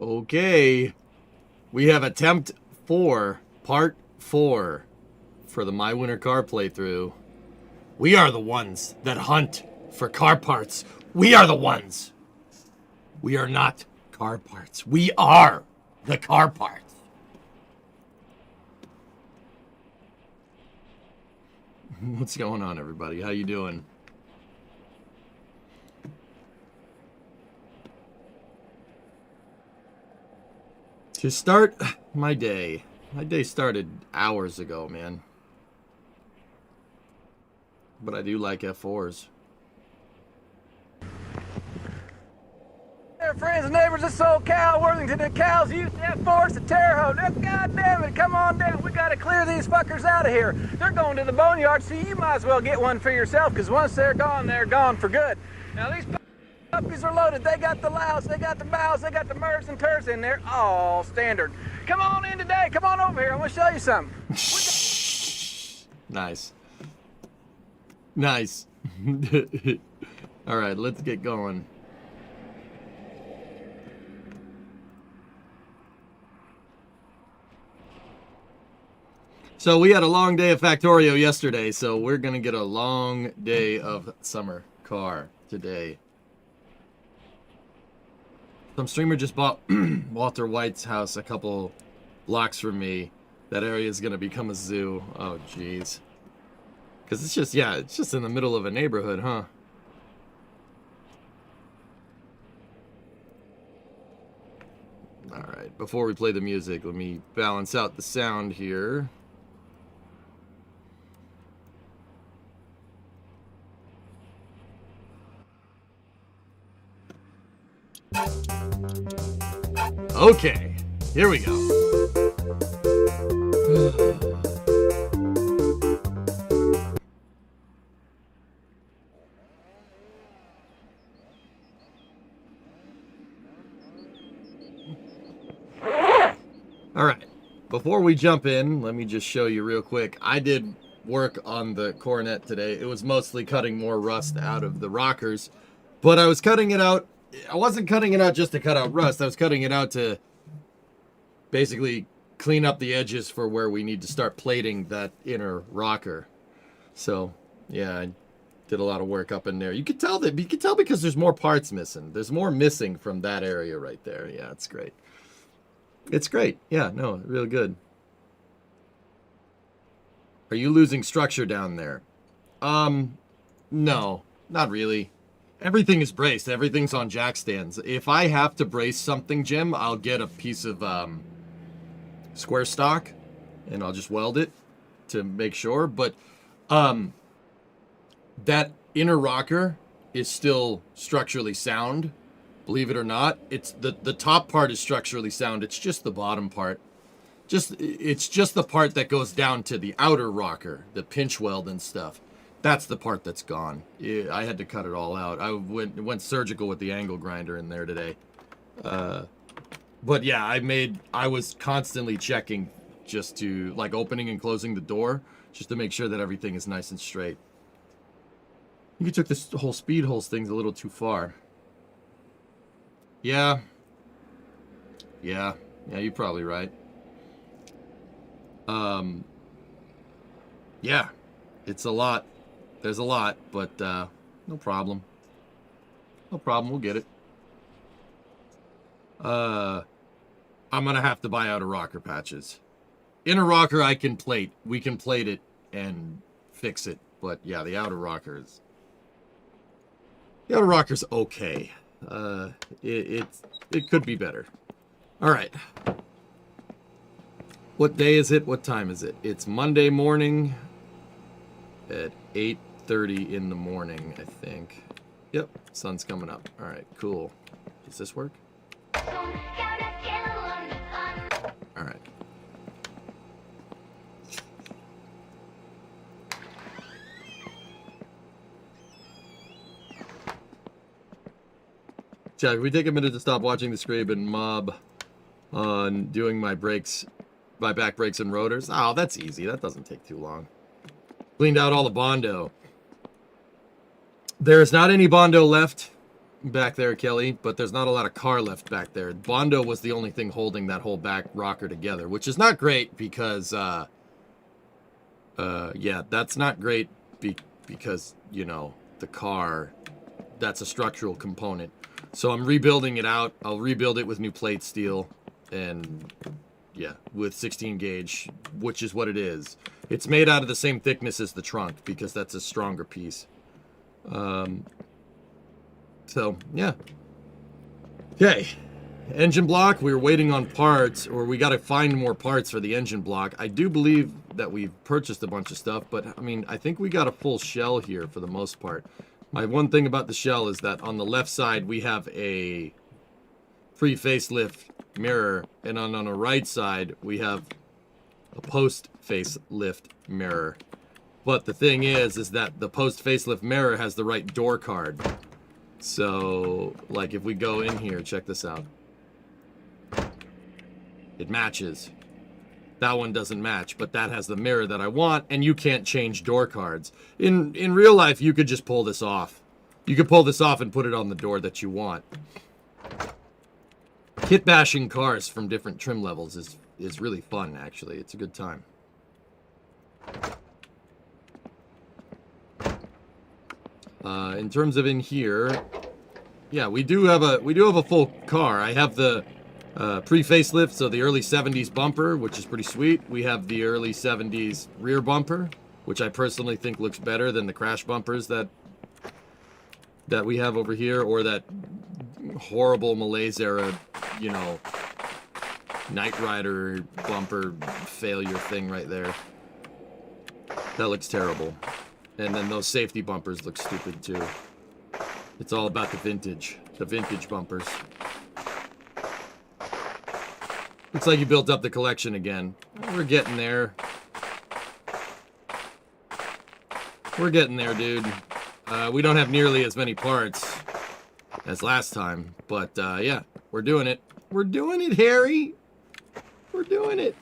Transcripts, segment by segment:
Okay. We have attempt 4, part 4 for the My Winter Car playthrough. We are the ones that hunt for car parts. We are the ones. We are not car parts. We are the car parts. What's going on, everybody? How you doing? To start my day started hours ago, man. But I do like F4s. Hey, friends and neighbors, this old Cal Worthington. The cows use F4s to Terre Haute. God damn it, come on down. We gotta clear these fuckers out of here. They're going to the boneyard, so you might as well get one for yourself, because once they're gone for good. Now, these puppies are loaded. They got the louds, they got the bows, they got the mers and turs in there, all standard. Come on in today. Come on over here. I'm gonna show you something. Nice. Nice. All right, let's get going. So we had a long day of Factorio yesterday, so we're gonna get a long day of summer car today. Some streamer just bought Walter White's house a couple blocks from me. That area is gonna become a zoo. Oh, jeez. Because it's just, yeah, it's just in the middle of a neighborhood, huh? All right, before we play the music, let me balance out the sound here. Okay, here we go. All right, before we jump in, let me just show you real quick. I did work on the Coronet today. It was mostly cutting more rust out of the rockers, but I was cutting it out. I wasn't cutting it out just to cut out rust. I was cutting it out to basically clean up the edges for where we need to start plating that inner rocker. So, yeah, I did a lot of work up in there. You could tell because there's more parts missing. There's more missing from that area right there. Yeah, it's great. It's great. Yeah, no, really good. Are you losing structure down there? No, not really. Everything is braced. Everything's on jack stands. If I have to brace something, Jim, I'll get a piece of square stock and I'll just weld it to make sure. But that inner rocker is still structurally sound. Believe it or not, it's the top part is structurally sound. It's just the bottom part. It's just the part that goes down to the outer rocker, the pinch weld and stuff. That's the part that's gone. I had to cut it all out. I went surgical with the angle grinder in there today. But yeah, I was constantly checking just to, like, opening and closing the door just to make sure that everything is nice and straight. I think you took this whole speed holes thing a little too far. Yeah, you're probably right. Yeah, it's a lot. There's a lot, but no problem. No problem, we'll get it. I'm gonna have to buy outer rocker patches. Inner rocker I can plate. We can plate it and fix it. But yeah, the outer rocker's okay. It could be better. All right. What day is it? What time is it? It's Monday morning at 8:30 in the morning, I think. Yep, sun's coming up. All right, cool. Does this work? All right. Jack, if we take a minute to stop watching the Scrabe and Mob on doing my brakes, my back brakes and rotors. Oh, that's easy. That doesn't take too long. Cleaned out all the Bondo. There is not any Bondo left. back there, Kelly, but there's not a lot of car left back there. Bondo was the only thing holding that whole back rocker together, which is not great because, yeah, that's not great because, you know, the car, that's a structural component. So I'm rebuilding it out. I'll rebuild it with new plate steel and, yeah, with 16 gauge, which is what it is. It's made out of the same thickness as the trunk because that's a stronger piece. So, yeah. Okay. Engine block, we were waiting on parts, or we got to find more parts for the engine block. I do believe that we've purchased a bunch of stuff, but, I mean, I think we got a full shell here for the most part. My one thing about the shell is that on the left side, we have a pre-facelift mirror, and on the right side, we have a post-facelift mirror. But the thing is that the post-facelift mirror has the right door card. So, like, if we go in here, check this out. It matches. That one doesn't match, but that has the mirror that I want, and you can't change door cards. In real life, you could just pull this off. You could pull this off and put it on the door that you want. Kit bashing cars from different trim levels is really fun, actually. It's a good time. In terms of in here, yeah, we do have a full car. I have the pre-facelift, so the early 70s bumper, which is pretty sweet. We have the early 70s rear bumper, which I personally think looks better than the crash bumpers that we have over here, or that horrible Malaise era, you know, Knight Rider bumper failure thing right there. That looks terrible. And then those safety bumpers look stupid too. It's all about the vintage bumpers. Looks like you built up the collection again. We're getting there. We're getting there, dude. We don't have nearly as many parts as last time, but yeah, we're doing it. We're doing it, Harry. We're doing it.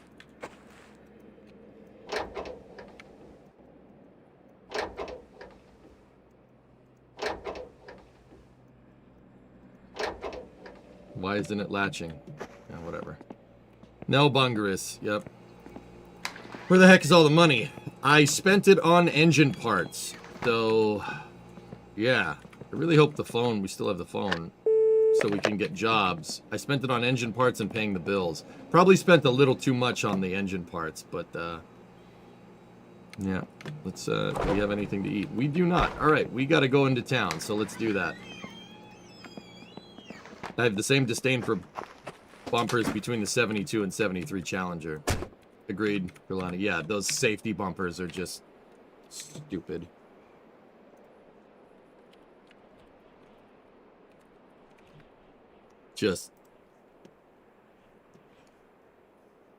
Why isn't it latching? Yeah, whatever. No bungarus. Yep. Where the heck is all the money? I spent it on engine parts. So, yeah. I really hope we still have the phone, so we can get jobs. I spent it on engine parts and paying the bills. Probably spent a little too much on the engine parts, but, yeah. Let's, do we have anything to eat? We do not. Alright, we gotta go into town, so let's do that. I have the same disdain for bumpers between the 72 and 73 Challenger. Agreed, Carolina. Yeah, those safety bumpers are just stupid.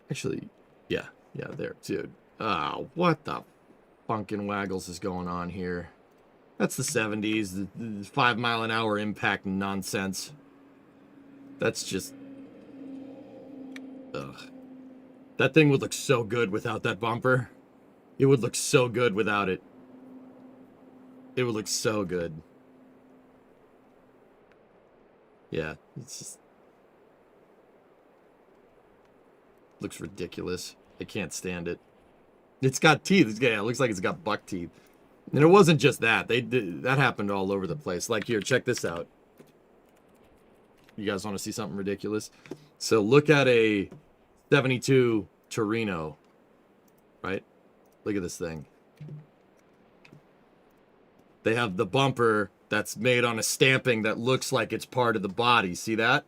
Actually, yeah, there, dude. Oh, what the funkin' waggles is going on here? That's the 70s, the 5 mile an hour impact nonsense. That's just... Ugh. That thing would look so good without that bumper. It would look so good without it. It would look so good. Yeah, it's just... Looks ridiculous. I can't stand it. It's got teeth. Yeah, it looks like it's got buck teeth. And it wasn't just that. That happened all over the place. Like, here, check this out. You guys want to see something ridiculous? So look at a 72 Torino, right? Look at this thing. They have the bumper that's made on a stamping that looks like it's part of the body. See that?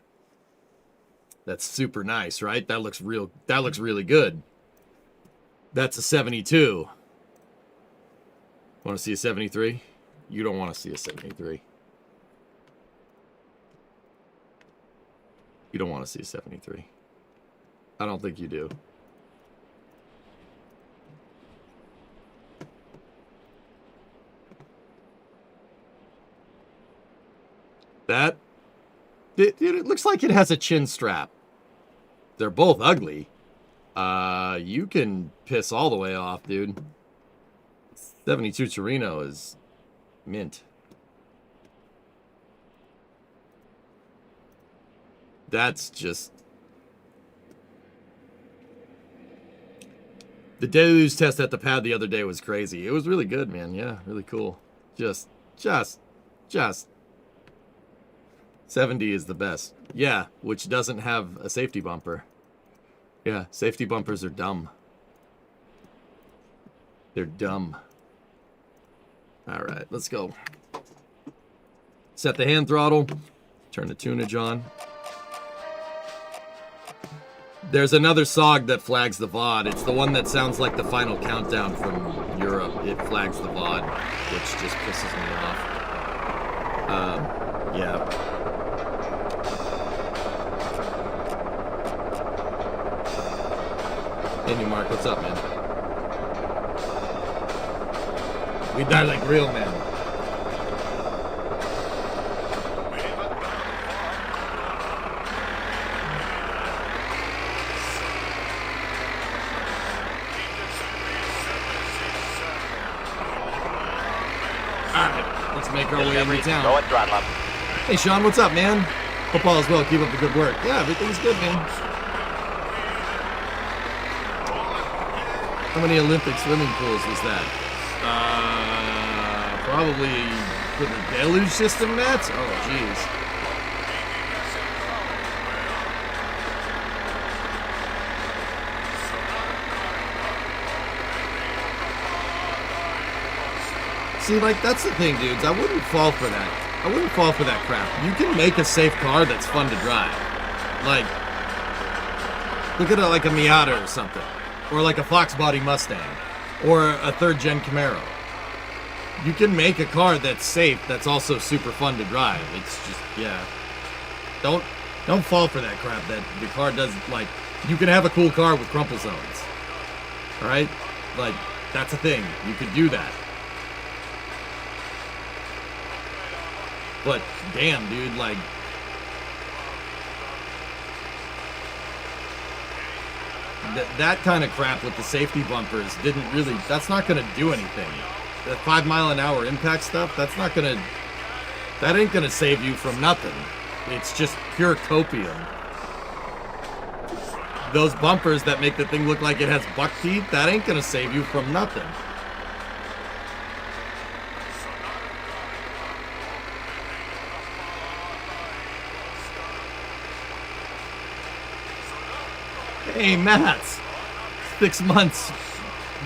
That's super nice, right? That looks really good. That's a 72. Want to see a 73? You don't want to see a 73. You don't want to see a 73. I don't think you do. It looks like it has a chin strap. They're both ugly. You can piss all the way off, dude. 72 Torino is mint. That's just... The deluge test at the pad the other day was crazy. It was really good, man. Yeah, really cool. Just. 70 is the best. Yeah, which doesn't have a safety bumper. Yeah, safety bumpers are dumb. They're dumb. All right, let's go. Set the hand throttle. Turn the tunage on. There's another SOG that flags the VOD. It's the one that sounds like the Final Countdown from Europe. It flags the VOD, which just pisses me off. Yeah. Hey, New Mark, what's up, man? We die like real men. Make our way into town. Go and throttle up. Hey Sean, what's up, man? Hope all is well. Keep up the good work. Yeah, everything's good, man. How many Olympic swimming pools was that? Probably for the deluge system, Matt? Oh, jeez. See, like, that's the thing, dudes. I wouldn't fall for that. I wouldn't fall for that crap. You can make a safe car that's fun to drive. Like, look at it like a Miata or something. Or like a Fox Body Mustang. Or a third-gen Camaro. You can make a car that's safe that's also super fun to drive. It's just, yeah. Don't fall for that crap that the car does, like, you can have a cool car with crumple zones. Alright? Like, that's a thing. You could do that. But, damn, dude, like... That kind of crap with the safety bumpers didn't really... That's not going to do anything. The 5 mile an hour impact stuff, that's not going to... That ain't going to save you from nothing. It's just pure copium. Those bumpers that make the thing look like it has buck teeth, that ain't going to save you from nothing. Hey, Matt, 6 months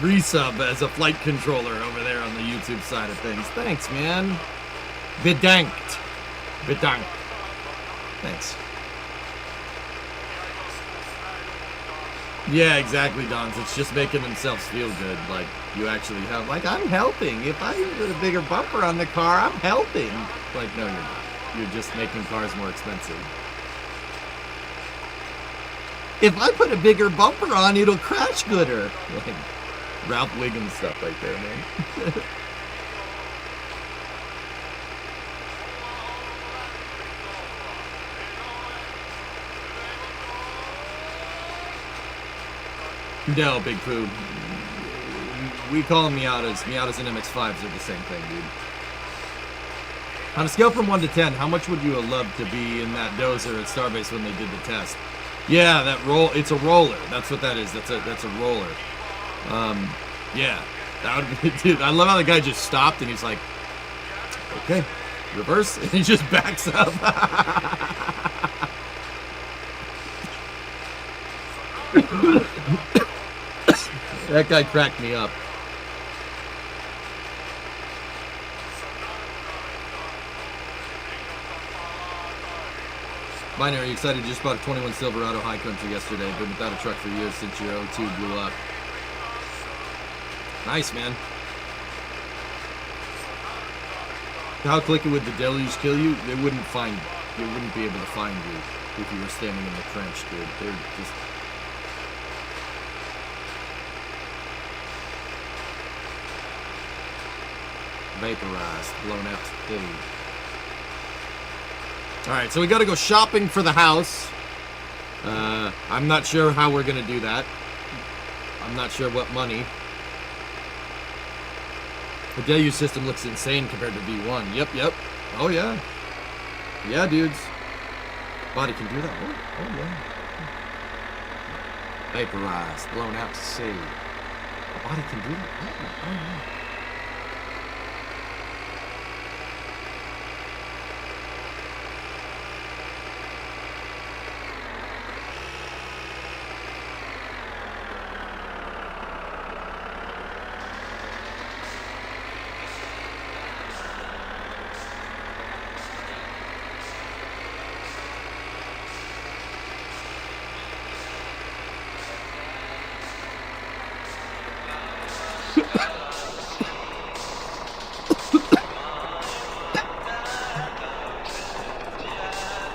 resub as a flight controller over there on the YouTube side of things. Thanks, man. Bedankt. Bedankt. Thanks. Yeah, exactly, Dons. It's just making themselves feel good. Like, you actually have, like, I'm helping. If I put a bigger bumper on the car, I'm helping. Like, no, you're not. You're just making cars more expensive. If I put a bigger bumper on, it'll crash gooder. Like Ralph Wiggum stuff right there, man. No, Big Pooh. We call them Miatas. Miatas and MX-5s are the same thing, dude. On a scale from 1 to 10, how much would you have loved to be in that dozer at Starbase when they did the test? Yeah, that roll. It's a roller. That's what that is. That's a roller. Yeah, that would be. Dude, I love how the guy just stopped and he's like, "Okay, reverse," and he just backs up. That guy cracked me up. Binary, are you excited? Just bought a 21 Silverado High Country yesterday. Been without a truck for years since your 02 blew up. Nice, man. How clicky would the deluge kill you? They wouldn't find. They wouldn't be able to find you if you were standing in the trench, dude. They're just. Vaporized, blown out to pig. Alright, so we gotta go shopping for the house. I'm not sure how we're gonna do that. I'm not sure what money. The deluge system looks insane compared to V1. Yep. Oh yeah. Yeah, dudes. Body can do that. Oh yeah. Vaporized, blown out to sea. A body can do that. Oh yeah.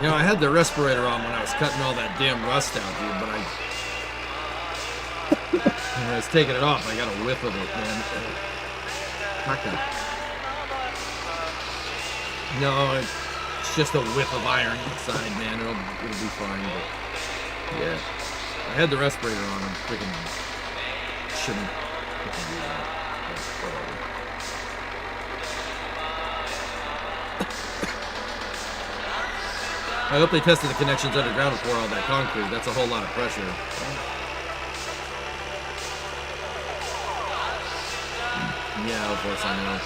You know, I had the respirator on when I was cutting all that damn rust out, dude, but when I was taking it off, I got a whiff of it, man. Fuck that. No, it's just a whiff of iron inside, man. It'll be fine, but yeah. I had the respirator on. I'm freaking shouldn't freaking do that. But whatever. I hope they tested the connections underground before all that concrete. That's a whole lot of pressure. Yeah, of course I know.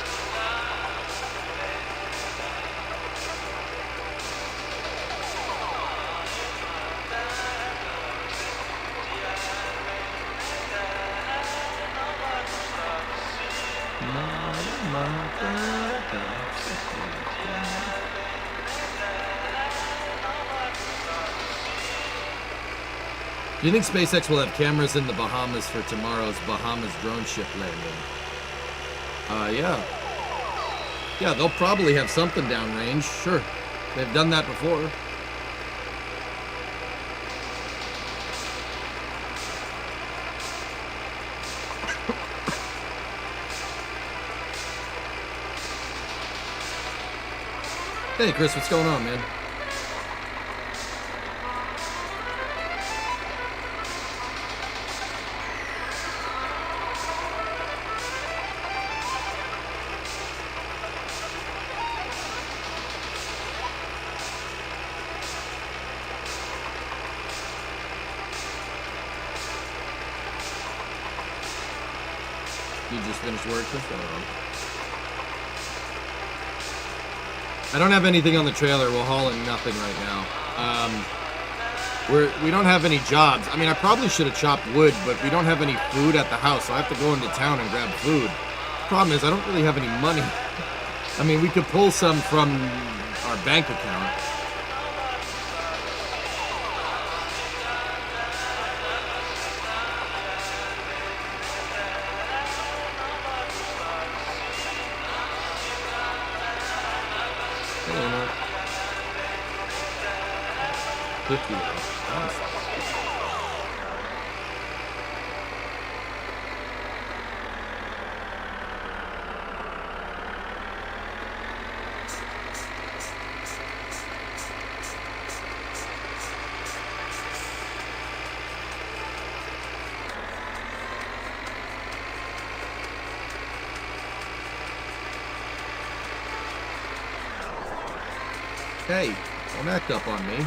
Do you think SpaceX will have cameras in the Bahamas for tomorrow's Bahamas drone ship landing? Yeah. Yeah, they'll probably have something downrange. Sure. They've done that before. Hey, Chris, what's going on, man? You just finished work? What's going on? I don't have anything on the trailer. We're hauling nothing right now. We don't have any jobs. I mean, I probably should have chopped wood, but we don't have any food at the house, so I have to go into town and grab food. Problem is, I don't really have any money. I mean, we could pull some from our bank account. Hey, don't act up on me.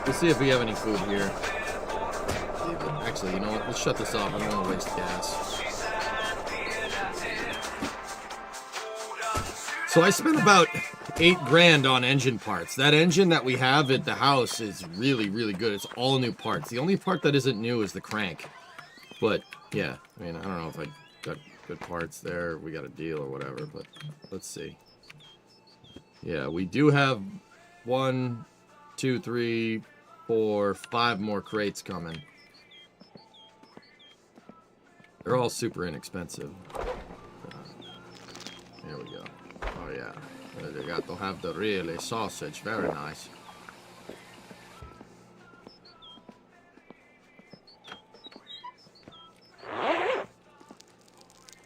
Let's see if we have any food here. Actually, you know what? Let's shut this off. I don't want to waste gas. So I spent about $8,000 on engine parts. That engine that we have at the house is really, really good. It's all new parts. The only part that isn't new is the crank. But yeah, I mean, I don't know if I got good parts there. We got a deal or whatever, but let's see. Yeah, we do have 1, 2, 3, 4, 5 more crates coming. They're all super inexpensive. Here we go. Oh yeah, they got to have the really sausage. Very nice.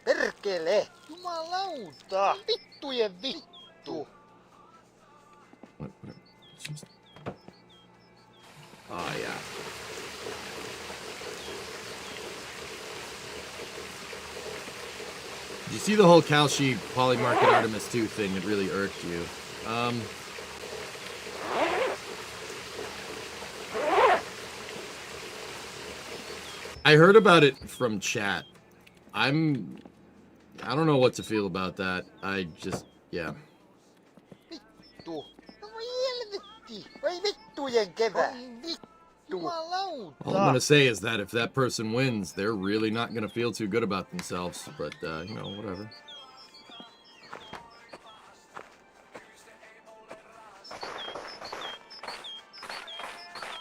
Perkele, Jumalauta. Vittujen vittu. What? Oh, yeah. Did you see the whole Kalshi Polymarket Artemis 2 thing that really irked you? I heard about it from chat. I don't know what to feel about that. I just, yeah. Vittu. No helvetti. Vai vittujen kevää. Vittu. Jumalauta. All I'm gonna say is that if that person wins, they're really not gonna feel too good about themselves. But, you know, whatever.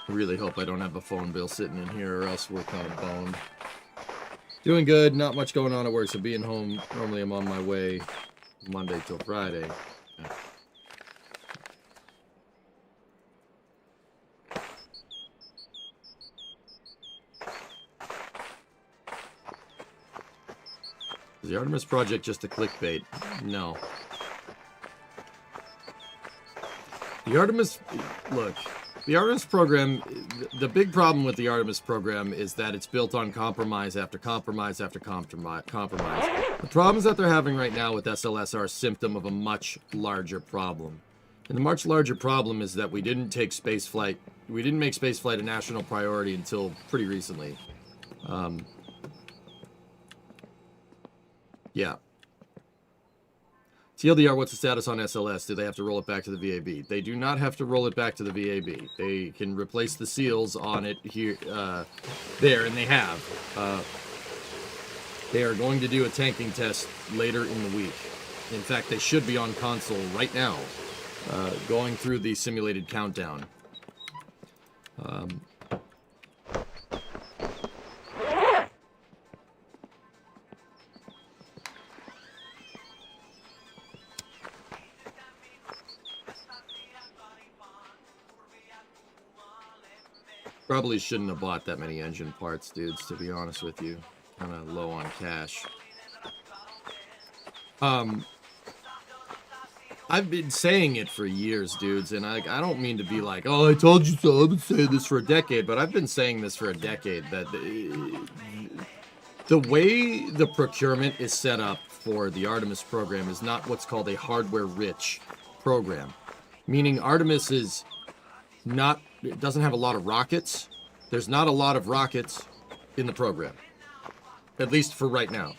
I really hope I don't have a phone bill sitting in here or else we're kind of boned. Doing good, not much going on at work, so being home, normally I'm on my way Monday till Friday. Yeah. Is the Artemis project just a clickbait? No. The Artemis, look, the Artemis program, the big problem with the Artemis program is that it's built on compromise after compromise after compromise. The problems that they're having right now with SLS are a symptom of a much larger problem. And the much larger problem is that we didn't make spaceflight a national priority until pretty recently. Yeah. TLDR, what's the status on SLS? Do they have to roll it back to the VAB? They do not have to roll it back to the VAB. They can replace the seals on it here, there, and they have. They are going to do a tanking test later in the week. In fact, they should be on console right now, going through the simulated countdown. Probably shouldn't have bought that many engine parts, dudes, to be honest with you. Kind of low on cash. I've been saying it for years, dudes, and I don't mean to be like, oh, I told you so. I've been saying this for a decade, but I've been saying this for a decade, that the way the procurement is set up for the Artemis program is not what's called a hardware-rich program. Meaning Artemis is not, it doesn't have a lot of rockets. There's not a lot of rockets in the program. At least for right now.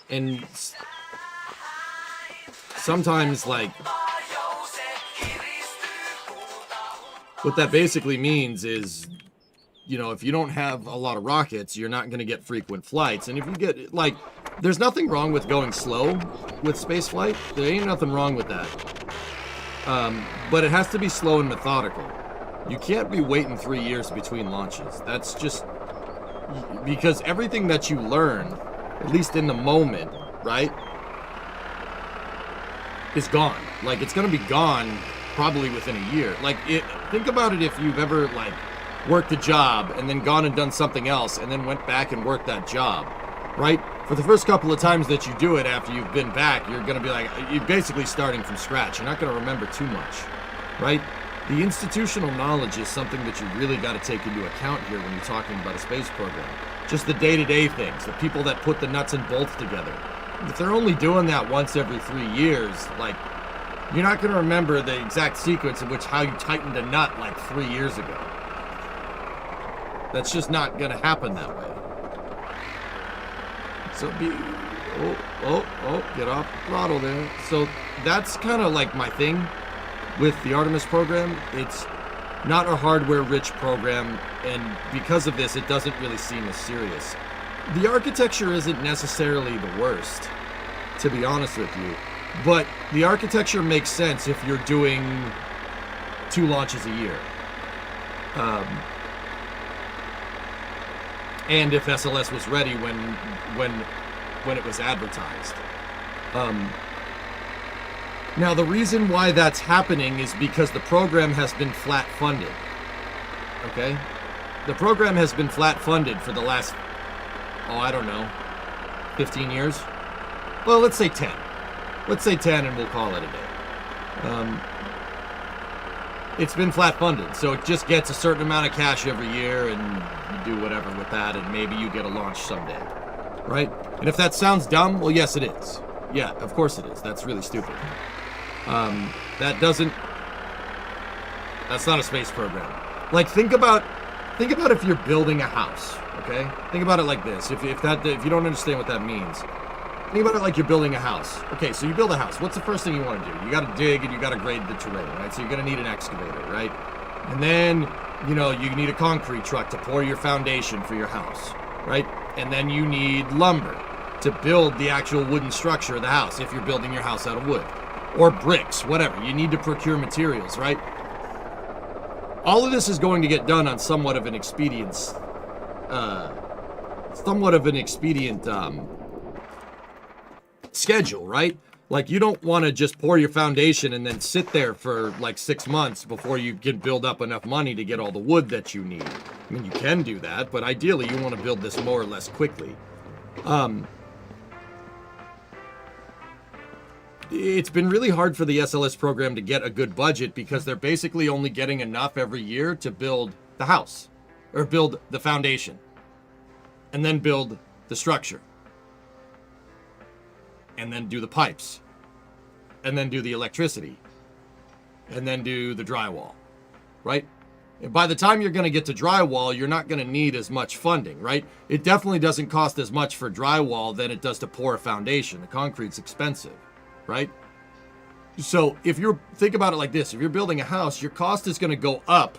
And sometimes, like, what that basically means is, you know, if you don't have a lot of rockets, you're not going to get frequent flights. And if you get, like, there's nothing wrong with going slow with space flight. There ain't nothing wrong with that. But it has to be slow and methodical. You can't be waiting 3 years between launches. That's just because everything that you learn, at least in the moment, right, is gone. Like, it's going to be gone probably within a year. Like, think about it if you've ever, like, worked a job and then gone and done something else and then went back and worked that job, right? For the first couple of times that you do it after you've been back, you're going to be like, you're basically starting from scratch. You're not going to remember too much, right? The institutional knowledge is something that you really got to take into account here when you're talking about a space program. Just the day-to-day things, the people that put the nuts and bolts together. If they're only doing that once every 3 years, like, you're not going to remember the exact sequence in which how you tightened a nut like 3 years ago. That's just not going to happen that way. So get off the throttle there. So that's kind of like my thing with the Artemis program. It's not a hardware-rich program, and because of this, it doesn't really seem as serious. The architecture isn't necessarily the worst, to be honest with you, but the architecture makes sense if you're doing 2 launches a year. And if SLS was ready when it was advertised. Now, the reason why that's happening is because the program has been flat funded. Okay? The program has been flat funded for the last, I don't know, 15 years? Well, let's say 10. Let's say 10 and we'll call it a day. It's been flat funded, so it just gets a certain amount of cash every year and you do whatever with that and maybe you get a launch someday, right? And if that sounds dumb, well, yes, it is. Yeah, of course it is. That's really stupid. That's not a space program. Like, think about if you're building a house, okay? Think about it like this. If you don't understand what that means, think about it like you're building a house. Okay, so you build a house. What's the first thing you want to do? You got to dig and you got to grade the terrain, right? So you're going to need an excavator, right? And then, you need a concrete truck to pour your foundation for your house, right? And then you need lumber to build the actual wooden structure of the house if you're building your house out of wood. Or bricks, whatever. You need to procure materials, right? All of this is going to get done on somewhat of an expedient schedule, right? Like, you don't want to just pour your foundation and then sit there for like 6 months before you can build up enough money to get all the wood that you need. I mean, you can do that, but ideally you want to build this more or less quickly. It's been really hard for the SLS program to get a good budget because they're basically only getting enough every year to build the house or build the foundation and then build the structure and then do the pipes and then do the electricity and then do the drywall, right? And by the time you're going to get to drywall, you're not going to need as much funding, right? It definitely doesn't cost as much for drywall than it does to pour a foundation. The concrete's expensive, right? So think about it like this. If you're building a house, your cost is going to go up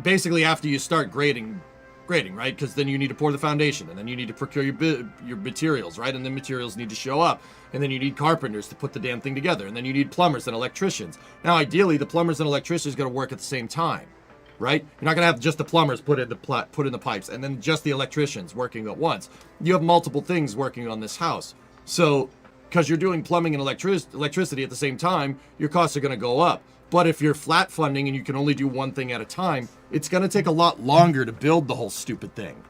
basically after you start grading, right? Because then you need to pour the foundation and then you need to procure your materials, right? And the materials need to show up. And then you need carpenters to put the damn thing together. And then you need plumbers and electricians. Now, ideally, the plumbers and electricians are going to work at the same time, right? You're not going to have just the plumbers put in the pipes and then just the electricians working at once. You have multiple things working on this house. So, because you're doing plumbing and electricity at the same time, your costs are going to go up. But if you're flat funding and you can only do one thing at a time, it's going to take a lot longer to build the whole stupid thing.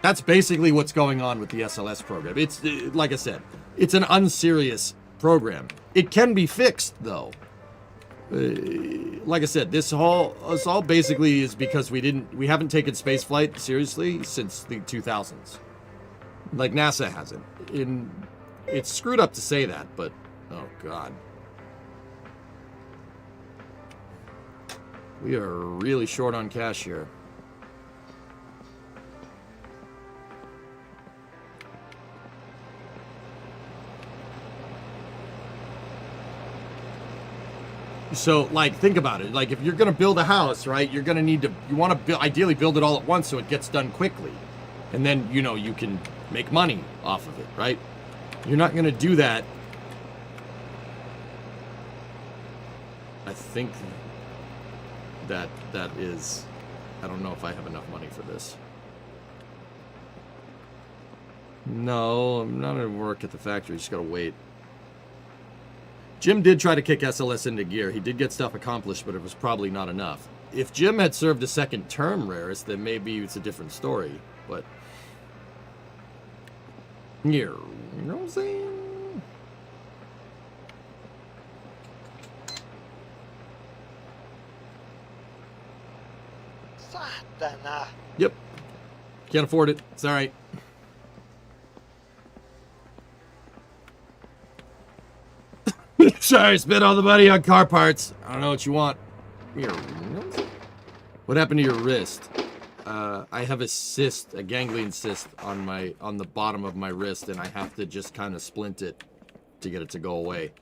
That's basically what's going on with the SLS program. It's, like I said, it's an unserious program. It can be fixed, though. Like I said, this all basically is because we haven't taken spaceflight seriously since the 2000s. Like NASA hasn't. It's screwed up to say that, but oh god. We are really short on cash here. So, like, think about it. Like, if you're going to build a house, right, you're going to need to, you want to ideally build it all at once so it gets done quickly. And then, you can make money off of it, right? You're not going to do that. I think that is, I don't know if I have enough money for this. No, I'm not going to work at the factory. Just got to wait. Jim did try to kick SLS into gear. He did get stuff accomplished, but it was probably not enough. If Jim had served a second term, Rarest, then maybe it's a different story. But here, you know what I'm saying? Satana. Yep. Can't afford it. It's all right. Sorry, spent all the money on car parts. I don't know what you want. Here. What happened to your wrist? I have a cyst, a ganglion cyst on the bottom of my wrist, and I have to just kind of splint it to get it to go away.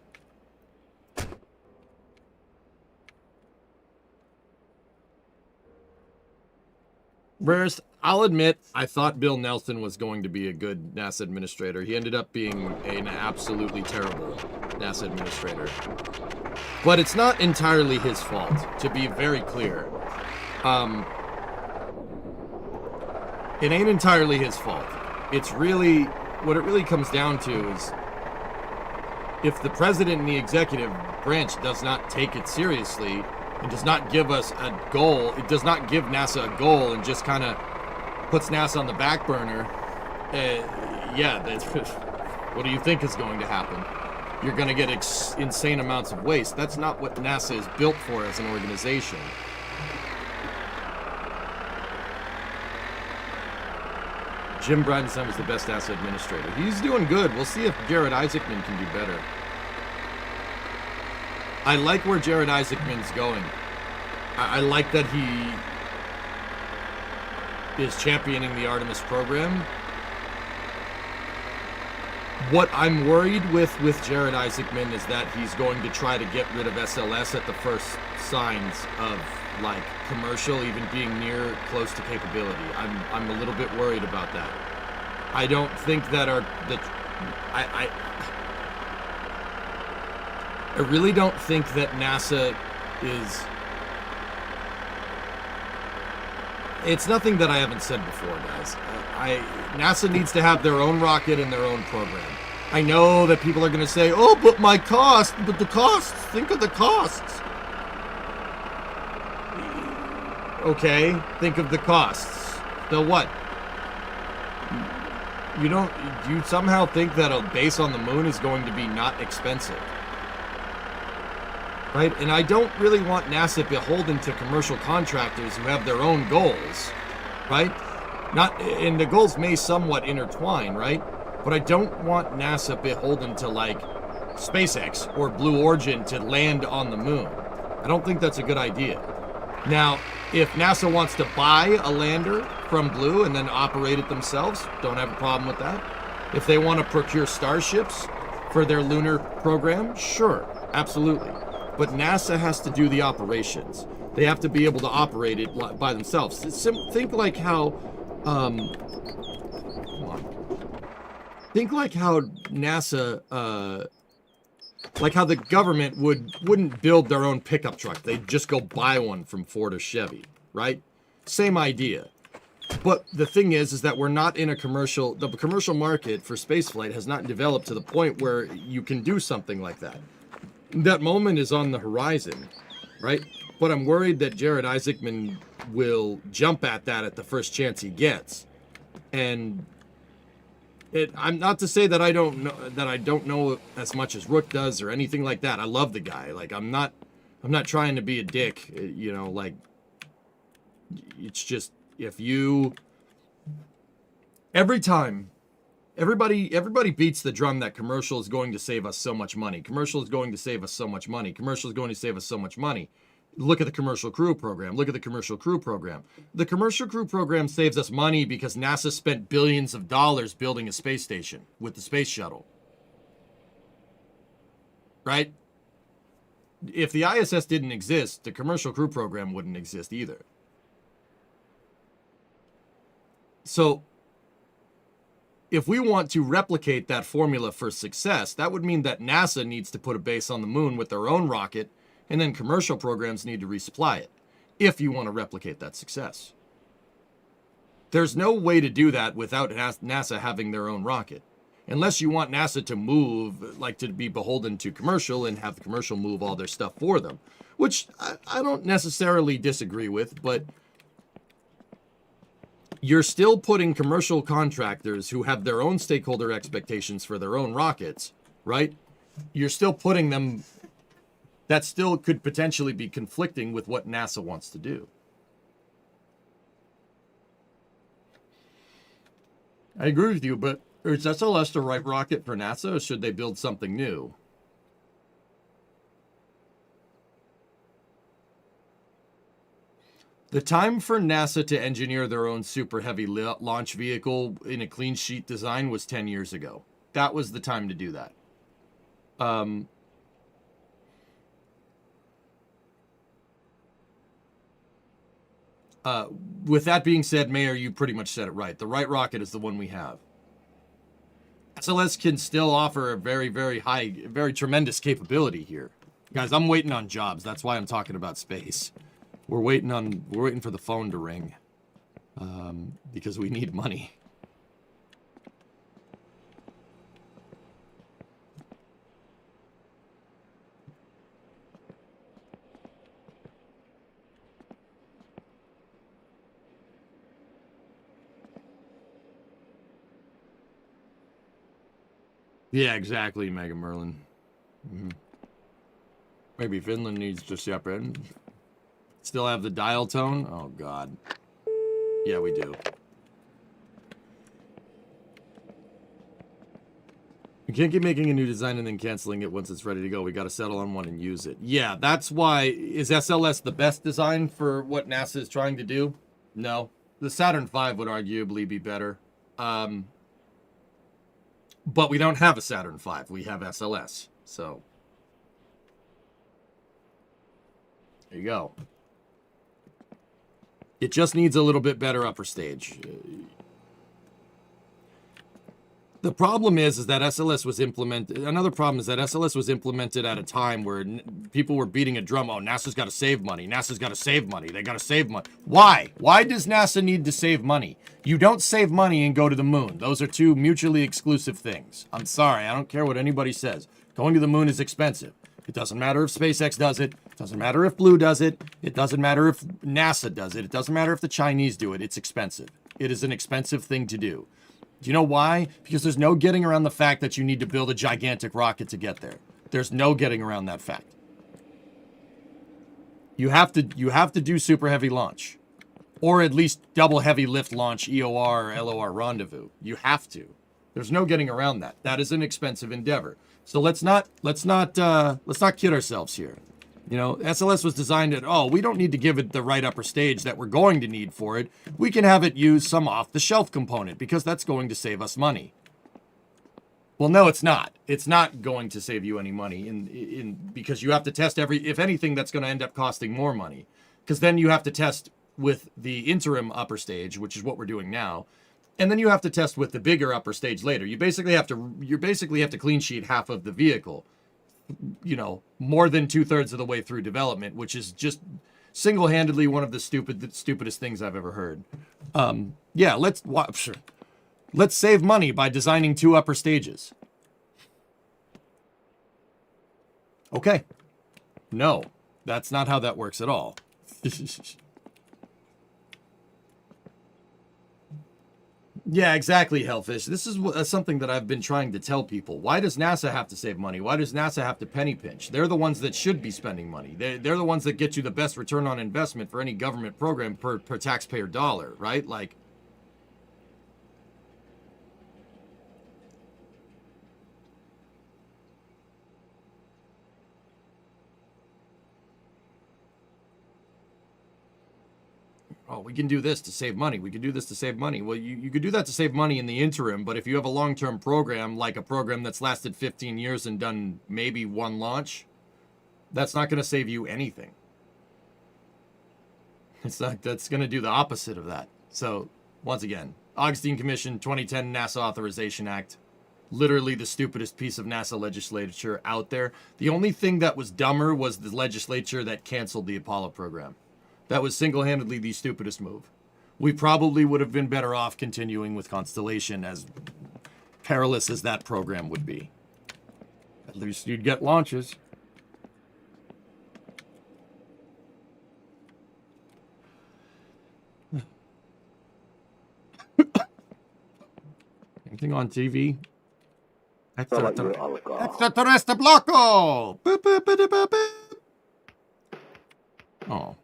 Rarest, I'll admit, I thought Bill Nelson was going to be a good NASA administrator. He ended up being an absolutely terrible NASA administrator. But it's not entirely his fault, to be very clear. It ain't entirely his fault. It's really, what it really comes down to is if the president and the executive branch does not take it seriously and does not give us a goal, it does not give NASA a goal and just kind of puts NASA on the back burner, yeah, what do you think is going to happen? You're going to get insane amounts of waste. That's not what NASA is built for as an organization. Jim Bridenstine was the best NASA administrator. He's doing good. We'll see if Jared Isaacman can do better. I like where Jared Isaacman's going. I like that he is championing the Artemis program. What I'm worried with Jared Isaacman is that he's going to try to get rid of SLS at the first signs of like commercial even being near close to capability. I'm a little bit worried about that. I don't think that I really don't think that NASA is. It's nothing that I haven't said before, guys. NASA needs to have their own rocket and their own program. I know that people are going to say, "Oh, but my cost, but the costs. Think of the costs." Okay, think of the costs. So what? You somehow think that a base on the moon is going to be not expensive? Right? And I don't really want NASA beholden to commercial contractors who have their own goals, right? And the goals may somewhat intertwine, right? But I don't want NASA beholden to like SpaceX or Blue Origin to land on the moon. I don't think that's a good idea. Now, if NASA wants to buy a lander from Blue and then operate it themselves, don't have a problem with that. If they want to procure starships for their lunar program, sure, absolutely. But NASA has to do the operations. They have to be able to operate it by themselves. Think like how, think like how NASA, like how the government wouldn't build their own pickup truck. They'd just go buy one from Ford or Chevy, right? Same idea. But the thing is that we're not in the commercial market for spaceflight has not developed to the point where you can do something like that. That moment is on the horizon, right? But I'm worried that Jared Isaacman will jump at that at the first chance he gets. And I'm not to say that I don't know as much as Rook does or anything like that. I love the guy. Like I'm not trying to be a dick, you know, like it's just if you every time everybody beats the drum that commercial is going to save us so much money. Commercial is going to save us so much money. Commercial is going to save us so much money. Look at the commercial crew program. Look at the commercial crew program. The commercial crew program saves us money because NASA spent billions of dollars building a space station with the space shuttle. Right? If the ISS didn't exist, the commercial crew program wouldn't exist either. So, if we want to replicate that formula for success, that would mean that NASA needs to put a base on the moon with their own rocket, and then commercial programs need to resupply it, if you want to replicate that success. There's no way to do that without NASA having their own rocket. Unless you want NASA to move, like to be beholden to commercial and have commercial move all their stuff for them, which I don't necessarily disagree with, but you're still putting commercial contractors who have their own stakeholder expectations for their own rockets, right? You're still putting them, that still could potentially be conflicting with what NASA wants to do. I agree with you, but is SLS the right rocket for NASA, or should they build something new? The time for NASA to engineer their own super heavy launch vehicle in a clean sheet design was 10 years ago. That was the time to do that. With that being said, Mayor, you pretty much said it right. The right rocket is the one we have. SLS can still offer a very, very high, very tremendous capability here. Guys, I'm waiting on jobs. That's why I'm talking about space. We're waiting for the phone to ring. Because we need money. Yeah, exactly, Mega Merlin. Mm-hmm. Maybe Finland needs to step in. Still have the dial tone? Oh, God. Yeah, we do. We can't keep making a new design and then canceling it once it's ready to go. We got to settle on one and use it. Yeah, that's why... Is SLS the best design for what NASA is trying to do? No. The Saturn V would arguably be better. But we don't have a Saturn V. We have SLS. So... There you go. It just needs a little bit better upper stage. The problem is that SLS was implemented. Another problem is that SLS was implemented at a time where people were beating a drum. Oh, NASA's got to save money. NASA's got to save money. They got to save money. Why? Why does NASA need to save money? You don't save money and go to the moon. Those are two mutually exclusive things. I'm sorry. I don't care what anybody says. Going to the moon is expensive. It doesn't matter if SpaceX does it. It doesn't matter if Blue does it. It doesn't matter if NASA does it. It doesn't matter if the Chinese do it. It's expensive. It is an expensive thing to do. Do you know why? Because there's no getting around the fact that you need to build a gigantic rocket to get there. There's no getting around that fact. You have to do super heavy launch. Or at least double heavy lift launch, EOR or LOR rendezvous. You have to. There's no getting around that. That is an expensive endeavor. So let's not kid ourselves here. You know, SLS was designed at, oh, we don't need to give it the right upper stage that we're going to need for it. We can have it use some off-the-shelf component because that's going to save us money. Well, no, it's not. It's not going to save you any money because you have to test if anything, that's going to end up costing more money. Because then you have to test with the interim upper stage, which is what we're doing now. And then you have to test with the bigger upper stage later. You basically have to clean sheet half of the vehicle. You know, more than 2/3 of the way through development, which is just single-handedly one of the stupidest things I've ever heard. Yeah, let's save money by designing 2 upper stages. Okay. No, that's not how that works at all. Yeah, exactly, Hellfish. This is something that I've been trying to tell people. Why does NASA have to save money? Why does NASA have to penny pinch? They're the ones that should be spending money. They're the ones that get you the best return on investment for any government program per taxpayer dollar, right? Like, oh, we can do this to save money. We can do this to save money. Well, you could do that to save money in the interim, but if you have a long-term program, like a program that's lasted 15 years and done maybe 1 launch, that's not going to save you anything. That's going to do the opposite of that. So, once again, Augustine Commission, 2010 NASA Authorization Act, literally the stupidest piece of NASA legislature out there. The only thing that was dumber was the legislature that canceled the Apollo program. That was single-handedly the stupidest move. We probably would have been better off continuing with Constellation, as perilous as that program would be. At least you'd get launches. Anything on TV? Extraterrestre Blocko! Boop, boop, boop, boop, boop. Oh.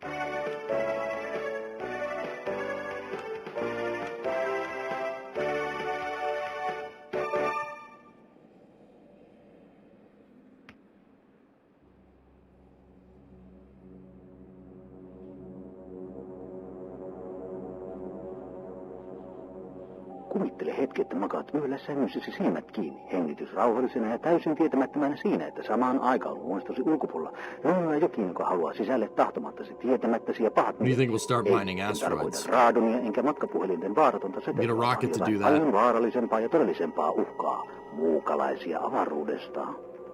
Kuvittele hetki, että makaat yöllä sängyssäsi silmät kiinni, hengitys rauhallisena ja täysin tietämättömänä siinä, että samaan aikaan luonnostosi ulkopuolella jonoaa jokin, joka haluaa sisälle tahtomattasi, tietämättäsi ja pahat You think we'll start mining asteroids? Raadonia enkä matkapuhelinten vaaratonta Get a rocket to do that. Paljon vaarallisempaa ja todellisempaa uhkaa, muukalaisia avaruudesta.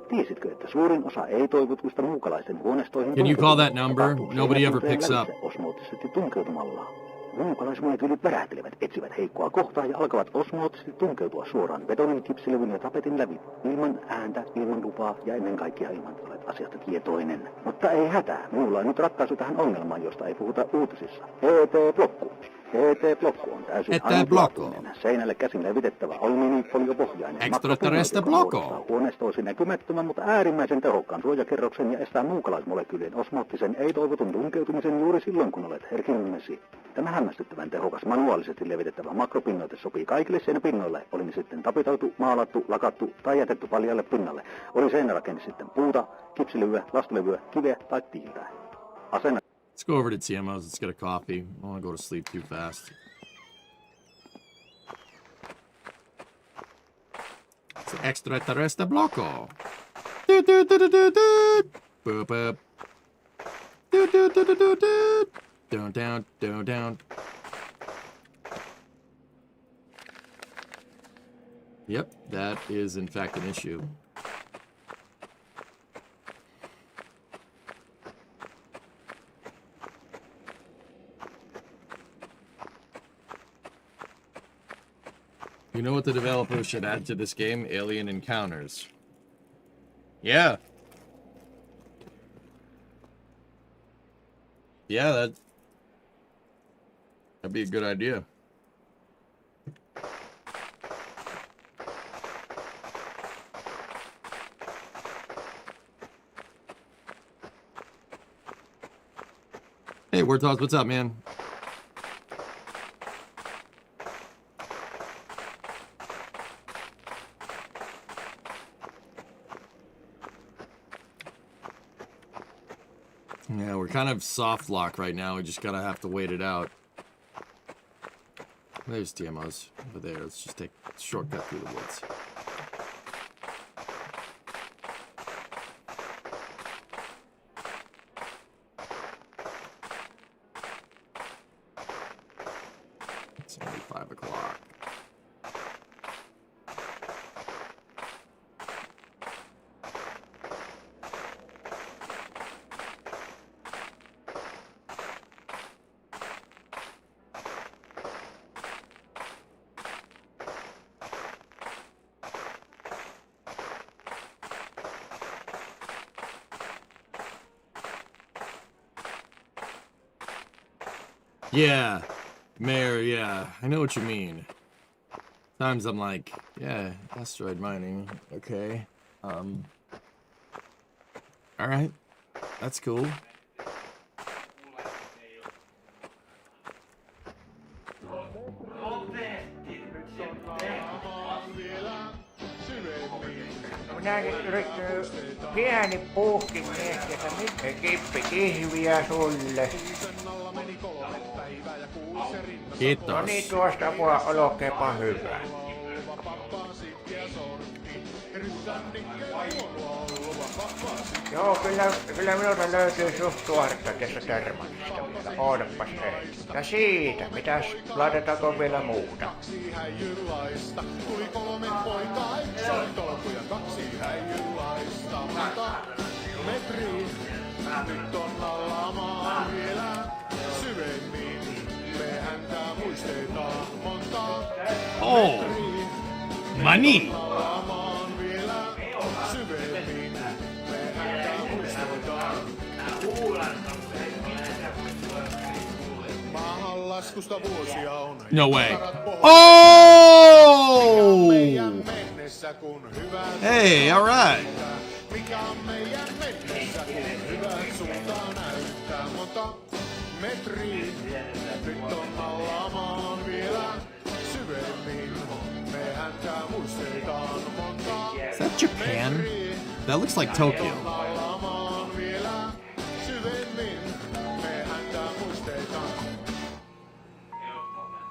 Tiesitkö, että suurin osa ei-toivotuista muukalaisten huoneistoihin... Can you call that number? Nobody ever picks up. ...osmoottisesti tunkeutumalla. Muukalaismolekylit värähtelevät, etsivät heikkoa kohtaa ja alkavat osmoottisesti tunkeutua suoraan betonin, kipsilevyn ja tapetin läpi. Ilman ääntä, ilman lupaa ja ennen kaikkea ilman, että olet asiasta tietoinen. Mutta ei hätää, minulla on nyt ratkaisu tähän ongelmaan, josta ei puhuta uutisissa. E.T. Blokku. ET-blokko on täysin ainutlaatuinen. Seinälle käsin levitettävä alumiinifoliopohjainen Extraterrestre blokko. Huoneistoisi näkymättömän, mutta äärimmäisen tehokkaan suojakerroksen ja estää muukalaismolekyylien osmoottisen ei-toivotun tunkeutumisen juuri silloin, kun olet herkimmesi. Tämä hämmästyttävän tehokas manuaalisesti levitettävä makropinnoite sopii kaikille seinäpinnoille, oli ne sitten tapitoitu, maalattu, lakattu tai jätetty paljalle pinnalle. Oli seinärakenne sitten puuta, kipsilevyä, lastulevyä, kiveä tai tiiltä. Asenna. Let's go over to TMO's. Let's get a coffee. I don't want to go to sleep too fast. It's an extraterrestre blocko. Do do do do do do. Boop boop. Do do do do do do. Down down down down. Yep, that is in fact an issue. You know what the developers should add to this game? Alien encounters. Yeah. Yeah, that'd be a good idea. Hey, Warthog, what's up, man? Yeah, we're kind of soft lock right now. We just gotta have to wait it out. There's TMOs over there. Let's just take a shortcut through the woods. It's only 5 o'clock. Yeah, Mayor, yeah, I know what you mean. Times I'm like, yeah, asteroid mining, okay. Alright, that's cool. Minä yritin pieni puuhkin miettiä, miten kippi kihviä sulle. Kiitos. No niin, tuosta voi olkeepa hyvä. Joo, kyllä minulta löytyy suht tuoretta tässä Termanista vielä. Oodapas hei. Ja siitä, mitäs, laitetaanko vielä muuta? Tuli 3 poikaa, tolkuja 2 häijylaista. Metri, nyt on alla maa vielä syvemmin. Me häntä muistetaan monta. Oh, money. No way. Oh! Hey, all right. Is that Japan? That looks like Tokyo.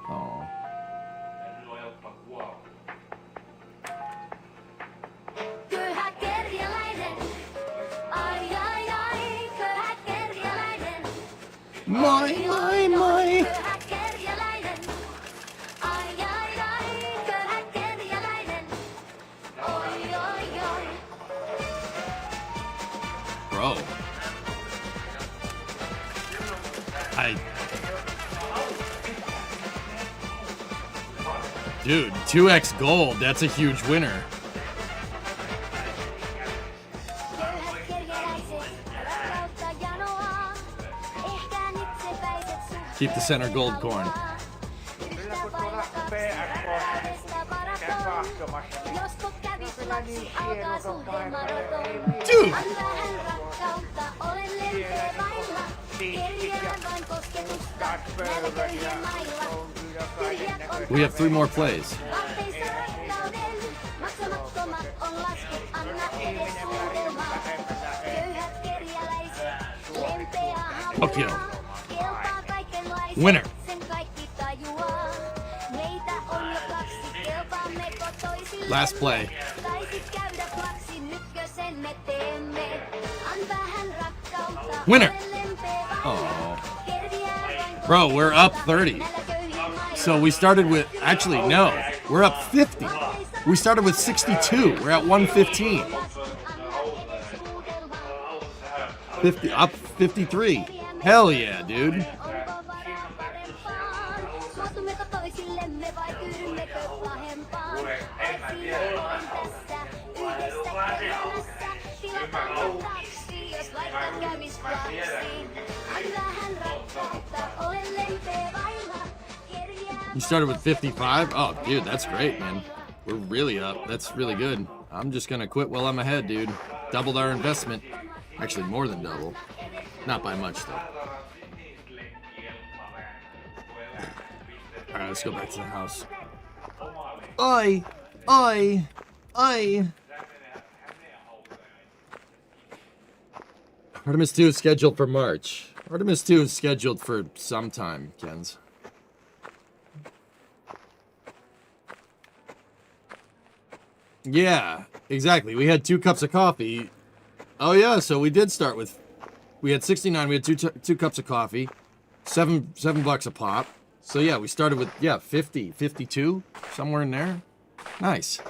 Oh. My. Bro. Dude, 2x gold, that's a huge winner. Keep the center gold corn. tapahtumassa. Kyllä niin sieluton paikka. Dude! We have 3 more plays. Tokyo. Winner. Last play. Winner. Oh. Bro, we're up 30. So we started with, actually, no, we're up 50. We started with 62. We're at 115. 50, up 53. Hell yeah, dude. You started with 55? Oh, dude, that's great, man. We're really up. That's really good. I'm just going to quit while I'm ahead, dude. Doubled our investment. Actually, more than double. Not by much, though. All right, let's go back to the house. Oi! Artemis 2 is scheduled for March. Artemis 2 is scheduled for some time, Kens. Yeah, exactly. We had 2 cups of coffee. Oh yeah, so we did start with, we had 69, we had two cups of coffee, $7 a pop. So yeah, we started with, 50, 52, somewhere in there. Nice.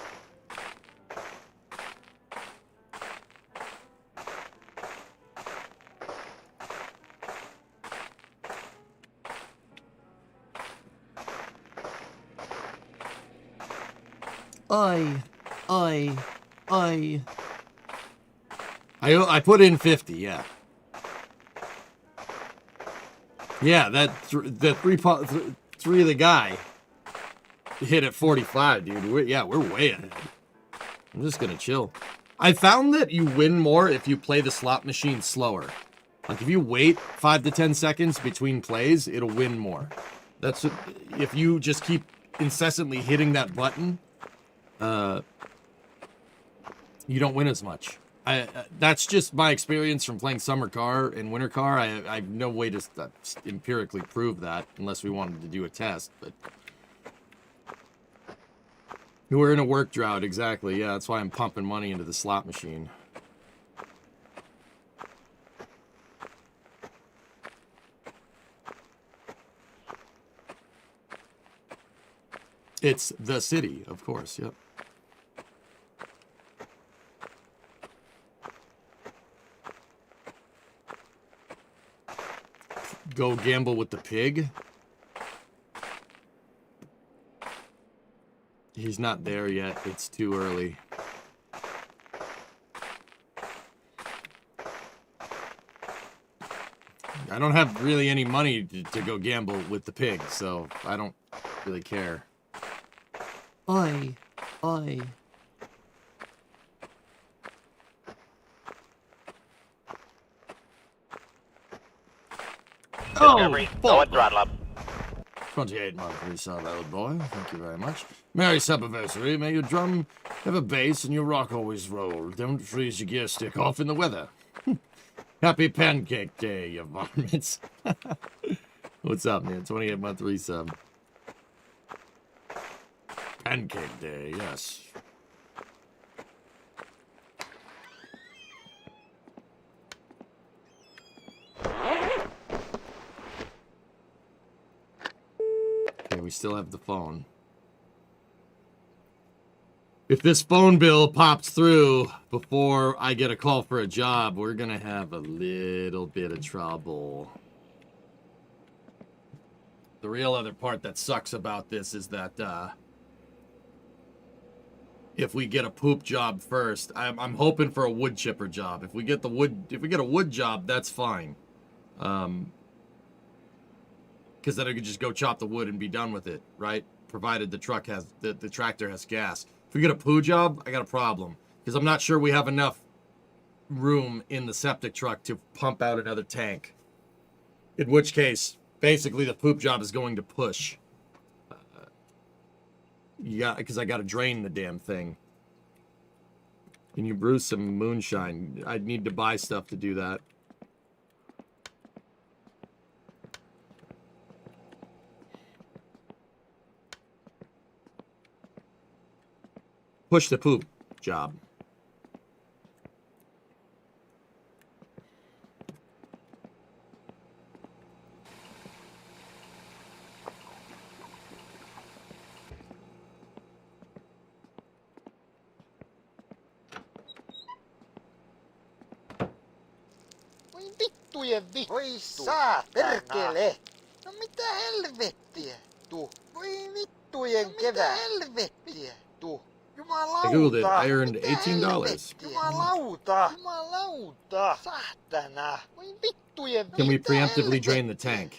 I put in 50, yeah. Yeah, the three of the guy hit at 45, dude. We're way ahead. I'm just gonna chill. I found that you win more if you play the slot machine slower. Like if you wait 5 to 10 seconds between plays, it'll win more. That's if you just keep incessantly hitting that button, you don't win as much. That's just my experience from playing Summer Car and Winter Car. I have no way to empirically prove that unless we wanted to do a test. But we're in a work drought, exactly. Yeah, that's why I'm pumping money into the slot machine. It's the city, of course. Yep. Go gamble with the pig. He's not there yet. It's too early. I don't have really any money to go gamble with the pig, so I don't really care. Oi. Discovery, go at throttle up. 28 monthly sub, old boy. Thank you very much. Merry Subiversary. May your drum have a bass and your rock always roll. Don't freeze your gear stick off in the weather. Happy Pancake Day, you varmints. What's up, man? 28 month resub. Pancake Day, yes. Okay, we still have the phone. If this phone bill pops through before I get a call for a job, we're gonna have a little bit of trouble. The real other part that sucks about this is that if we get a poop job first, I'm hoping for a wood chipper job. If we get a wood job, that's fine. Because then I could just go chop the wood and be done with it, right? provided the truck has the tractor has gas. If we get a poo job, I got a problem because I'm not sure we have enough room in the septic truck to pump out another tank. In which case, basically, the poop job is going to push. Because I got to drain the damn thing. Can you brew some moonshine? I'd need to buy stuff to do that. Push the poop job. Voi saa, perkele! No mitä helvettiä? Voi vittujen kevää! Mitä helvettiä? Jumalauta! I googled it. I earned $18. Jumalauta! Jumalauta! Saatana! Voi vittujen Can we preemptively drain the tank?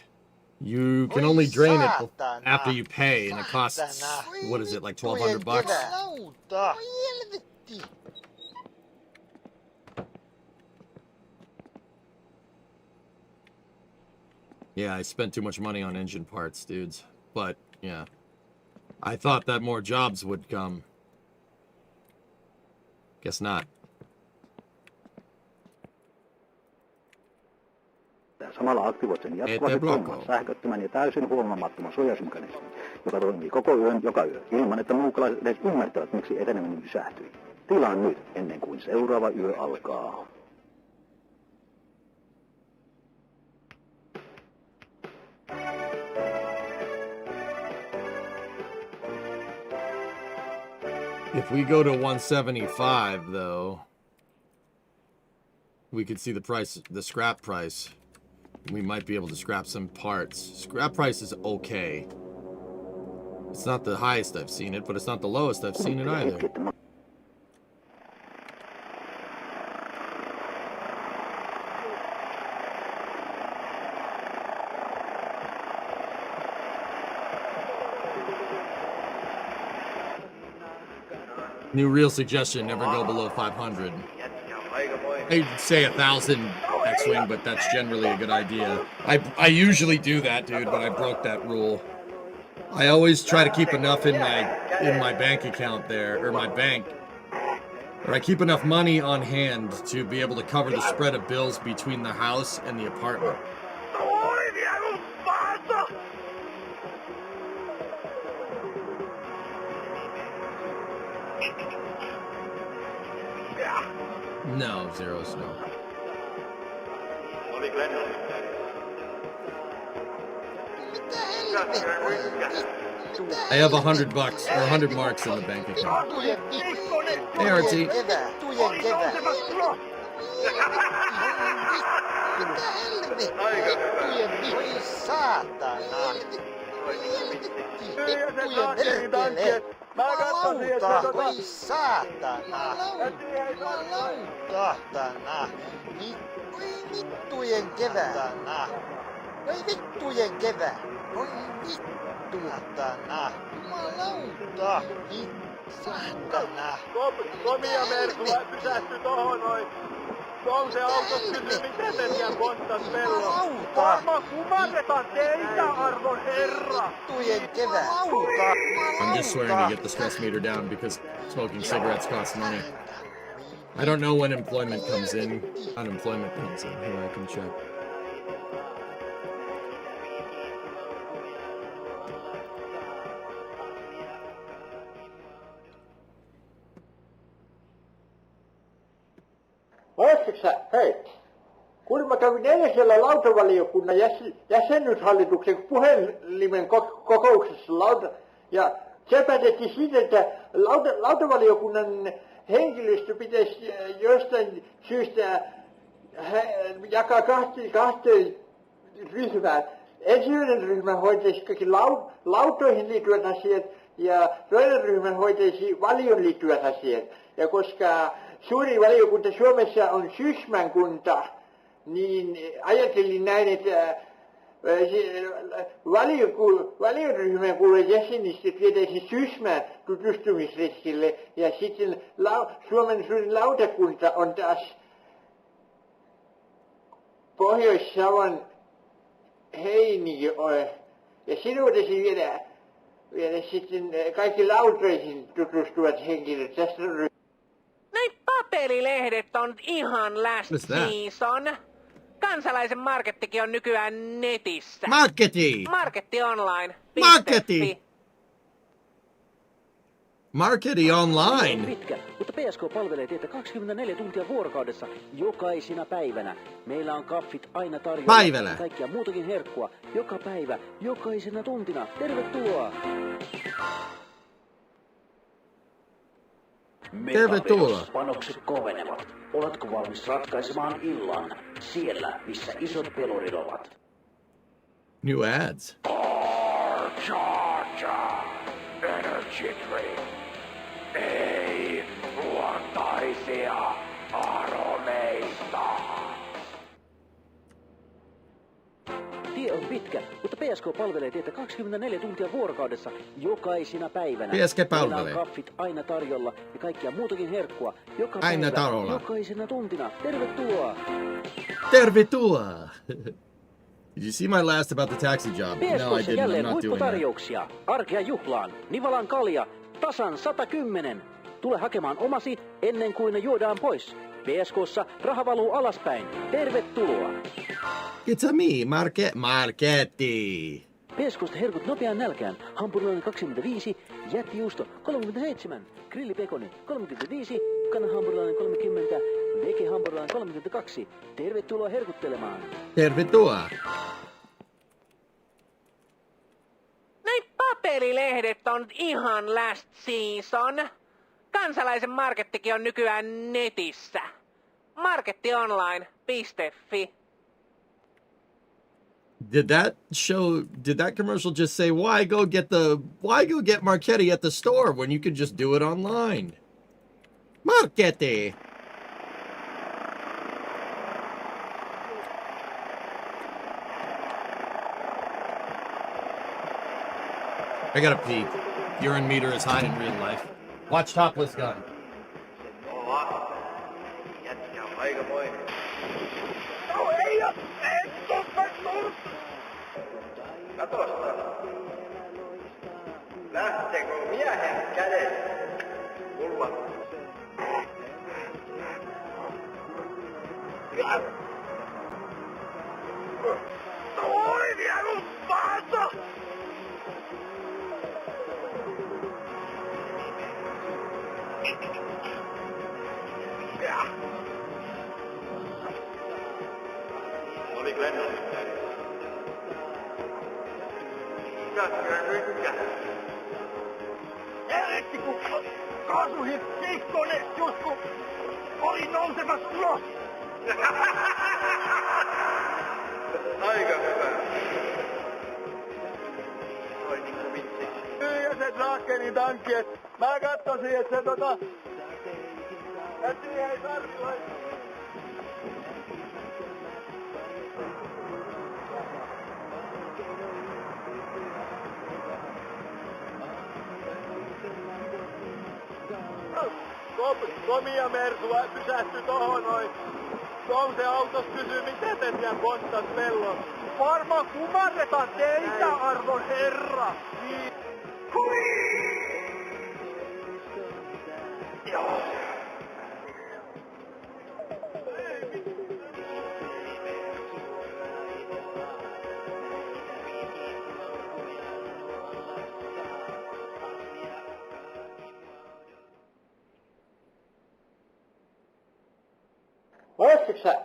You can only drain it after you pay, and it costs, what is it, like $1,200? Jumalauta! Voi helvetti! Yeah, I spent too much money on engine parts, dudes. But, yeah. I thought that more jobs would come. Guess not. Samalla aktivoit sen jatkuvasti toimivan sähköttömän ja täysin huomaamattoman suojausmekanismin, joka toimii koko yön joka yö, ilman että muukalaiset edes ymmärtävät, miksi eteneminen pysähtyi. Tilaa nyt, ennen kuin seuraava yö alkaa. If we go to 175, though, we could see the price, the scrap price. We might be able to scrap some parts. Scrap price is okay. It's not the highest I've seen it, but it's not the lowest I've seen it either. New real suggestion, never go below 500. I'd say 1,000 X-Wing, but that's generally a good idea. I usually do that, dude, but I broke that rule. I always try to keep enough in my bank account there, or my bank, or I keep enough money on hand to be able to cover the spread of bills between the house and the apartment. No, zeros, no. I have $100 or 100 marks in the bank account. Hey, RT. Jumalauta, voi saatana! Jumalauta! Voi vittujen kevää! Voi vittujen kevää! Voi vittuatana! Jumalauta! Saatana! Komia Merkula pysähtyi tohon noin. On se auto kyllä mitä kontas pello. Kumarretaan teitä, arvon herra! Vittujen kevää! I'm just swearing to get the stress meter down because smoking cigarettes costs money. I don't know when employment comes in. Unemployment comes in. Here, I can check. Hei, kun mä kävin eilen siellä lautavaliokunnan jäsenyyshallituksen puhelimen kokouksessa ja se päätettiin siitä, että lautavaliokunnan henkilöstö pitäisi jostain syystä jakaa kahteen ryhmään. Ensimmäinen ryhmä hoitaisi kaikki lautoihin liittyvät asiat ja toinen ryhmä hoitaisi valioon liittyvät asiat. Ja koska suuri valiokunta Suomessa on Sysmän kunta, niin ajattelin näin, että valioryhmän puolueen jäsenistä vietäisi Sysmään tutustumisretkille ja sitten Suomen suurin lautakunta on taas Pohjois-Savon Heinijoe. Ja sinun voitaisiin viedä sitten kaikki lautoihin tutustuvat henkilöt tästä ryhmästä. Näin paperilehdet on ihan last season. Kansalaisen markettikin on nykyään netissä. Marketti online. Marketti online. Pitkä, mutta PSK palvelee teitä 24 tuntia vuorokaudessa, jokaisena päivänä. Meillä on kaffit aina tarjolla. Kaikkia muutakin herkkua, joka päivä, jokaisena tuntina. Tervetuloa! Tervetuloa. Panokset kovenevat. Oletko valmis ratkaisemaan illan siellä, missä isot pelurit ovat? New ads. Energy drink. Ei luontaisia aromeista. Tie on pitkä, mutta PSK palvelee teitä 24 tuntia vuorokaudessa, jokaisena päivänä. PSK palvelee. Meillä on kaffit aina tarjolla ja kaikkia muutakin herkkua, joka aina päivä, tarjolla. Jokaisena tuntina. Tervetuloa! Tervetuloa! Did you see my last about the taxi job? No, I didn't. I'm not doing that. Arkea juhlaan, Nivalan kalja, tasan 110. Tule hakemaan omasi ennen kuin ne juodaan pois. PSK:ssa raha valuu alaspäin. Tervetuloa! It's a me, Marketti. PSK:sta herkut nopeaan nälkään. Hampurilainen 25, jättijuusto 37, grillipekoni 35, kanahampurilainen 30, vegehampurilainen 32. Tervetuloa herkuttelemaan. Tervetuloa. Näin paperilehdet on ihan last season. Kansalaisen markettikin on nykyään netissä. Markettionline.fi. Did that commercial just say why go get Marchetti at the store when you could just do it online? Marchetti. I gotta pee. Urine meter is high in real life. Watch Topless Gun. Lähteekö miehen kädet? Mulla. Oi, vielä on paata! Oli Glennon. Eletti kun kaasuhin keikkone joskus oli nousemassa ulos. Aika hyvä. Toi niinku vitsi. Ja se Drakenin tankki, et mä katsosin, et se et siihen ei tarvi laittaa. Komia Mersua pysähtyi tohon noin. Touse autos kysyy, miten te siellä konttas pellon. Varmaan kumarretaan teitä, arvon herra. Niin. Joo.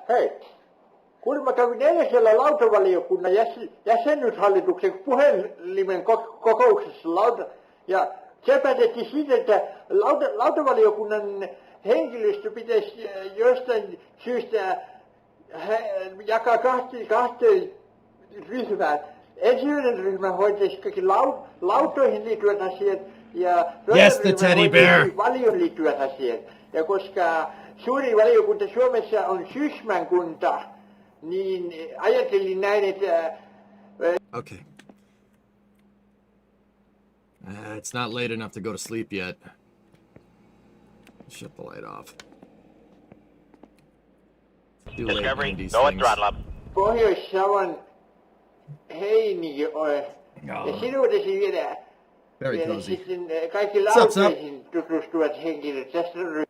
Hei, kun mä kävin eilisellä lautavaliokunnan jäsenyyshallituksen puhelimen kokouksessa ja se päätettiin siitä, että lautavaliokunnan henkilöstö pitäisi jostain syystä jakaa kahteen ryhmään. Ensimmäinen ryhmä hoitaisi kaikki lautoihin liittyvät asiat ja valioon liittyvät asiat. Ja koska suuri valiokunta Suomessa on Sysmän kunta, niin ajattelin näin, että Okay. It's not late enough to go to sleep yet. Shut the light off. Do late Discovery, 90s go at things. throttle up. Pohjois-Savon Heiniö ja sinutesi vielä. Very Ja cozy. sitten kaikki Sup, sup? lauteisiin tutustuvat henkilöt. Tässä on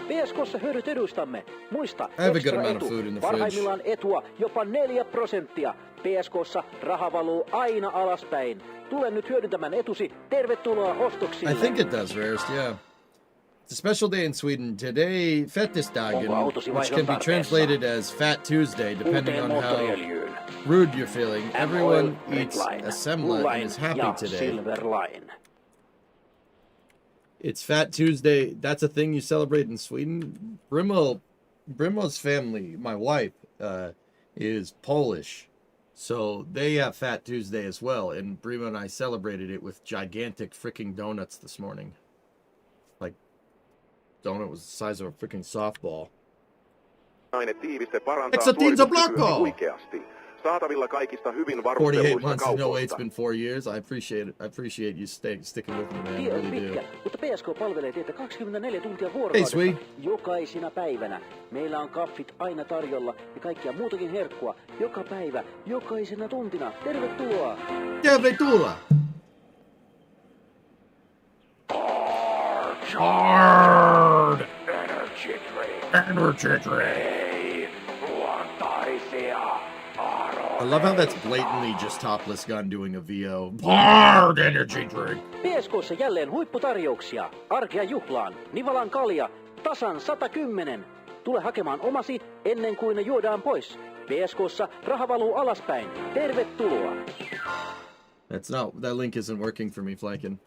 PSK:ssa hyödyt edustamme. Muista, I have a good ekstra amount of etu. food in the Parhaimmillaan etua jopa 4%. PSK:ssa raha valuu aina alaspäin. Tule nyt hyödyntämään etusi. Tervetuloa ostoksille. I think it does, Rarest, yeah. It's a special day in Sweden. Today, Fettesdagen, which can be translated as Fat Tuesday, depending on how rude you're feeling. Everyone eats a semla and is happy today. It's Fat Tuesday. That's a thing you celebrate in Sweden. Brimo's family, my wife, is Polish. So they have Fat Tuesday as well. And Brimo and I celebrated it with gigantic freaking donuts this morning. Like, donut was the size of a freaking softball. Tiiviste parantaa Exotinza suorituskykyä Blanco! huikeasti. Saatavilla kaikista hyvin 48 varustelluista months. No, kaupoista. it's been 4 years. I appreciate you sticking with me, man. I Tie on really pitkä, do. mutta PSK palvelee teitä 24 tuntia Hey, vuorokaudessa. Sweet. Jokaisina päivänä. Meillä on kaffit aina tarjolla ja kaikkia muutakin herkkua. Joka päivä, jokaisena tuntina. Tervetuloa! Tervetuloa! Hard! Energy drink! I love how that's blatantly just Topless Gun doing a VO. Hard energy drink! PSK:ssa jälleen huipputarjouksia. Arkea juhlaan. Nivalan kalja. Tasan 110. Tule hakemaan omasi ennen kuin ne juodaan pois. PSK:ssa raha valuu alaspäin. Tervetuloa! That link isn't working for me, Flankin.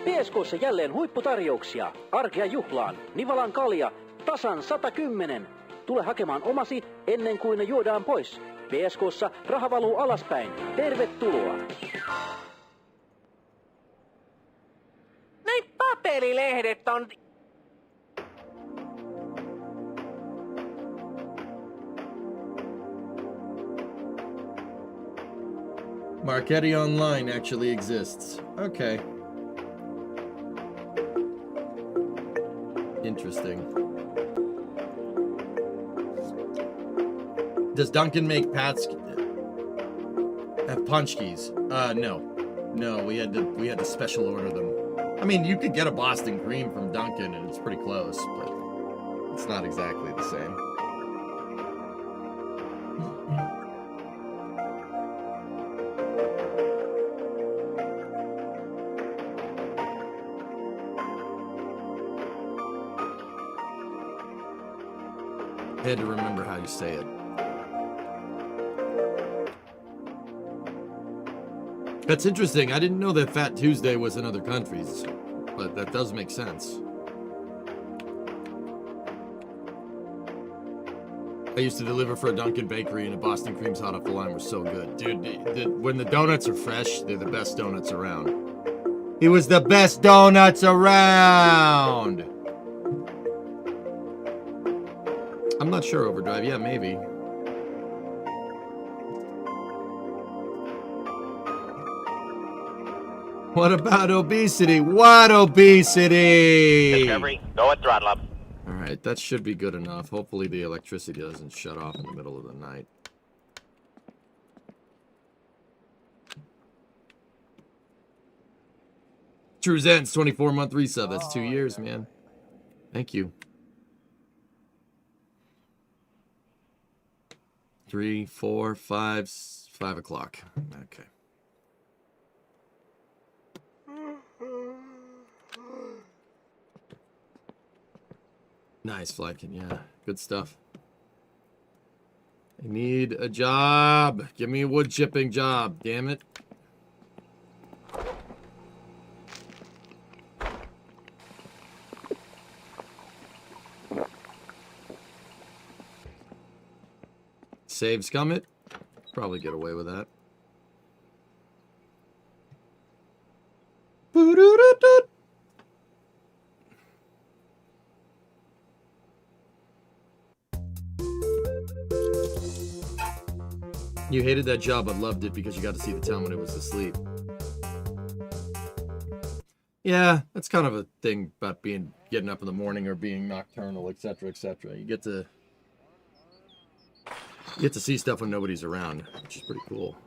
PSK:ssa jälleen huipputarjouksia. Arkea juhlaan. Nivalan kalja. Tasan 110. Tule hakemaan omasi ennen kuin ne juodaan pois. PSK:ssa raha valuu alaspäin. Tervetuloa! Näin paperilehdet on... Marketti Online actually exists. Okay. Interesting. Does Duncan make have punch keys? No. No, we had to special order them. I mean, you could get a Boston cream from Duncan and it's pretty close, but it's not exactly the same. I had to remember how you say it. That's interesting. I didn't know that Fat Tuesday was in other countries, but that does make sense. I used to deliver for a Dunkin' bakery, and the Boston creams hot off the line were so good. Dude, when the donuts are fresh, they're the best donuts around. It was the best donuts around! I'm not sure, Overdrive. Yeah, maybe. What about obesity? What obesity? Discovery, go at throttle up. Alright, that should be good enough. Hopefully the electricity doesn't shut off in the middle of the night. True Zen's 24-month resub. That's 2 years, man. Thank you. 3, 4, 5, 5 o'clock. Okay. Nice, Flankin. Yeah, good stuff. I need a job. Give me a wood chipping job, damn it. Save Scummit. Probably get away with that. You hated that job but loved it because you got to see the town when it was asleep. Yeah, that's kind of a thing about getting up in the morning or being nocturnal, etc., etc. You get to see stuff when nobody's around, which is pretty cool.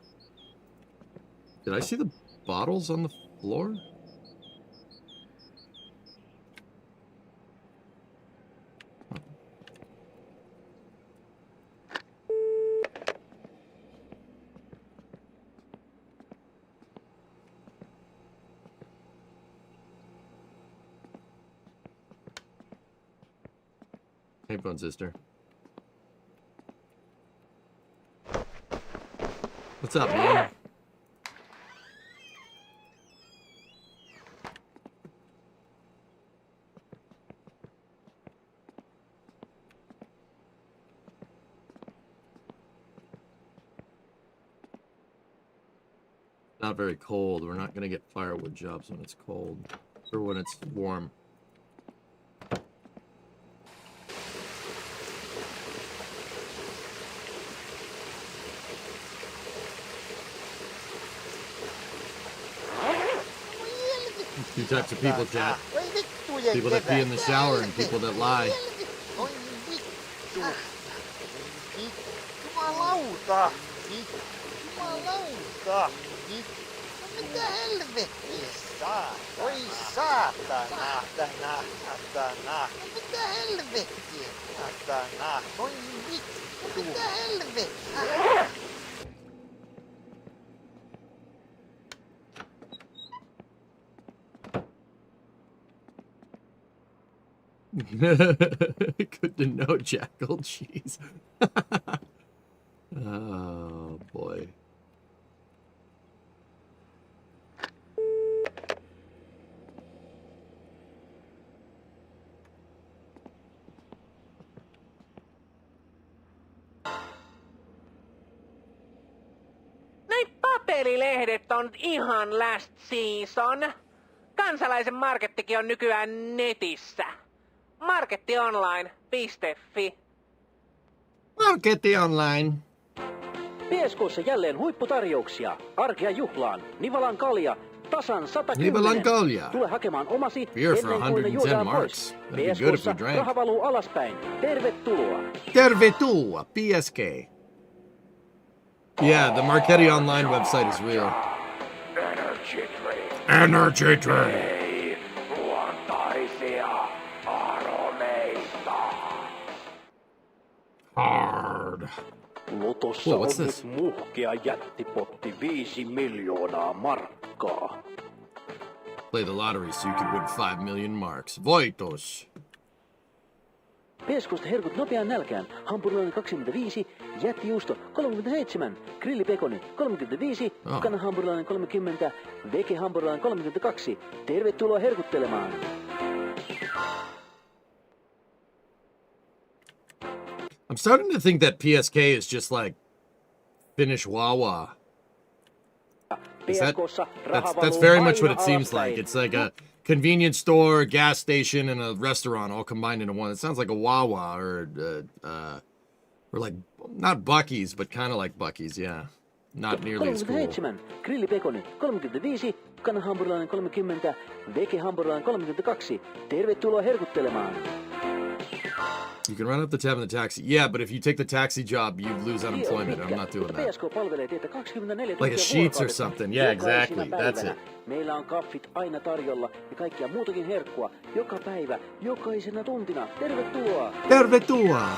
Did I see the bottles on the floor? Hey, phone sister. What's up, man? Not very cold. We're not going to get firewood jobs when it's cold. Or when it's warm. Two types of people, chat. People that pee in the shower and people that lie. Jumalauta! Jumalauta! Mitä helvettiä saa? Oi saatana! Satana! Mitä helvettiä? Satana! Oi vittu! Mitä helvettiä? Good to know, Jackal. Jeez. Oh, boy. Näin papelilehdet on ihan last season. Kansalaisen markettikin on nykyään netissä. Marketionline.fi. Marketti online. PSK:ssa jälleen huipputarjouksia. Arkea juhlaan. Nivalan kalja. Tasan 110. Nivalan kalja. Tule hakemaan omasi Beer for ennen kuin ne 110 juodaan marks. pois. That'd be good if we PSK:ssa drank. raha valuu alaspäin. Tervetuloa. Tervetuloa, PSK. Yeah, the Marketti Online website is real. Energy drink. Energy drink. Luontaisia aromeista. Hard. Lotossa Whoa, on what's this? nyt muhkea jättipotti 5 miljoonaa markkaa. Play the lottery so you could win 5 million marks. Voitos. PSK:sta herkut nopeaan nälkään. Hampurilainen 25, jättijuusto 37, grillipekoni 35, kanahampurilainen 30, vegehampurilainen 32. Tervetuloa herkuttelemaan. I'm starting to think that PSK is just like Finnish Wawa. That's very much what it seems like. It's like a convenience store, gas station, and a restaurant all combined into one. It sounds like a Wawa or like not Buc-ee's, but kind of like Buc-ee's, yeah. Not nearly as cool. 37, grillipekoni 35, kanahampurilainen 30, vegehampurilainen 32. Tervetuloa herkuttelemaan. You can run up the tab in the taxi. Yeah, but if you take the taxi job, you lose unemployment. I'm not doing that. Like a Sheets or something. Yeah, exactly. That's it. Meillä on kaffit aina tarjolla ja kaikkia muutakin herkkua. Joka päivä, jokaisena tuntina. Tervetuloa! Tervetuloa!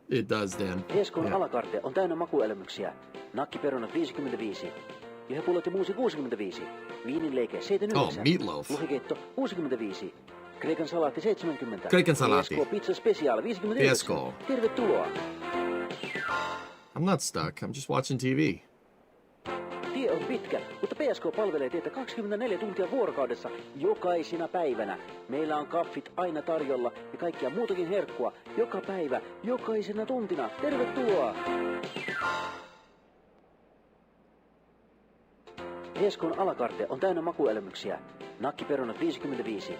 It does, Dan. PSK:n alakarte on täynnä makuelämyksiä. Nakkiperunat 55. Lihapullot ja muusi 65. Viininleike 79. Oh, meatloaf. Lohikeitto 65. Kreikan salaatti 70. Kreikan salaatti. PSK Pizza Special 59. PSK. Tervetuloa. I'm not stuck. I'm just watching TV. Tie on pitkä, mutta PSK palvelee teitä 24 tuntia vuorokaudessa jokaisena päivänä. Meillä on kaffit aina tarjolla ja kaikkia muutakin herkkua joka päivä, jokaisena tuntina. Tervetuloa! PSK:n alakarte on täynnä makuelämyksiä. Nakkiperunat 55.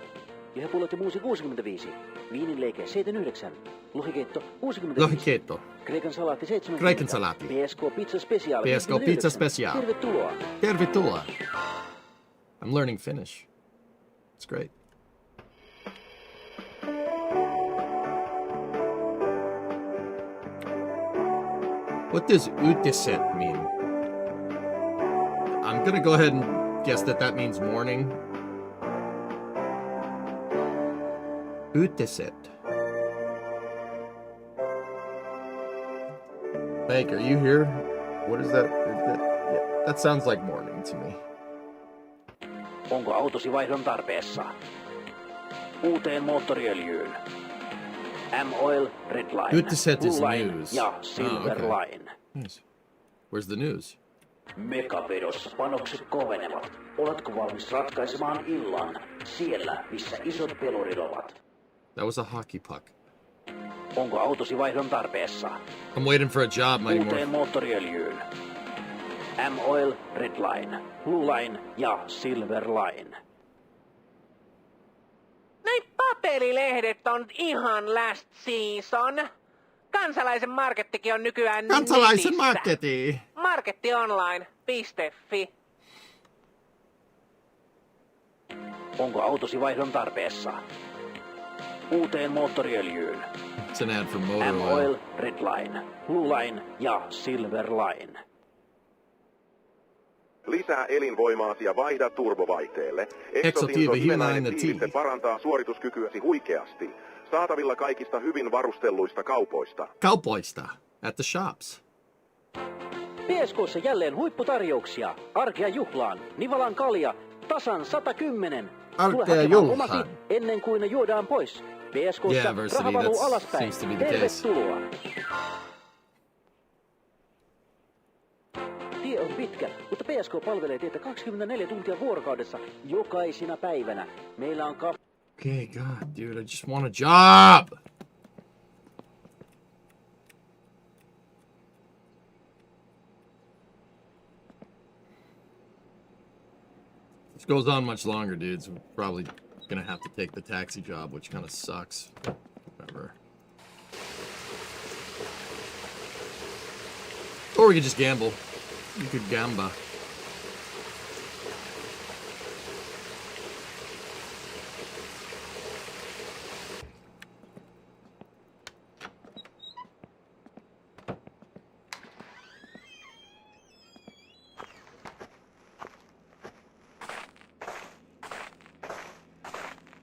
Lihapullot ja muusi 65. Viininleike 79. Lohikeitto 65. Lohikeitto. Kreikan salaatti 70. Kreikan salaatti. PSK Pizza Special. PSK Pizza Special. Tervetuloa. Tervetuloa. I'm learning Finnish. It's great. What does uutiset mean? I'm gonna go ahead and guess that means morning. Uutiset. Hank, are you here? What is that? Yeah, that sounds like morning to me. Onko autosi vaihdon tarpeessa? Uuteen moottoriöljyyn. M-Oil, Red Line, Uutiset is Blue Line news. ja Silver Line. Nice. Where's the news? Megavedossa panokset kovenevat. Oletko valmis ratkaisemaan illan siellä, missä isot pelurit ovat? That was a hockey puck. Onko autosi vaihdon tarpeessa? I'm waiting for a job, Mighty Morph. Uuteen moottoriöljyyn. M-Oil, Red Line, Blue Line ja Silver Line. Noi papelilehdet on ihan last season. Kansalaisen markettikin on nykyään Kansalaisen netissä. marketti. Markettionline.fi. Onko autosi vaihdon tarpeessa? Uuteen moottoriöljyyn. It's an ad for motor M-Oil, oil. Red Line, Blue Line ja Silver Line. Lisää elinvoimaasi ja vaihda turbovaihteelle. Exotiivi himenainen tiiviste parantaa suorituskykyäsi huikeasti. Saatavilla kaikista hyvin varustelluista kaupoista. Kaupoista. At the shops. PSK:ssa jälleen huipputarjouksia. Arkea juhlaan. Nivalan kalja. Tasan 110. Arkea juhlaan. Omasi ennen kuin ne juodaan pois. PSK:ssa Yeah, Varsity, raha valuu that alaspäin. seems to be the case. Tervetuloa. Tie on pitkä, mutta PSK palvelee teitä 24 tuntia vuorokaudessa jokaisina päivänä. Meillä on Okay, God, dude, I just want a job. This goes on much longer, dudes. We're probably gonna have to take the taxi job, which kind of sucks. Whatever. Or we could just gamble. You could gamba.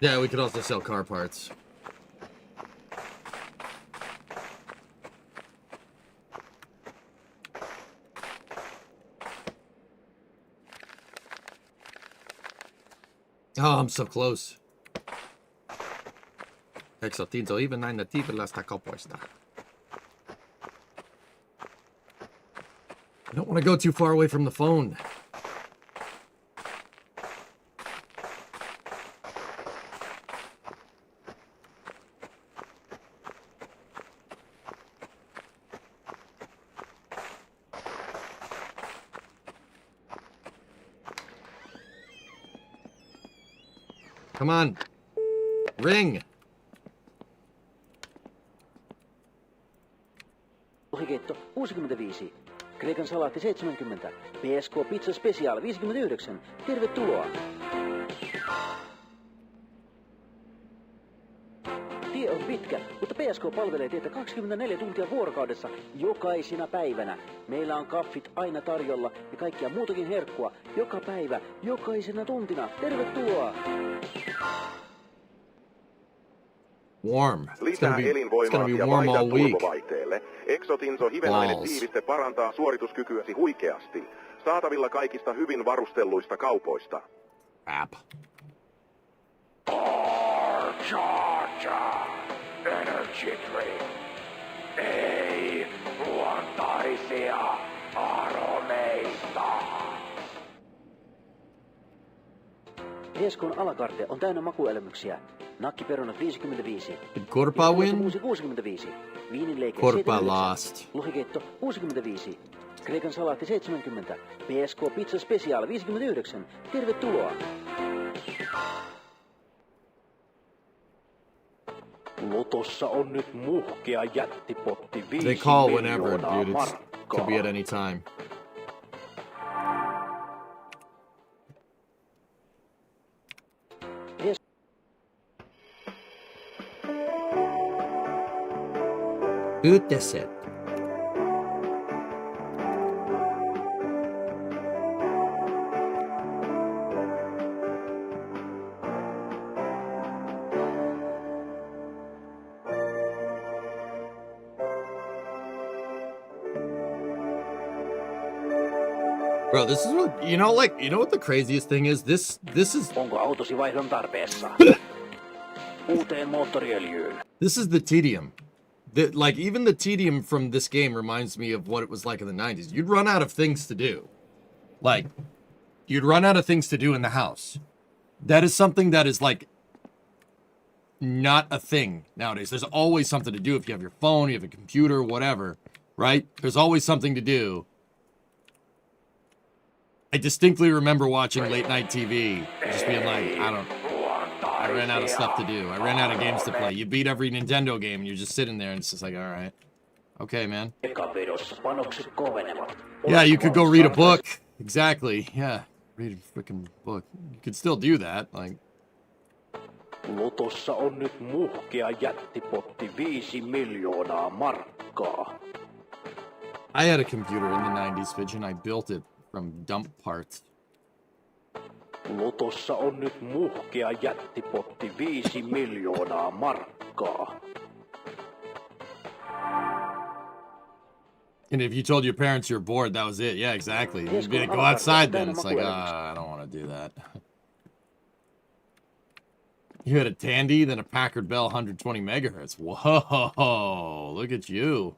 Yeah, we could also sell car parts. Oh, I'm so close. Exotinto even näin natiiviläistä kaupoista. I don't want to go too far away from the phone. Come on. Ring. Lohikeitto 65. Kreikan salaatti 70. PSK Pizza Special 59. Tervetuloa. Tie on pitkä, mutta PSK palvelee teitä 24 tuntia vuorokaudessa jokaisina päivänä. Meillä on kaffit aina tarjolla ja kaikkia muutakin herkkua joka päivä, jokaisena tuntina. Tervetuloa! Warm. Lisää elinvoimaa ja vaihda turbovaihteelle. Exotinso hivenainen tiiviste parantaa suorituskykyäsi huikeasti. Saatavilla kaikista hyvin varustelluista kaupoista. App. Charger, energy drink. Ei luontaisia aromeista. PSK:n alakarte on täynnä makuelämyksiä. Nakkiperunat 55. Did Korpa win? Muusi 65. Viininleike Korpa 79. lost. Lohikeitto 65. Kreikan salaatti 70. PSK Pizza Special 59. Tervetuloa! Lotossa on nyt muhkea jättipotti 5 They call whenever, miljoonaa dude. It could be at any time. Uutiset. Bro, this is what, you know, like, you know what the craziest thing is? This is... Onko autosi vaihdon tarpeessa? Uuteen moottoriöljyyn. This is the tedium. Like, even the tedium from this game reminds me of what it was like in the 90s. You'd run out of things to do. Like, you'd run out of things to do in the house. That is something that is, like, not a thing nowadays. There's always something to do if you have your phone, you have a computer, whatever, right? There's always something to do. I distinctly remember watching late night TV, just being like, I ran out of stuff to do. I ran out of games to play. You beat every Nintendo game, and you're just sitting there, and it's just like, all right. Okay, man. Yeah, you could go read a book. Exactly. Yeah, read a freaking book. You could still do that. Like. Lotossa on nyt muhkea jättipotti 5 miljoonaa markkaa. I had a computer in the 90s, Fidge, and I built it from dump parts. Lotossa on nyt muhkea jättipotti 5 miljoonaa markkaa. And if you told your parents you're bored, that was it. Yeah, exactly. You'd be like, go outside then. It's like, I don't want to do that. You had a Tandy, then a Packard Bell 120 megahertz. Whoa, look at you.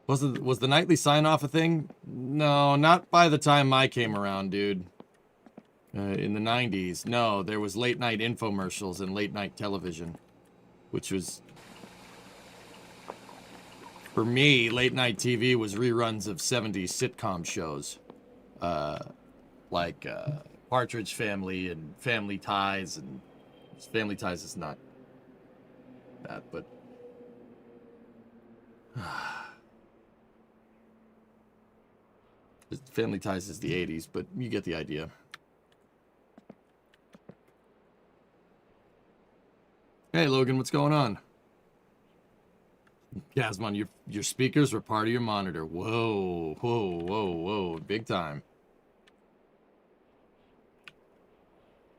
Was the nightly sign-off a thing? No, not by the time I came around, dude. In the 90s. No, there was late-night infomercials and late-night television. Which was... For me, late-night TV was reruns of 70s sitcom shows. Like Partridge Family and Family Ties. And Family Ties is not that, but... Family Ties is the 80s, but you get the idea. Hey, Logan, what's going on? Kazmon, your speakers were part of your monitor. Whoa, whoa, whoa, whoa. Big time.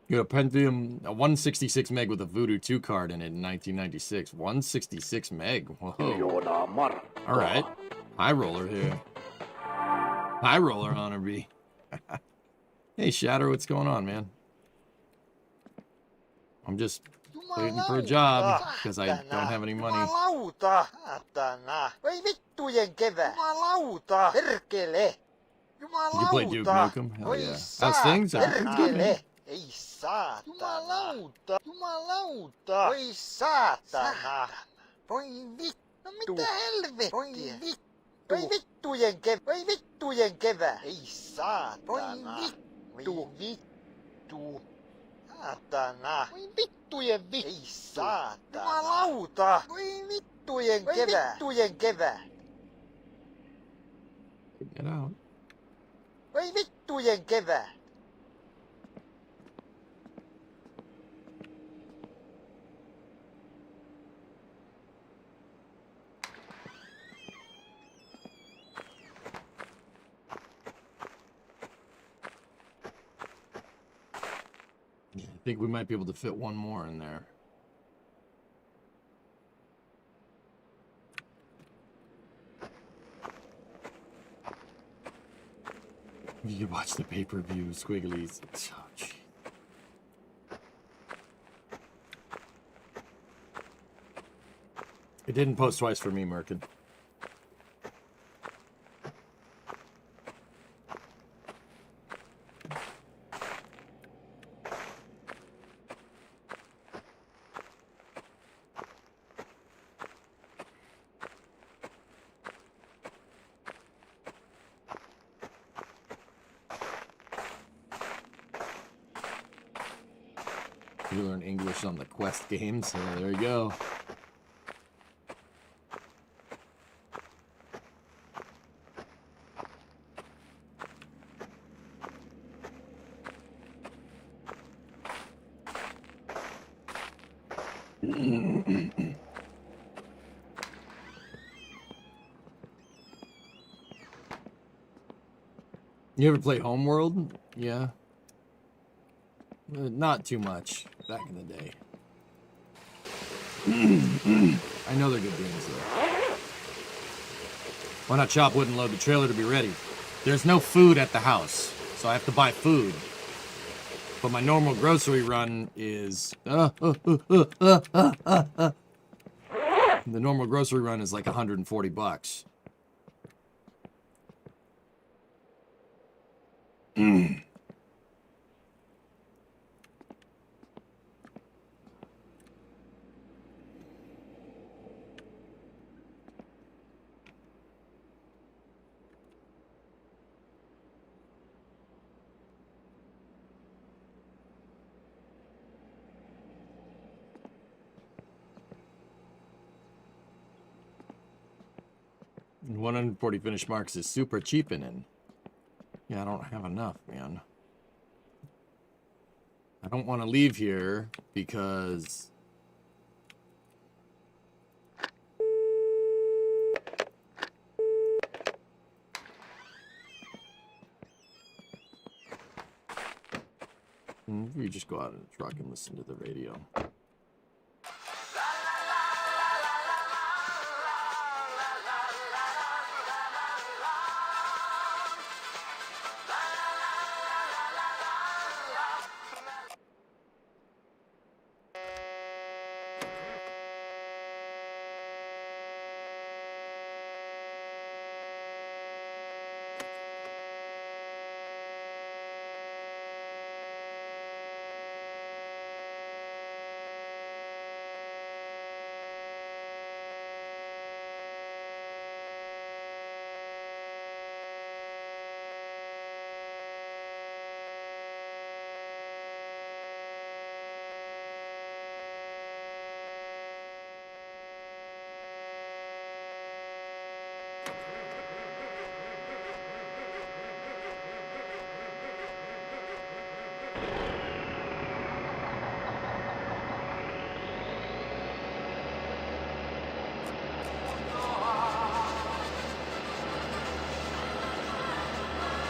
You had a Pentium, a 166 meg with a Voodoo 2 card in it in 1996. 166 meg. Whoa. All right. High roller here. High roller, Honor B. Hey, Shatter, what's going on, man? I'm just waiting for a job because I don't have any money. Jumalauta, satana. Voi vittujen kevä. Jumalauta, perkele. You play Duke Nukem? Hell yeah. How's things? Perkele. Ei saatana. Jumalauta, jumalauta. Voi saatana. Voi vittu. No mitä helvettiä? Voi vittu. Voi vittujen kevä. Ei saatana. Voi vittu. Vittu. Saatana. Voi vittujen vittu. Ei saatana. Jumalauta. Voi vittujen kevä. Voi vittujen kevä. Get out. Voi vittujen kevä. I think we might be able to fit one more in there. You can watch the pay-per-view squigglies. Oh, gee. It didn't post twice for me, Merkin. You learn English on the Quest games. There you go. You ever play Homeworld? Yeah. Not too much back in the day. I know they're good games though. Why not chop wood and load the trailer to be ready? There's no food at the house, so I have to buy food. But my normal grocery run is the normal grocery run is like $140. And 140 finished marks is super cheap in. Yeah, I don't have enough, man. I don't want to leave here because you just go out in the truck and listen to the radio.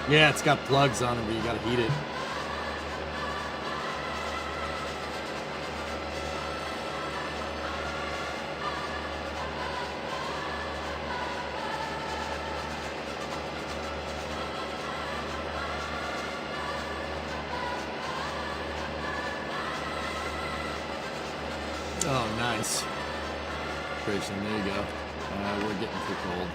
Yeah, it's got plugs on it, but you gotta heat it. Oh, nice. Grayson, there you go. We're getting too cold.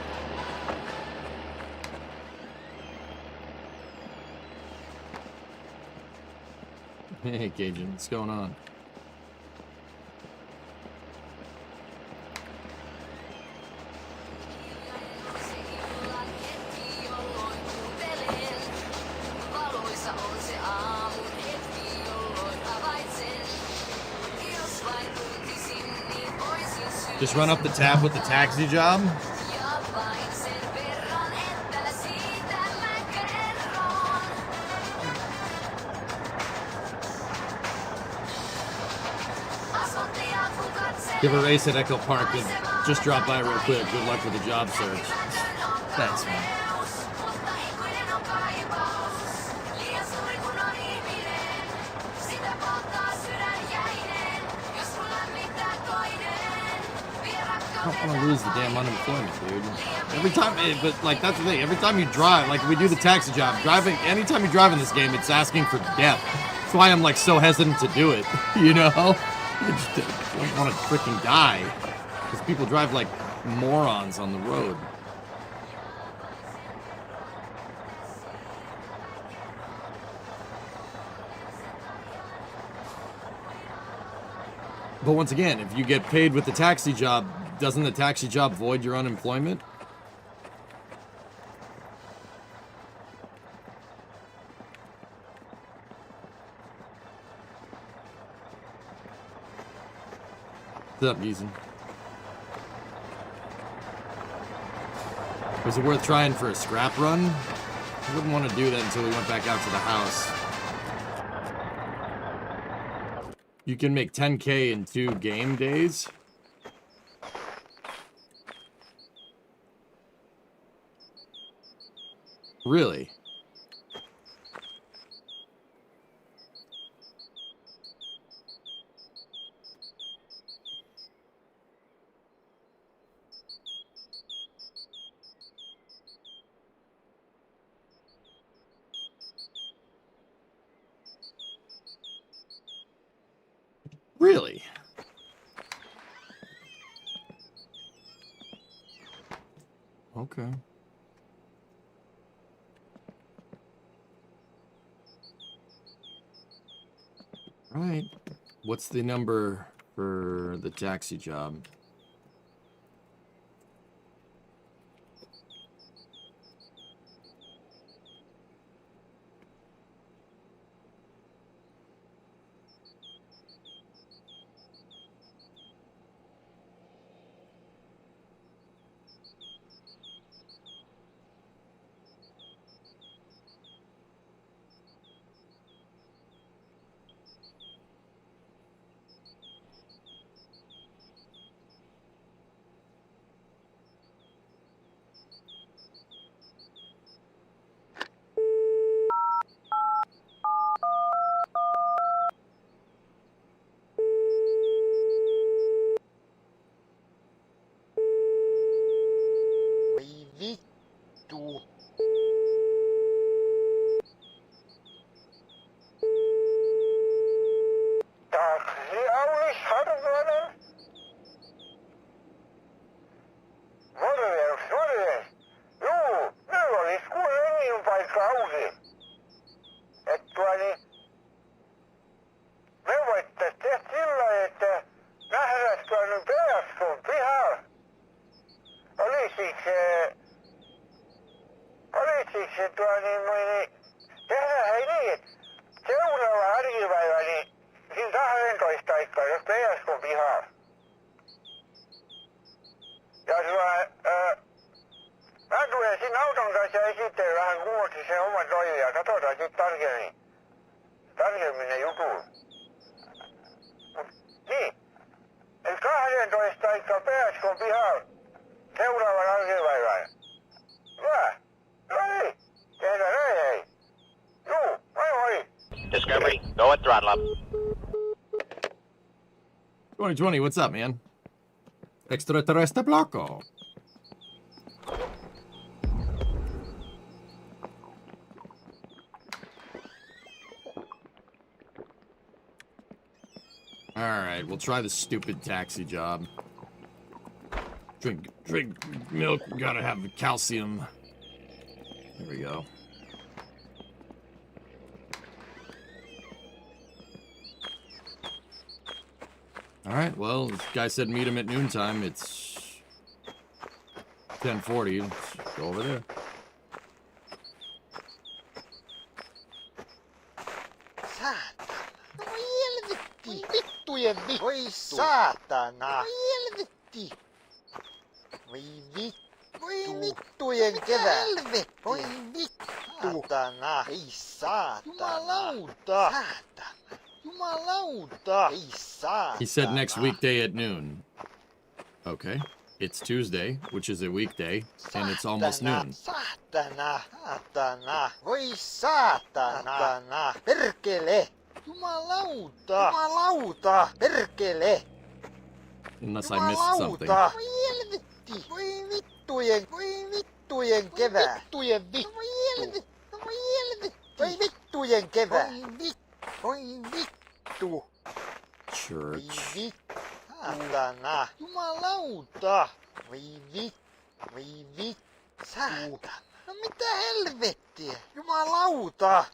Hey, Cajun, what's going on? Just run up the tab with the taxi job? Give a race at Echo Park and just drop by real quick. Good luck with the job search. Thanks, man. I don't want to lose the damn unemployment, dude. Every time, but like that's the thing. Every time you drive, like we do the taxi job, driving. Anytime you drive in this game, it's asking for death. That's why I'm like so hesitant to do it. You know, I just don't want to freaking die because people drive like morons on the road. But once again, if you get paid with the taxi job, doesn't the taxi job void your unemployment? What's up, Geeson? Was it worth trying for a scrap run? I wouldn't want to do that until we went back out to the house. You can make 10K in 2 game days? Really? Really? Okay. Right. What's the number for the taxi job? Discovery, go at throttle up. 2020, what's up, man? Extraterrestre Blanco. Alright, we'll try the stupid taxi job. Drink milk, gotta have the calcium. There we go. Alright, well, this guy said meet him at noontime. It's 10:40. Let's go over there. Voi saatana! Voi vittujen kevät! Voi vittu! Saatana! Ei saatana! Jumalauta! Saatana! Jumalauta! Ei saatana! He said next weekday at noon. Okay. It's Tuesday, which is a weekday, and it's almost noon. Saatana! Saatana! Voi saatana! Saatana! Perkele! Jumalauta! Jumalauta! Perkele! Unless I missed something. Voi helvetti! Voi vittujen kevät! Vittujen vittu! Voi helvetti! Voi vittujen kevät! Voi vittu! Church. Voi vittu! Saatana! Jumalauta! Voi vittu! Saatana! No mitä helvettiä? Jumalauta!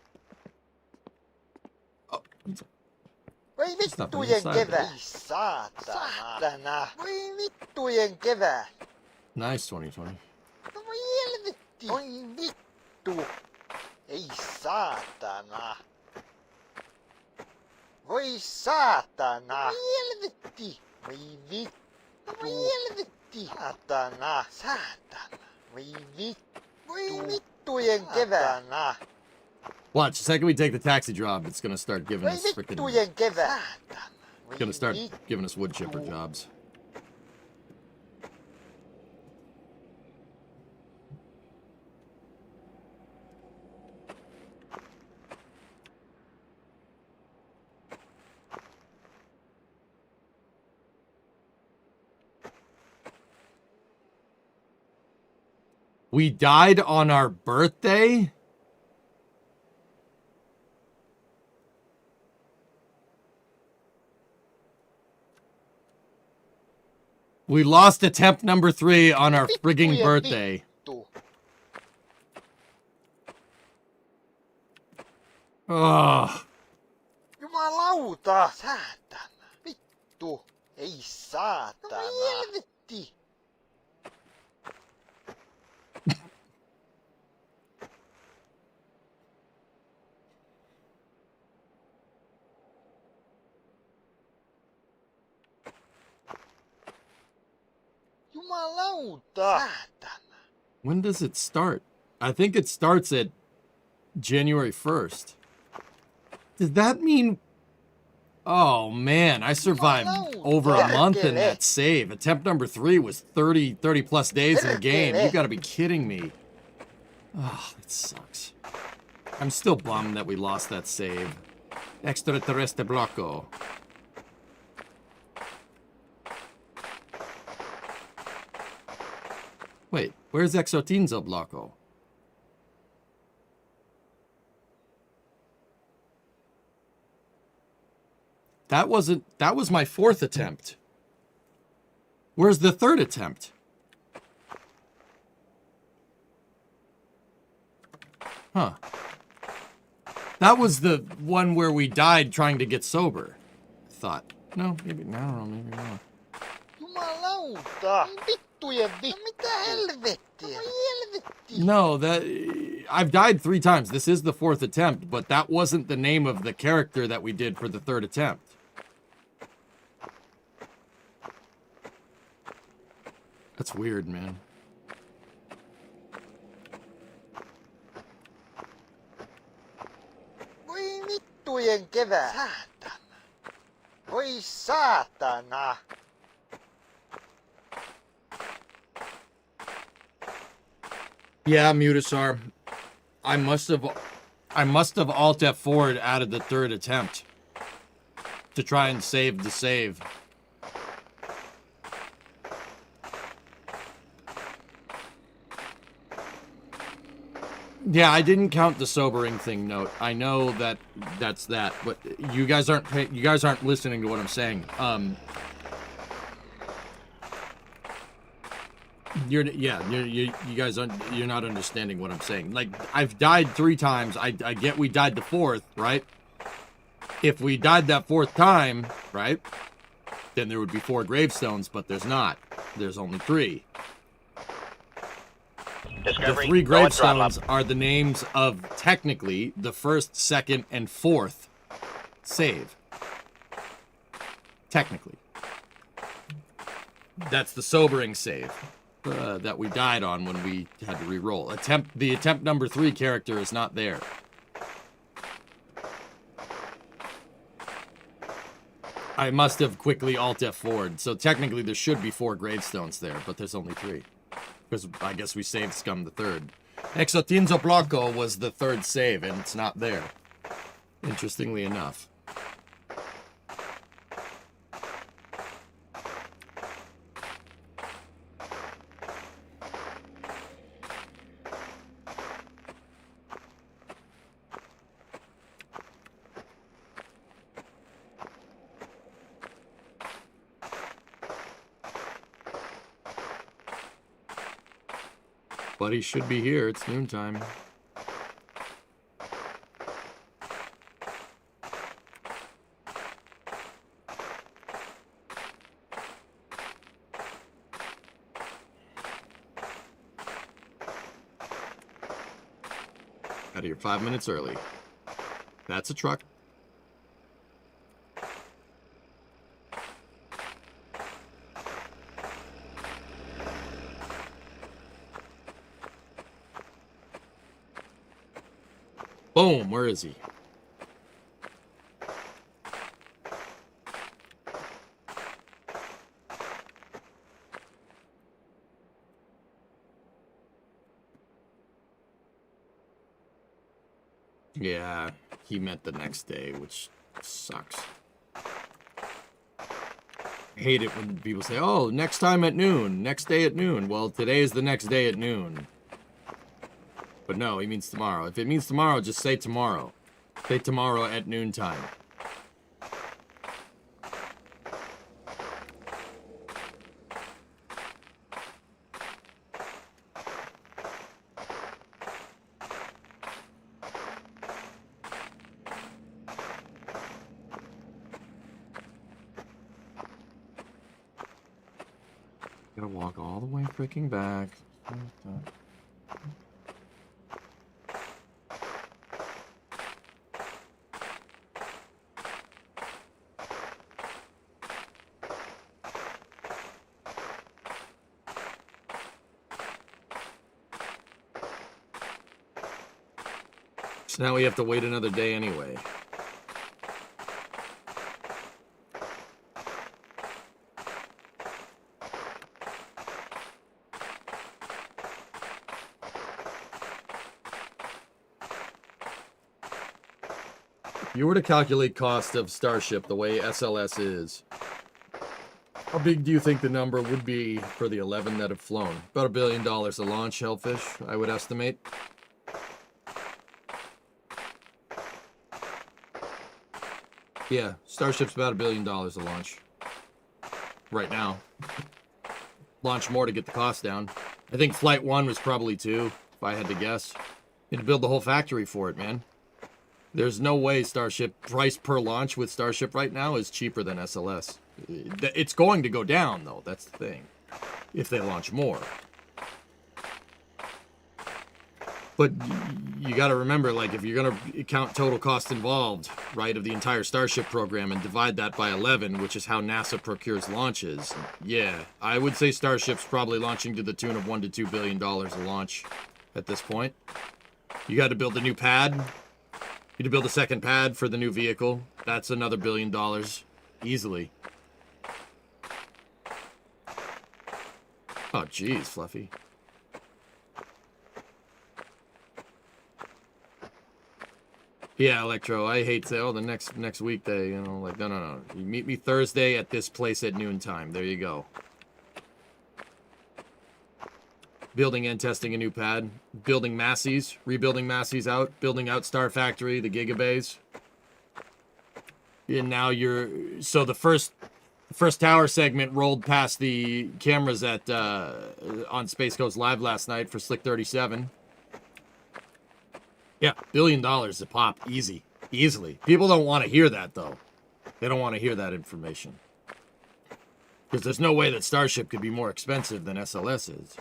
Voi vittujen kevät! Saatana! Voi vittujen kevät! Nice 2020. No voi helvetti! Voi vittu! Ei saatana! Voi saatana! Voi helvetti! Voi vittu. Voi helvetti. Saatana. Saatana. Voi vittu. Voi vittujen kevät. Watch, the second we take the taxi job, it's gonna start giving us freaking... It's gonna start giving us wood chipper jobs. We died on our birthday? We lost attempt number 3 on our frigging birthday. Ugh. Jumalauta! Saatana! Vittu! Ei saatana! Helvetti! Jumalauta! When does it start? I think it starts at January 1st. Does that mean... Oh, man, I survived over a month in that save. Attempt number 3 was 30 plus days in game. You gotta be kidding me. Oh, it sucks. I'm still bummed that we lost that save. Extraterrestre blocco. Wait, where's Exotinzo blocco? That was my 4th attempt. Where's the 3rd attempt? Huh. That was the one where we died trying to get sober. I thought. No, maybe, I don't know, maybe not. Jumalauta! Vittujen vittu! Mitä helvettiä? No, I've died 3 times. This is the 4th attempt, but that wasn't the name of the character that we did for the 3rd attempt. That's weird, man. Voi vittujen kevät! Saatana! Voi saatana! Yeah, Mutasar. I must have Alt F4'd out of the 3rd attempt to try and save the save. Yeah, I didn't count the sobering thing note. I know that's that, but you guys aren't listening to what I'm saying. You guys you're not understanding what I'm saying. Like, I've died 3 times. I get we died the 4th, right? If we died that 4th time, right? Then there would be 4 gravestones, but there's not. There's only 3. Discovery. The 3 gravestones are the names of, technically, the 1st, 2nd, and 4th save. Technically. That's the sobering save that we died on when we had to re-roll. The attempt number 3 character is not there. I must have quickly Alt F4'd, so technically there should be 4 gravestones there, but there's only 3. Because I guess we saved Scum the 3rd. Exotinzo Blocco was the 3rd save, and it's not there. Interestingly enough. But he should be here. It's noontime. Out of here 5 minutes early. That's a truck. Boom, where is he? Yeah, he meant the next day, which sucks. I hate it when people say, oh, next time at noon, next day at noon. Well, today is the next day at noon. But no, he means tomorrow. If it means tomorrow, just say tomorrow. Say tomorrow at noontime. Gotta walk all the way freaking back. So now we have to wait another day anyway. If you were to calculate cost of Starship the way SLS is, how big do you think the number would be for the 11 that have flown? About $1 billion a launch, Hellfish, I would estimate. Yeah, Starship's about $1 billion a launch. Right now. Launch more to get the cost down. I think Flight 1 was probably 2, if I had to guess. You had to build the whole factory for it, man. There's no way Starship, price per launch with Starship right now is cheaper than SLS. It's going to go down, though. That's the thing. If they launch more. But you got to remember, like, if you're going to count total cost involved, right, of the entire Starship program and divide that by 11, which is how NASA procures launches, yeah, I would say Starship's probably launching to the tune of $1 to $2 billion a launch at this point. You got to build a new pad. You had to build a second pad for the new vehicle. That's another $1 billion, easily. Oh, jeez, Fluffy. Yeah, Electro, I hate to, oh, the next weekday, you know, like, no. You meet me Thursday at this place at noontime. There you go. Building and testing a new pad. Building Massey's. Rebuilding Massey's out. Building out Star Factory, the Gigabays. And now so the first tower segment rolled past the cameras at, on Space Coast Live last night for Slick 37. Yeah, $1 billion a pop, easily. People don't want to hear that, though. They don't want to hear that information. Because there's no way that Starship could be more expensive than SLS is.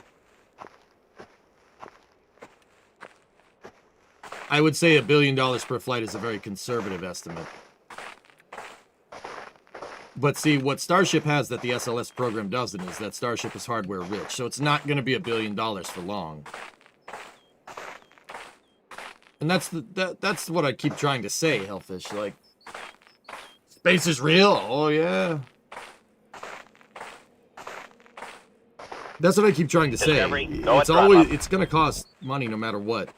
I would say $1 billion per flight is a very conservative estimate. But see, what Starship has that the SLS program doesn't is that Starship is hardware rich. So it's not going to be $1 billion for long. And that's what I keep trying to say, Hellfish. Like, space is real. Oh, yeah. That's what I keep trying to say. It's going to cost money no matter what.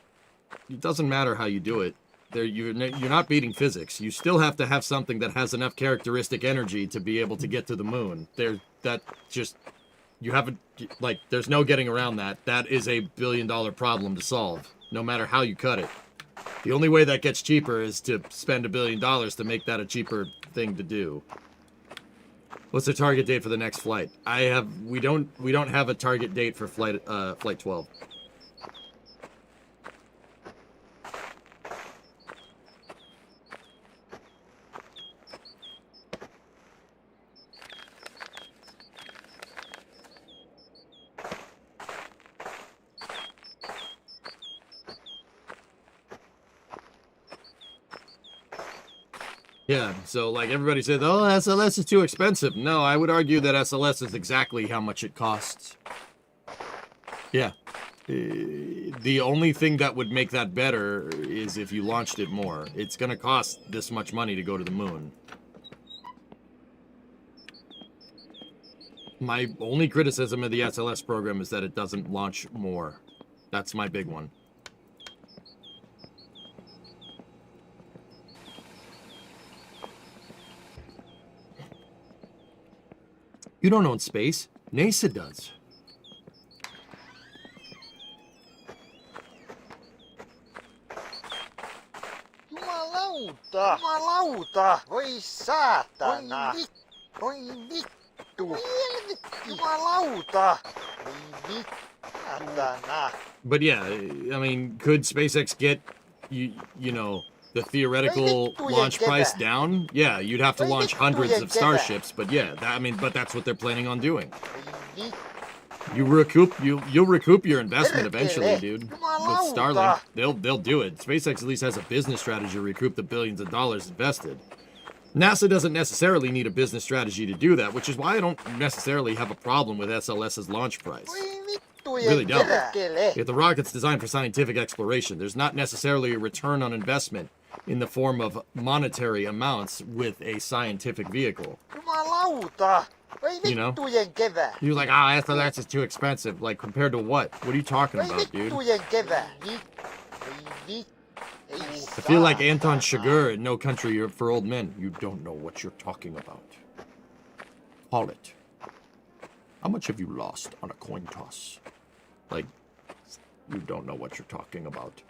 It doesn't matter how you do it. You're not beating physics. You still have to have something that has enough characteristic energy to be able to get to the moon. You haven't, like, there's no getting around that. That is a $1 billion problem to solve, no matter how you cut it. The only way that gets cheaper is to spend $1 billion to make that a cheaper thing to do. What's the target date for the next flight? We don't have a target date for flight 12. Yeah, so like everybody says, oh, SLS is too expensive. No, I would argue that SLS is exactly how much it costs. Yeah. the only thing that would make that better is if you launched it more. It's gonna cost this much money to go to the moon. My only criticism of the SLS program is that it doesn't launch more. That's my big one. You don't own space. NASA does. Jumalauta! Jumalauta! Voi saatana! Voi vittu! Jumalauta! Voi vittu! But yeah, I mean, could SpaceX get, you know, the theoretical launch price down? Yeah, you'd have to launch hundreds of starships, but yeah, but that's what they're planning on doing. You'll recoup your investment eventually, dude. With Starlink, they'll do it. SpaceX at least has a business strategy to recoup the billions of dollars invested. NASA doesn't necessarily need a business strategy to do that, which is why I don't necessarily have a problem with SLS's launch price. Really don't. If the rocket's designed for scientific exploration, there's not necessarily a return on investment in the form of monetary amounts with a scientific vehicle. You know? You're like, SLS is too expensive. Like, compared to what? What are you talking about, dude? I feel like Anton Chigurh in No Country for Old Men. You don't know what you're talking about. Call it. How much have you lost on a coin toss? Like, you don't know what you're talking about.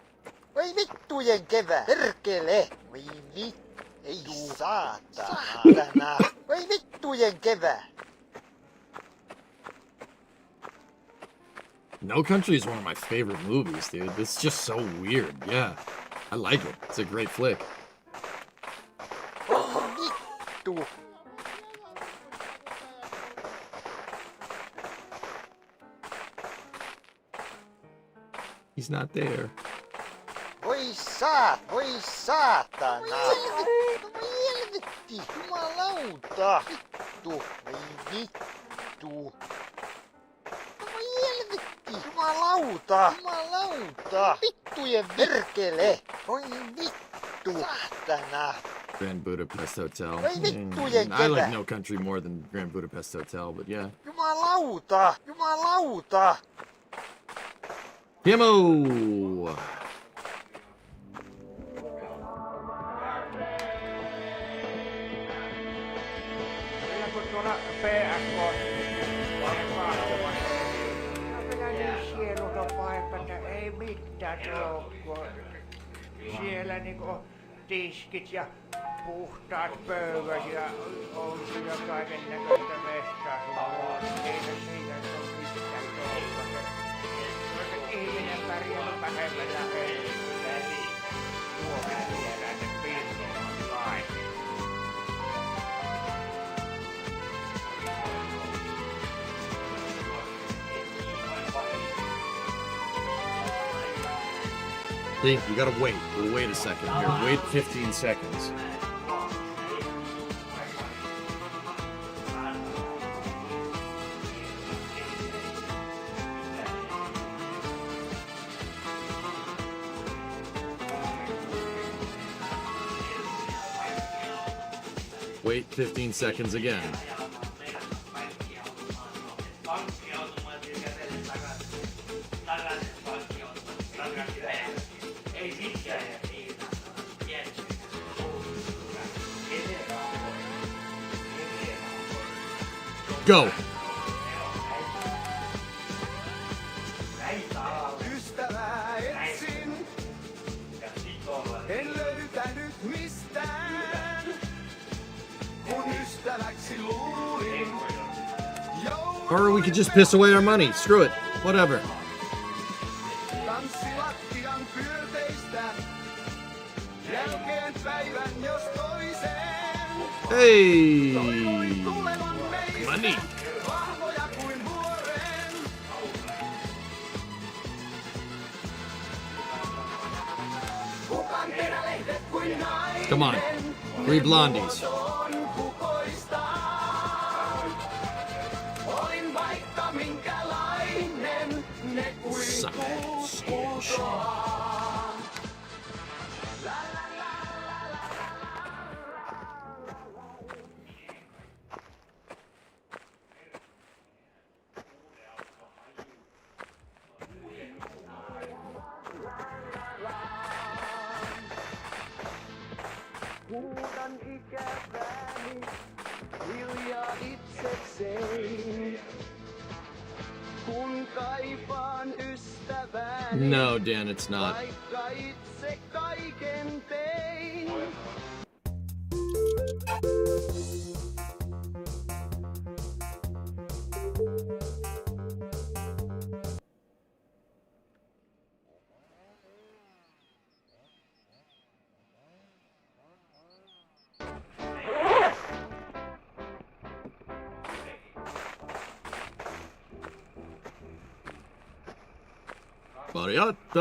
No Country is one of my favorite movies, dude. It's just so weird. Yeah, I like it. It's a great flick. He's not there. Voi saatana! Jumalauta! Vittu! Voi vittu! Jumalauta! Jumalauta! Vittujen perkele! Voi vittu! Saatana! Grand Budapest Hotel. I like No Country more than Grand Budapest Hotel, but yeah. Jumalauta! Jumalauta! Demo! Ei mitään troukkoa. Siellä niinku tiskit ja puhtaat pöydät ja on ja kaiken näköistä mestaa. Ei siinä ole mitään troukkoa. Ihminen pärjää vähemmällä hengillä. Tuomme vielä ne pinnon kaikki. Think you gotta wait. We'll wait a second here. Wait 15 seconds. Wait 15 seconds again. Go. Ystävää etsin, en löytä nyt mistään, kun ystäväksi luulin. Or we could just piss away our money. Screw it. Whatever. Tanssilattian pyörteistä, jälkeen päivän jos toiseen. Hey. Money. Come on. 3 blondies. Suck. Huudan ikäväni, hiljaa itsekseen. Kun kaipaan ystäväni, no, Dan, it's not. vaikka itse kaiken tein. Marietta!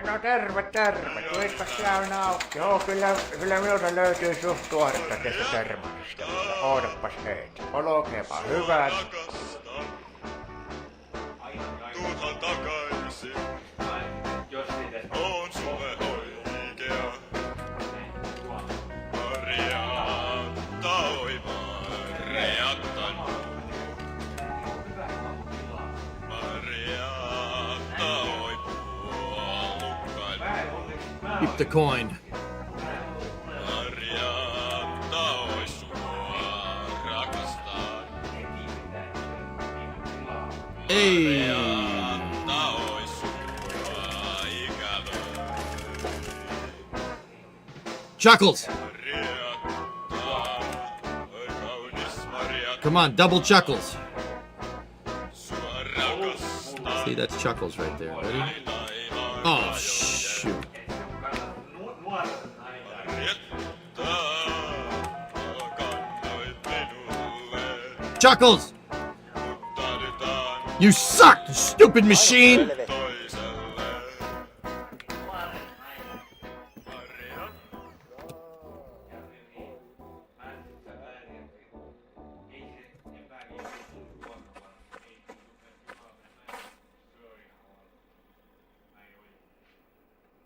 No terve. Tuitpas sauna auki. Joo, kyllä minulta löytyy suht tuoretta tästä termoista. Oodoppas heitä. Olkeepa hyvät. Tuuthan takaisin. On sulle oikea. Mariatta, oi Mariatta. Mariatta, oi puolukkain. Keep the coin. Mariatta, oi sua rakastan. Hey! Mariatta, oi sua ikävöi. Chuckles! Mariatta, oi kaunis Mariatta. Come on, double chuckles. Sua rakastan. See, that's chuckles right there. Ready? Oh, shoot. Chuckles! You suck, you stupid machine!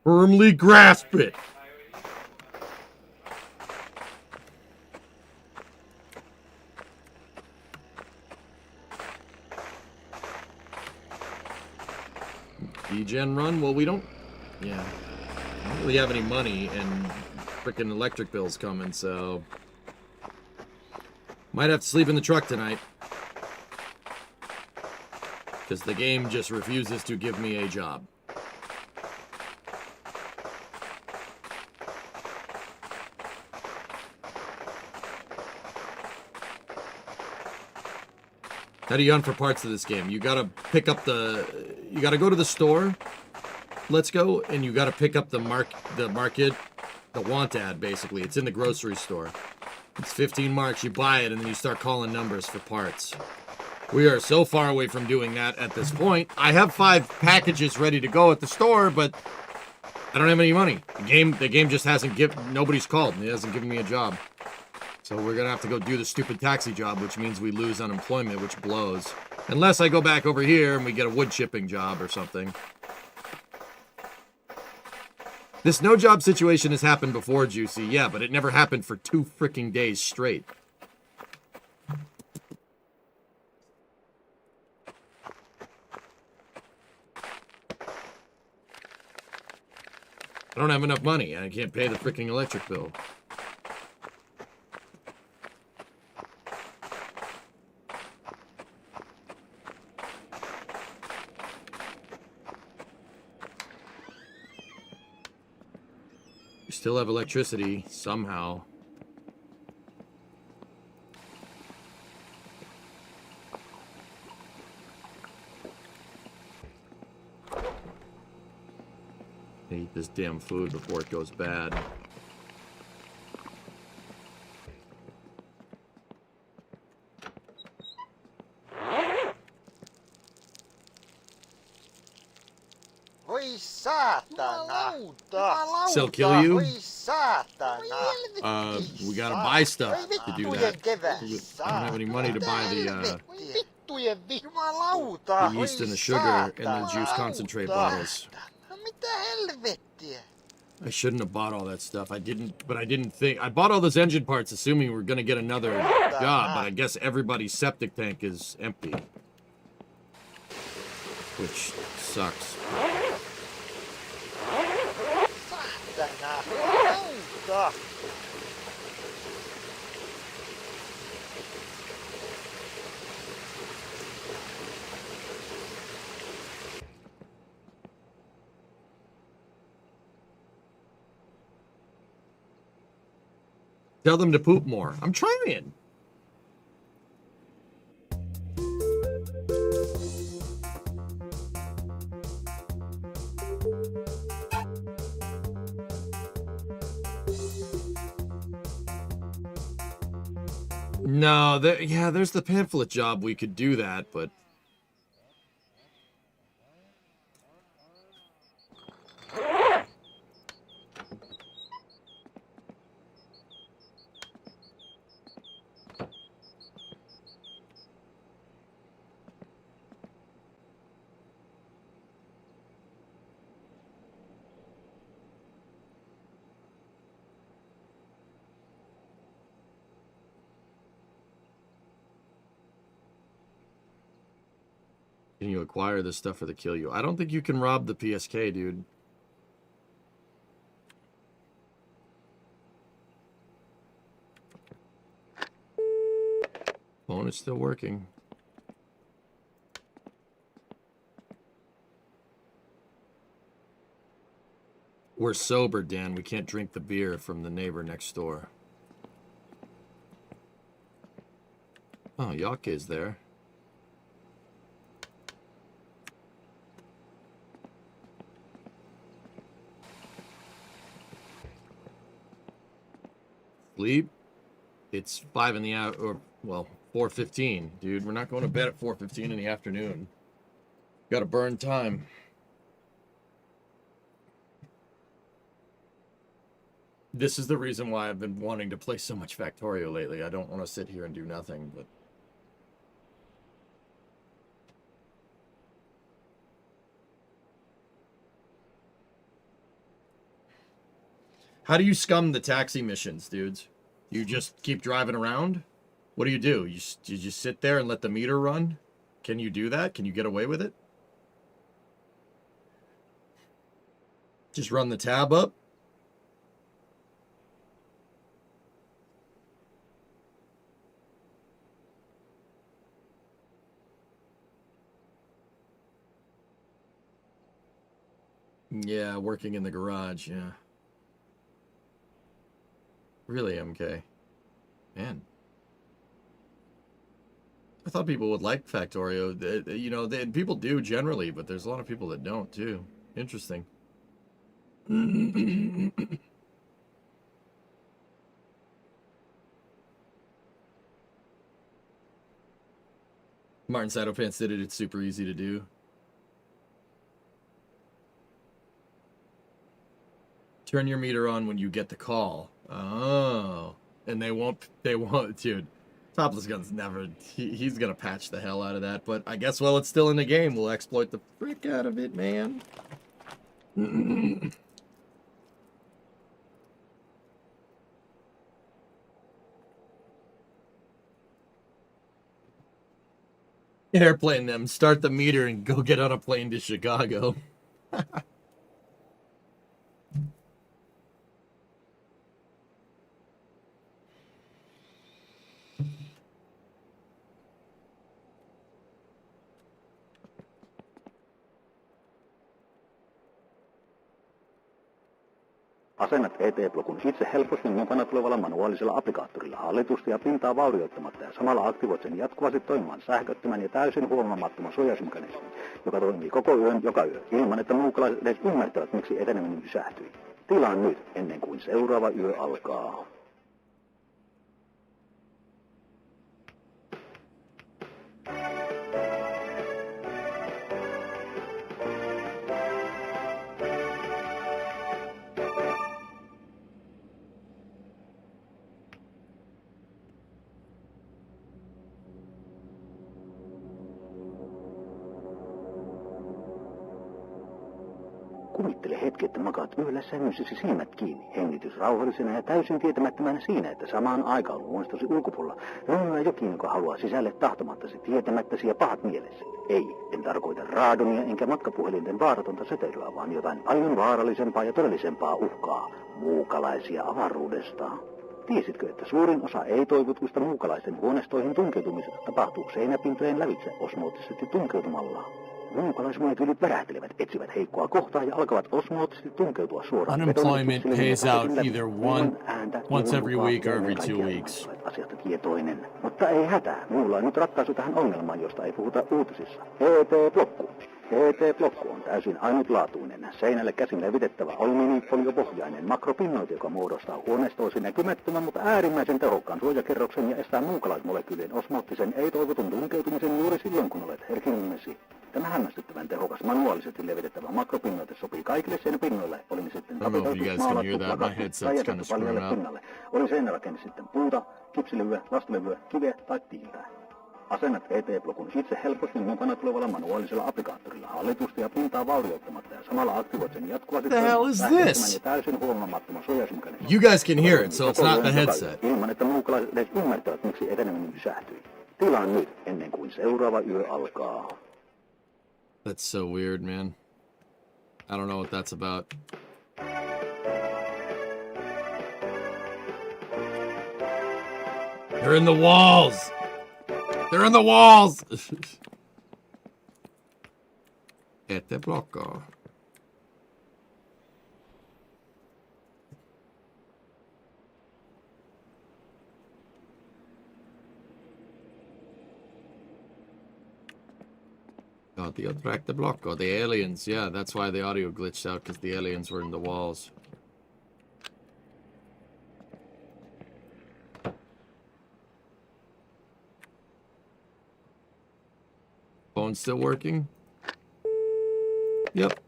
Firmly grasp it! D-Gen run? Well, we don't... Yeah. I don't really have any money, and frickin' electric bill's coming, so... Might have to sleep in the truck tonight. Because the game just refuses to give me a job. How do you hunt for parts of this game? You gotta pick up the... You gotta go to the store, Let's Go, and you gotta pick up the want ad, basically. It's in the grocery store. It's 15 marks, you buy it, and then you start calling numbers for parts. We are so far away from doing that at this point. I have 5 packages ready to go at the store, but I don't have any money. The game just hasn't nobody's called, and it hasn't given me a job. So we're gonna have to go do the stupid taxi job, which means we lose unemployment, which blows. Unless I go back over here and we get a wood chipping job or something. This no job situation has happened before, Juicy. Yeah, but it never happened for 2 freaking days straight. I don't have enough money, and I can't pay the freaking electric bill. We still have electricity, somehow. I eat this damn food before it goes bad. Voi saatana! Still kill you? Voi saatana! We gotta buy stuff to do that. I don't have any money to buy the yeast and the sugar and the juice concentrate bottles. Mitä helvettiä? I shouldn't have bought all that stuff. I didn't think. I bought all those engine parts assuming we were going to get another job, but I guess everybody's septic tank is empty. Which sucks. Tell them to poop more. I'm trying. No, yeah, there's the pamphlet job. We could do that, but... Can you acquire this stuff for the kill you? I don't think you can rob the PSK, dude. Phone is still working. We're sober, Dan. We can't drink the beer from the neighbor next door. Oh, Yoke is there. Sleep? It's 5 in the hour, or well, 4:15, dude. We're not going to bed at 4:15 in the afternoon. Got to burn time. This is the reason why I've been wanting to play so much Factorio lately. I don't want to sit here and do nothing, but... How do you scum the taxi missions, dudes? You just keep driving around? What do? You just sit there and let the meter run? Can you do that? Can you get away with it? Just run the tab up? Yeah, working in the garage, yeah. Really, MK? Man. I thought people would like Factorio. You know, people do generally, but there's a lot of people that don't, too. Interesting. Martin Sidopants did it. It's super easy to do. Turn your meter on when you get the call. Oh. And they won't, dude. Topless Gun's never, he's gonna patch the hell out of that, but I guess while it's still in the game, we'll exploit the frick out of it, man. Airplane them, start the meter and go get on a plane to Chicago. Asennat ET-blokun itse helposti mukana tulevalla manuaalisella applikaattorilla hallitusti ja pintaa vaurioittamatta ja samalla aktivoit sen jatkuvasti toimimaan sähköttömän ja täysin huomaamattoman suojausmekanismin, joka toimii koko yön joka yö, ilman että muukalaiset edes ymmärtävät, miksi eteneminen pysähtyi. Tilaa nyt, ennen kuin seuraava yö alkaa. Kun Kuvittele hetki, että makaat yhdessä ja myssisi silmät kiinni, hengitys rauhallisena ja täysin tietämättömänä siinä, että samaan aikaan huonestosi ulkopuolella rönnyää jokin, joka haluaa sisälle tahtomattasi, tietämättäsi ja pahat mielessä. Ei, en tarkoita raadonia enkä matkapuhelinten vaaratonta säteilyä, vaan jotain paljon vaarallisempaa ja todellisempaa uhkaa, muukalaisia avaruudesta. Tiesitkö, että suurin osa ei-toivotuista muukalaisten huoneistoihin tunkeutumisesta tapahtuu seinäpintojen lävitse osmoottisesti tunkeutumalla? Muukalaismolekyylit värähtelevät, etsivät heikkoa kohtaa ja alkavat osmoottisesti tunkeutua suoraan. Unemployment pays out either once every week or every 2 weeks. Asiasta tietoinen. Mutta ei hätää, minulla on nyt ratkaisu tähän ongelmaan, josta ei puhuta uutisissa. ET-blokku. ET-blokku on täysin ainutlaatuinen, seinälle käsin levitettävä alumiinifoliopohjainen makropinnoite, joka muodostaa huoneistoisi näkymättömän, mutta äärimmäisen tehokkaan suojakerroksen ja estää muukalaismolekyylien osmoottisen ei-toivotun tunkeutumisen juuri silloin, kun olet herkimmesi. Tämä hämmästyttävän tehokas manuaalisesti levitettävä makropinnoite sopii kaikille seinäpinnoille, oli ne sitten tapetoitu, maalattu, lakattu tai jätetty paljalle pinnalle. Oli seinärakenne sitten puuta, kipsilevyä, lastulevyä, kiveä tai tiiltä. Asennat ET-blokun itse helposti mukana tulevalla manuaalisella applikaattorilla hallitusta ja pintaa vaurioittamatta ja samalla aktivoit sen jatkuvasti this? täysin huomaamattoman suojausmekanismin. You guys can hear it, so it's not the headset. Ilman, että muukalaiset edes ymmärtävät, miksi eteneminen pysähtyi. Tilaa nyt, ennen kuin seuraava yö alkaa. That's so weird, man. I don't know what that's about. They're in the walls! They're in the walls! Ette blockaa. Oh, the track the block. Oh, the aliens. Yeah, that's why the audio glitched out, because the aliens were in the walls. Phone still working? Yep.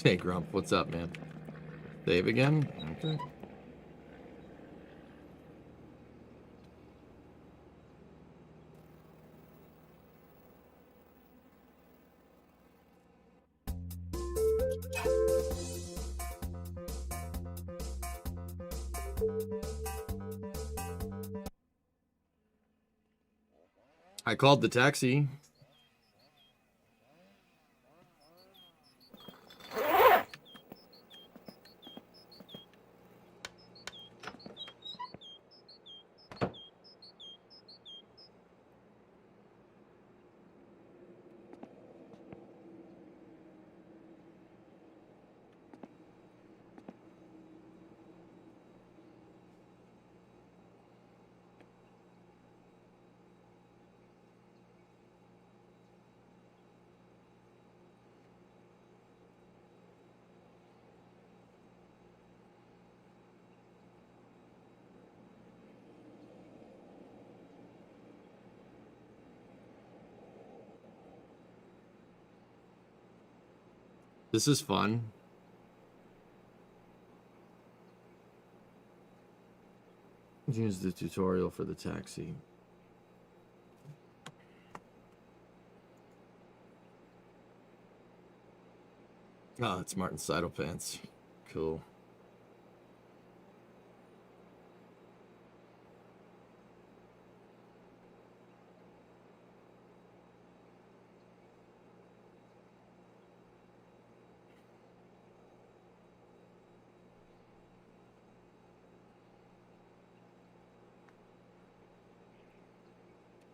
Hey, Grump, what's up, man? Dave again? Okay. I called the taxi. This is fun. Use the tutorial for the taxi. Oh, it's Martin Seidel pants. Cool.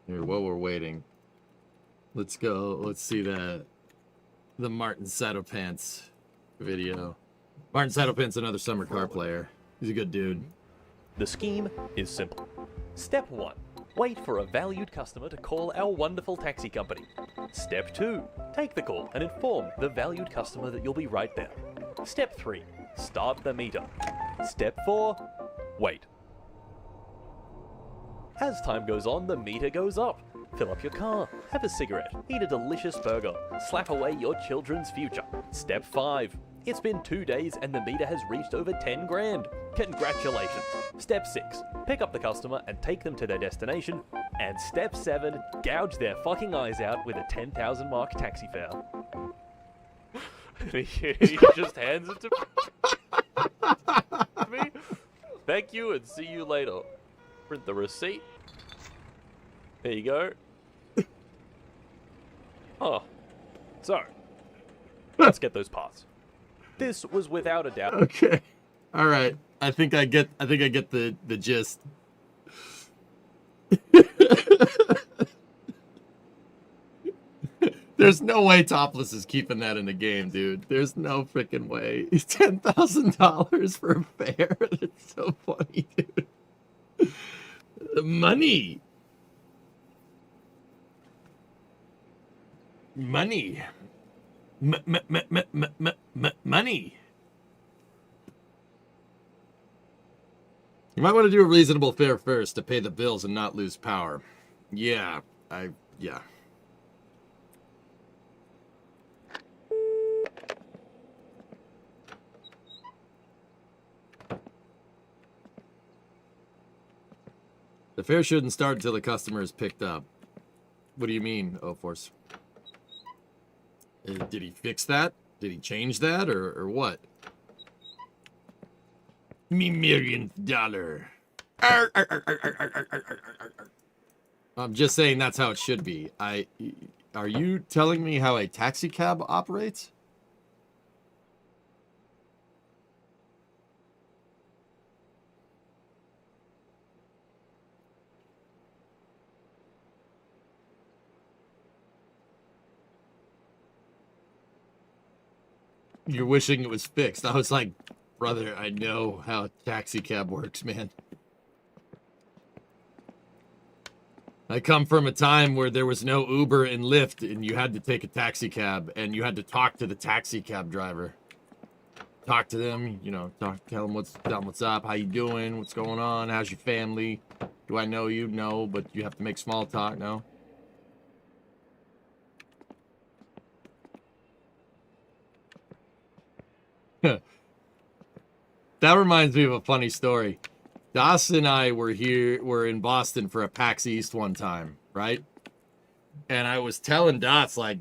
Here, while we're waiting, let's go. Let's see the Martin Saddle Pants video. Martin Saddle Pants, another summer car player. He's a good dude. The scheme is simple. Step 1. Wait for a valued customer to call our wonderful taxi company. Step 2. Take the call and inform the valued customer that you'll be right there. Step 3. Start the meter. Step 4. Wait. As time goes on, the meter goes up. Fill up your car, have a cigarette, eat a delicious burger, slap away your children's future. Step 5. It's been 2 days and the meter has reached over 10 grand. Congratulations. Step 6. Pick up the customer and take them to their destination And step 7, gouge their fucking eyes out with a 10,000 mark taxi fare. He just hands it to me. Thank you and see you later. Print the receipt. There you go. Oh. So, let's get those parts. This was without a doubt. Okay. All right. I think I get the gist. There's no way Topless is keeping that in the game, dude. There's no freaking way. $10,000 for a fare. That's so funny, dude. The money. Money. Money. You might want to do a reasonable fare first to pay the bills and not lose power. Yeah, yeah. The fare shouldn't start until the customer is picked up. What do you mean, O-Force? Did he fix that? Did he change that, or what? Me $1,000,000. I'm just saying that's how it should be. Are you telling me how a taxi cab operates? You're wishing it was fixed. I was like, brother, I know how a taxi cab works, man. I come from a time where there was no Uber and Lyft, and you had to take a taxi cab, and you had to talk to the taxi cab driver. Talk to them, you know, tell them what's up, how you doing, what's going on, how's your family? Do I know you? No, but you have to make small talk, no? That reminds me of a funny story. Das and I were in Boston for a PAX East one time, right? And I was telling Das, like,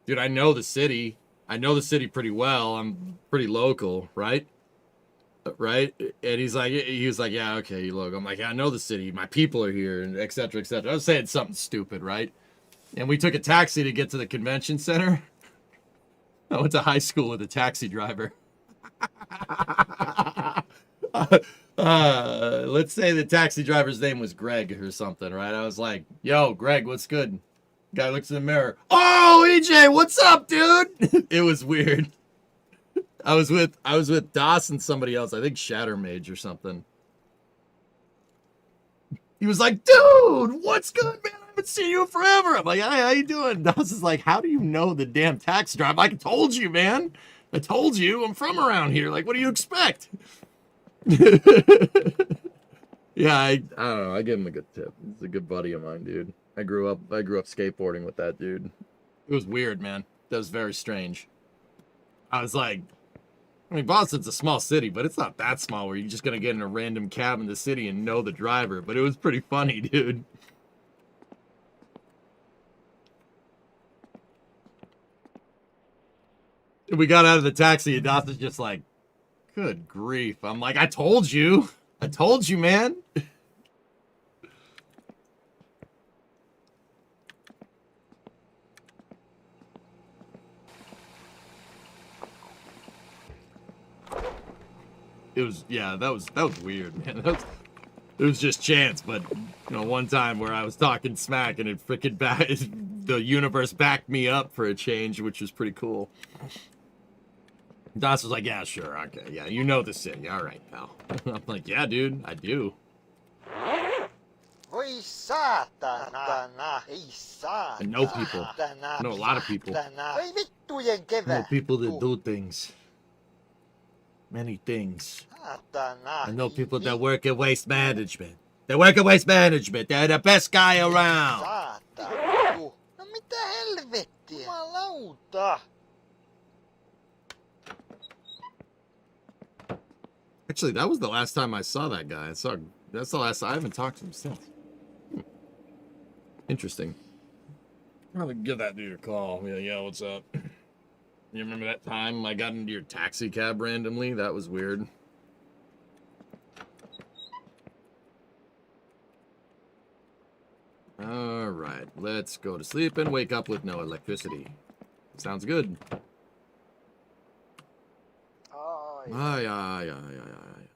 dude, I know the city. I know the city pretty well. I'm pretty local, right? Right? And he was like, yeah, okay, you local. I'm like, yeah, I know the city. My people are here, and et cetera, et cetera. I was saying something stupid, right? And we took a taxi to get to the convention center. I went to high school with a taxi driver. Let's say the taxi driver's name was Greg or something, right? I was like, yo, Greg, what's good? Guy looks in the mirror. Oh, EJ, what's up, dude? It was weird. I was with Das and somebody else, I think Shattermage or something. He was like, dude, what's good, man? I haven't seen you in forever. I'm like, hey, how you doing? Das is like, how do you know the damn taxi driver? I told you, man. I told you, I'm from around here. Like, what do you expect? Yeah, I don't know. I give him a good tip. He's a good buddy of mine, dude. I grew up skateboarding with that dude. It was weird, man. That was very strange. I was like, I mean, Boston's a small city, but it's not that small where you're just gonna get in a random cab in the city and know the driver. But it was pretty funny, dude. We got out of the taxi, and Das is just like, good grief. I'm like, I told you. I told you, man. It was, yeah, that was weird, man. It was just chance, but, you know, one time where I was talking smack and it freaking the universe backed me up for a change, which was pretty cool. Das was like, yeah, sure, okay, yeah, you know the city, all right, pal. I'm like, yeah, dude, I do. Voi saatana, ei saatana. I know people. I know a lot of people. Voi vittujen kevät. I know people that do things. Many things. I know people that work at waste management. They work at waste management. They're the best guy around. Saatana. No mitä helvettiä? Jumalauta. Actually, that was the last time I saw that guy. That's the last. I haven't talked to him since. Interesting. I'll give that dude a call. Yeah, yeah, what's up? You remember that time I got into your taxi cab randomly? That was weird. All right, let's go to sleep and wake up with no electricity. Sounds good. Aye, aye, aye, aye, aye.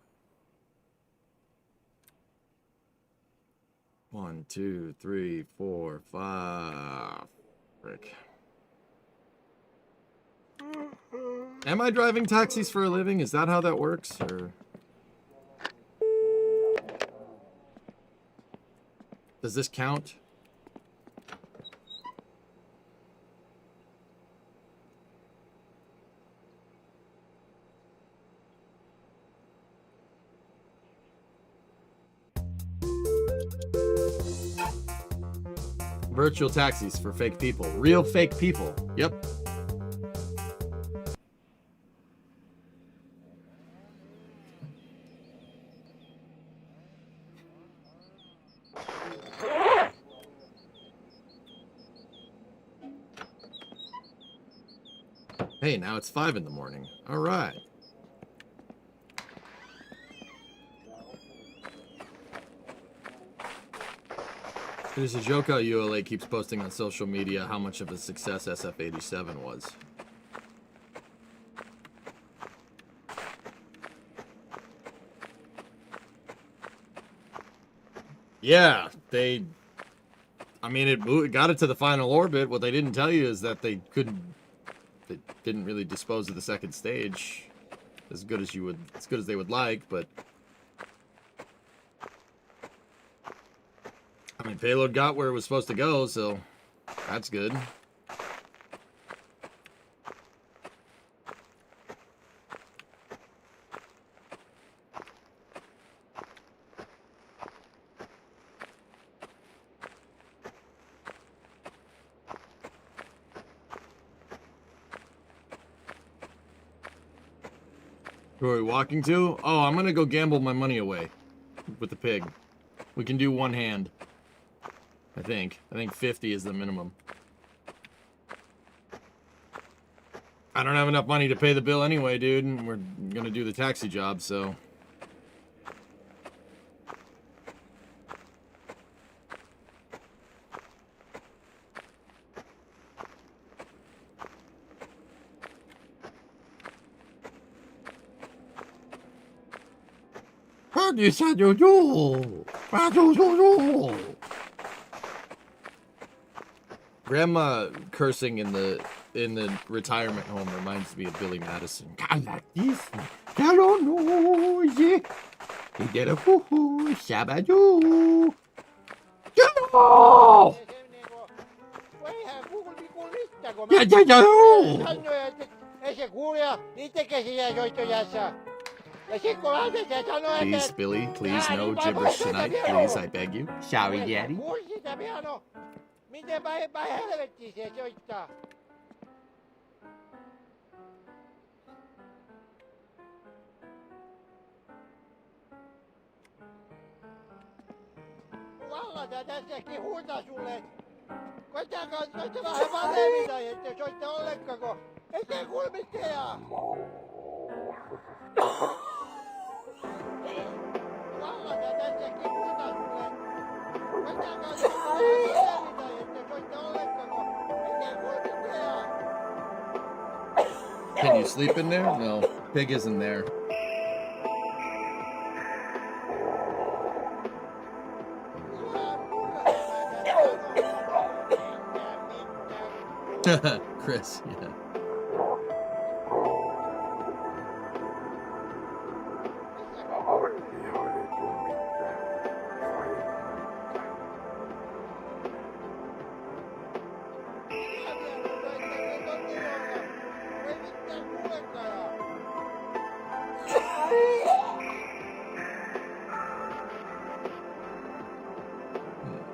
1, 2, 3, 4, 5. Frick. Am I driving taxis for a living? Is that how that works? Or does this count? Virtual taxis for fake people. Real fake people. Yep. Hey, now it's 5 in the morning. All right. There's a joke how ULA keeps posting on social media how much of a success SF87 was. Yeah, I mean, it got it to the final orbit. What they didn't tell you is that they didn't really dispose of the second stage as good as they would like, but I mean, payload got where it was supposed to go, so that's good. Who are we walking to? Oh, I'm gonna go gamble my money away with the pig. We can do one hand. I think 50 is the minimum. I don't have enough money to pay the bill anyway, dude, and we're gonna do the taxi job, so. Grandma cursing in the retirement home reminds me of Billy Madison. I like this. I don't know. Yeah. He did a hoo-hoo. Shabadoo. Hello. Please, Billy, please, no gibberish tonight. Please, I beg you. Shall we, Daddy? Vallata tässäkin huutaa sulle. Koittakaa vähän vaan levitä, ettei soitta ollenkaan, kun ettei kuule mitään. Vallata tässäkin huutaa sulle. Koittakaa vähän levitä, ettei soitta ollenkaan, kun ettei kuule mitään. Can you sleep in there? No, pig isn't there. Chris, yeah.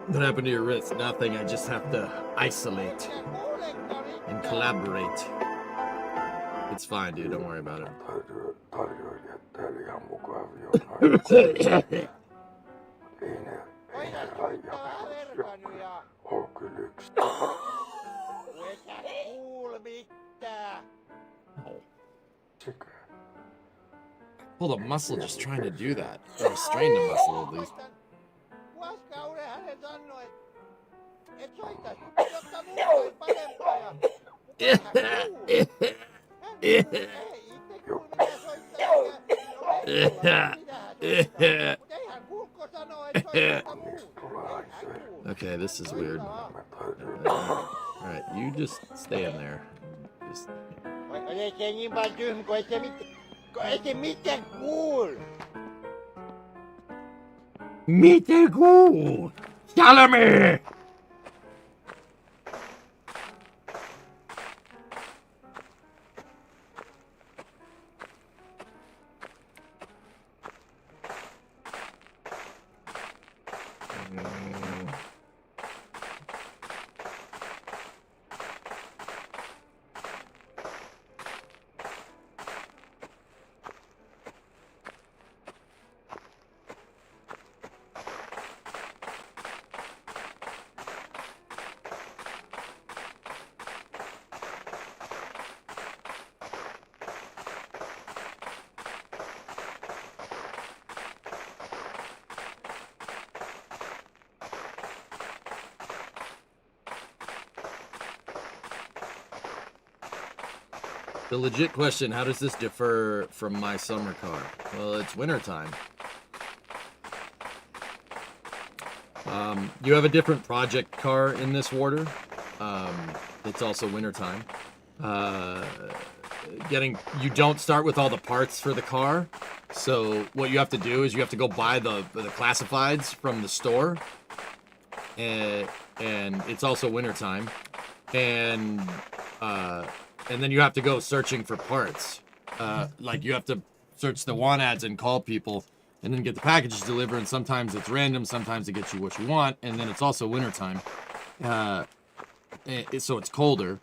What happened to your wrist? Nothing. I just have to isolate and collaborate. It's fine, dude. Don't worry about it. Kuule mitään. Pulled a muscle just trying to do that. Or strained a muscle at least. Vuosikaudet hänen sanoi, et soitais, jotta mulla oli parempaa ja... Okay, this is weird. Alright, you just stay in there. Just... Ei se niin paljon tyhmä, kun ei se mitään kuul. Miten kuul? Salami! The legit question, how does this differ from my summer car? Well, it's wintertime. You have a different project car in this water. It's also wintertime. You don't start with all the parts for the car. So what you have to do is you have to go buy the classifieds from the store. And it's also wintertime. And then you have to go searching for parts. Like you have to search the want ads and call people and then get the packages delivered. And sometimes it's random, sometimes it gets you what you want. And then it's also wintertime. So it's colder.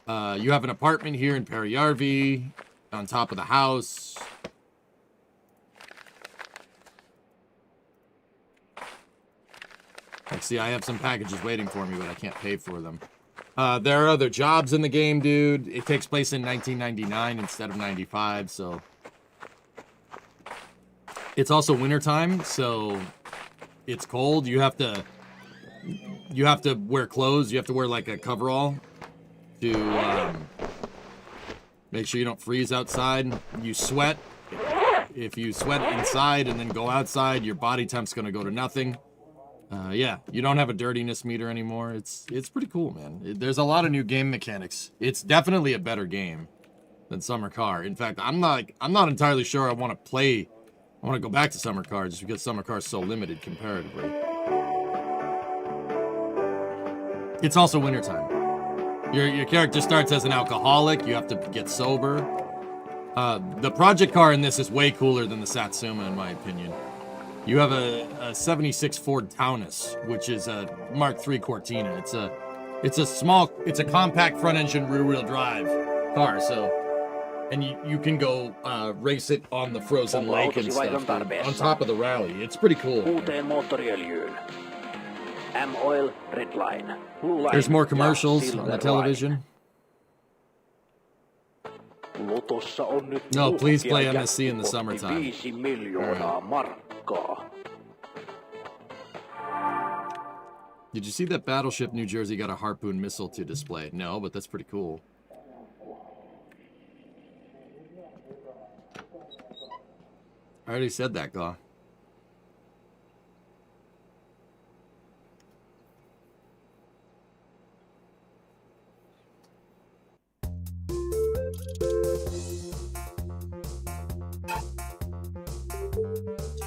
You have an apartment here in Periyarvi on top of the house. Like, see, I have some packages waiting for me, but I can't pay for them. There are other jobs in the game, dude. It takes place in 1999 instead of 95, so... It's also wintertime, so it's cold. You have to wear clothes. You have to wear, like, a coverall to make sure you don't freeze outside. You sweat. If you sweat inside and then go outside, your body temp's going to go to nothing. Yeah, you don't have a dirtiness meter anymore. It's pretty cool, man. There's a lot of new game mechanics. It's definitely a better game than Summer Car. In fact, I'm not entirely sure I want to play. I want to go back to Summer Car just because Summer Car is so limited comparatively. It's also wintertime. Your character starts as an alcoholic. You have to get sober. The project car in this is way cooler than the Satsuma, in my opinion. You have a 76 Ford Taunus, which is a Mark III Cortina. It's a compact front-engine rear-wheel drive car, so, and you can go race it on the frozen lake and stuff on top of the rally. It's pretty cool. There's more commercials on the television. No, please play MSC in the summertime. Did you see that Battleship New Jersey got a Harpoon missile to display? No, but that's pretty cool. I already said that, Gaw.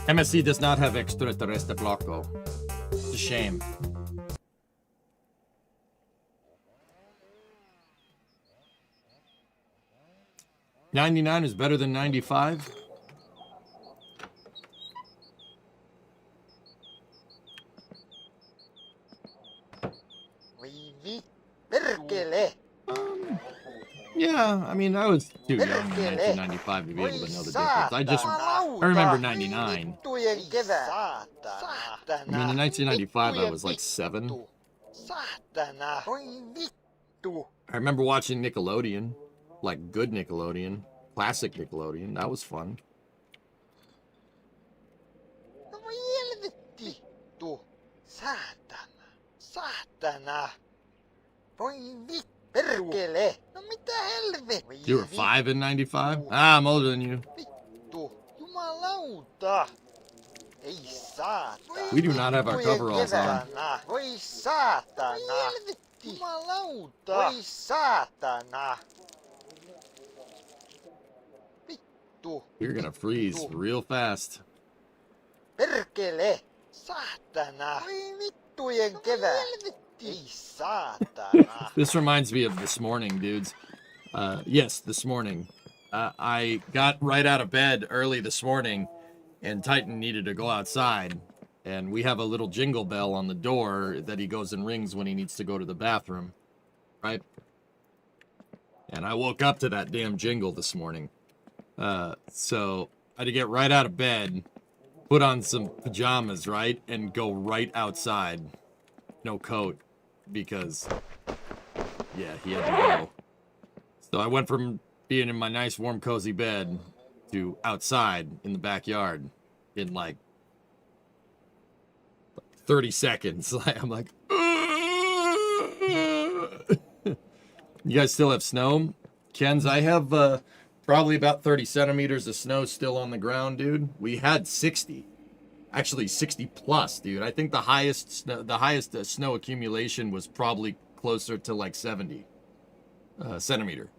MSC does not have extraterrestre bloco. It's a shame. $99 is better than $95. Yeah, I mean, I was too young in 1995 to be able to know the difference. I remember 99. I mean, in 1995, I was like 7. Saatana. Voi vittu. I remember watching Nickelodeon, like good Nickelodeon, classic Nickelodeon. That was fun. No voi helvetti. Saatana. Saatana. Voi vittu. Perkele. No mitä helvettiä? You were 5 in 95? Ah, I'm older than you. Vittu. Jumalauta. Ei saatana. We do not have our coveralls on. Voi saatana. Jumalauta. Voi saatana. Vittu. You're gonna freeze real fast. Perkele. Saatana. Voi vittujen kevää. Ei saatana. This reminds me of this morning, dudes. Yes, this morning. I got right out of bed early this morning, and Titan needed to go outside. And we have a little jingle bell on the door that he goes and rings when he needs to go to the bathroom. Right? And I woke up to that damn jingle this morning. So I had to get right out of bed, put on some pajamas, right? And go right outside. No coat. Because, yeah, he had to go. So I went from being in my nice, warm, cozy bed to outside in the backyard in like 30 seconds. I'm like, you guys still have snow? Ken's, I have probably about 30 centimeters of snow still on the ground, dude. We had 60. Actually, 60 plus, dude. I think the highest snow accumulation was probably closer to like 70 centimeter.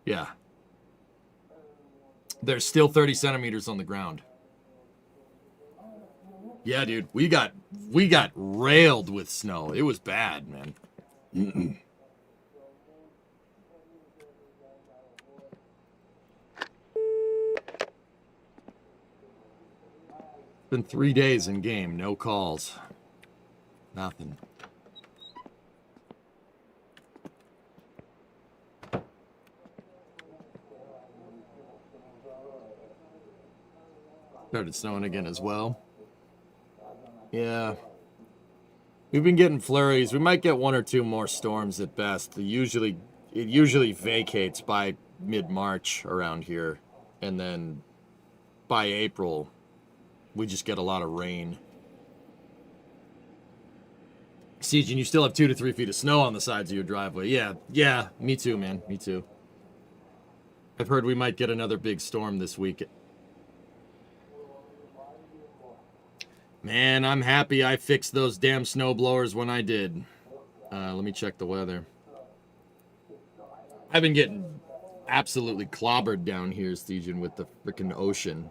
Yeah. There's still 30 centimeters on the ground. Yeah, dude. We got railed with snow. It was bad, man. Been 3 days in game, no calls. Nothing. Started snowing again as well. Yeah. We've been getting flurries. We might get 1 or 2 more storms at best. It usually vacates by mid-March around here. And then by April, we just get a lot of rain. Siege, and you still have 2 to 3 feet of snow on the sides of your driveway. Yeah, me too, man. Me too. I've heard we might get another big storm this week. Man, I'm happy I fixed those damn snow blowers when I did. Let me check the weather. I've been getting absolutely clobbered down here, Stygian, with the frickin' ocean.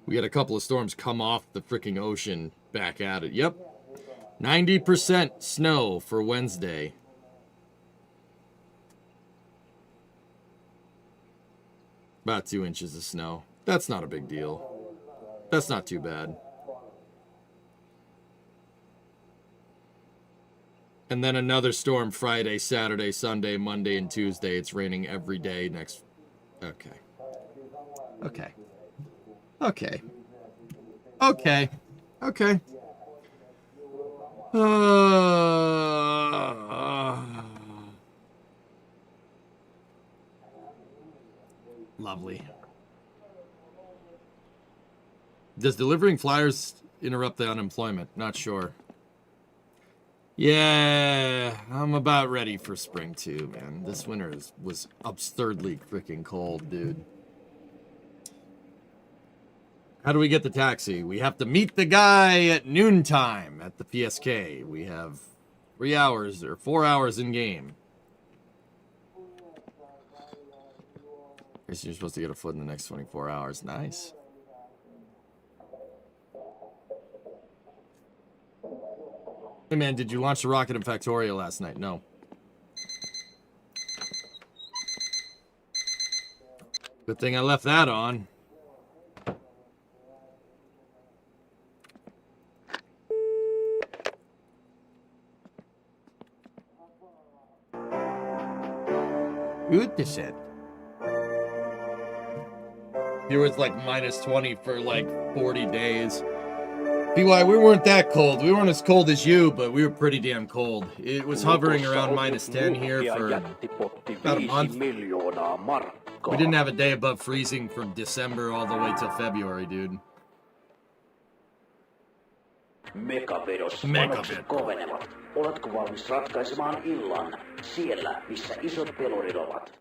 We got a couple of storms come off the frickin' ocean back at it. Yep. 90% snow for Wednesday. About 2 inches of snow. That's not a big deal. That's not too bad. And then another storm Friday, Saturday, Sunday, Monday, and Tuesday. It's raining every day next... Okay. Okay. Okay. Okay. Okay. Lovely. Does delivering flyers interrupt the unemployment? Not sure. Yeah, I'm about ready for spring too, man. This winter was absurdly freaking cold, dude. How do we get the taxi? We have to meet the guy at noontime at the PSK. We have 3 hours or 4 hours in game. I guess you're supposed to get a foot in the next 24 hours. Nice. Hey man, did you launch the rocket in Factorio last night? No. Good thing I left that on. Utishet. Here was like -20 for like 40 days. BY, we weren't that cold. We weren't as cold as you, but we were pretty damn cold. It was hovering around -10 here for about a month. We didn't have a day above freezing from December all the way till February, dude. Megavedot kovenevat. Oletko valmis ratkaisemaan illan siellä, missä isot pelurit ovat?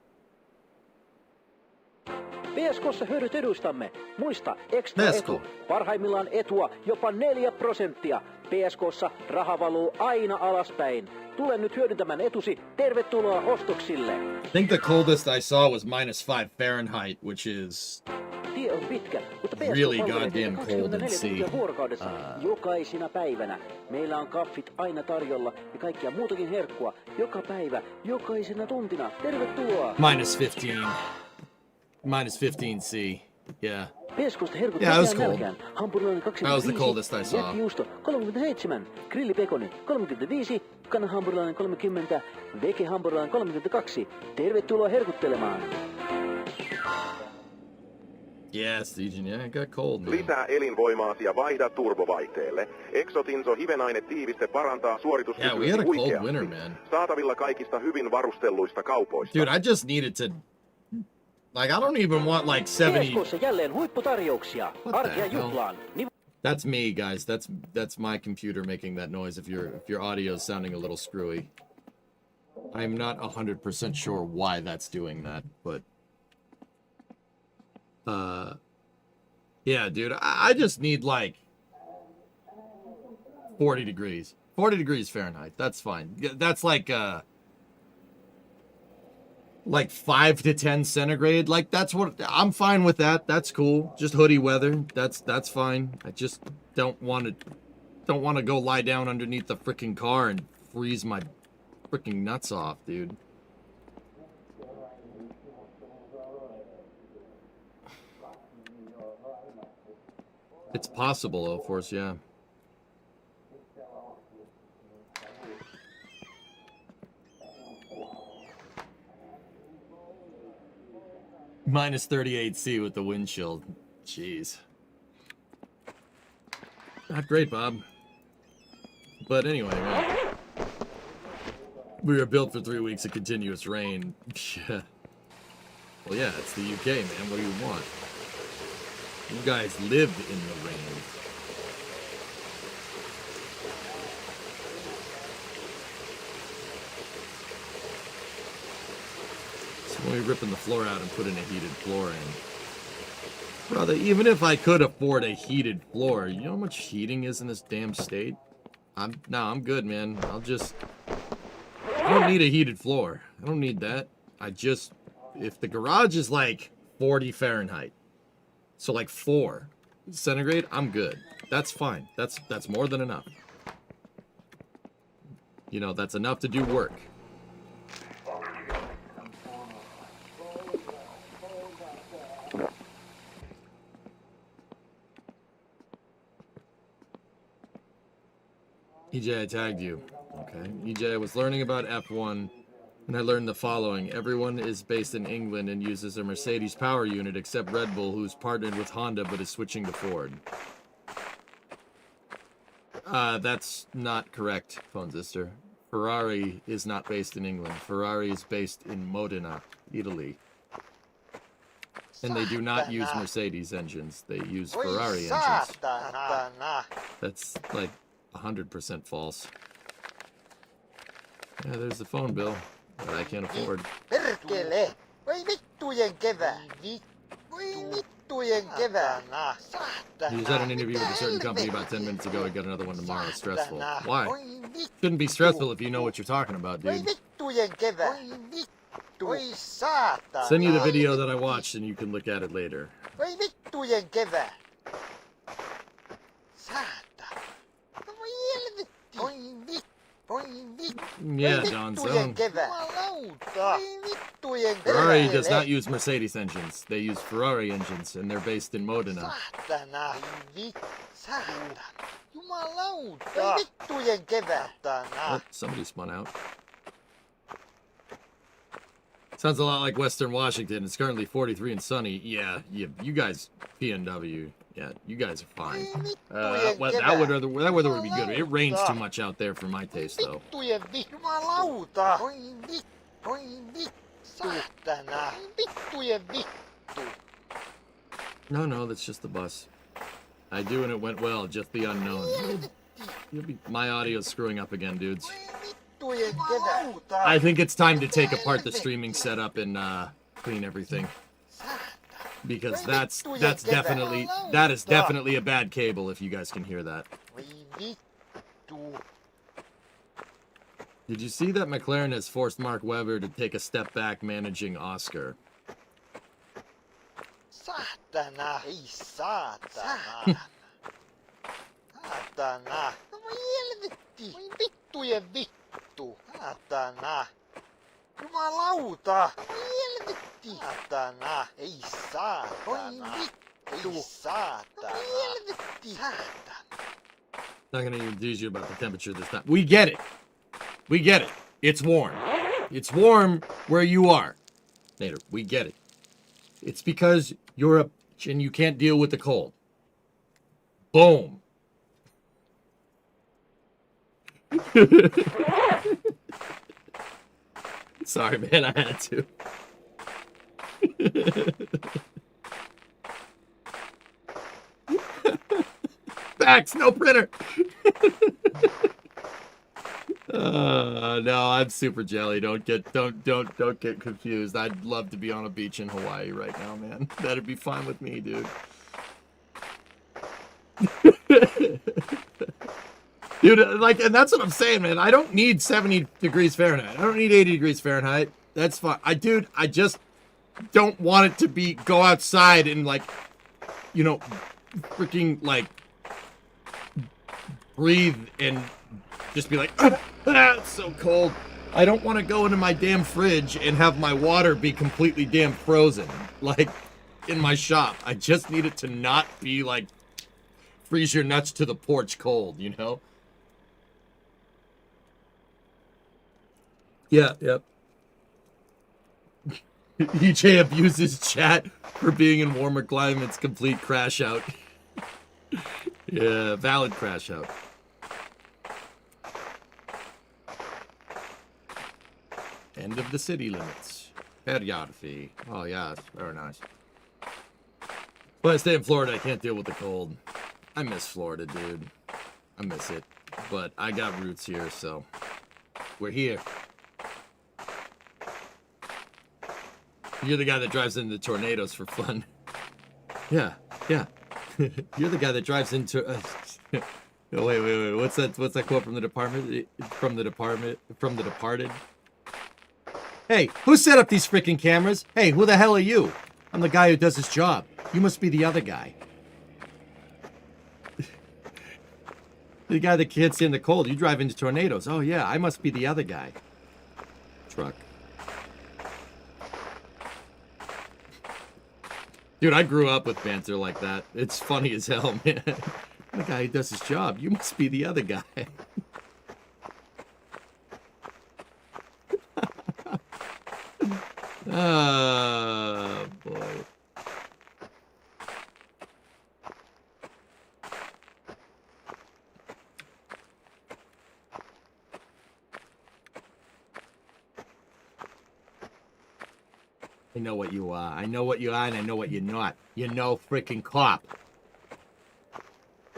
PSK:ssa hyödyt eduistamme. Muista, ekstra etu. Parhaimmillaan etua jopa 4%. PSK:ssa raha valuu aina alaspäin. Tule nyt hyödyntämään etusi. Tervetuloa ostoksille. I think the coldest I saw was -5 Fahrenheit, which is Tie on pitkä, mutta really goddamn cold at sea. Vuorokaudessa, jokaisina päivänä. Meillä on kaffit aina tarjolla ja kaikkia muutakin herkkua. Joka päivä, jokaisena tuntina. Tervetuloa. -15. -15 C. Yeah. Peskosta herkut yeah, that was cold. Hampurilainen 25, that was the coldest I saw. Jättijuusto 37, grillipekoni 35, kanahampurilainen 30, vegehampurilainen 32. Tervetuloa herkuttelemaan. Yes, Legion, yeah, it got cold, man. Lisää elinvoimaasi ja vaihda turbovaihteelle. Exotinso hivenainetiiviste parantaa suorituskykyä huikeasti. Winter, man. Saatavilla kaikista hyvin varustelluista kaupoista. Dude, I just needed to... Like, I don't even want, like, 70... jälleen huipputarjouksia. Arkea juhlaan. That's me, guys. That's my computer making that noise if your audio is sounding a little screwy. I'm not 100% sure why that's doing that, but... yeah, dude, I just need, like, 40 degrees. 40 degrees Fahrenheit. That's fine. That's like 5 to 10 centigrade. Like, that's what... I'm fine with that. That's cool. Just hoodie weather. That's fine. I just don't want to go lie down underneath the freaking car and freeze my freaking nuts off, dude. It's possible, of course, yeah. -38C with the wind chill. Jeez. Not great, Bob. But anyway, man. We were built for 3 weeks of continuous rain. Yeah. Well, yeah, it's the UK, man. What do you want? You guys lived in the rain. So when we're ripping the floor out and putting a heated floor in. Brother, even if I could afford a heated floor, you know how much heating is in this damn state? I'm good, man. I don't need a heated floor. I don't need that. If the garage is like 40 Fahrenheit, so like 4 centigrade, I'm good. That's fine. That's more than enough. You know, that's enough to do work. EJ, I tagged you. Okay. EJ, I was learning about F1, and I learned the following. Everyone is based in England and uses a Mercedes power unit except Red Bull, who's partnered with Honda but is switching to Ford. That's not correct, Phone Sister. Ferrari is not based in England. Ferrari is based in Modena, Italy. And they do not use Mercedes engines. They use Ferrari engines. That's like 100% false. Yeah, there's the phone bill that I can't afford. Perkele! Voi vittujen kevää! Voi vittujen kevää! You just had an interview with a certain company about 10 minutes ago. I got another one tomorrow. Stressful. Why? Shouldn't be stressful if you know what you're talking about, dude. Vittujen kevää! Voi saatana! Send you the video that I watched and you can look at it later. Voi vittujen kevää! Saatana! Voi helvetti! Voi vittu! Yeah, Don Zone. Ferrari does not use Mercedes engines. They use Ferrari engines, and they're based in Modena. Oh, somebody spun out. Sounds a lot like Western Washington. It's currently 43 and sunny. Yeah, you guys, PNW. Yeah, you guys are fine. Well, that weather would be good. It rains too much out there for my taste, though. Jumalauta! Oi vittu! Saatana! Vittujen vittu! No, that's just the bus. I do, and it went well. Just the unknown. My audio's screwing up again, dudes. I think it's time to take apart the streaming setup and clean everything. Because that is definitely a bad cable if you guys can hear that. Did you see that McLaren has forced Mark Webber to take a step back managing Oscar? Saatana! Ei saatana! Saatana! Voi helvetti! Voi vittujen vittu! Saatana! Jumalauta! Voi helvetti! Saatana! Ei saatana! Voi vittu! Ei saatana! Voi helvetti! Saatana! Not gonna enthuse you about the temperature this time. We get it. We get it. It's warm. It's warm where you are. Nader, we get it. It's because you're a bitch and you can't deal with the cold. Boom. Sorry, man, I had to. Fax, no printer. No, I'm super jelly. Don't get confused. I'd love to be on a beach in Hawaii right now, man. That'd be fine with me, dude. Dude, like, and that's what I'm saying, man. I don't need 70 degrees Fahrenheit. I don't need 80 degrees Fahrenheit. That's fine. I just don't want it to go outside and, like, you know, freaking, like, breathe and just be like, it's so cold. I don't want to go into my damn fridge and have my water be completely damn frozen, like, in my shop. I just need it to not be, like, freeze your nuts to the porch cold, you know? Yeah, yep. EJ abuses chat for being in warmer climates. Complete crash out. Yeah, valid crash out. End of the city limits. Periography. Oh, yeah, very nice. When I stay in Florida, I can't deal with the cold. I miss Florida, dude. I miss it. But I got roots here, so we're here. You're the guy that drives into tornadoes for fun. Yeah, yeah. You're the guy that drives into... Oh, wait. What's that quote from the department? From the Departed? Hey, who set up these freaking cameras? Hey, who the hell are you? I'm the guy who does his job. You must be the other guy. The guy that can't stand the cold. You drive into tornadoes. Oh, yeah, I must be the other guy. Truck. Dude, I grew up with banter like that. It's funny as hell, man. The guy who does his job. You must be the other guy. Oh, boy. I know what you are. I know what you are, and I know what you're not. You're no freaking cop.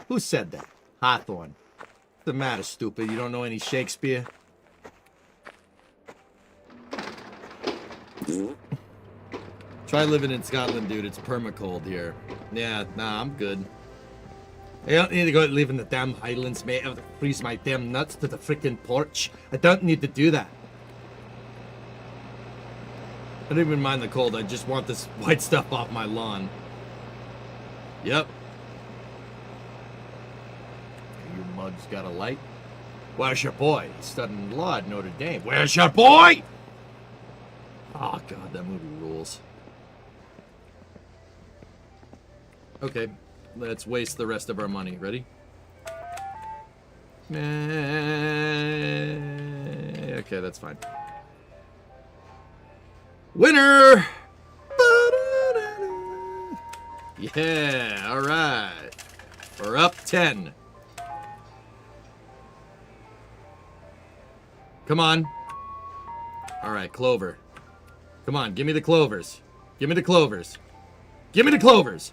Who said that? Hawthorne. What's the matter, stupid? You don't know any Shakespeare? Try living in Scotland, dude. It's perma-cold here. Yeah, nah, I'm good. I don't need to go live in the damn Highlands, mate. I have to freeze my damn nuts to the freaking porch. I don't need to do that. I don't even mind the cold. I just want this white stuff off my lawn. Yep. You mugs got a light? Where's your boy? He's studying law at Notre Dame. Where's your boy? Oh, God, that movie rules. Okay, let's waste the rest of our money. Ready? Okay, that's fine. Winner! Yeah, all right. We're up 10. Come on. All right, clover. Come on, give me the clovers. Give me the clovers. Give me the clovers.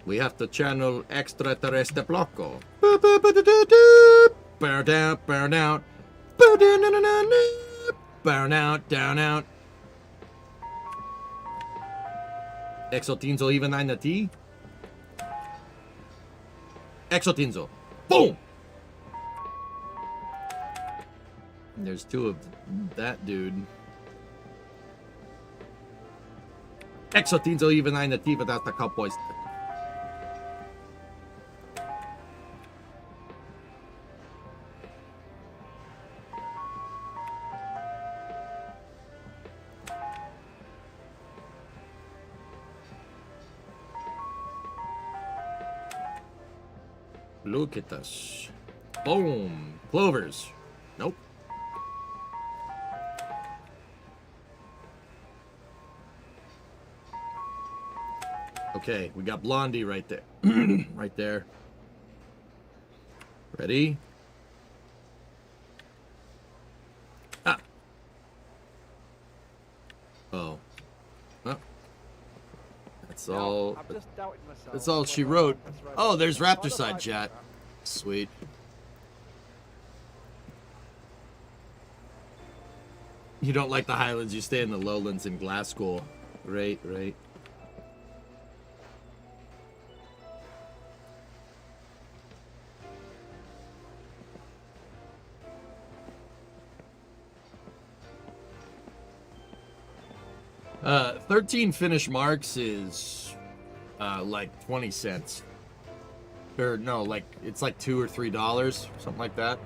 We have to channel extraterrestre bloco. Burn down, burn out. Burn out, down out. Exotinzo even eine T. Exotinzo. Boom! There's two of that dude. Exotinzo even eine T without the cowboys. Look at us. Boom. Clovers. Nope. Okay, we got Blondie right there. Right there. Ready? Ah. Oh. Oh. That's all. That's all she wrote. Oh, there's Raptor Side chat. Sweet. You don't like the Highlands, you stay in the Lowlands in Glasgow. Right, right. Uh, 13 finish marks is like 20 cents. Or no, like it's like $2 or $3, something like that.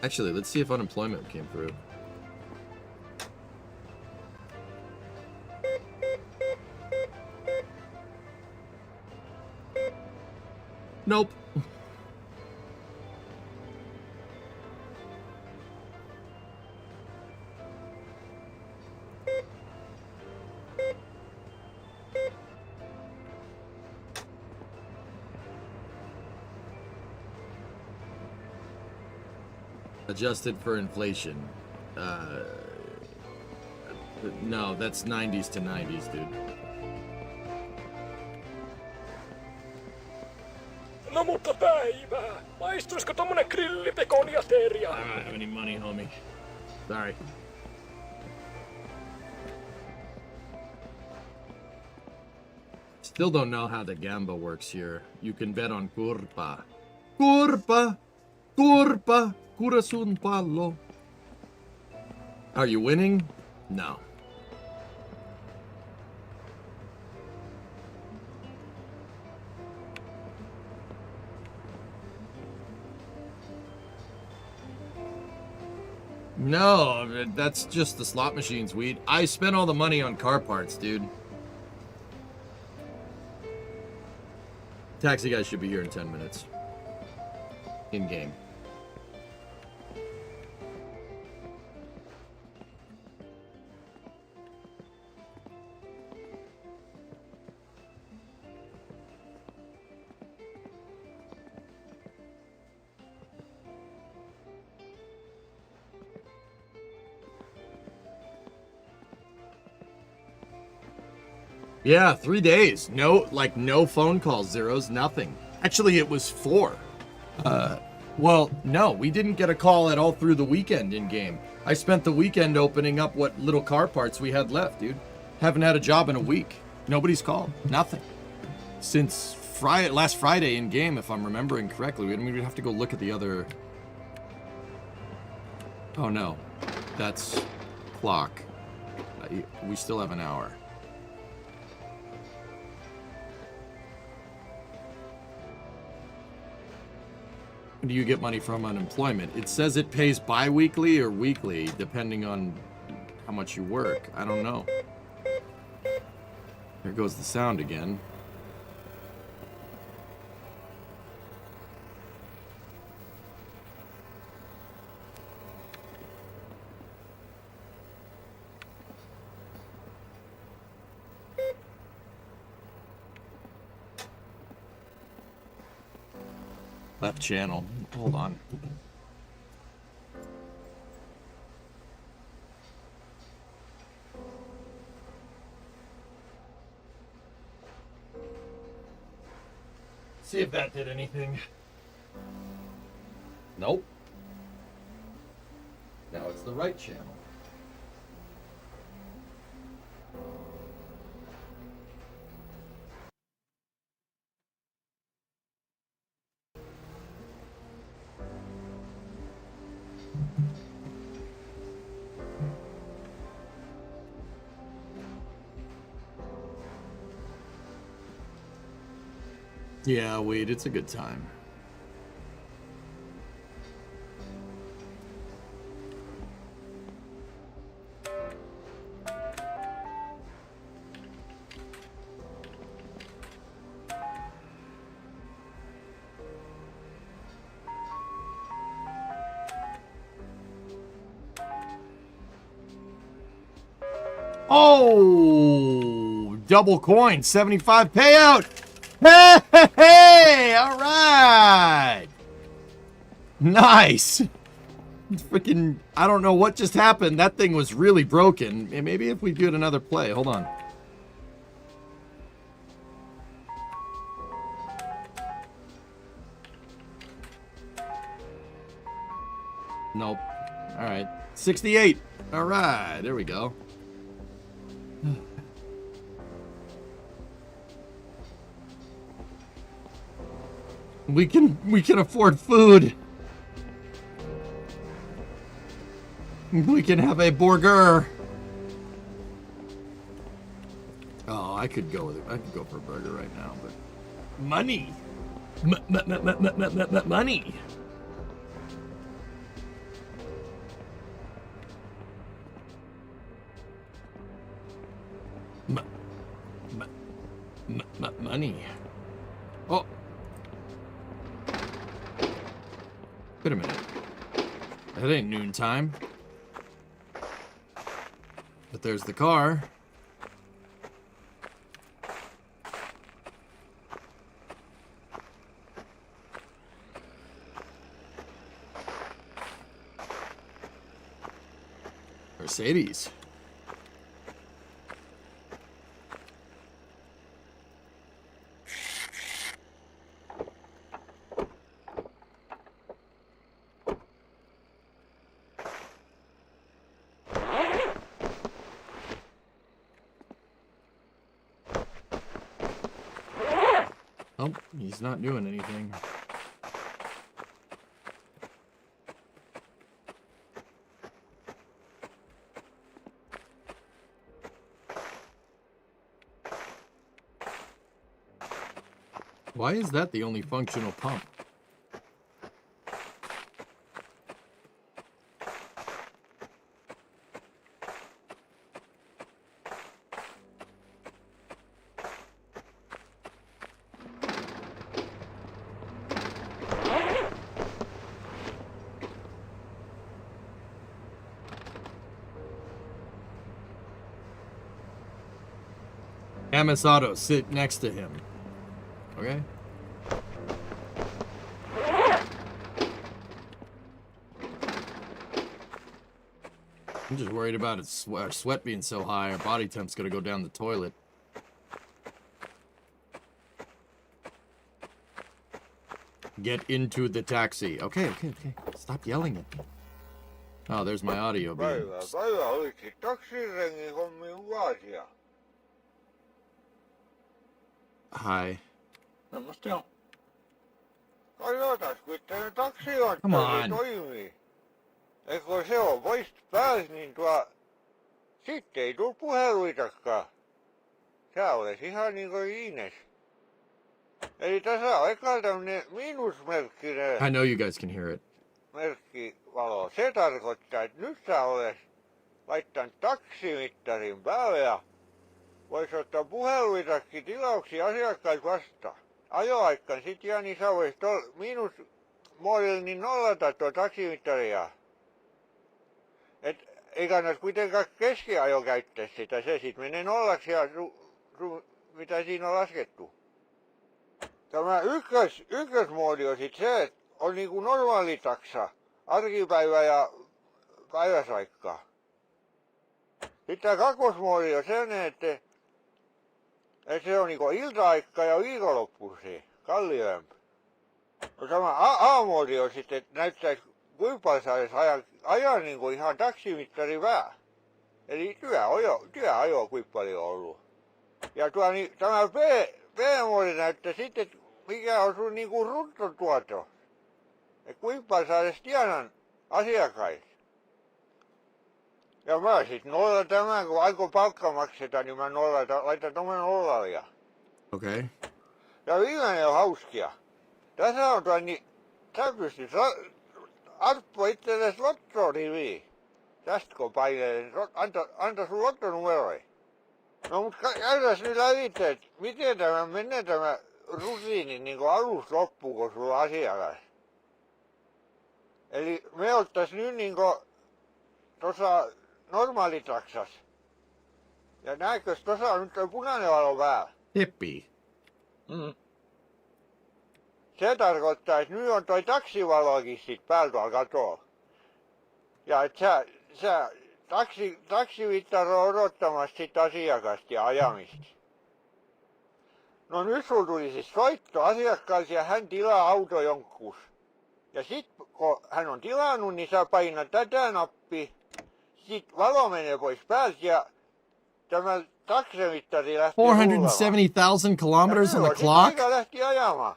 Actually, let's see if unemployment came through. Nope. Adjusted for inflation. No, that's 90s to 90s, dude. No mutta päivää. Maistuisiko tommonen grillipekoni ateria? I don't have any money, homie. Sorry. Still don't know how the gamba works here. You can bet on Kurpa. Kurpa! Kurpa! Kurasun pallo. Are you winning? No. No, that's just the slot machines, weed. I spent all the money on car parts, dude. Taxi guy should be here in 10 minutes. In game. Yeah, 3 days. No, like no phone calls, zeros, nothing. Actually, it was 4. Well, no, we didn't get a call at all through the weekend in game. I spent the weekend opening up what little car parts we had left, dude. Haven't had a job in a week. Nobody's called. Nothing. Since last Friday in game, if I'm remembering correctly. I mean, we'd have to go look at the other. Oh no, that's clock. We still have an hour. do you get money from unemployment? It says it pays bi-weekly or weekly, depending on how much you work. I don't know. There goes the sound again. Left channel. Hold on. See if that did anything. Nope. Now it's the right channel. Yeah, wait, it's a good time. Oh, double coin, 75 payout. Hey, hey, hey, all right. Nice. Freaking, I don't know what just happened. That thing was really broken. Maybe if we do it another play. Hold on. Nope. All right. 68. All right. There we go. We can afford food. We can have a burger. Oh, I could go with it. I could go for a burger right now, but money. Money. Money. Oh. Wait a minute. That ain't noontime. But there's the car. Mercedes. Oh, he's not doing anything. Why is that the only functional pump? Artemis Auto, sit next to him. Okay? I'm just worried about our sweat being so high, our body temp's gonna go down the toilet. Get into the taxi. Okay, okay, okay. Stop yelling at me. Oh, there's my audio being... Hi. Come on. Eikö se on voist pääs, niin sitten ei tuu puheluitakaan. Sä olet ihan niinku Ines. Eli tässä on eka tämmönen miinusmerkkinen I know you guys can hear it. merkkivalo. Se tarkoittaa, että nyt sä olet laittanut taksimittarin päälle ja vois ottaa puheluitakin tilauksia asiakkaat vastaan. Ajoaikaan sit ja niin sä voisit miinusmoodilla niin nollata tuo taksimittaria. Et ei kannata kuitenkaan keskiajo käyttää sitä, se sit menee nollaksi ja mitä siinä on laskettu. Tämä ykkösmoodi on sit se, että on niinku normaali taksa, arkipäivä ja päiväsaikka. Sitten tämä kakkosmoodi on sellainen, että se on niinku ilta-aika ja viikonloppuisin, kalliimpi. No sama A-moodi on sitten, että näyttäisi kuinka paljon saisi ajaa niinku ihan taksimittari vähän. Eli työajo kuinka paljon on ollut. Ja niin, tämä B-moodi näyttää sitten, että mikä on sun niinku bruttotuoto. Että kuinka paljon saisi tienan asiakkaita. Ja mä sit nolla tämän, kun aiko palkka maksetaan, niin mä laitan tommonen nollalia. Okei. Okay. Ja viimeinen on hauskia. Tässä on niin, sä pystyt arppo itsellesi lottoriviin. Tästä kun painelee, anta sun lottonumeroi. No mut käydäs nyt lävitse, että miten tämä menee tämä rutiini niin alusta loppuun, kun sulla on asiakas. Eli me ottais nyt niinku tossa normaalitaksas. Ja näkös tossa on nyt toi punainen valo päällä. Hippie. Se tarkoittaa, että nyt on toi taksivalokin sit päällä tuolla katolla. Ja et sä taksivittaro odottamassa sit asiakasta ja ajamista. No nyt sulla tuli siis soitto asiakkaalle ja hän tilaa auto jonkus. Ja sit kun hän on tilannut, niin sä painat tätä nappia. Sit valo menee pois päältä ja tämä taksimittari lähtee 470,000 kilometers on the clock? Ja lähti ajamaan.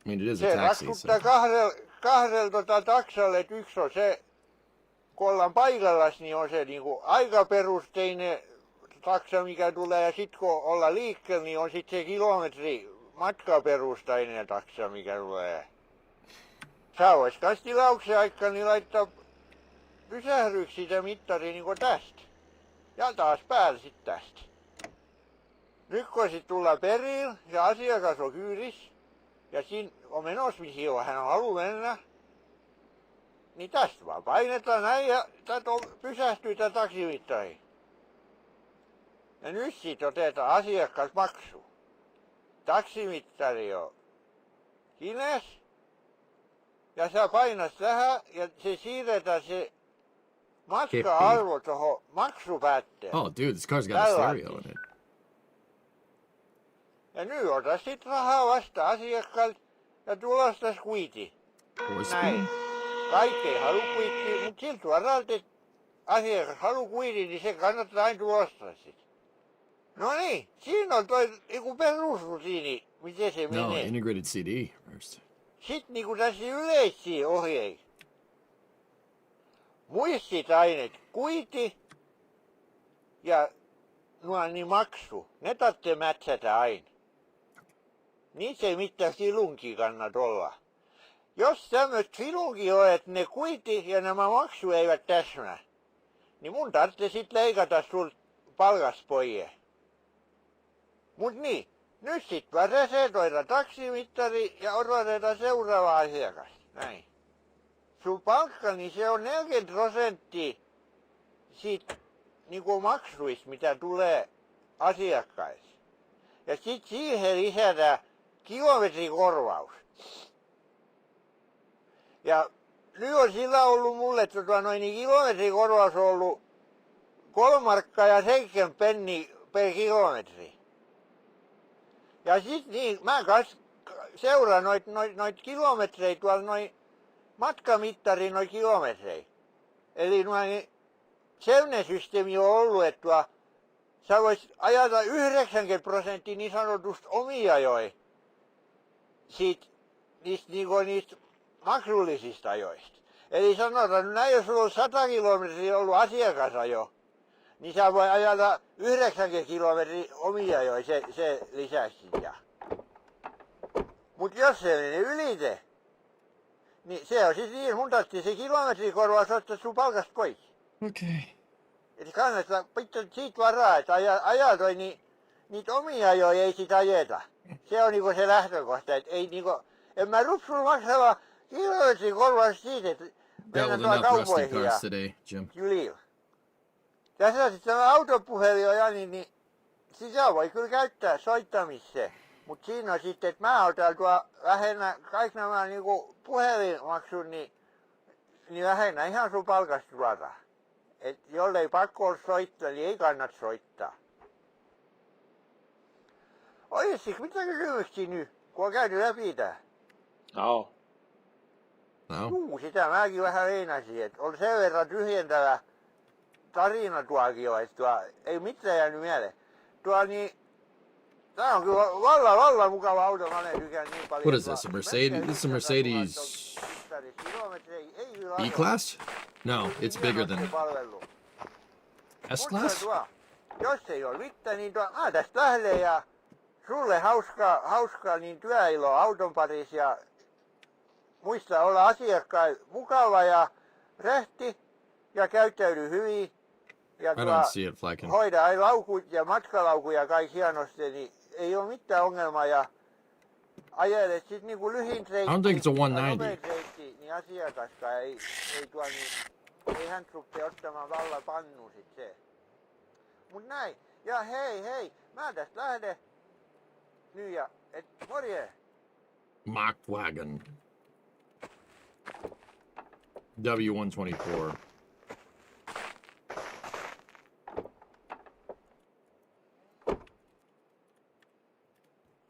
I mean, it is a se taxi. raskuttaa kahdella taksalle, että yksi on se, kun ollaan paikallas, niin on se niinku aikaperusteinen taksa, mikä tulee, ja sit kun ollaan liikkeellä, niin on sit se kilometri matkaperustainen taksa, mikä tulee. Sä vois kans tilauksen aikaan niin laittaa pysähdyksi sitä mittaria niinku tästä. Ja taas päällä sit tästä. Nyt kun sit tullaan perille ja asiakas on kyydissä, ja siinä on menossa mihin hän on halu mennä, niin tästä vaan painetaan näin ja pysähtyy tää taksimittari. Ja nyt sit otetaan asiakasmaksu. Taksimittari on kines. Ja sä painat tähän ja se siirretään se matka-arvo tohon maksupäätteelle. Oh dude, this car's got a stereo in it. Ja nyt ota sit rahaa vasta asiakkaalta ja tulostas kuiti. Näin. Kaikki ei halu kuitti, mutta siltä varalta, että asiakas halu kuitin, niin se kannattaa aina tulostaa sit. No niin, siinä on toi joku perusrutiini, miten se menee. No, integrated CD first. Sitten niinku tässä yleisiä ohjeita. Muistit aina, että kuiti ja niin maksu, ne tarvitsee mätsätä aina. Niissä ei mitään silunkia kannata olla. Jos tämmöset silunki on, että ne kuiti ja nämä maksu eivät täsmää, niin mun tarvitsee sit leikata sul palkaspoje. Mut niin, nyt sit vaan resetoidaan taksimittari ja odotetaan seuraava asiakas. Näin. Sun palkka, niin se on 40% siitä niinku maksuista, mitä tulee asiakkaille. Ja sit siihen lisätään kilometrikorvaus. Ja nyt on sillä ollut mulle, niin kilometrikorvaus on ollut 3 markkaa ja 7 penniä per kilometri. Ja sit niin, mä kans seuraan noit kilometrejä tuolla matkamittarin kilometrejä. Eli sellainen systeemi on ollut, että sä vois ajata 90% niin sanotusta omia ajoja niistä maksullisista ajoista. Eli sanotaan, näin jos sulla on 100 kilometriä ollut asiakasajo, niin sä voi ajata 90 kilometriä omia ajoja, se lisäksi. Mut jos se menee ylite, niin se on siis niin huntattiin se kilometrikorvaus ottaa sun palkasta pois. Okei. Eli kannattaa pitää siitä varaa, että ajaa toi niitä omia ajoja ei sit ajeta. Se on niinku se lähtökohta, että ei niinku, en mä rup sulla maksella kilometrikorvaus siitä, että mennään tuolla kaupoihin ja kylillä. Tässä sitten tämä autopuhelin on niin sitä voi kyllä käyttää soittamiseen. Mut siinä on sitten, että mä otan tuo vähennä kaikki nämä niinku puhelinmaksut, niin vähennä ihan sun palkasta tuota. Et jollei pakko ole soittaa, niin ei kannata soittaa. Olisiko mitä kysymyksiä nyt, kun on käyty läpi tää? No. Sitä mäkin vähän reinasin, että on sen verran tyhjentävä tarina tuokin jo, että ei mitään jäänyt mieleen. Tää on kyllä valla mukava auto, mä olen tykännyt niin paljon. What is this, a Mercedes? This is a Mercedes E-Class? No, it's bigger than S-Class? Jos ei ole mitään, niin mä tästä lähden ja sulle hauskaa niin työiloa auton parissa ja muista olla asiakkaan mukava ja rehti ja käyttäydy hyvin. Ja I don't see it flagging. Hoida laukut ja matkalaukuja kaikki hienosti, niin ei ole mitään ongelmaa ja ajele sit niinku lyhin reitti. I don't think it's a 190. Reitti, niin asiakaskaan ei ei hän ruppea ottamaan valla pannu sit se. Mut näin. Ja hei, mä tästä lähden. Nyt ja, morje. Mach-wagon. W124.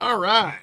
All right.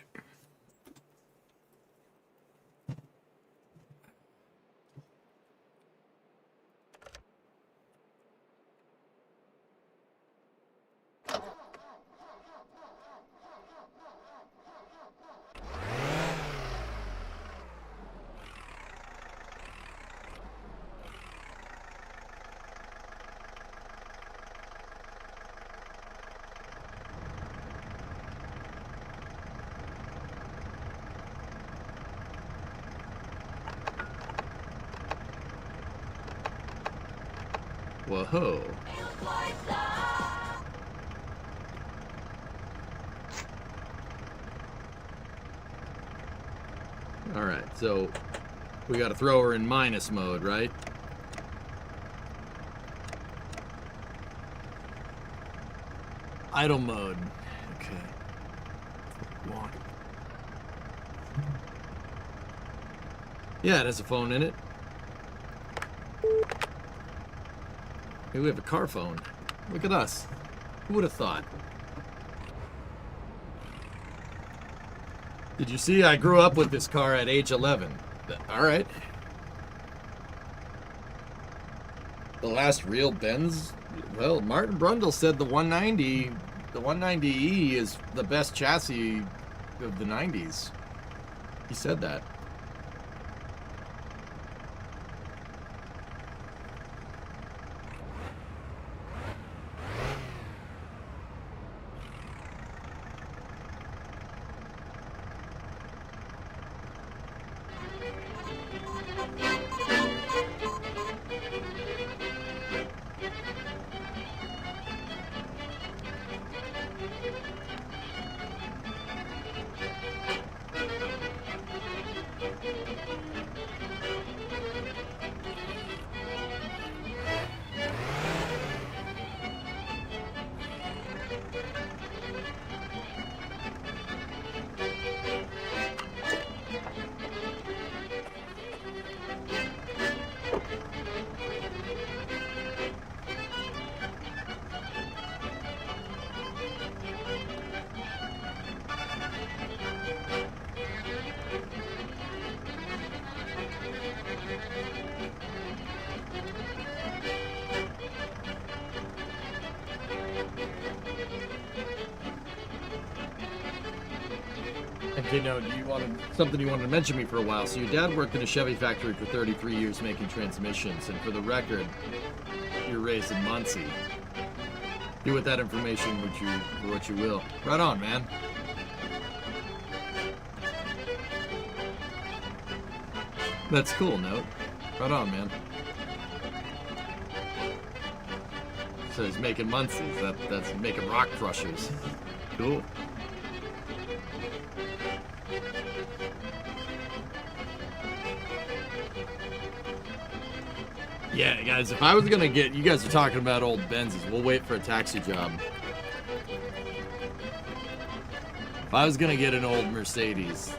Whoa. All right, so we got to throw her in minus mode, right? Idle mode. Okay. One. Yeah, it has a phone in it. Hey, we have a car phone. Look at us. Who would have thought? Did you see? I grew up with this car at age 11. All right. The last real Benz? Well, Martin Brundle said the 190E is the best chassis of the 90s. He said that. Okay, no, something you wanted to mention me for a while. So your dad worked in a Chevy factory for 33 years making transmissions, and for the record, you're raised in Muncie. Do with that information what you will. Right on, man. That's cool, Note. Right on, man. So he's making Muncies. That's making rock crushers. Cool. Yeah, guys, if I was gonna get... You guys are talking about old Benzes. We'll wait for a taxi job. If I was gonna get an old Mercedes,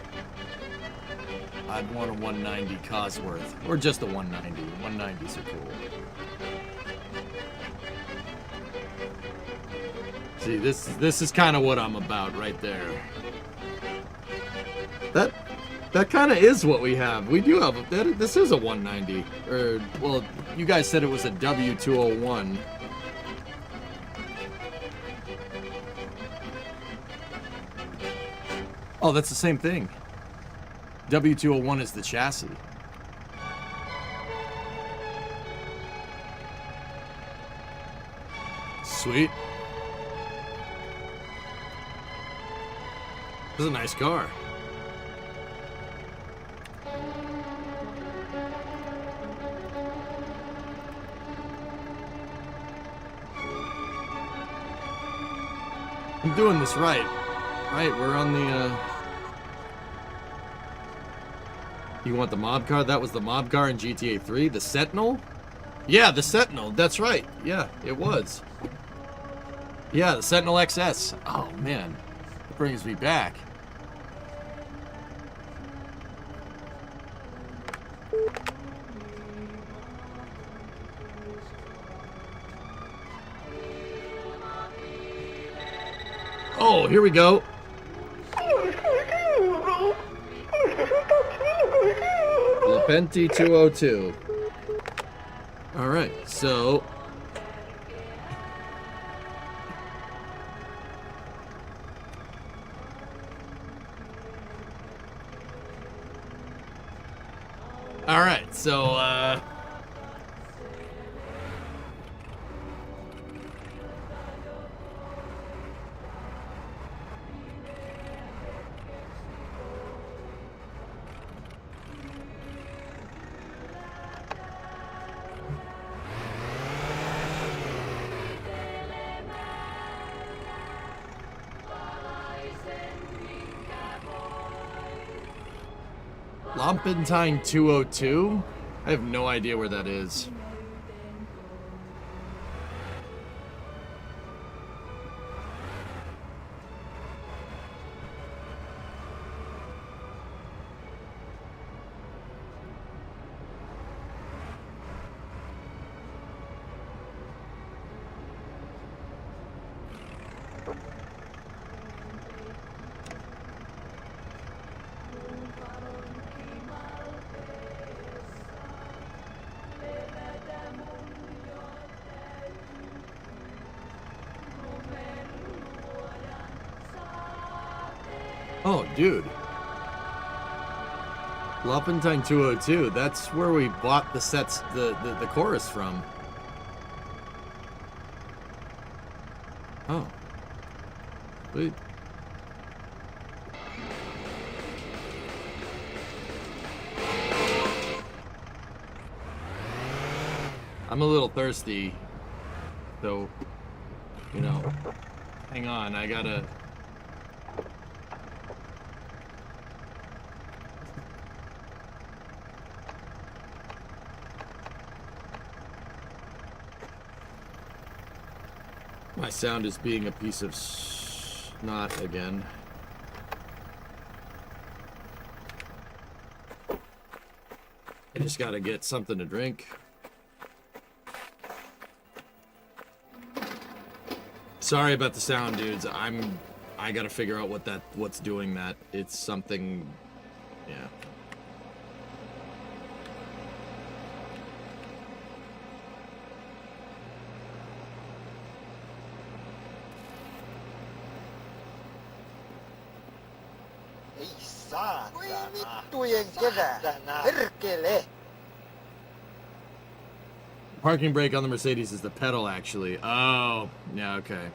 I'd want a 190 Cosworth. Or just a 190. 190s are cool. See, this is kind of what I'm about right there. That kind of is what we have. We do have... This is a 190. Or, well, you guys said it was a W201. Oh, that's the same thing. W201 is the chassis. Sweet. This is a nice car. I'm doing this right. Right, we're on the, You want the mob car? That was the mob car in GTA 3? The Sentinel? Yeah, the Sentinel. That's right. Yeah, it was. Yeah, the Sentinel XS. Oh, man. It brings me back. Oh, here we go. Lapenti 202. All right, so Lampentine 202? I have no idea where that is. Oh, dude. Lampentine 202, that's where we bought the sets, the chorus from. Oh. Wait. I'm a little thirsty, so, you know, hang on, I gotta... My sound is being a piece of snot again. I just gotta get something to drink. Sorry about the sound, dudes. I gotta figure out what's doing that. It's something, yeah. Parking brake on the Mercedes is the pedal, actually. Oh, yeah, okay.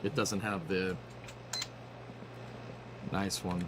It doesn't have the nice one.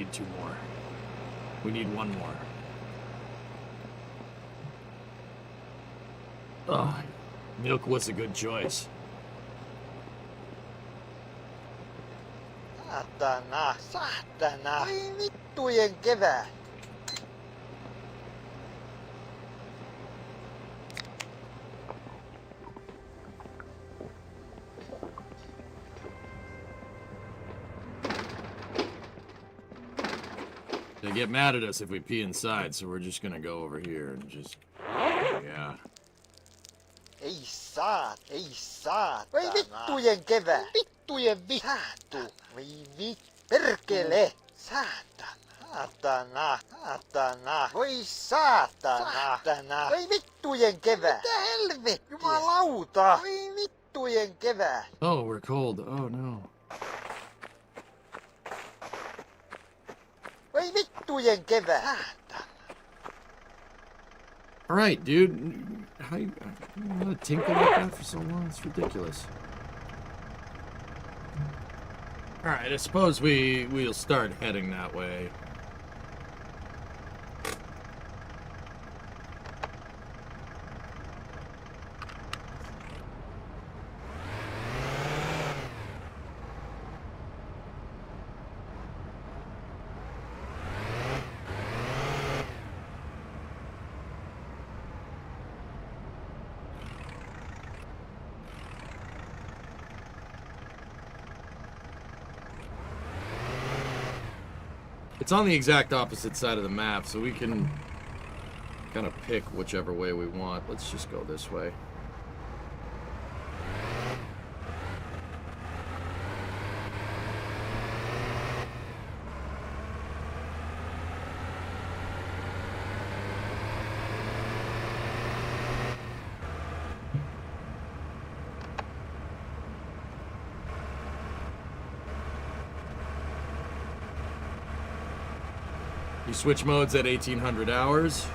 need 2 more. We need 1 more. Oh, milk was a good choice. Saatana, saatana. Oi vittujen kevää. They get mad at us if we pee inside, so we're just gonna go over here and just... Yeah. Ei saat. Oi vittujen kevää. Vittujen vittu. Oi perkele. Saatana. Voi saatana. Oi vittujen kevää. Mitä helvettiä? Jumalauta. Oi vittujen kevää. Oh, we're cold. Oh, no. Oi vittujen kevää. All right, dude. How you gonna tinkle like that for so long? It's ridiculous. All right, I suppose we'll start heading that way. It's on the exact opposite side of the map, so we can kind of pick whichever way we want. Let's just go this way. You switch modes at 1800 hours?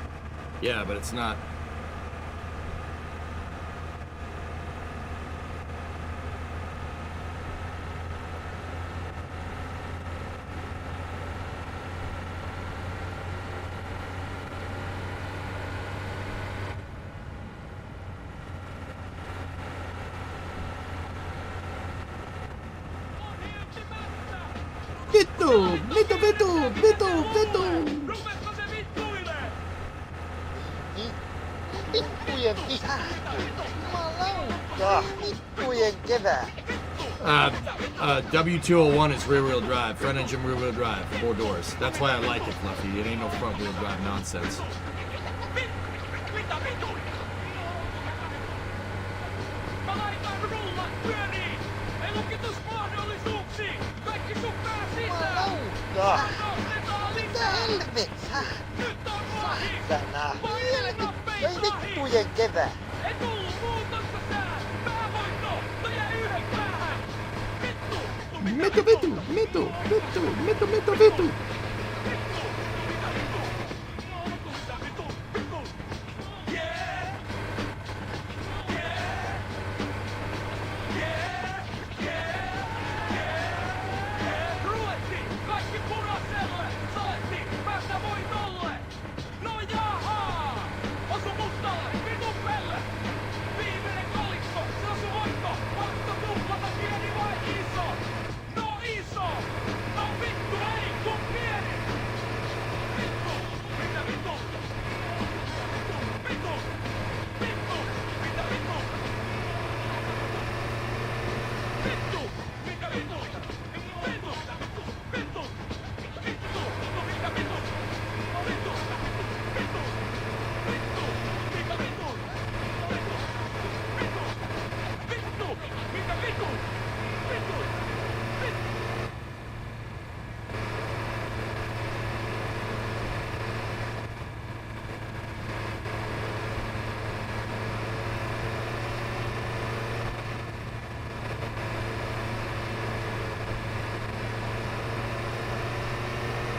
Yeah, but it's not. Vittujen vittu. Jumalauta. Vittujen kevää. W201 is rear-wheel drive, front engine rear-wheel drive, 4 doors. That's why I like it, Fluffy. It ain't no front-wheel drive nonsense. Mitä helvettiä? Saatana. Ei vittujen kevää. Metu.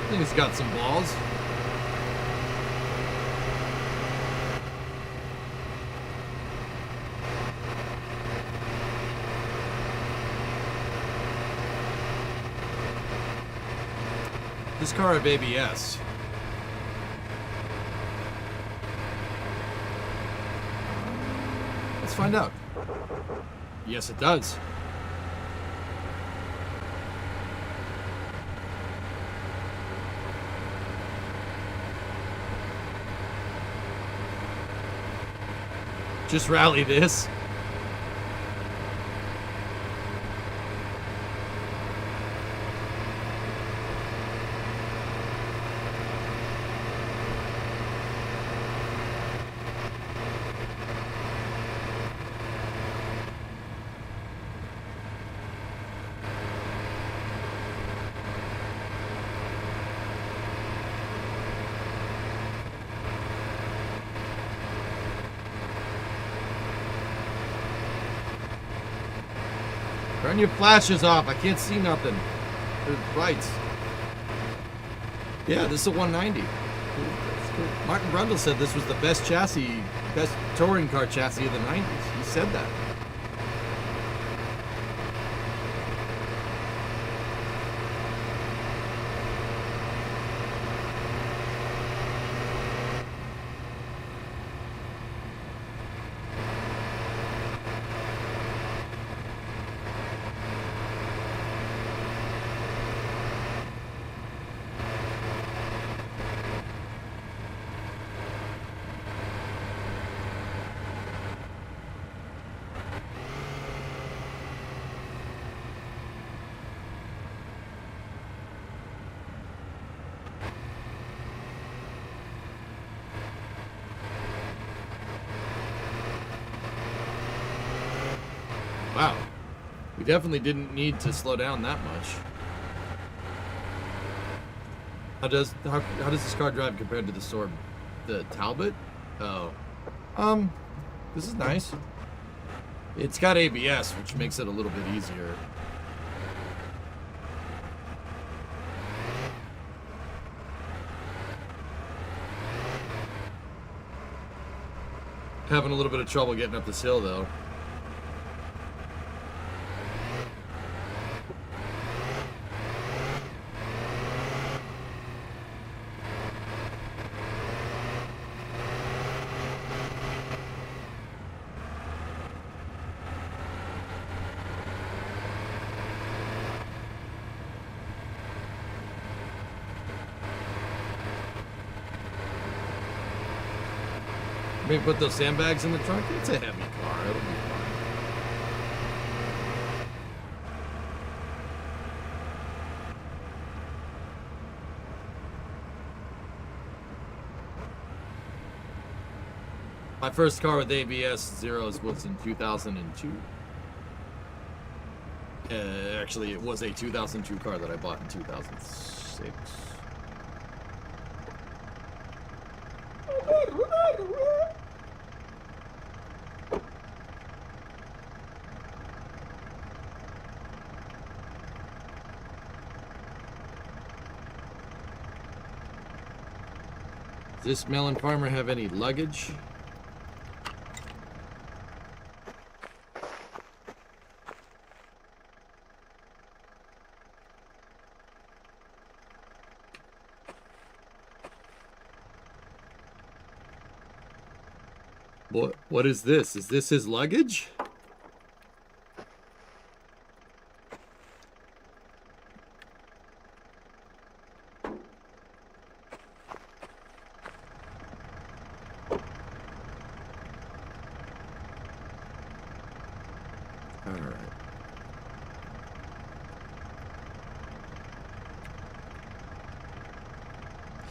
I think it's got some balls. This car have ABS. Let's find out. Yes, it does. Just rally this. Turn your flashes off. I can't see nothing. There's lights. Yeah, this is a 190. Martin Brundle said this was the best chassis, best touring car chassis of the 90s. He said that. Wow. We definitely didn't need to slow down that much. How does this car drive compared to the Talbot? Oh. This is nice. It's got ABS, which makes it a little bit easier. Having a little bit of trouble getting up this hill though. Maybe put those sandbags in the trunk. It's a heavy car. It'll be fine. My first car with ABS zeros was in 2002. Actually, it was a 2002 car that I bought in 2006. Does this melon farmer have any luggage? What is this? Is this his luggage?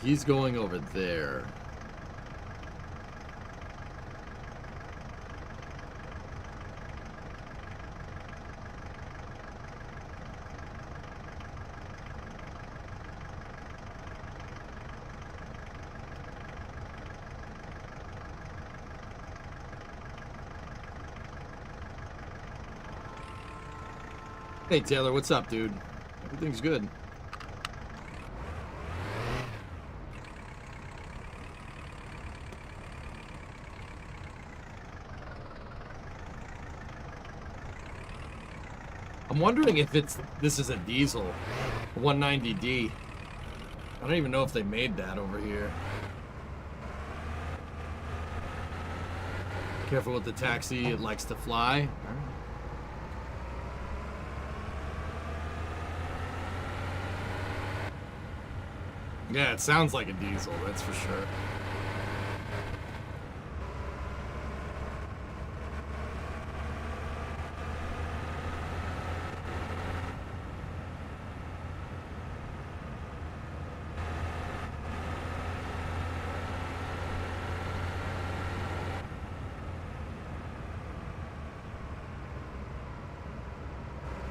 He's going over there. Hey Taylor, what's up, dude? Everything's good. I'm wondering if this is a diesel, 190D. I don't even know if they made that over here. Careful with the taxi, it likes to fly. Yeah, it sounds like a diesel, that's for sure.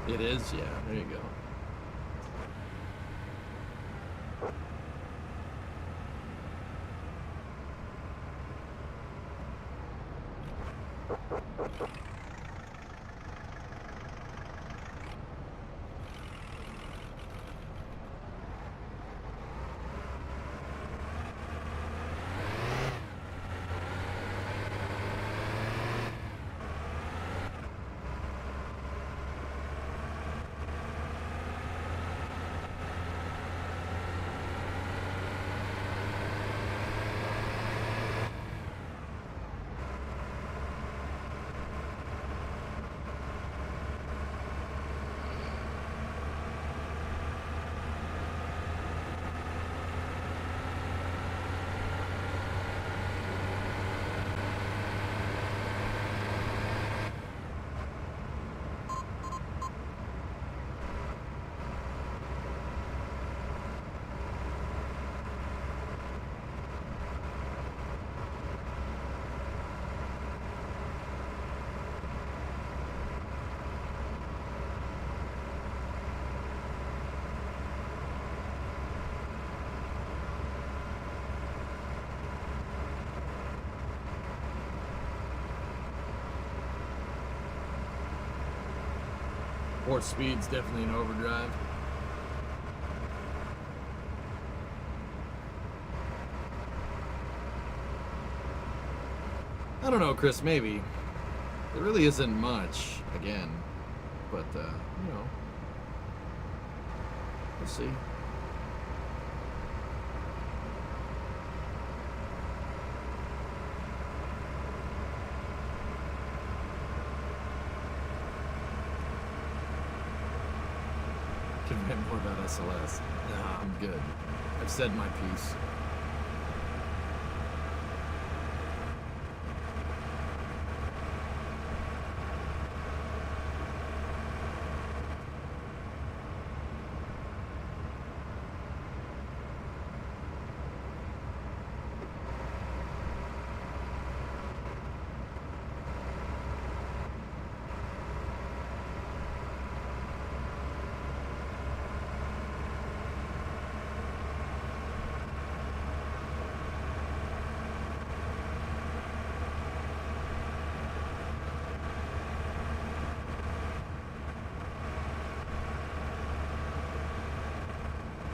It is, yeah, there you go. Port speed's definitely an overdrive. I don't know, Chris, maybe. There really isn't much, again. But, you know. We'll see. Can vent more about SLS. Nah, I'm good. I've said my piece.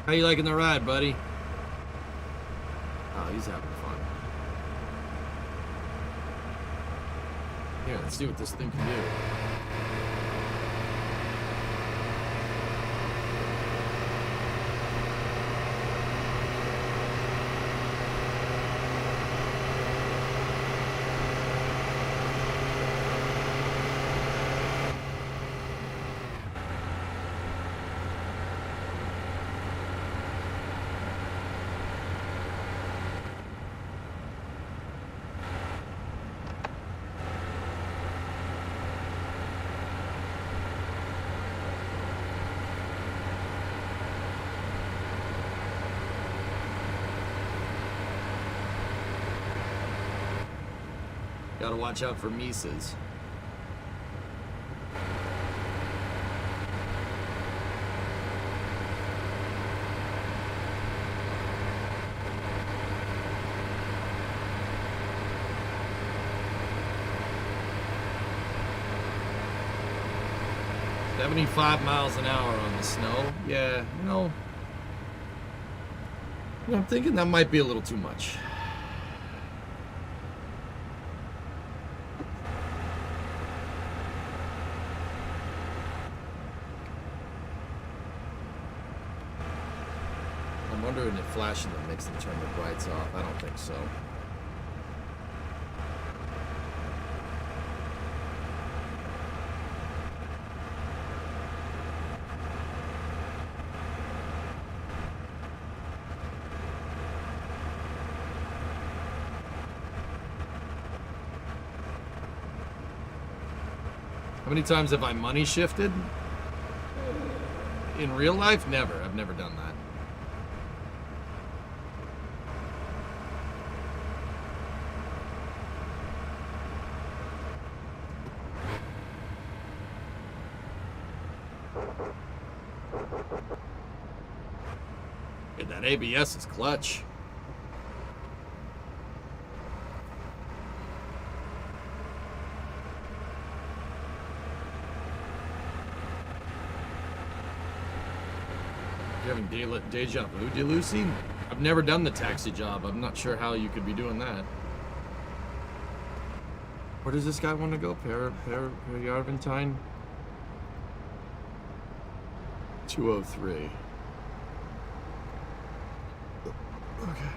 How you liking the ride, buddy? Oh, he's having fun. Here, let's see what this thing can do. Gotta watch out for Mises. "75 miles an hour on the snow." Yeah, you know, I'm thinking that might be a little too much. wondering if flashing them makes them turn the brights off. I don't think so. How many times have I money shifted? In real life? Never. I've never done that. That ABS is clutch. You having deja vu, Delucy? I've never done the taxi job. I'm not sure how you could be doing that. Where does this guy want to go? Yarventine? 203. Okay.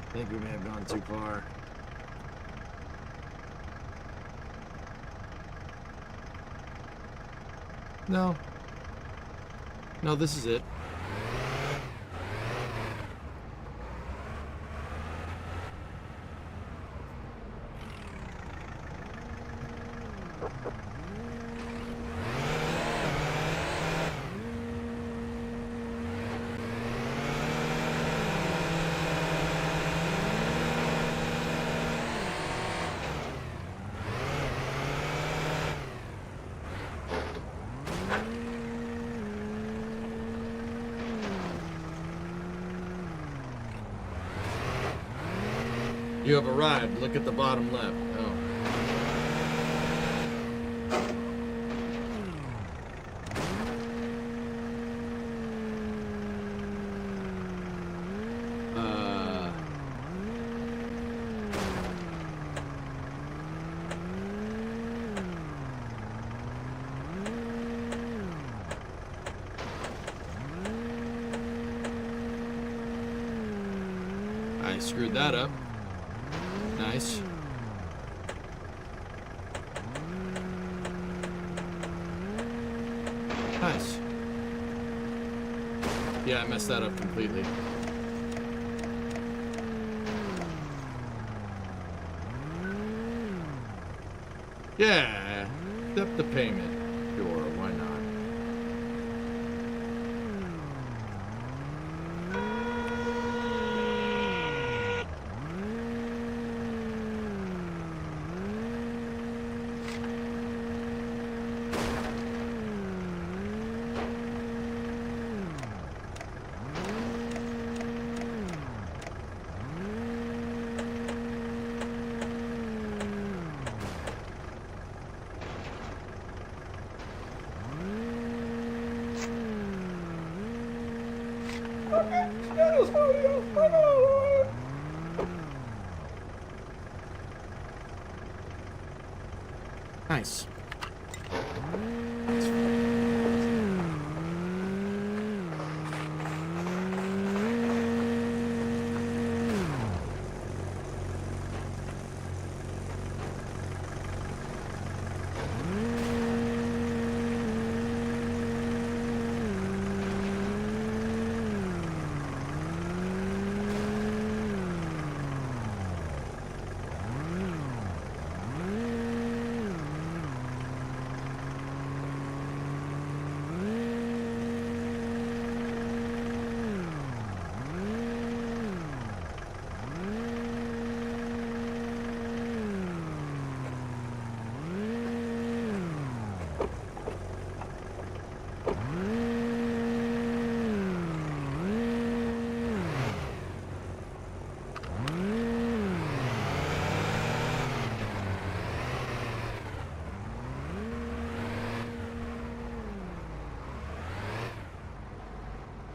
I think we may have gone too far. No. No, this is it. You have arrived. Look at the bottom left. Oh. I screwed that up. Nice. Nice. Yeah, I messed that up completely. Yeah, accept the payment. Sure, why not? Nice.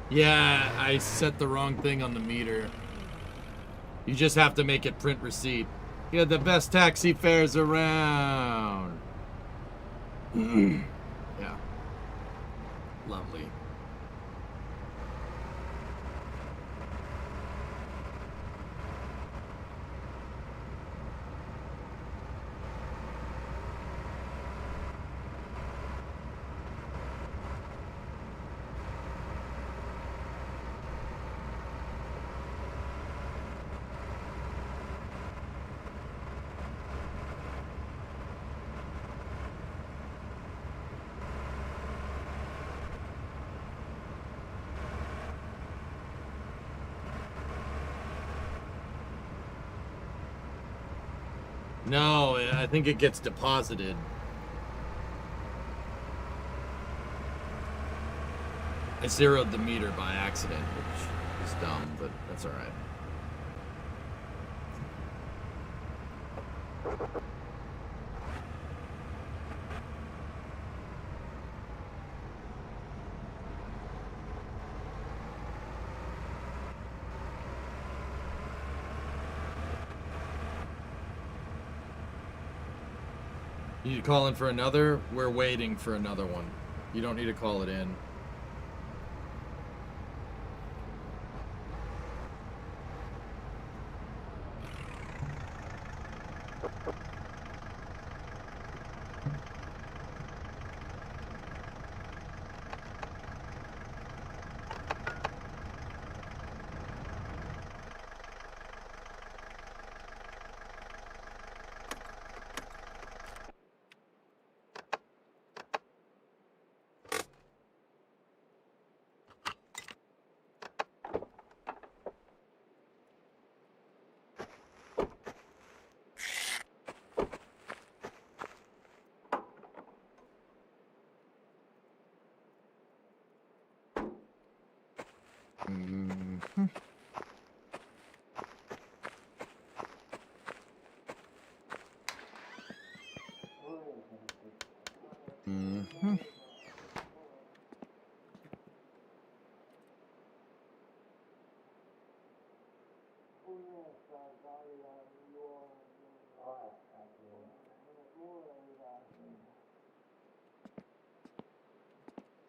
Yeah, I set the wrong thing on the meter. You just have to make it print receipt. You had the best taxi fares around. Yeah. Lovely. No, I think it gets deposited. I zeroed the meter by accident, which is dumb, but that's all right. You need to call in for another? We're waiting for another one. You don't need to call it in.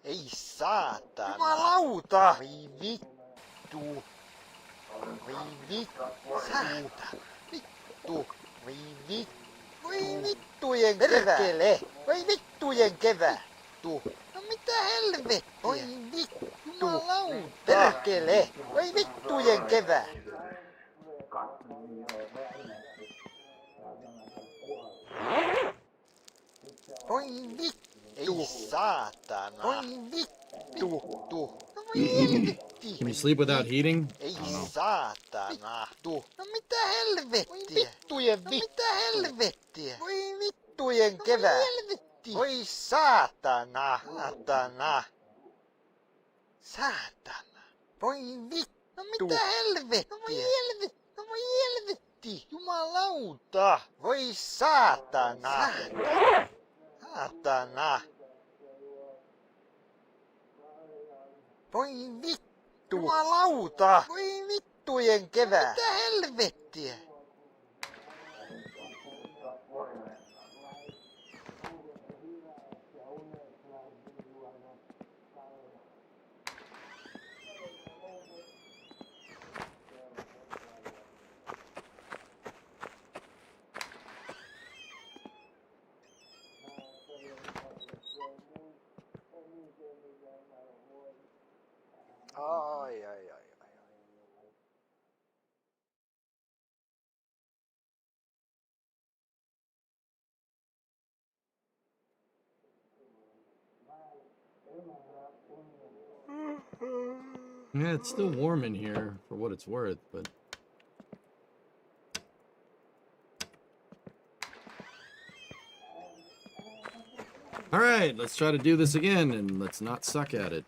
Ei saatana. Jumalauta! Voi vittu. Voi vittu. Saatana. Vittu. Voi vittu. Voi vittujen perkele. Voi vittujen kevättu. No mitä helvettiä? Voi vittu. Jumalauta. Perkele. Voi vittujen kevät. Voi vittu. Ei saatana. Voi vittu. No voi helvetti. Can you sleep without heating? Ei saatana. No mitä helvettiä? Voi vittujen vittu. No mitä helvettiä? Voi vittujen kevät. No voi helvetti. Voi saatana. Saatana. Saatana. Voi vittu. No mitä helvettiä? No voi helvetti. No voi helvetti. Jumalauta. Voi saatana. Saatana. Saatana. Voi vittu. Jumalauta. Voi vittujen kevät. Mitä helvettiä? Ai. Yeah, it's still warm in here for what it's worth, but All right, let's try to do this again, and let's not suck at it.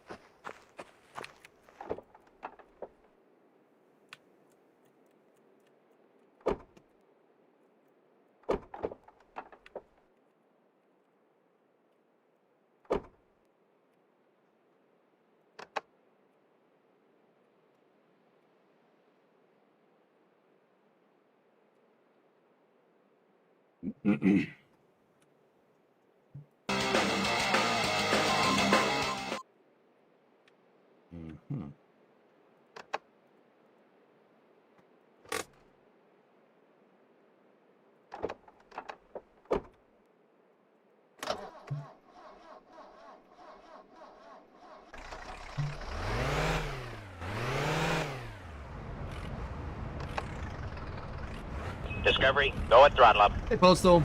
Discovery, go at throttle up. Hey, Postal,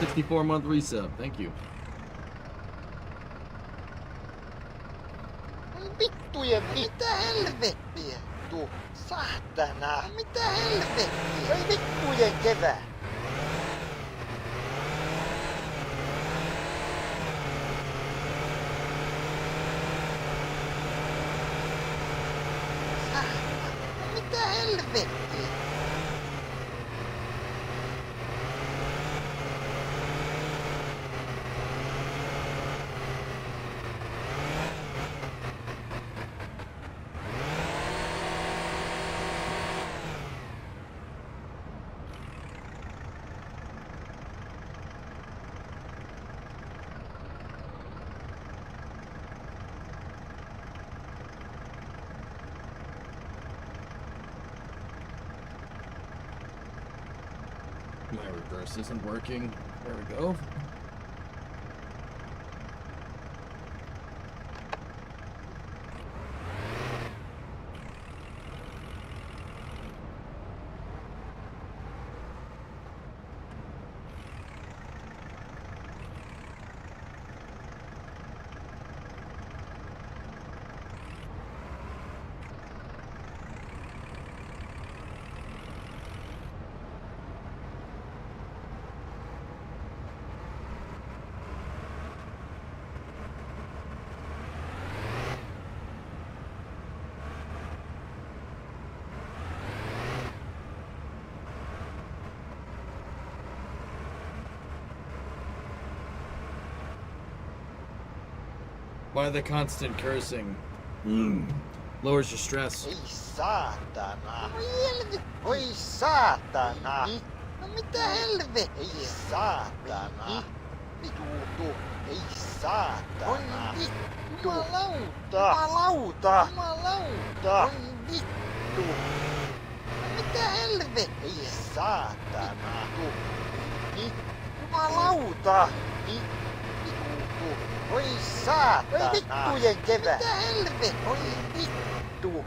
64-month resub. Thank you. Vittujen, mitä helvettiä? Tuu, saatana. Mitä helvettiä? Ei vittujen kevää. Saatana, mitä helvettiä? My reverse isn't working. There we go. Why the constant cursing? Lowers your stress. Ei saatana. Oi saatana. No mitä helvettiä? Ei saatana. Vittu. Ei saatana. Oi vittu. Jumalauta. Jumalauta. Jumalauta. Oi vittu. No mitä helvettiä? Ei saatana. Jumalauta. Oi saatana! Oi vittujen kevää! Mitä helvettiä? Oi vittu!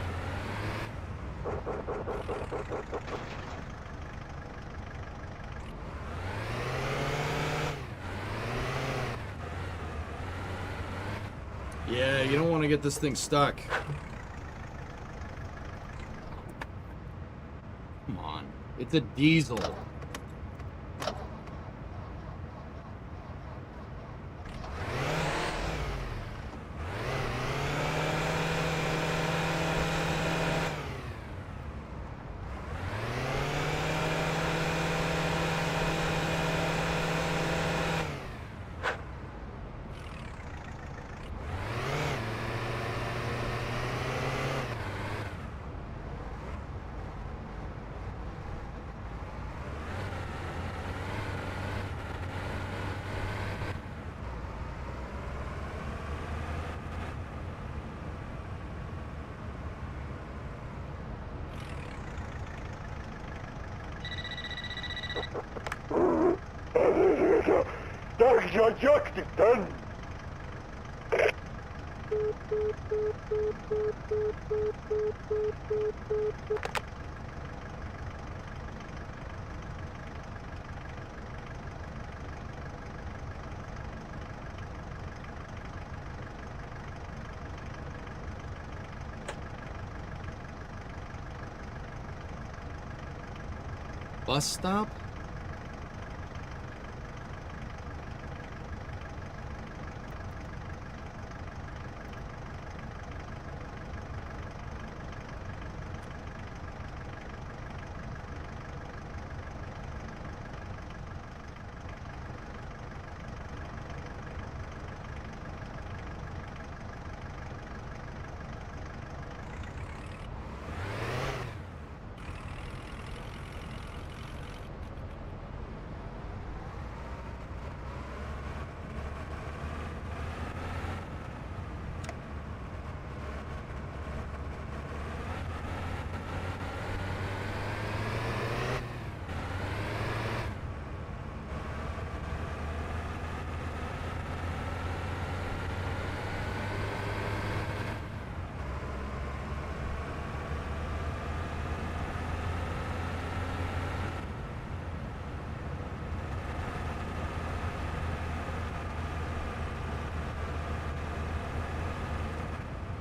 Yeah, you don't want to get this thing stuck. Come on. It's a diesel. Tarja jakti tän! Bus stop?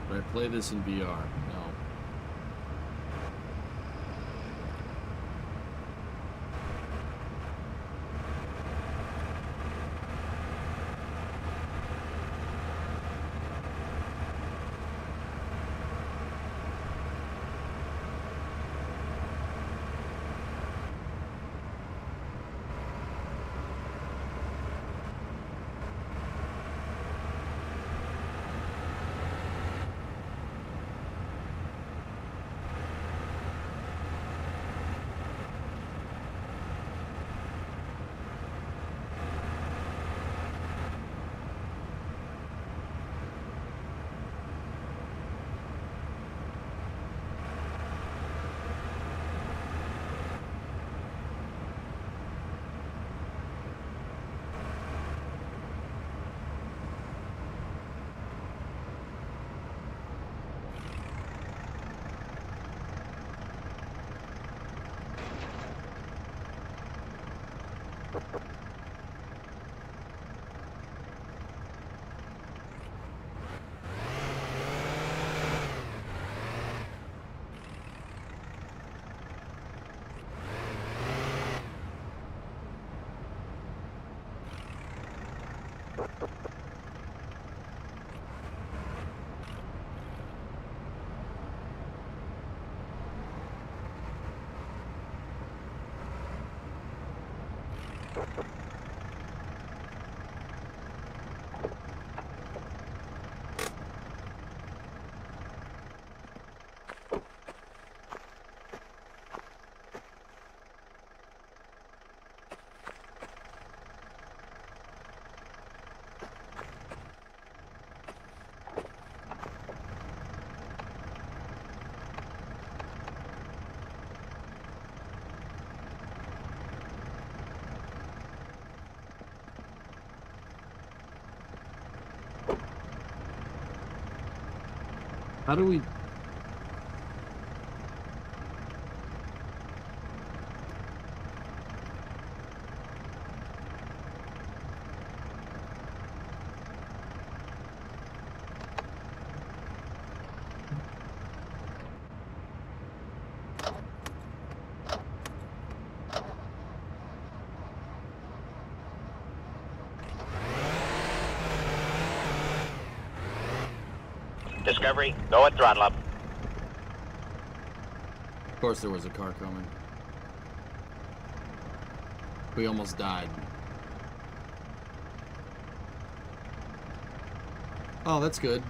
Right, play this in VR. No. How do we... Discovery, go at throttle up. Of course there was a car coming. We almost died. Oh, that's good.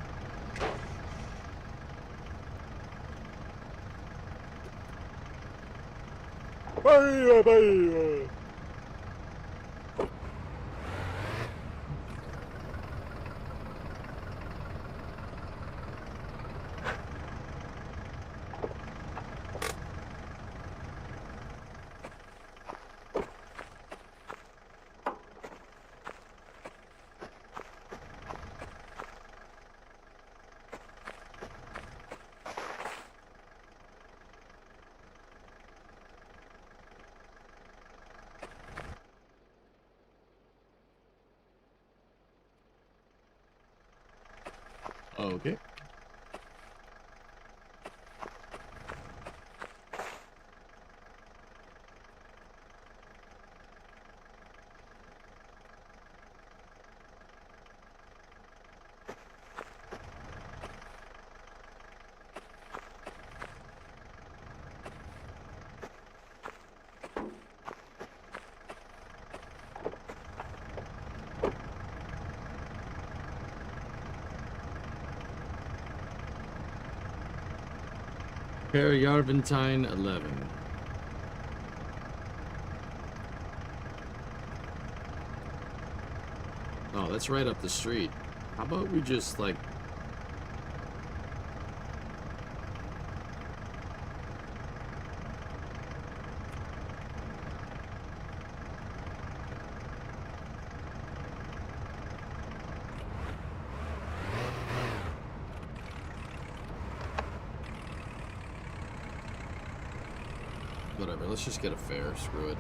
Okay. Yarventine 11. Oh, that's right up the street. How about we just, like... Whatever, let's just get a fare. Screw it.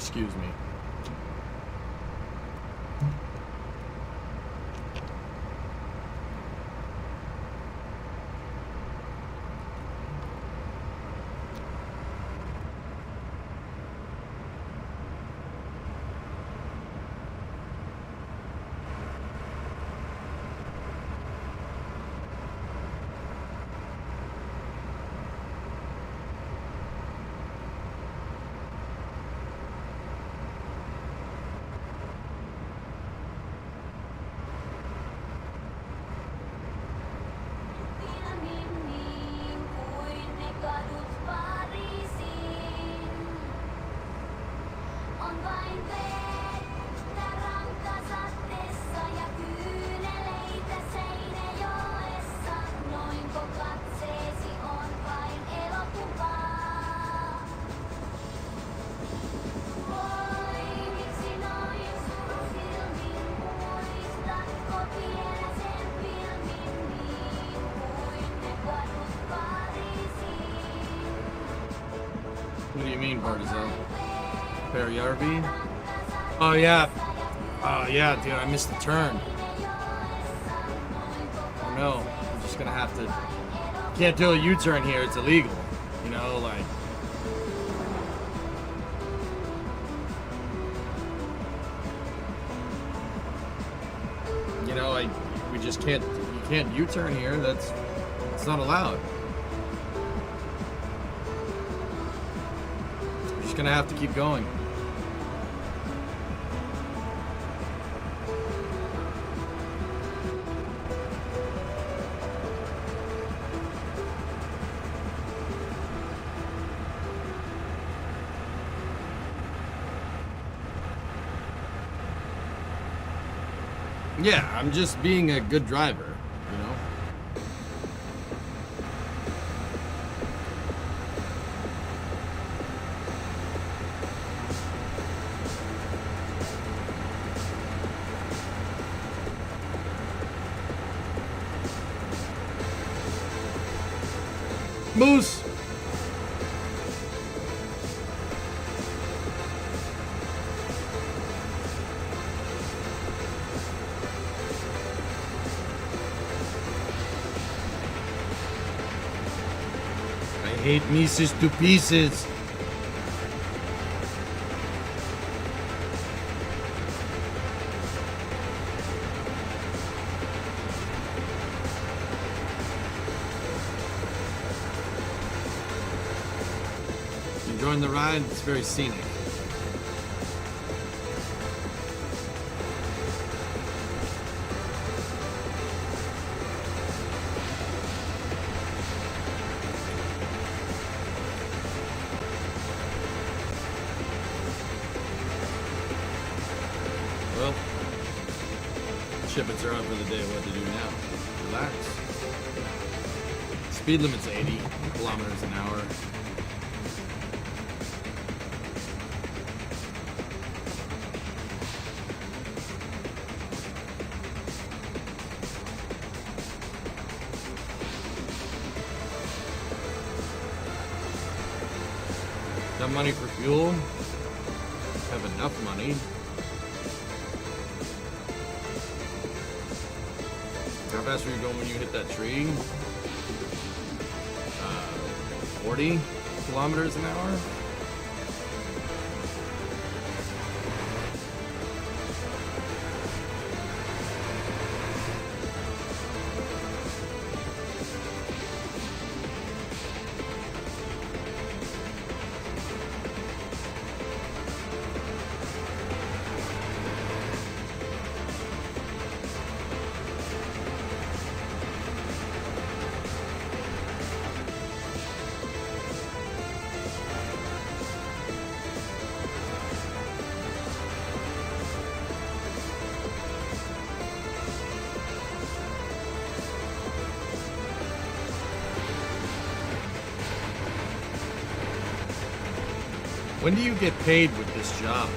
Excuse me. What do you mean, Bartizel? Perry RV? Oh, yeah. Oh, yeah, dude, I missed the turn. Oh, no. I'm just gonna have to... Can't do a U-turn here. It's illegal. You know, like... You know, we just can't... You can't U-turn here. It's not allowed. Just gonna have to keep going. Yeah, I'm just being a good driver, you know? Moose! I hate Mises to pieces. Enjoying the ride? It's very scenic. Well, shipments are out for the day. What to do now? Relax. Speed limit's 80 kilometers an hour. Got money for fuel? Have enough money. How fast were you going when you hit that tree? 40 kilometers an hour? When do you get paid with this job?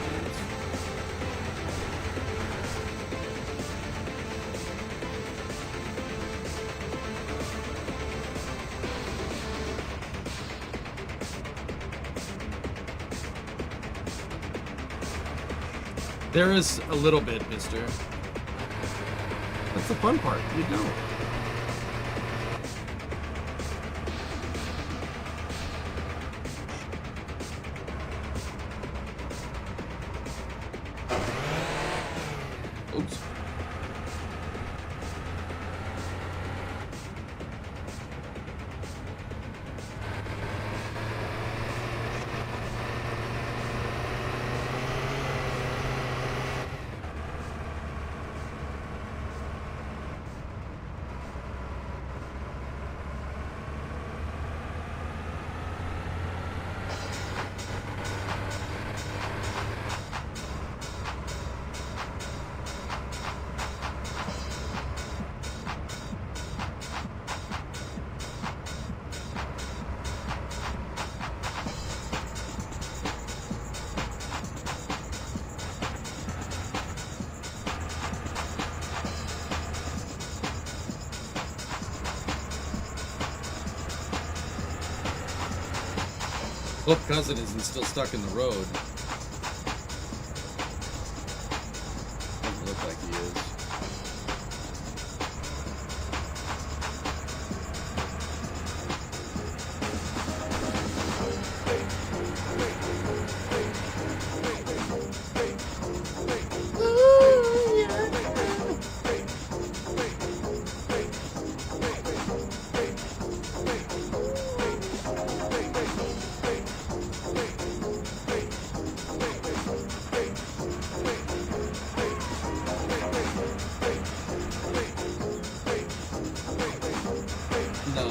There is a little bit, mister. That's the fun part. You don't. Oops. Hope cousin isn't still stuck in the road. Doesn't look like he is.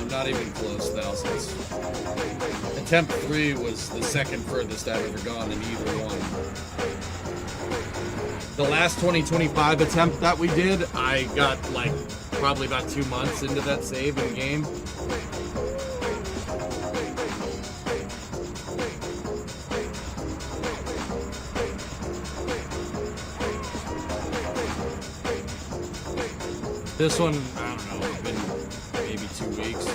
Not even close thousands. Attempt 3 was the second furthest I've ever gone in either one. The last 2025 attempt that we did, I got like probably about 2 months into that save in game. This one, I don't know, it's been maybe 2 weeks.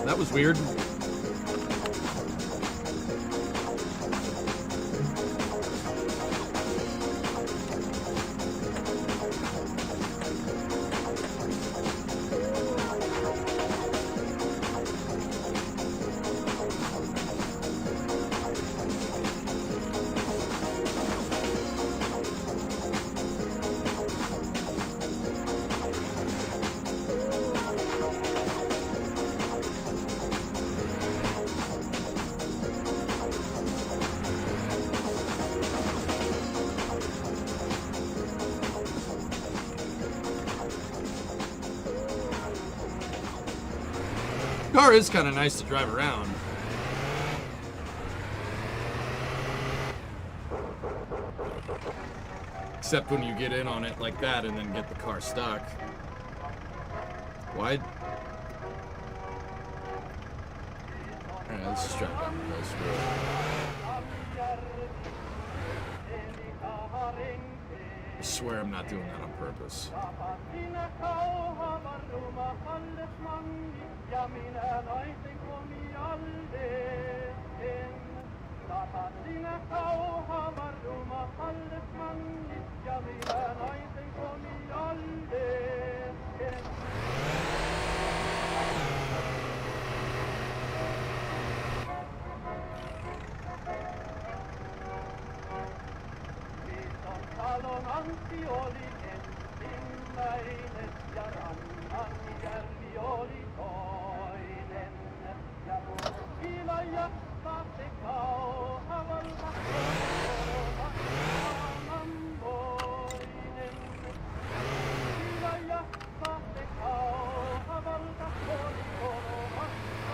That was weird. car is kind of nice to drive around. Except when you get in on it like that and then get the car stuck. Why? Alright, let's just drive down the coast road. I swear I'm not doing that on purpose. Talon antti oli ensimmäinen ja rannan järvi oli toinen. Ja purkilajasta se kauhavalta samanmoinen. Purkilajasta se kauhavalta oli samanmoinen.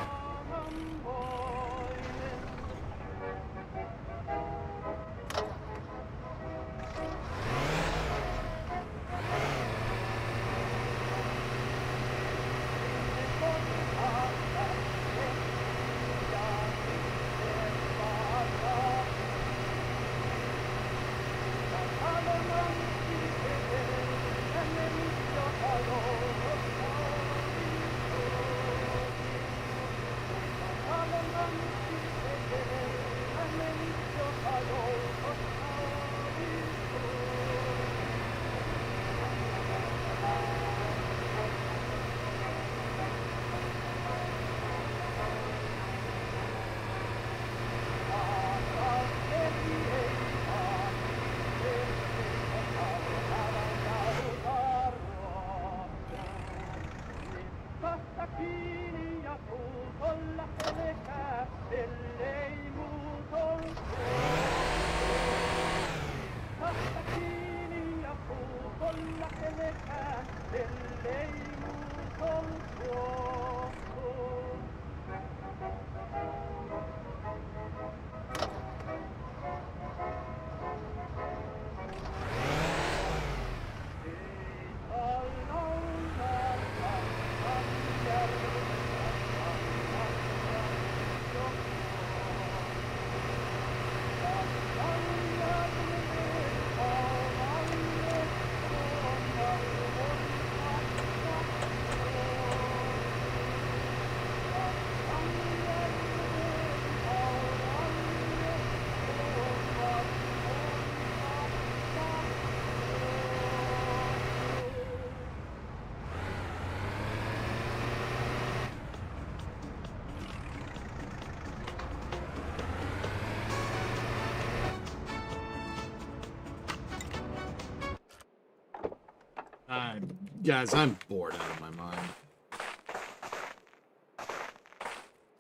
Guys, I'm bored out of my mind.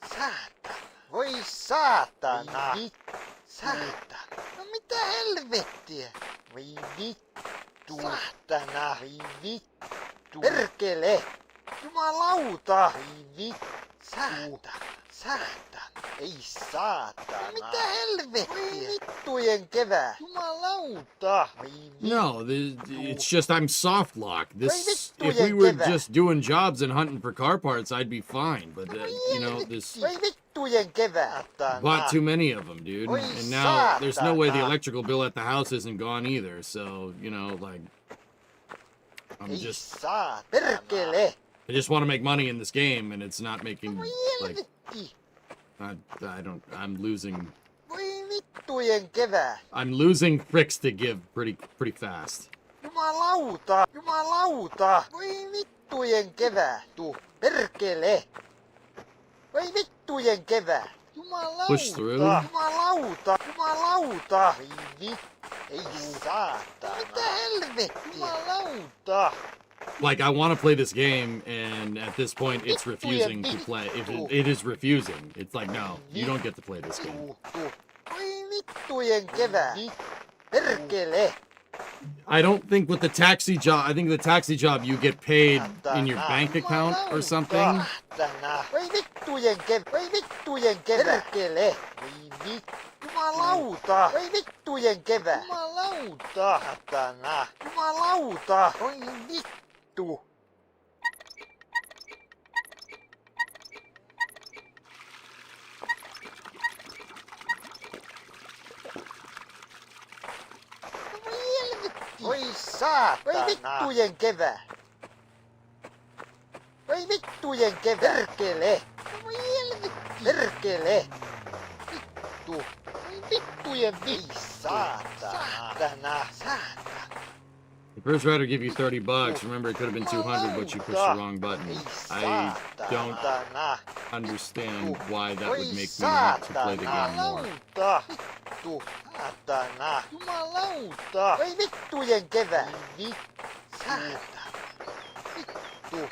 Saatana. Voi saatana. Saatana. No mitä helvettiä? Voi vittu. Saatana. Voi vittu. Perkele. Jumalauta. Voi vittu. Saatana. Saatana. Ei saatana. No mitä helvettiä? Voi vittujen kevää. Jumalauta. Voi vittu. No, it's just I'm soft lock. This, if we were just doing jobs and hunting for car parts, I'd be fine. But you know, this bought too many of them, dude. And now there's no way the electrical bill at the house isn't gone either. So you know, like, I just want to make money in this game, and it's not making like. I'm losing. I'm losing fricks to give pretty fast. Jumalauta! Jumalauta! Voi vittujen kevää! Tuu, perkele! Voi vittujen kevää! Jumalauta! Push through. Jumalauta! Jumalauta! Voi ei saatana! Mitä helvettiä? Jumalauta! Like, I want to play this game, and at this point, it's refusing to play. It is refusing. It's like, no, you don't get to play this game. Voi vittujen kevää! Perkele! I don't think with the taxi job, I think the taxi job you get paid in your bank account or something. Voi vittujen perkele. Voi jumalauta. Voi vittujen jumalauta. Satana. Jumalauta. Voi vittu. Voi saatana. Voi vittujen kevää. Voi vittujen kevää. Perkele. Voi helvetti. Perkele. Vittu. Voi vittujen vittu. Saatana. The first rider give you $30. Remember, it could have been 200, but you pushed the wrong button. I don't understand why that would make me want to play the game more. Vittu. Saatana. Jumalauta. Voi vittujen kevää. Saatana. Vittu.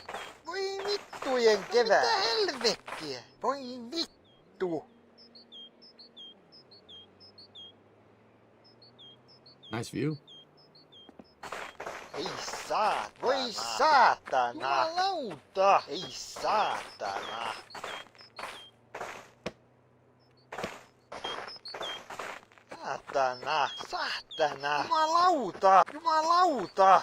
Voi vittujen kevää. Mitä helvettiä? Voi vittu. Nice view. Ei saa. Voi saatana. Jumalauta. Ei saatana. Saatana. Saatana. Jumalauta. Jumalauta.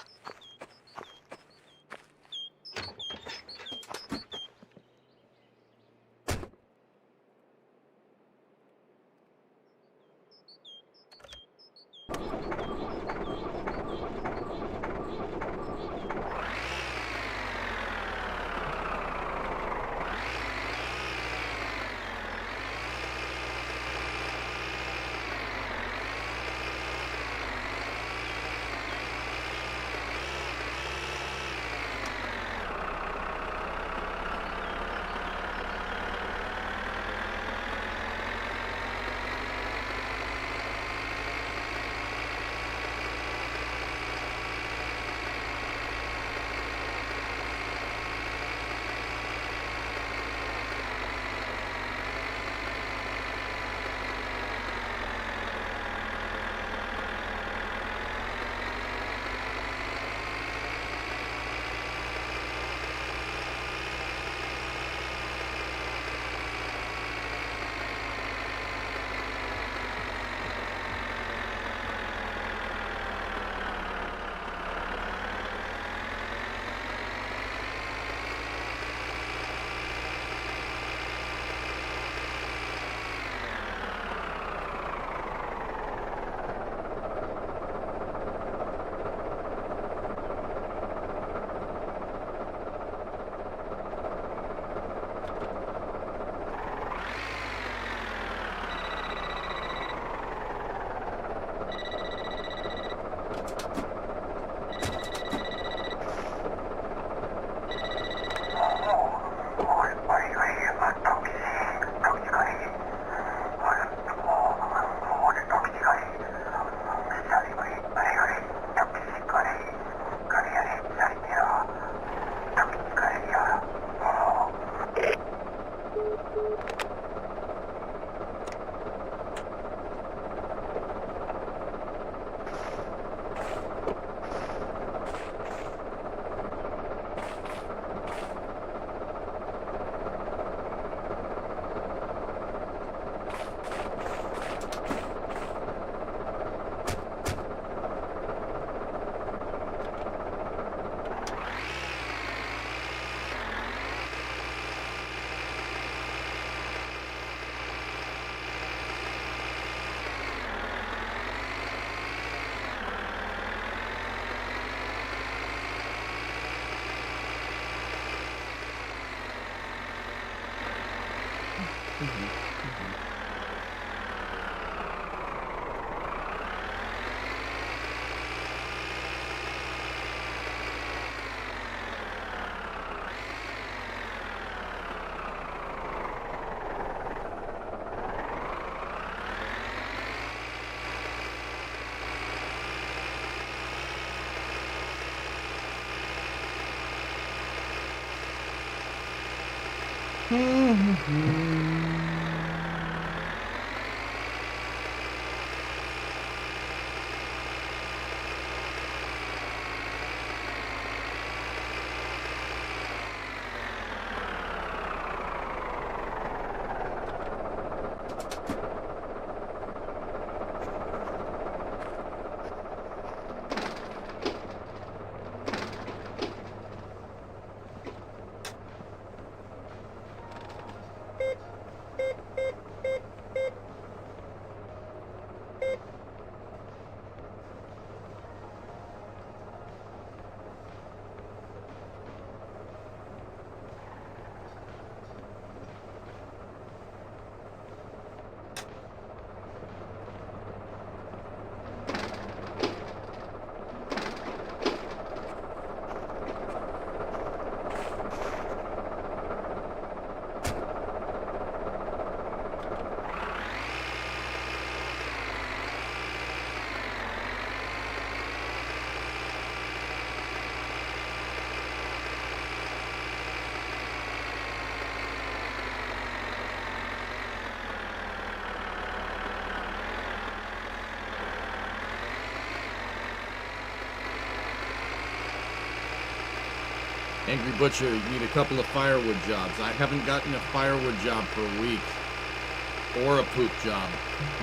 Angry Butcher, you need a couple of firewood jobs. I haven't gotten a firewood job for a week. Or a poop job.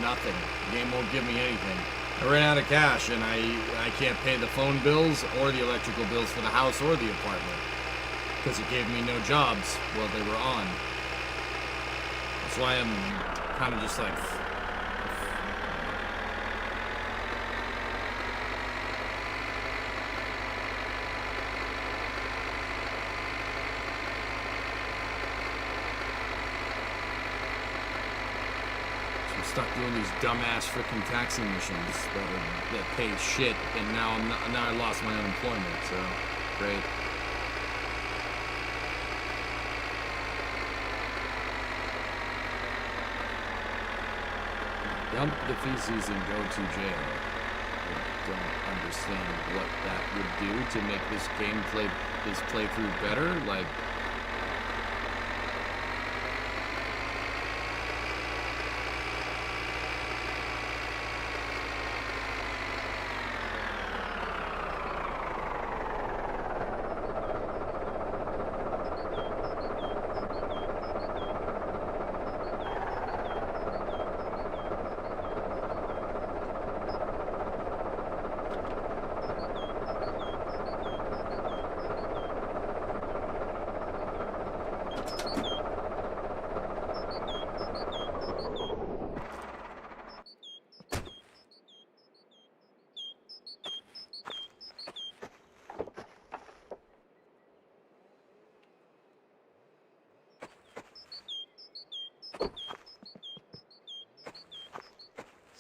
Nothing. The game won't give me anything. I ran out of cash and I can't pay the phone bills or the electrical bills for the house or the apartment. Because it gave me no jobs while they were on. That's why I'm kind of just like... stuck doing these dumbass freaking taxi missions that pay shit, and now I lost my unemployment. So great. Dump the feces and go to jail. I don't understand what that would do to make this playthrough better. Like.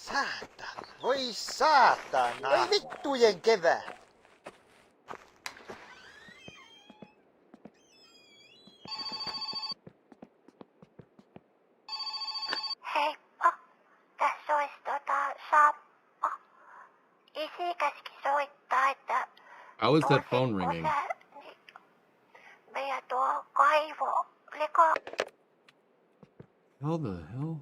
Saatana, voi saatana, voi vittujen kevää. Heippa, tässä olisi Sappa. Isi käski soittaa, että... How is that phone ringing? Meidän tuo kaivo, leka... How the hell?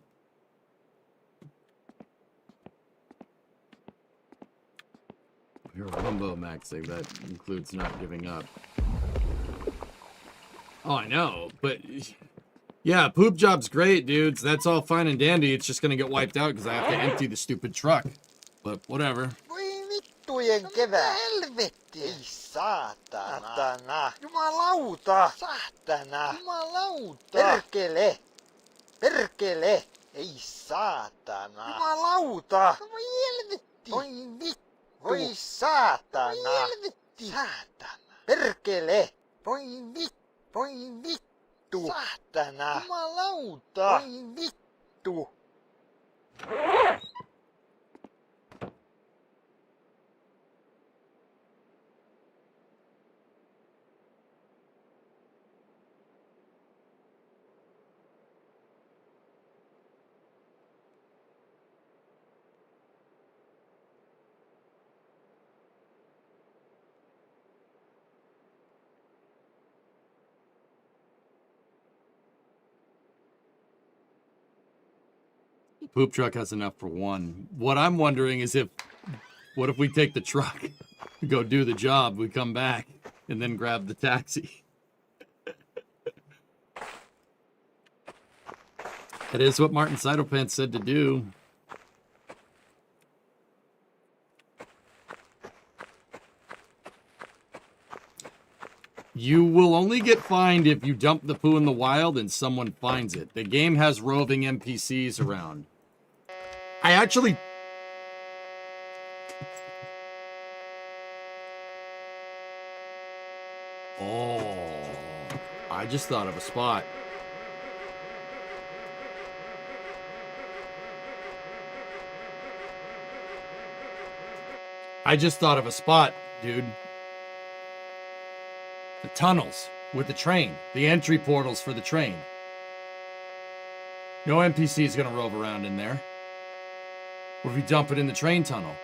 You're Rumbo maxing, that includes not giving up. Oh, I know, but yeah, poop job's great, dudes. That's all fine and dandy. It's just gonna get wiped out because I have to empty the stupid truck. But whatever. Voi vittujen kevää. Helvetti. Ei saatana. Jumalauta. Saatana. Jumalauta. Perkele. Perkele. Ei saatana. Jumalauta. Voi helvetti. Voi vittu. Voi saatana! Voi helvetti! Saatana! Perkele! Voi vittu! Voi vittu! Saatana! Jumalauta! Voi vittu! Poop truck has enough for one. What I'm wondering is what if we take the truck, go do the job, we come back, and then grab the taxi? That is what Martin Seidelpants said to do. You will only get fined if you dump the poo in the wild and someone finds it. The game has roving NPCs around. I actually... Oh, I just thought of a spot. I just thought of a spot, dude. The tunnels with the train. The entry portals for the train. No NPC is going to rove around in there. What if we dump it in the train tunnel?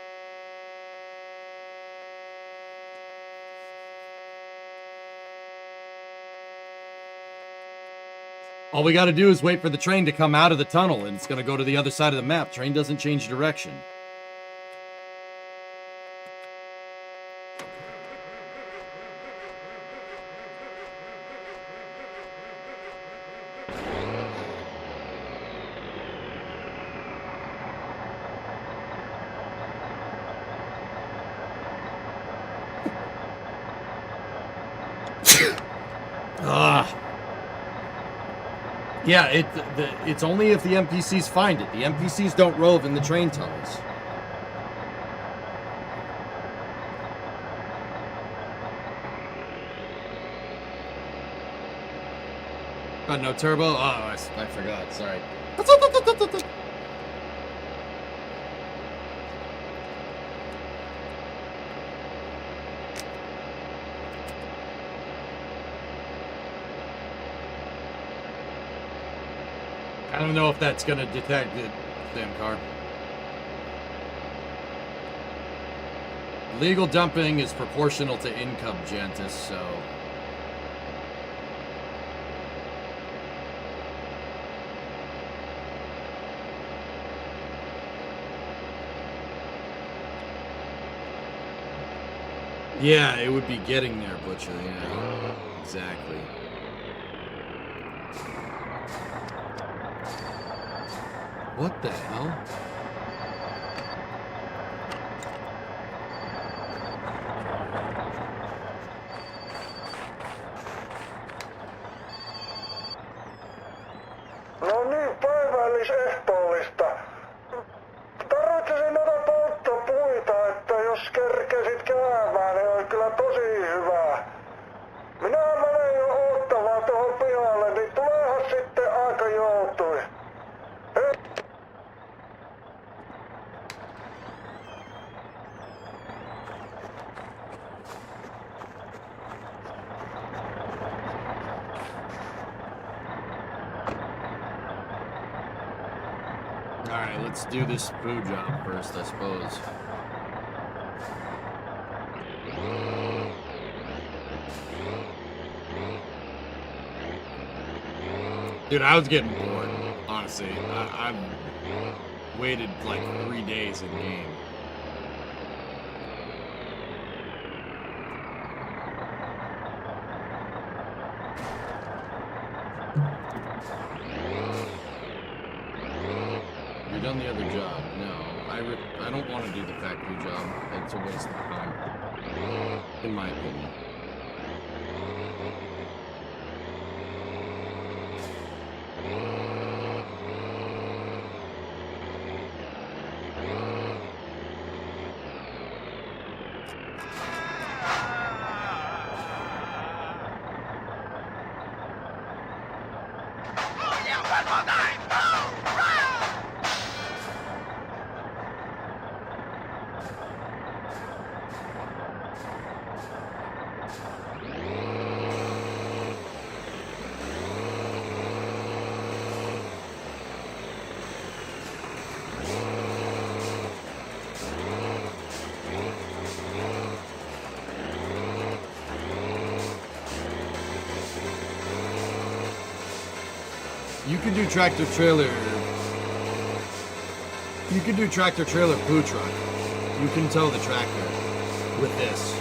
All we got to do is wait for the train to come out of the tunnel, and it's going to go to the other side of the map. Train doesn't change direction. Yeah, it's only if the NPCs find it. The NPCs don't rove in the train tunnels. Oh, no turbo? Oh, I forgot. Sorry. I don't know if that's going to detect it, damn car. Legal dumping is proportional to income, Jantis, so... Yeah, it would be getting there, Butcher, yeah. Exactly. What the hell? No niin, päivällisehtoollista. Tarvitsisin noita polttopuita, että jos kerkesit käymään, niin on kyllä tosi hyvä. Minä menen jo ottamaan tuohon pihalle, niin tuleehan sitten aika joutui. Alright, let's do this boo job first, I suppose. Dude, I was getting bored, honestly. I've waited like 3 days in game. You've done the other job. No, I don't want to do the factory job. It's a waste of time, in my opinion. You can do tractor trailer. You can do tractor trailer poo truck. You can tow the tractor with this.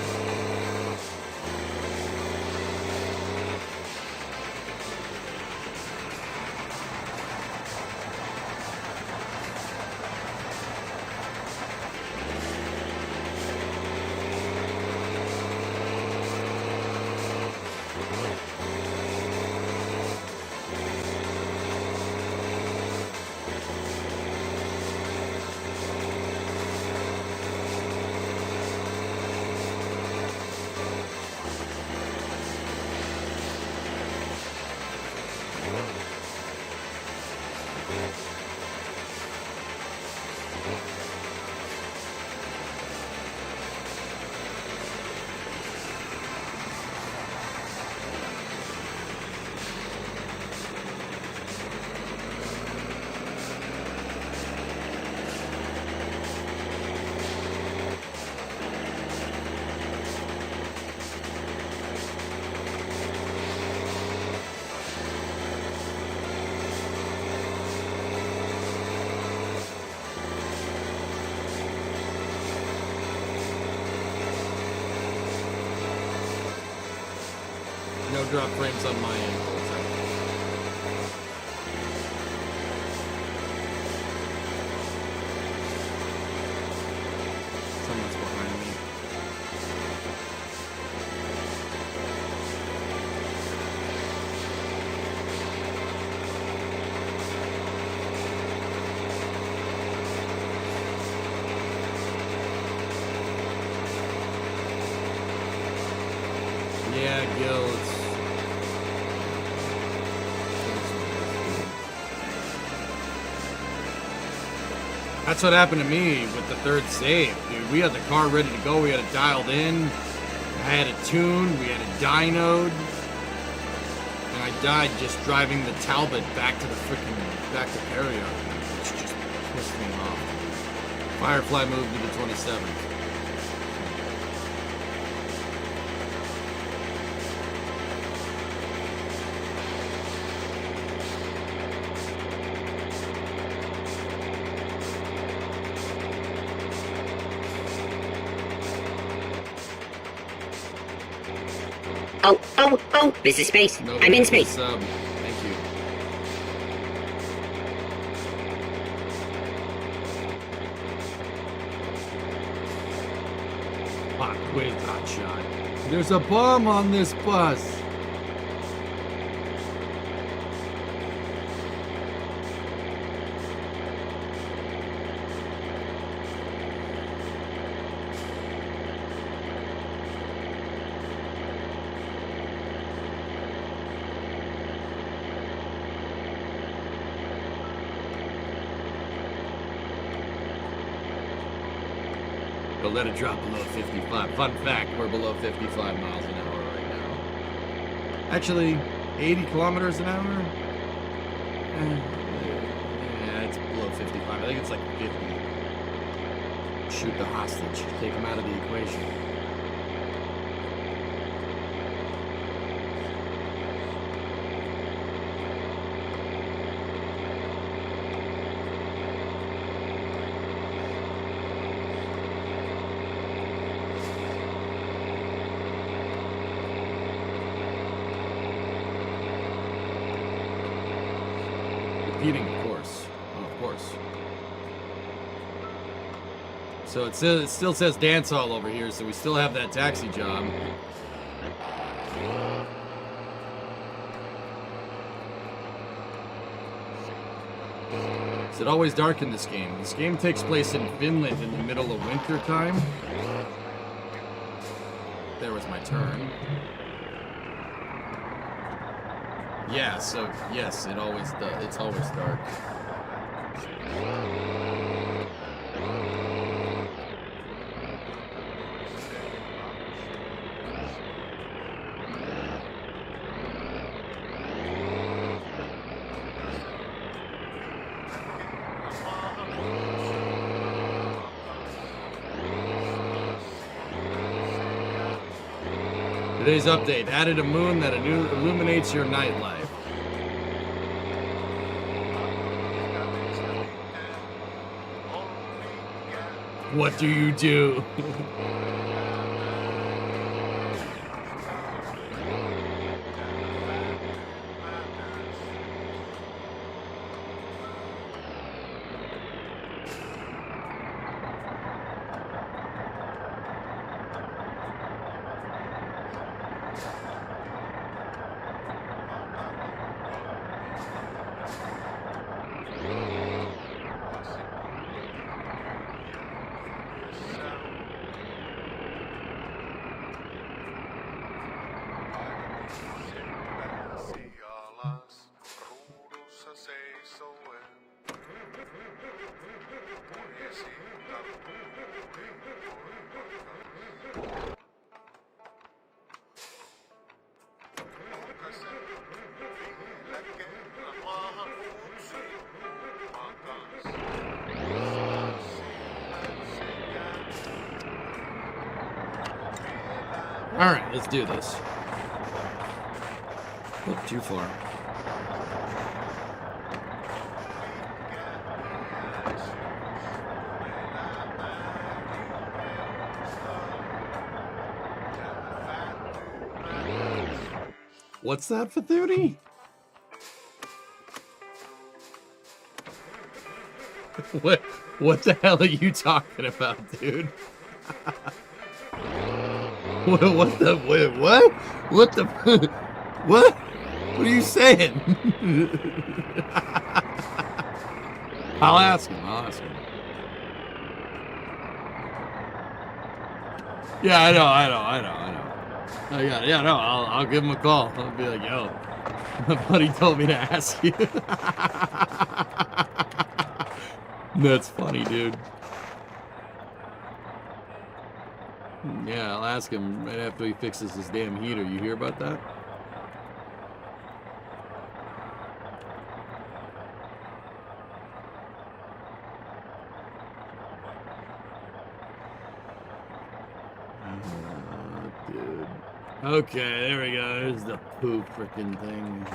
No drop frames on my end. Someone's behind me. go. That's what happened to me with the third save, dude. We had the car ready to go. We had it dialed in. I had it tuned. We had it dynoed. And I died just driving the Talbot back to Perio. Which just pissed me off. Firefly moved to the 27th. Oh, this is space. I'm in space. Thank you. Hot quiz, hot shot. There's a bomb on this bus. But let it drop below 55. Fun fact, we're below 55 miles an hour right now. Actually, 80 kilometers an hour? Yeah, it's below 55. I think it's like 50. Shoot the hostage. Take him out of the equation. Repeating, of course. Oh, of course. So it still says dance hall over here, so we still have that taxi job. Is it always dark in this game? This game takes place in Finland in the middle of winter time. There was my turn. Yeah, so yes, it always does. It's always dark. Today's update, added a moon that illuminates your nightlife. What do you do? Alright, let's do this. Oh, too far. What's that, Fathoony? What the hell are you talking about, dude? What the what? What the what? What are you saying? I'll ask him. Yeah, I know. Oh yeah, yeah, no, I'll give him a call. I'll be like, yo, my buddy told me to ask you. That's funny, dude. Yeah, I'll ask him right after he fixes his damn heater. You hear about that? Dude. Okay, there we go. There's the poop freaking thing.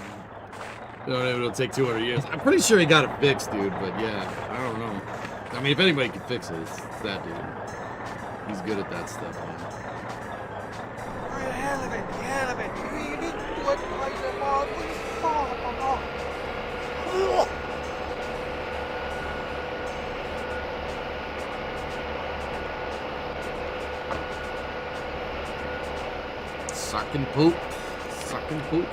Don't know if it'll take 200 years. I'm pretty sure he got it fixed, dude, but yeah, I don't know. I mean, if anybody can fix it, it's that dude. He's good at that stuff, man. Sucking poop. Sucking poop.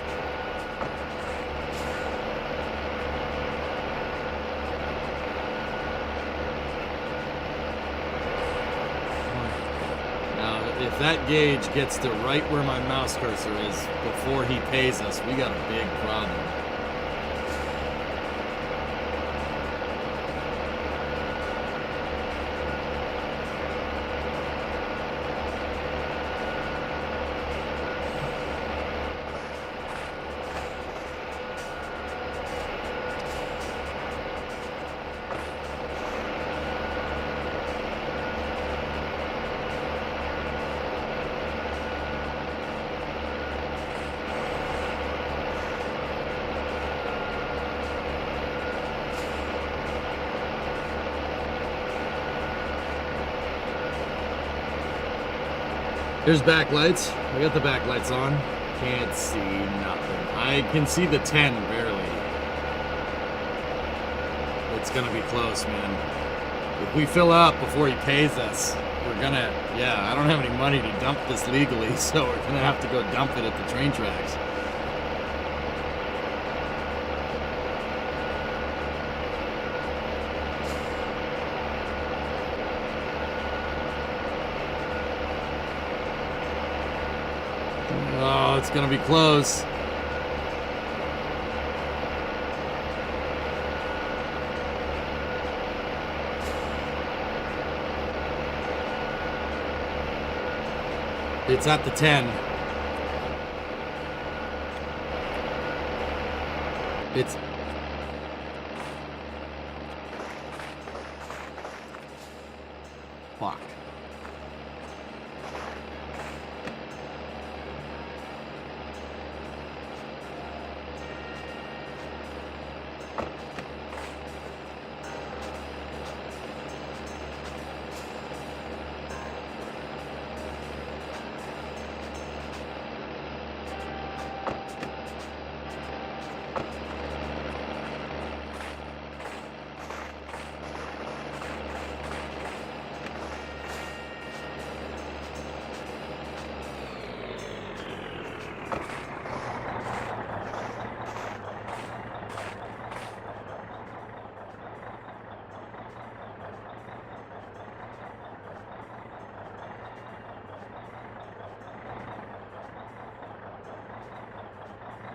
If that gauge gets to right where my mouse cursor is before he pays us, we got a big problem. There's backlights. We got the backlights on. Can't see nothing. I can see the 10 barely. It's gonna be close, man. If we fill up before he pays us, we're gonna, yeah, I don't have any money to dump this legally, so we're gonna have to go dump it at the train tracks. Oh, it's gonna be close. It's at the 10. It's... Fuck.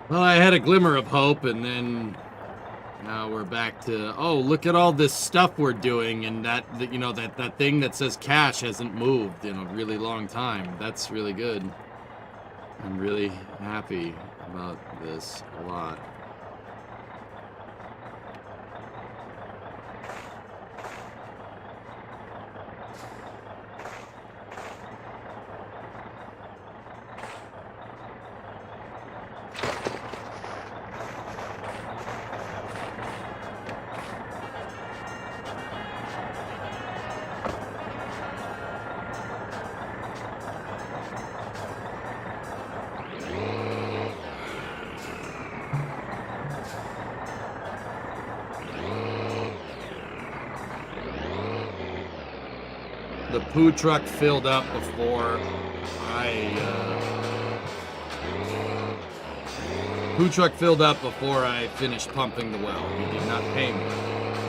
Well, I had a glimmer of hope, and then now we're back to, oh, look at all this stuff we're doing, and that you know, that thing that says cash hasn't moved in a really long time. That's really good. I'm really happy about this a lot. The poo truck filled up before I finished pumping the well. He did not pay me.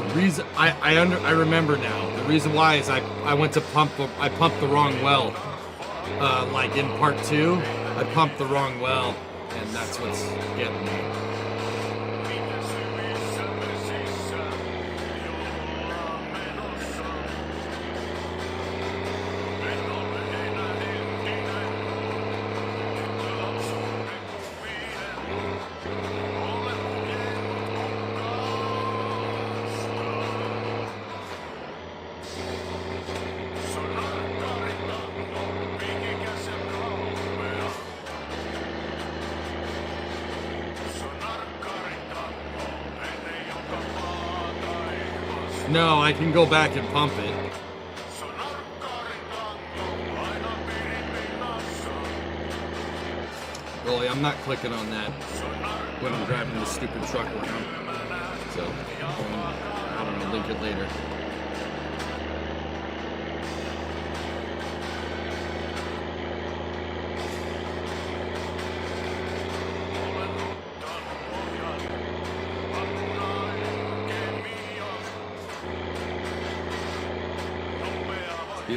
The reason I remember now. The reason why is I went to pump. I pumped the wrong well. Like in part 2, I pumped the wrong well, and that's what's getting me. No, I can go back and pump it. Really, I'm not clicking on that when I'm driving this stupid truck around. So, I don't know, link it later.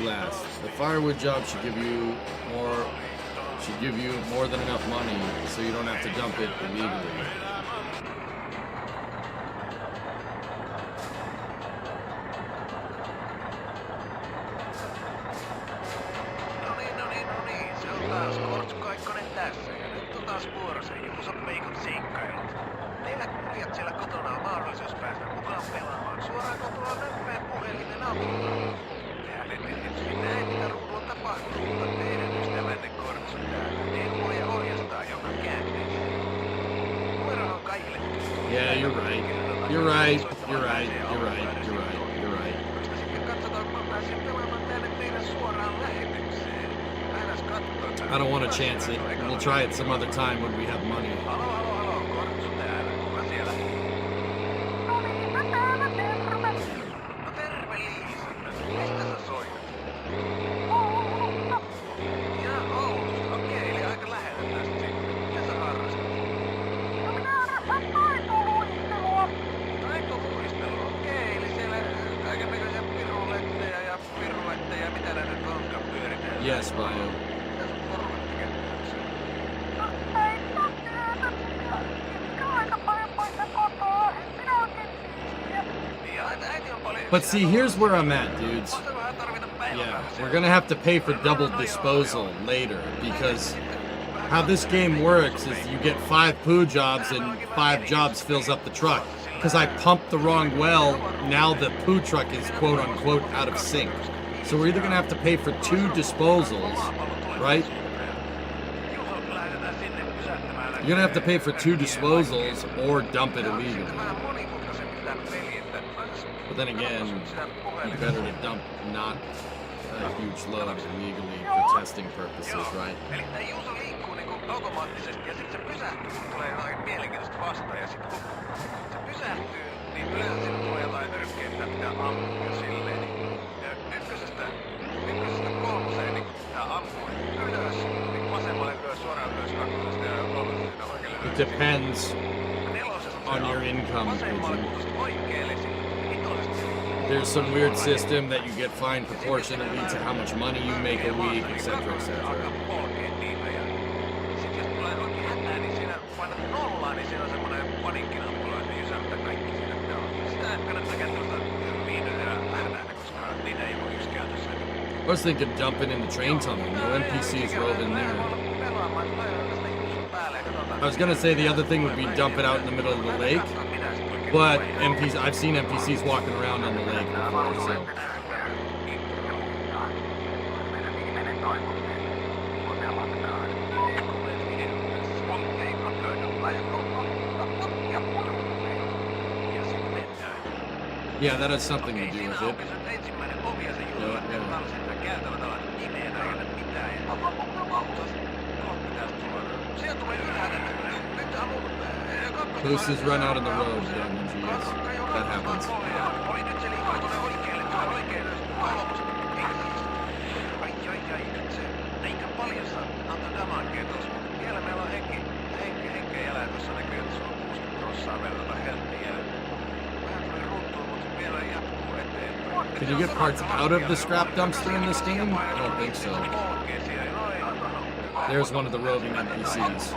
Last. The firewood job should give you more than enough money so you don't have to dump it illegally. Se on taas Kortsu-Kaikkonen tässä ja nyt on taas vuorossa Juuson Veikon seikkailut. Teillä kuulijat siellä kotona on mahdollisuus päästä mukaan pelaamaan suoraan kotoa näppään puhelimen avulla. Tietysti näin, mitä ruudulla tapahtuu, mutta teidän ystävänne Kortsu täällä neuvoo ja ohjastaa joka käänteessä. Nuero on kaikille. Yeah, you're right. You're right. You're right. You're right. You're right. You're right. Sitten katsotaan, kun mä pääsen pelaamaan tänne meidän suoraan lähetykseen. Aina katsotaan. I don't want to chance it. We'll try it some other time when we have money. Halo, Kortsu täällä. Kuka siellä? No terve Liisa. Mistä sä soitat? Ihan Oulusta. Okei, eli aika lähellä tästä sitten. Mitä sä harrastat? No minä harrastan taitoluistelua. Taitoluistelua? Okei, eli siellä kaikennäköisiä piruletteja ja mitä nää nyt onkaan pyöritään. Yes, Bio. Mitä sun Coronet tekee työkseen? No ei saa työtä. Mitkä aika paljon poissa kotoa. Minä oikein siistiä. Niin, äiti on paljon. But see, here's where I'm at, dudes. Yeah, we're gonna have to pay for double disposal later because how this game works is you get 5 poo jobs and 5 jobs fills up the truck. Because I pumped the wrong well, now the poo truck is quote unquote out of sync. So we're either gonna have to pay for 2 disposals, right? You're gonna have to pay for 2 disposals or dump it illegally. But then again, you better to dump not a huge load illegally for testing purposes, right? Eli tää Juuso liikkuu niinku automaattisesti ja sit se pysähtyy, kun tulee jotain mielenkiintoista vastaan. Ja sit kun se pysähtyy, niin yleensä sinne tulee jotain nyrkkeä, mitä pitää ampua silleen. Ja ykkösestä 3 niin pitää ampua ylös, niin vasemmalle ylös, suoraan ylös, kakkosesta ja kolmosesta oikealle ylös. It depends on your income. There's some weird system that you get fined proportionately to how much money you make a week, etc., etc. I was thinking dumping in the train tunnel. No NPCs roving there. I was gonna say the other thing would be dump it out in the middle of the lake. But I've seen NPCs walking around on the lake before, so. Yeah, that has something to do with it. Boosters run out on the road, GS. That happens. Can you get parts out of the scrap dumpster in this game? I don't think so. There's one of the roving NPCs.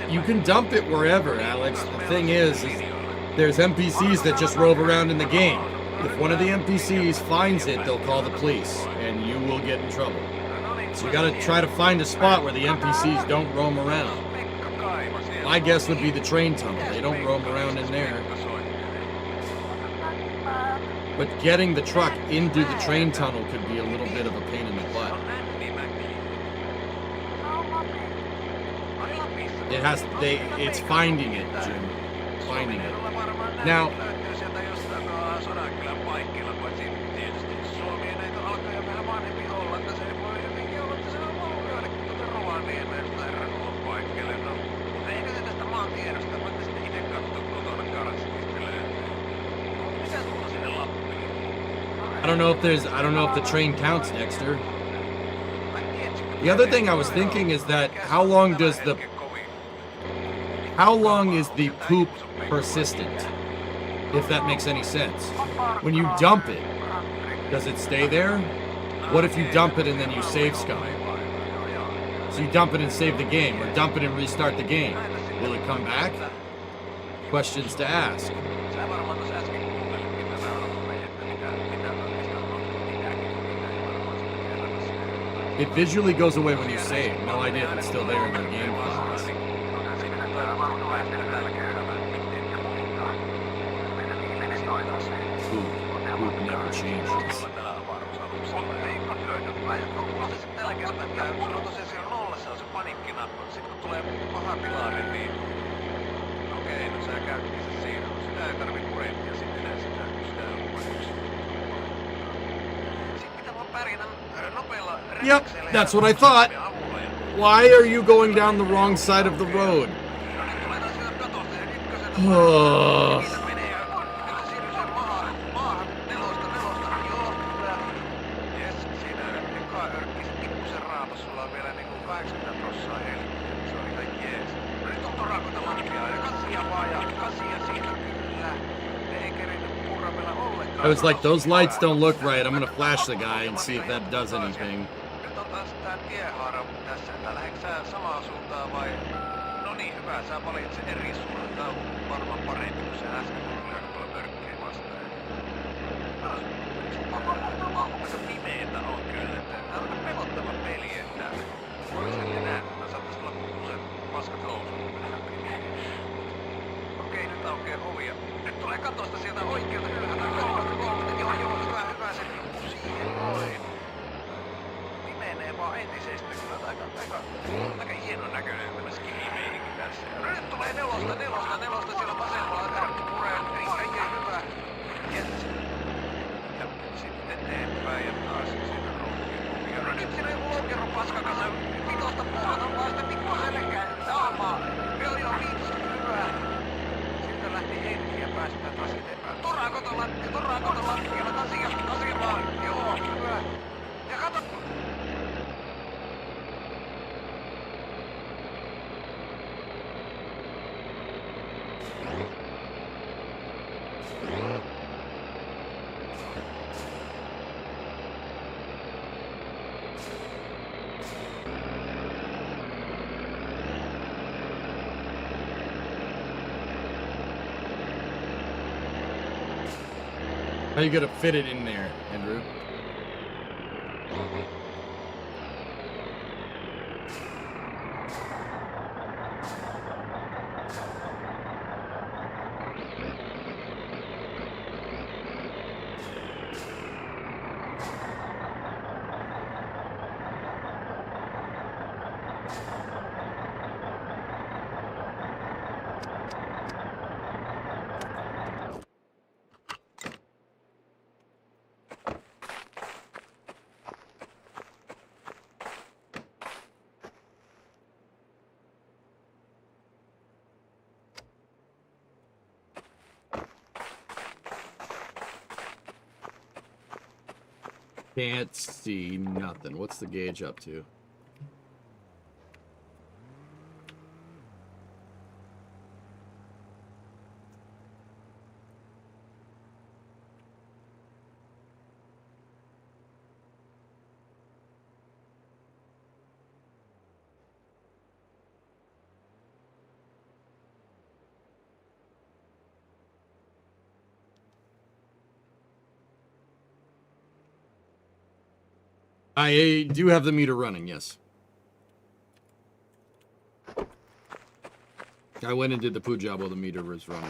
You can dump it wherever, Alex. The thing is there's NPCs that just rove around in the game. If one of the NPCs finds it, they'll call the police, and you will get in trouble. So you gotta try to find a spot where the NPCs don't roam around. My guess would be the train tunnel. They don't roam around in there. But getting the truck into the train tunnel could be a little bit of a pain in the butt. It's finding it, Jim. Finding it. Now, I don't know if the train counts, Dexter. The other thing I was thinking is that how long is the poop persistent? If that makes any sense. When you dump it, does it stay there? What if you dump it and then you save scum? So you dump it and save the game, or dump it and restart the game. Will it come back? Questions to ask. It visually goes away when you save. No idea if it's still there in the game files. Poop never changes. Yep, that's what I thought. Why are you going down the wrong side of the road? I was like, those lights don't look right. I'm gonna flash the guy and see if that does anything. How you gonna fit it in there, Andrew? Can't see nothing. What's the gauge up to? I do have the meter running, yes. I went and did the poo job while the meter was running.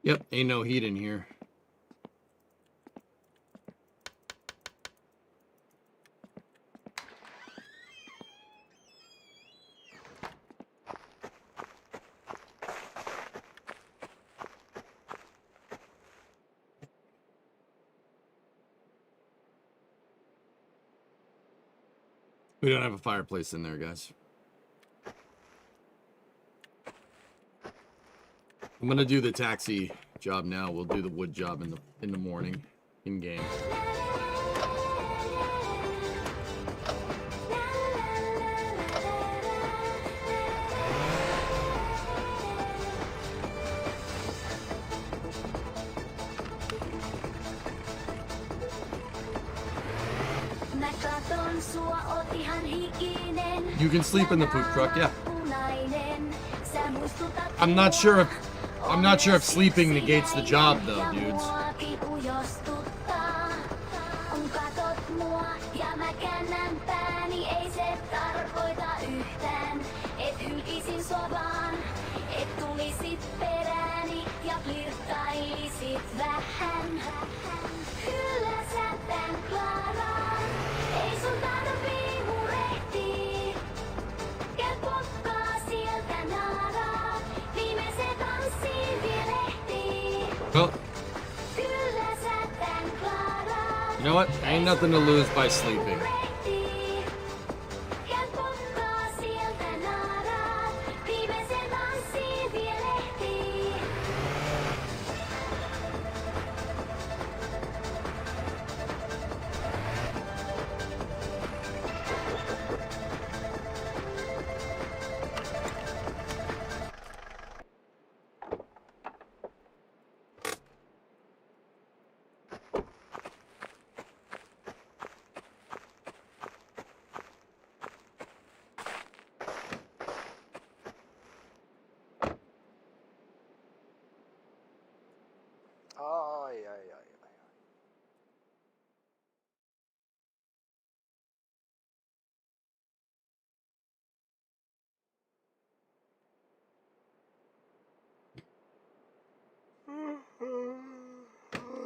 Yep, ain't no heat in here. We don't have a fireplace in there, guys. I'm gonna do the taxi job now. We'll do the wood job in the morning, in game. You can sleep in the poop truck, yeah. I'm not sure if sleeping negates the job though, dudes. Well, you know what? Ain't nothing to lose by sleeping.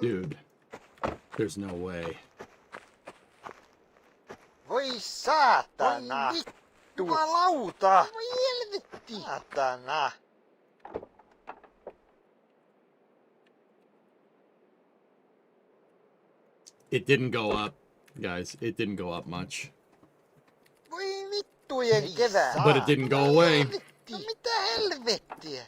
Dude, there's no way. Voi saatana! Voi vittu! Jumalauta! Voi helvetti! Saatana! It didn't go up, guys. It didn't go up much. Voi vittujen kevää! But it didn't go away. No mitä helvettiä?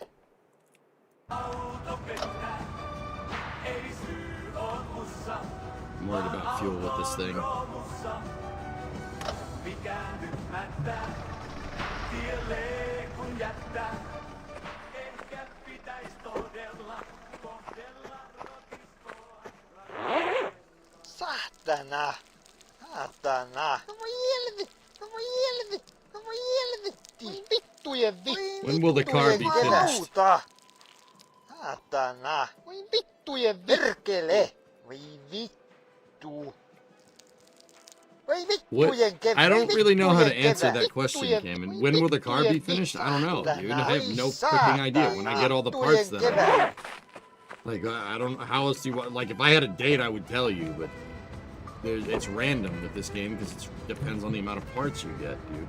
I'm worried about fuel with this thing. Saatana. Saatana. Vittujen vittu. When will the car be finished? Saatana. Vittujen perkele. Voi vittu. What? I don't really know how to answer that question, Cameron. When will the car be finished? I don't know, dude. I have no freaking idea. When I get all the parts that I need. Like, I don't know how else do you want. Like, if I had a date, I would tell you, but it's random with this game because it depends on the amount of parts you get, dude.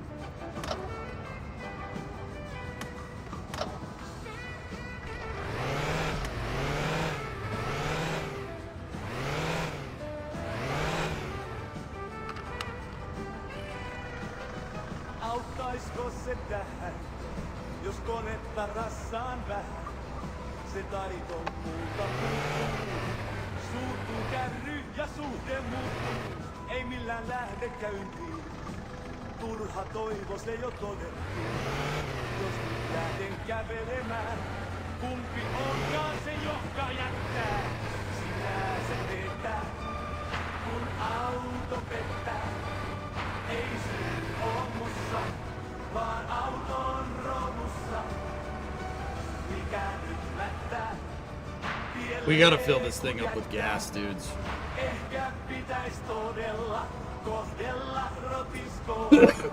Auttaisko se tähän, jos konetta rassaan vähän? Se taito multa puuttuu. Suuttuu kärry ja suhde muuttuu. Ei millään lähde käyntiin. Turha toivo se jo todettiin. Jos nyt lähden kävelemään, kumpi onkaan se, joka jättää? Sinä se vetää, kun auto pettää. Ei syy oo mussa, vaan auton romussa. Mikä nyt mättää? We gotta fill this thing up with gas, dudes. Ehkä pitäis todella kohdella rotiskoa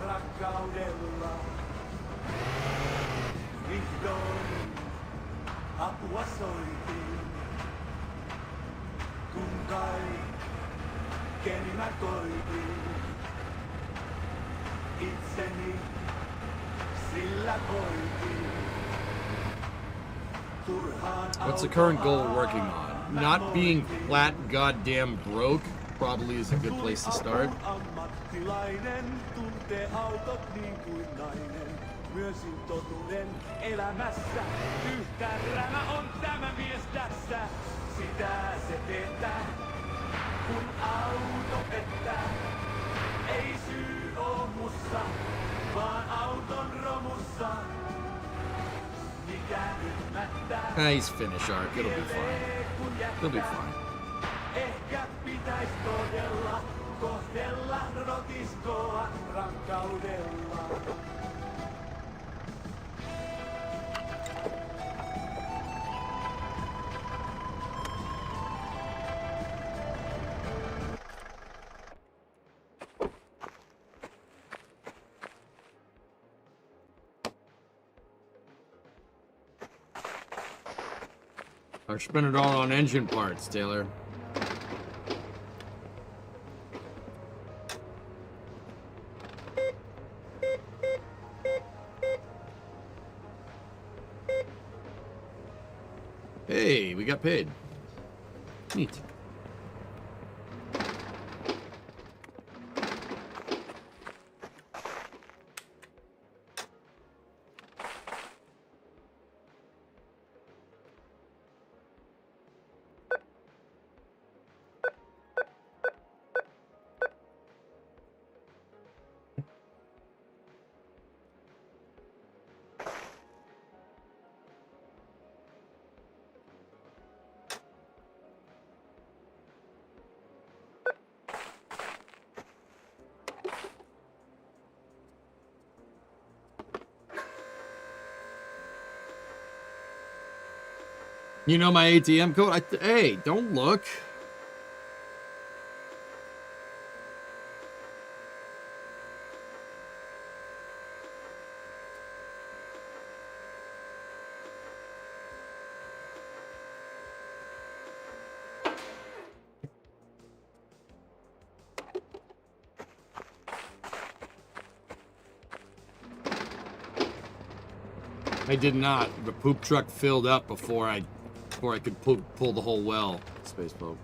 rakkaudella. Vihdoin apua soitin, kun kaikkeni mä koitin. Itseni sillä koitin. What's the current goal we're working on? Not being flat goddamn broke probably is a good place to start. Ammattilainen tuntee autot niin kuin nainen. Myönsin totuuden elämässä. Yhtä rämä on tämä mies tässä. Sitä se vetää, kun auto pettää. Ei syy oo mussa, vaan auton romussa. Mikä nyt mättää? Nice finish arc. It'll be fine. It'll be fine. Ehkä pitäis todella kohdella rotiskoa rakkaudella. Or spend it all on engine parts, Taylor. Hey, we got paid. Neat. You know my ATM code? Hey, don't look. I did not. The poop truck filled up before I could pull the whole well. Space Pope.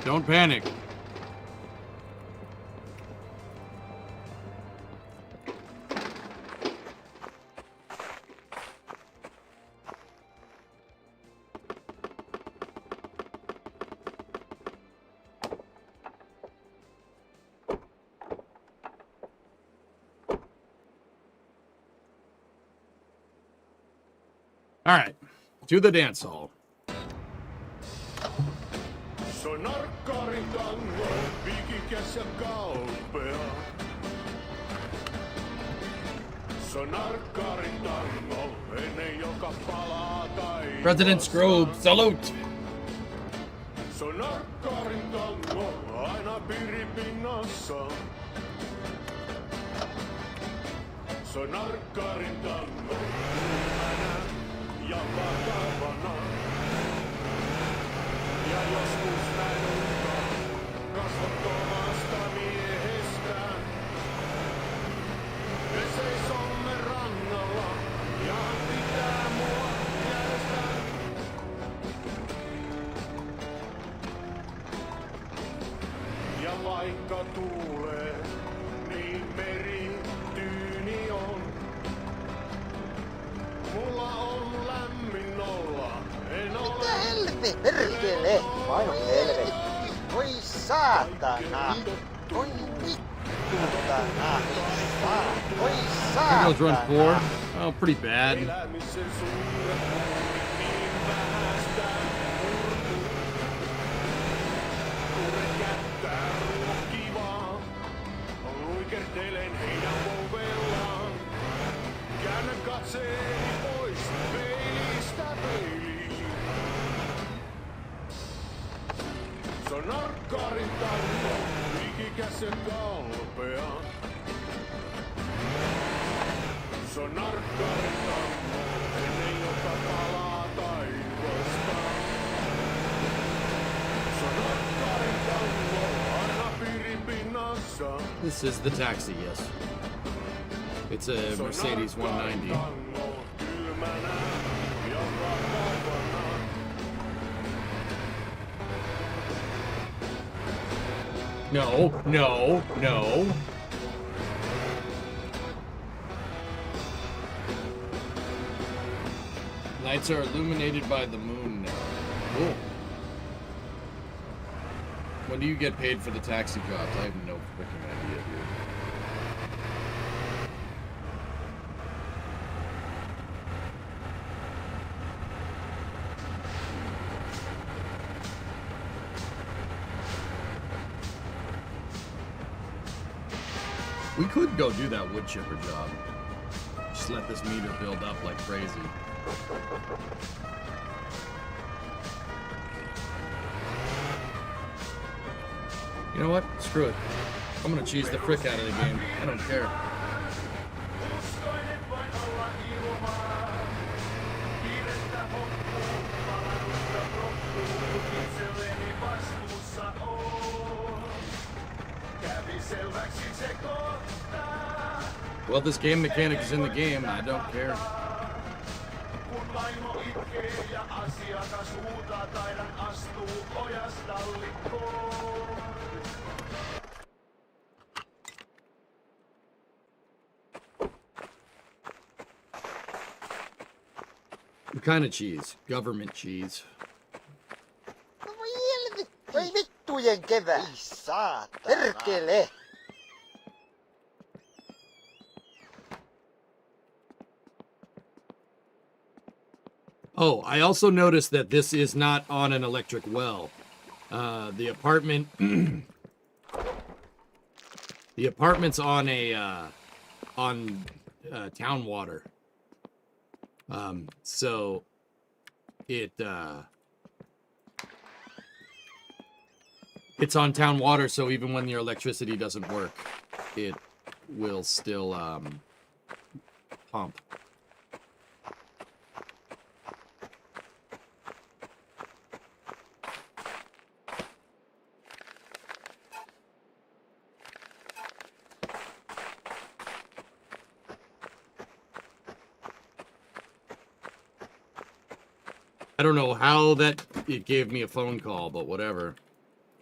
Don't panic. All right, to the dance hall. President Scrobe, salute! Ja vakavana. Ja joskus näin unta kasvottomasta miehestä. Me seisomme rannalla ja hän pitää mua jäljestä. Ja vaikka tuulee, niin meri tyyni on. Mulla on lämmin olla, en ole... Mitä helvetti, perkele? Vaino helvetti. Voi saatana. Voi vittutana. Voi saatana. Eagles run 4. Oh, pretty bad. Luikertelen heidän polvellaan. Käännän katseeni pois peilistä peiliin. Se on narkkarin tango, ikikäs ja kalpea. Se on narkkarin tango, ennen joka palaa taivasta. Se on narkkarin tango, aina piirin pinnassa. This is the taxi, yes. It's a Mercedes 190. No, no, no. Nights are illuminated by the moon now. Cool. When do you get paid for the taxi jobs? I have no freaking idea, dude. We could go do that wood chipper job. Just let this meter build up like crazy. You know what? Screw it. I'm gonna cheese the frick out of the game. I don't care. Well, this game mechanic is in the game. I don't care. What kind of cheese? Government cheese. Voi vittujen kevää. Ei saatana. Perkele. Oh, I also noticed that this is not on an electric well. The apartment, the apartment's on a town water. So it's on town water. So even when your electricity doesn't work, it will still pump. I don't know how that it gave me a phone call, but whatever.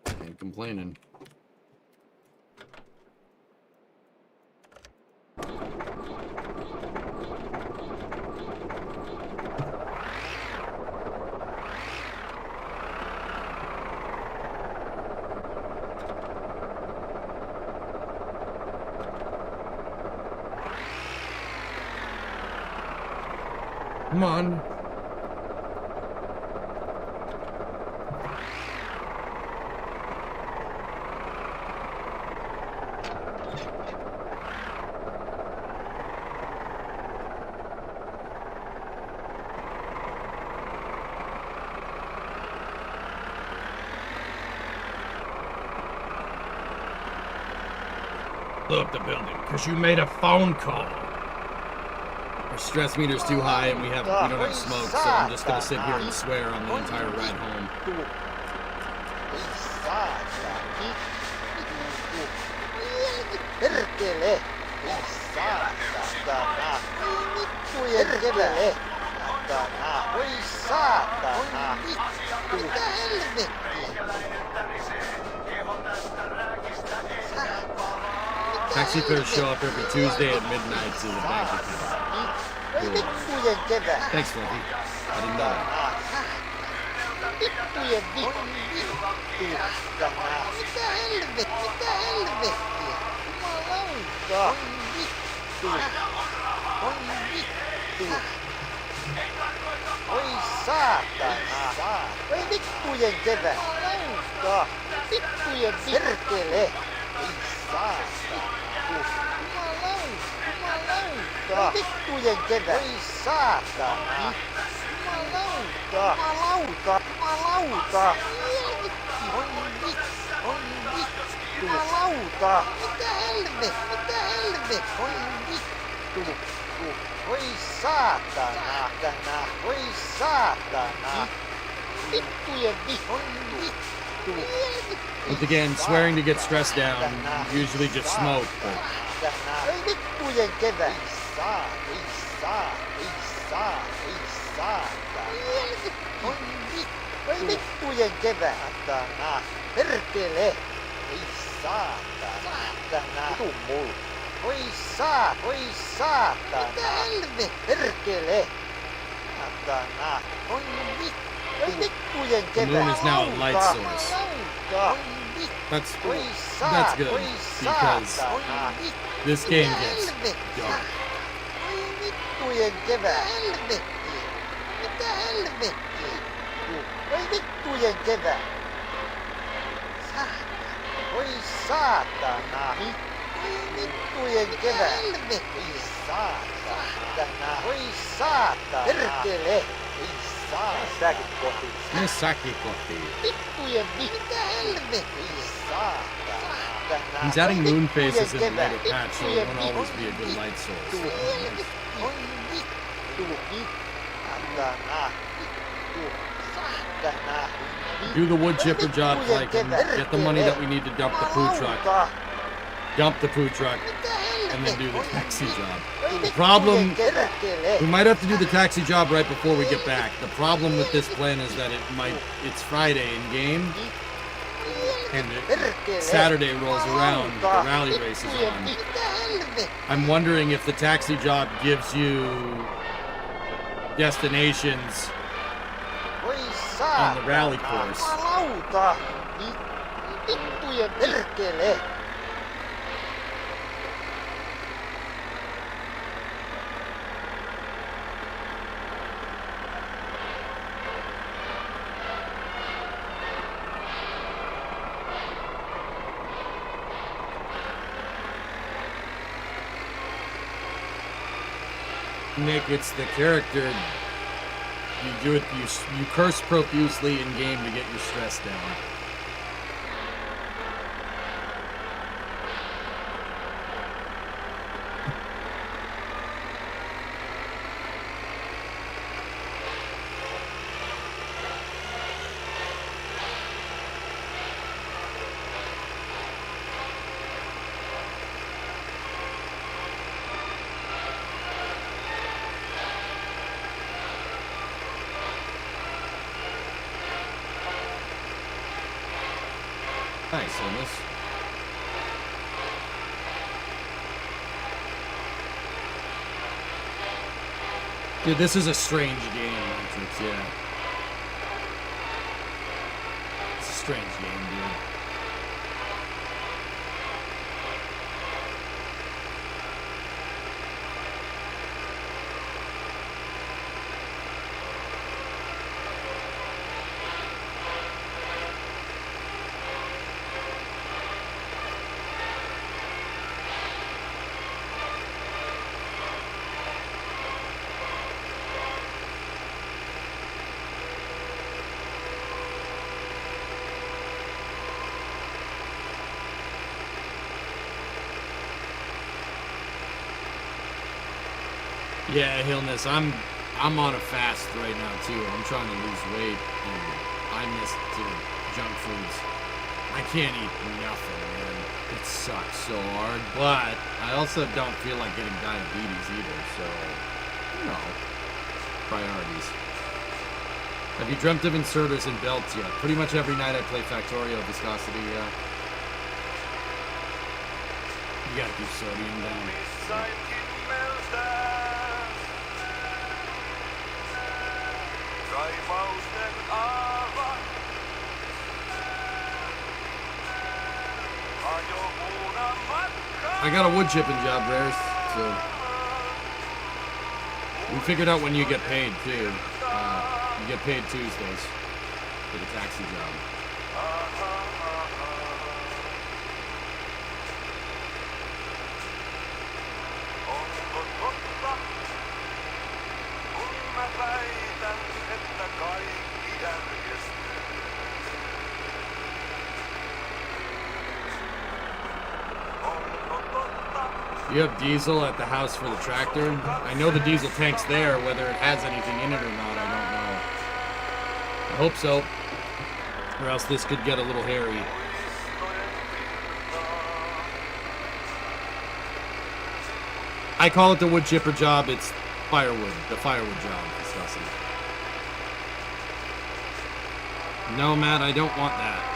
I ain't complaining. Come on. Blow up the building because you made a phone call. Our stress meter's too high and we don't have smoke, so I'm just gonna sit here and swear on the entire ride home. Perkele! Saatana! Vittujen keväälle! Saatana! Oi saatana! Vittu! Mitä helvettiä? Taxi fares show up every Tuesday at midnight to the bank account. Oi vittujen kevää! Thanks, Fluffy. I didn't know that. Vittujen vittu! Saatana! Mitä helvettiä? Jumalauta! Oi vittu! Oi vittu! Oi saatana! Oi vittujen kevää! Jumalauta! Vittujen perkele! Oi saatana! Jumalauta! Oi vittujen kevää! Oi saatana! Jumalauta! Jumalauta! Oi vittu! Oi vittu! Jumalauta! Mitä helvettiä? Oi vittu! Oi saatana! Oi saatana! Vittujen vittu! Oi vittu! Once again, swearing to get stressed down, usually just smoke, but... Oi vittujen kevää! Oi vittujen kevää! Perkele! Ei saatana! Vitu mul! Oi saatana! Mitä helvettiä? Perkele! Saatana! Oi vittujen kevää! The moon is now a light source. That's good, because this game gets dark. Oi vittujen kevää! Mitä helvettiä? Oi vittujen kevää! Oi saatana! Oi vittujen kevää! Oi saatana! Oi saatana! Perkele! Oi saatana! Mene säkin kotiin. Vittujen mitä helvettiä! Oi saatana! He's adding moon phases in the later patch, so it won't always be a good light source. Oi vittu! Saatana! Saatana! Do the wood chipper job so I can get the money that we need to dump the food truck. Dump the food truck, and then do the taxi job. The problem, we might have to do the taxi job right before we get back. The problem with this plan is that it's Friday in game, and Saturday rolls around, the rally race is on. I'm wondering if the taxi job gives you destinations on the rally course. Jumalauta! Vittujen perkele! Nick, it's the character. You do it. You curse profusely in game to get your stress down. Nice on this. Dude, this is a strange game, Matrix, yeah. It's a strange game, dude. Yeah, Hillness, I'm on a fast right now too. I'm trying to lose weight, and I miss junk foods. I can't eat nothing, man. It sucks so hard, but I also don't feel like getting diabetes either. So, you know, priorities. Have you dreamt of inserters and belts yet? Pretty much every night I play Factorio Viscosity. You gotta keep sodium down. I got a wood chipping job, Rares, so we figured out when you get paid too. You get paid Tuesdays for the taxi job. You have diesel at the house for the tractor? I know the diesel tank's there. Whether it has anything in it or not, I don't know. I hope so. Or else this could get a little hairy. I call it the wood chipper job. It's firewood. The firewood job. Disgusting. No, Matt, I don't want that.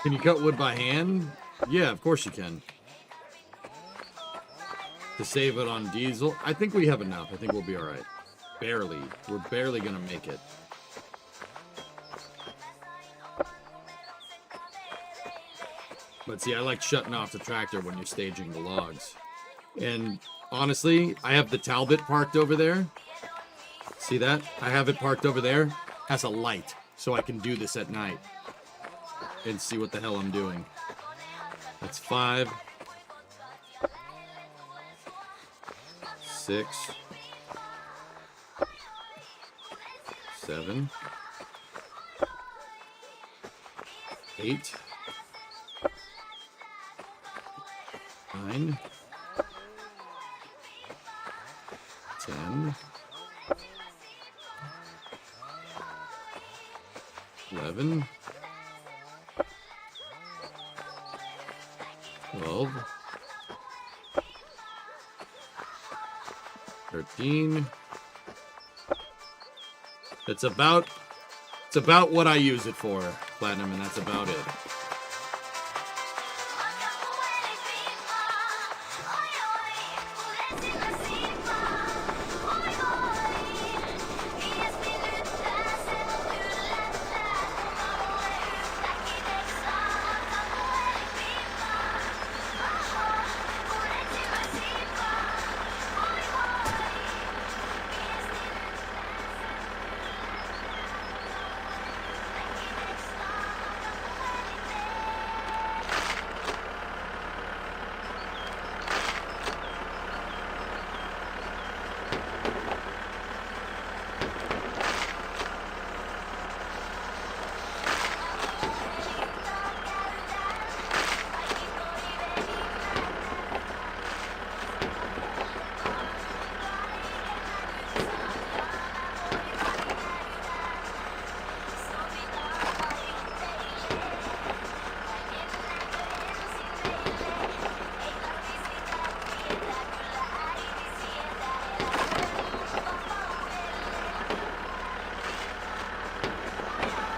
Can you cut wood by hand? Yeah, of course you can. To save it on diesel? I think we have enough. I think we'll be alright. Barely. We're barely gonna make it. But see, I like shutting off the tractor when you're staging the logs. And honestly, I have the Talbot parked over there. See that? I have it parked over there. Has a light, so I can do this at night. And see what the hell I'm doing. That's 5, 6, 7, 8, 9, 10, 11, 12, 13. It's about what I use it for, Platinum, and that's about it.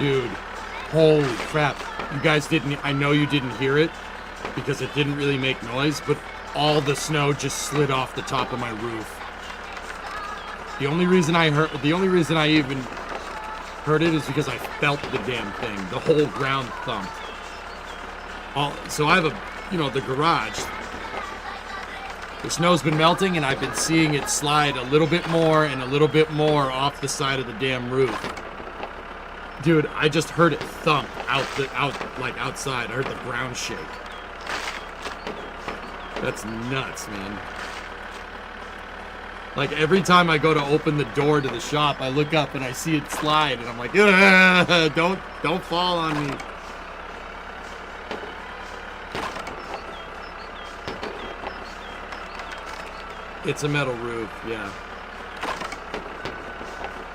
Dude, holy crap. You guys didn't, I know you didn't hear it because it didn't really make noise, but all the snow just slid off the top of my roof. The only reason I even heard it is because I felt the damn thing. The whole ground thumped. So I have the garage. The snow's been melting and I've been seeing it slide a little bit more and a little bit more off the side of the damn roof. Dude, I just heard it thump outside. I heard the ground shake. That's nuts, man. Like every time I go to open the door to the shop, I look up and I see it slide and I'm like, don't fall on me. It's a metal roof, yeah.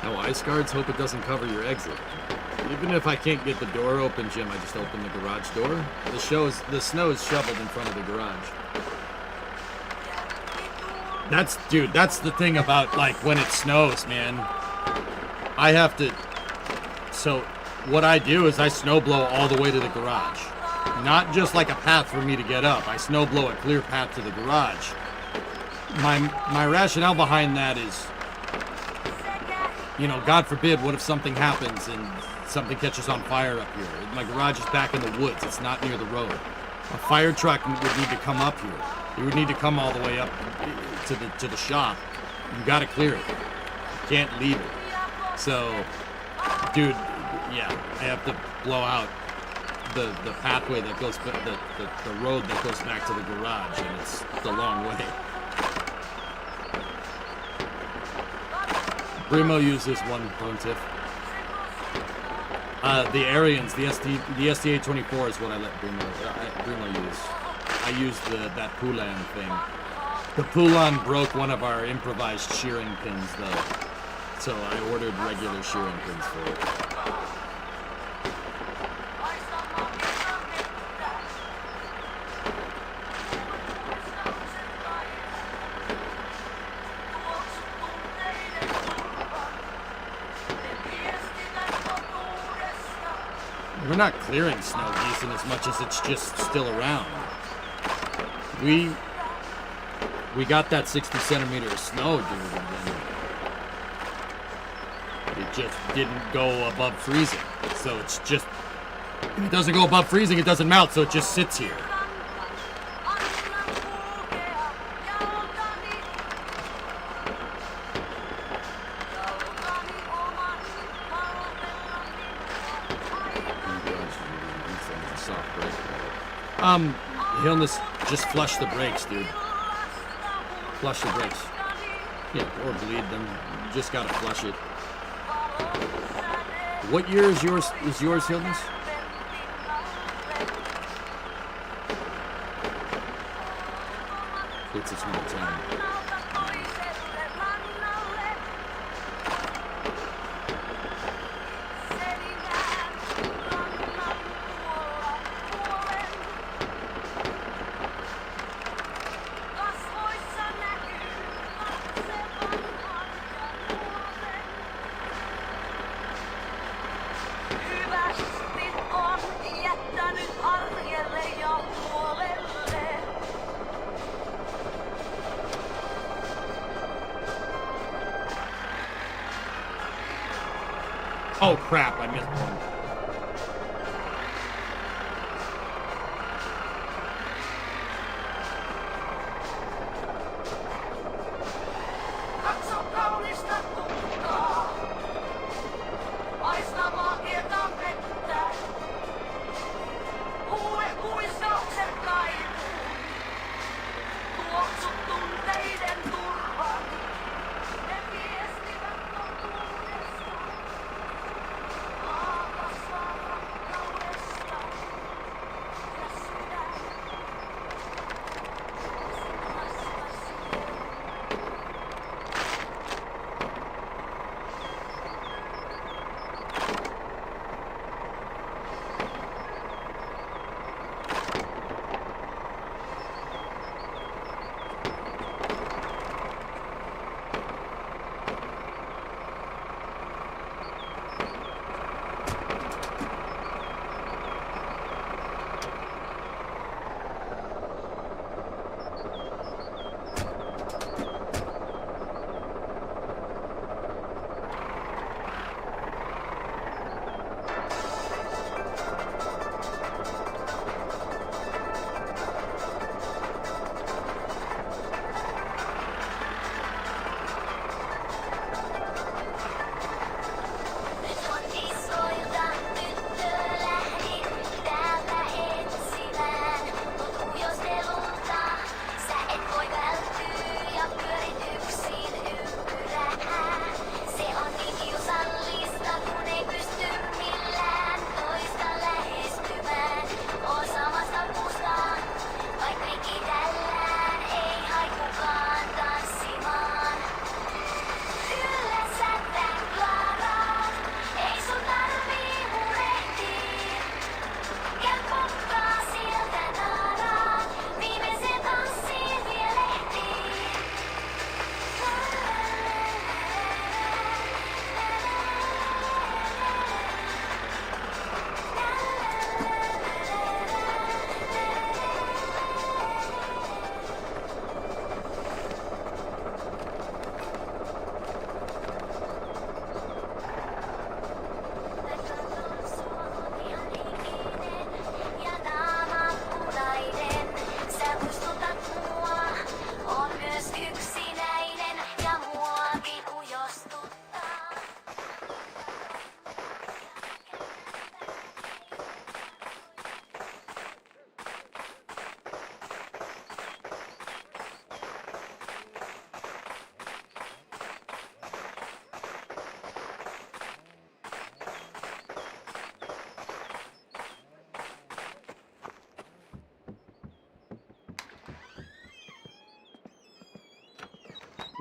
No ice guards, hope it doesn't cover your exit. Even if I can't get the door open, Jim, I just open the garage door. The snow is shoveled in front of the garage. That's the thing about, like, when it snows, man. I have to... So, what I do is I snow blow all the way to the garage. Not just like a path for me to get up. I snow blow a clear path to the garage. My rationale behind that is, God forbid, what if something happens and something catches on fire up here? My garage is back in the woods. It's not near the road. A fire truck would need to come up here. It would need to come all the way up to the shop. You got to clear it. You can't leave it. So, dude, yeah, I have to blow out the pathway that goes, the road that goes back to the garage, and it's a long way. Brimo uses one pontiff. The Arians, the STA-24 is what I let Brimo use. I used that Poulan thing. The Poulan broke one of our improvised shearing pins, though, so I ordered regular shearing pins for it. We're not clearing snow decent as much as it's just still around. We got that 60 centimeter of snow, dude, and it just didn't go above freezing. So it's just, if it doesn't go above freezing, it doesn't melt, so it just sits here. Illness, just flush the brakes, dude. Flush the brakes. Yeah, or bleed them. You just gotta flush it. What year is yours, Illness? It's a 2010. Oh crap, I missed one.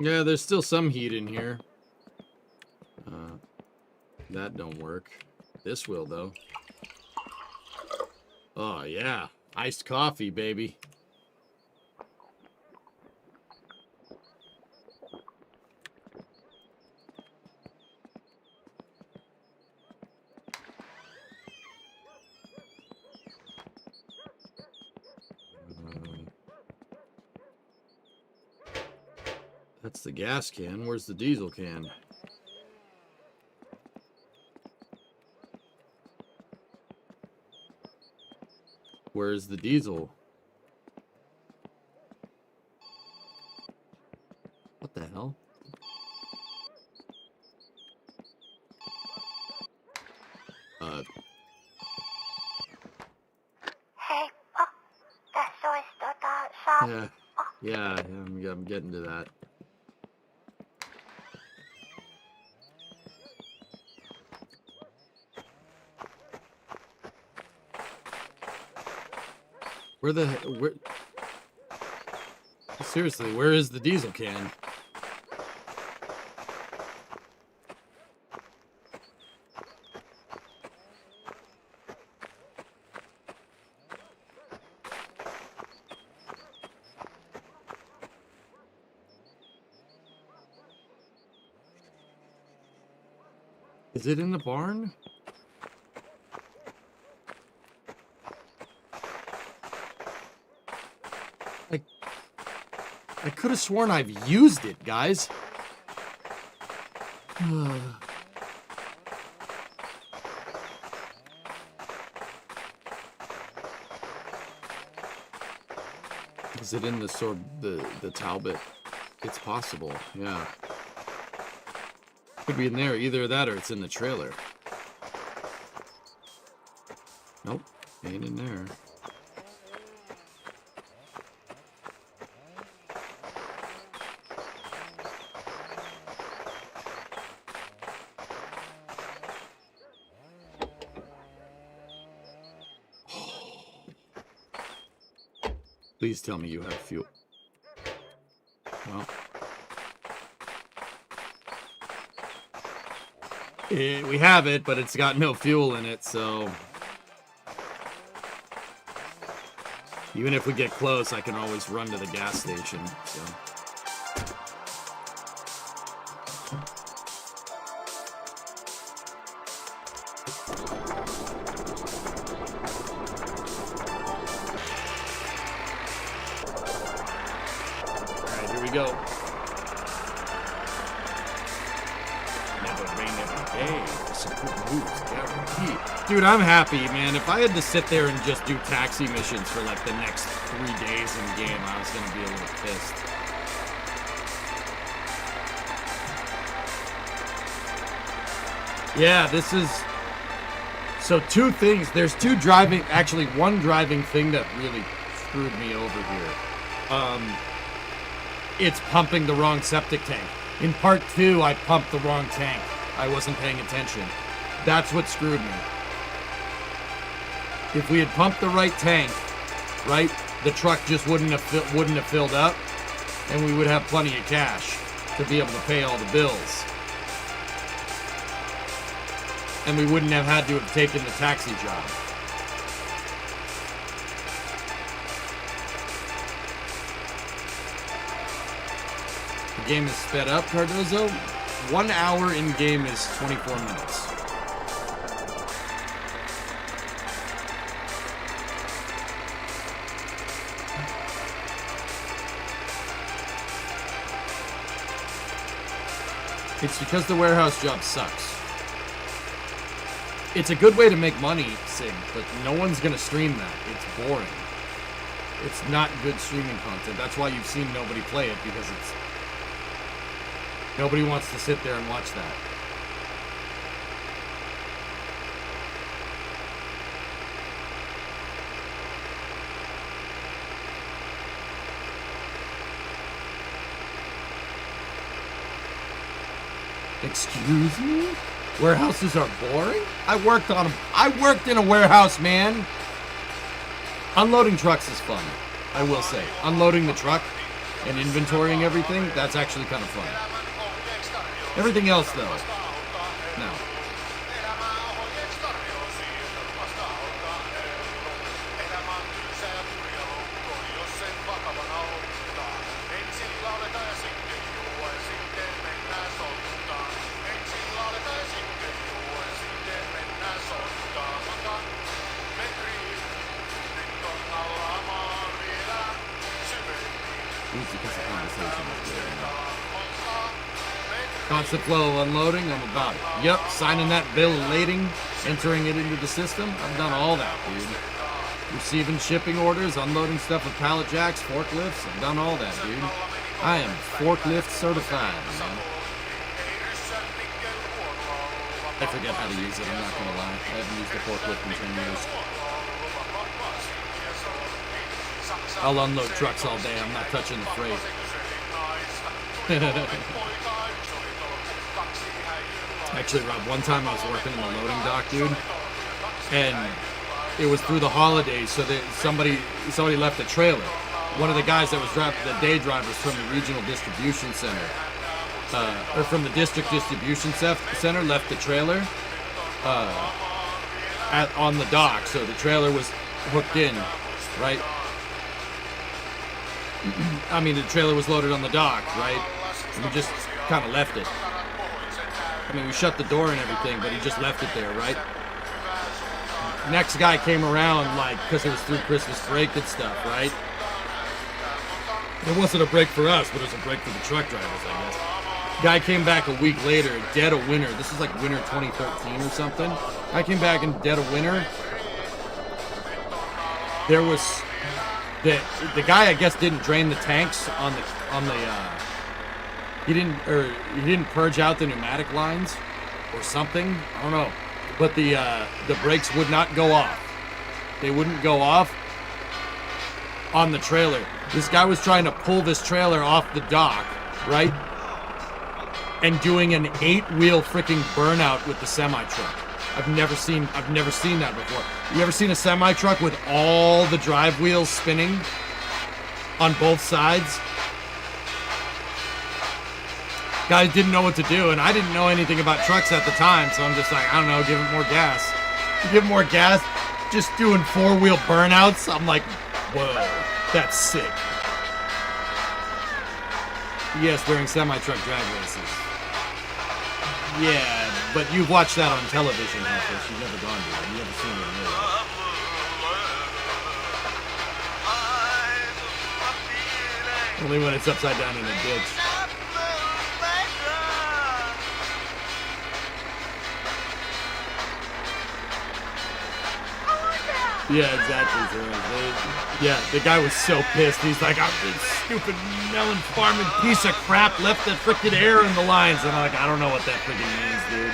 Yeah, there's still some heat in here. That don't work. This will, though. Oh, yeah. Iced coffee, baby. That's the gas can. Where's the diesel can? Where's the diesel? What the hell? Hei, tässä olisi saa... Yeah, I'm getting to that. Where seriously, where is the diesel can? Is it in the barn? I could have sworn I've used it, guys. Is it in the Talbot? It's possible, yeah. Could be in there, either that or it's in the trailer. Nope, ain't in there. Please tell me you have fuel. Well. We have it, but it's got no fuel in it, so... Even if we get close, I can always run to the gas station, so... Go. Never rain every day. Some good moves, guaranteed. Dude, I'm happy, man. If I had to sit there and just do taxi missions for like the next 3 days in game, I was gonna be a little pissed. Yeah, this is... So 2 things. There's 2 driving... Actually, 1 driving thing that really screwed me over here. It's pumping the wrong septic tank. In part 2, I pumped the wrong tank. I wasn't paying attention. That's what screwed me. If we had pumped the right tank, right, the truck just wouldn't have filled up, and we would have plenty of cash to be able to pay all the bills. And we wouldn't have had to have taken the taxi job. Game is sped up, Cardozo. 1 hour in game is 24 minutes. It's because the warehouse job sucks. It's a good way to make money, Sig, but no one's gonna stream that. It's boring. It's not good streaming content. That's why you've seen nobody play it, because it's... Nobody wants to sit there and watch that. Excuse me? Warehouses are boring? I worked on them. I worked in a warehouse, man. Unloading trucks is fun, I will say. Unloading the truck and inventorying everything, that's actually kind of fun. Everything else, though, no. Constant flow of unloading, I'm about it. Yep, signing that bill of lading, entering it into the system. I've done all that, dude. Receiving shipping orders, unloading stuff with pallet jacks, forklifts. I've done all that, dude. I am forklift certified, man. I forget how to use it, I'm not gonna lie. I haven't used a forklift in 10 years. I'll unload trucks all day, I'm not touching the freight. Actually, Rob, one time I was working in the loading dock, dude, and it was through the holidays, so that somebody left a trailer. One of the guys that was the day drivers from the regional distribution center, or from the district distribution center, left the trailer on the dock, so the trailer was hooked in, right? I mean, the trailer was loaded on the dock, right? And we just kind of left it. I mean, we shut the door and everything, but he just left it there, right? Next guy came around, like, because it was through Christmas break and stuff, right? It wasn't a break for us, but it was a break for the truck drivers, I guess. Guy came back a week later, dead of winter. This is like winter 2013 or something. Guy came back in dead of winter. There was the guy, I guess, didn't drain the tanks on the he didn't purge out the pneumatic lines or something. I don't know. But the brakes would not go off. They wouldn't go off on the trailer. This guy was trying to pull this trailer off the dock, right? And doing an 8-wheel freaking burnout with the semi-truck. I've never seen that before. You ever seen a semi-truck with all the drive wheels spinning on both sides? Guys didn't know what to do, and I didn't know anything about trucks at the time, so I'm just like, I don't know, give it more gas. Give it more gas, just doing 4-wheel burnouts. I'm like, whoa, that's sick. Yes, during semi-truck drag races. Yeah, but you've watched that on television, Alphys. You've never gone to it. You've never seen it in real life. Only when it's upside down in a ditch. Yeah, exactly, sir. Yeah, the guy was so pissed. He's like, I'm this stupid melon farming piece of crap left the freaking air in the lines. And I'm like, I don't know what that freaking means, dude.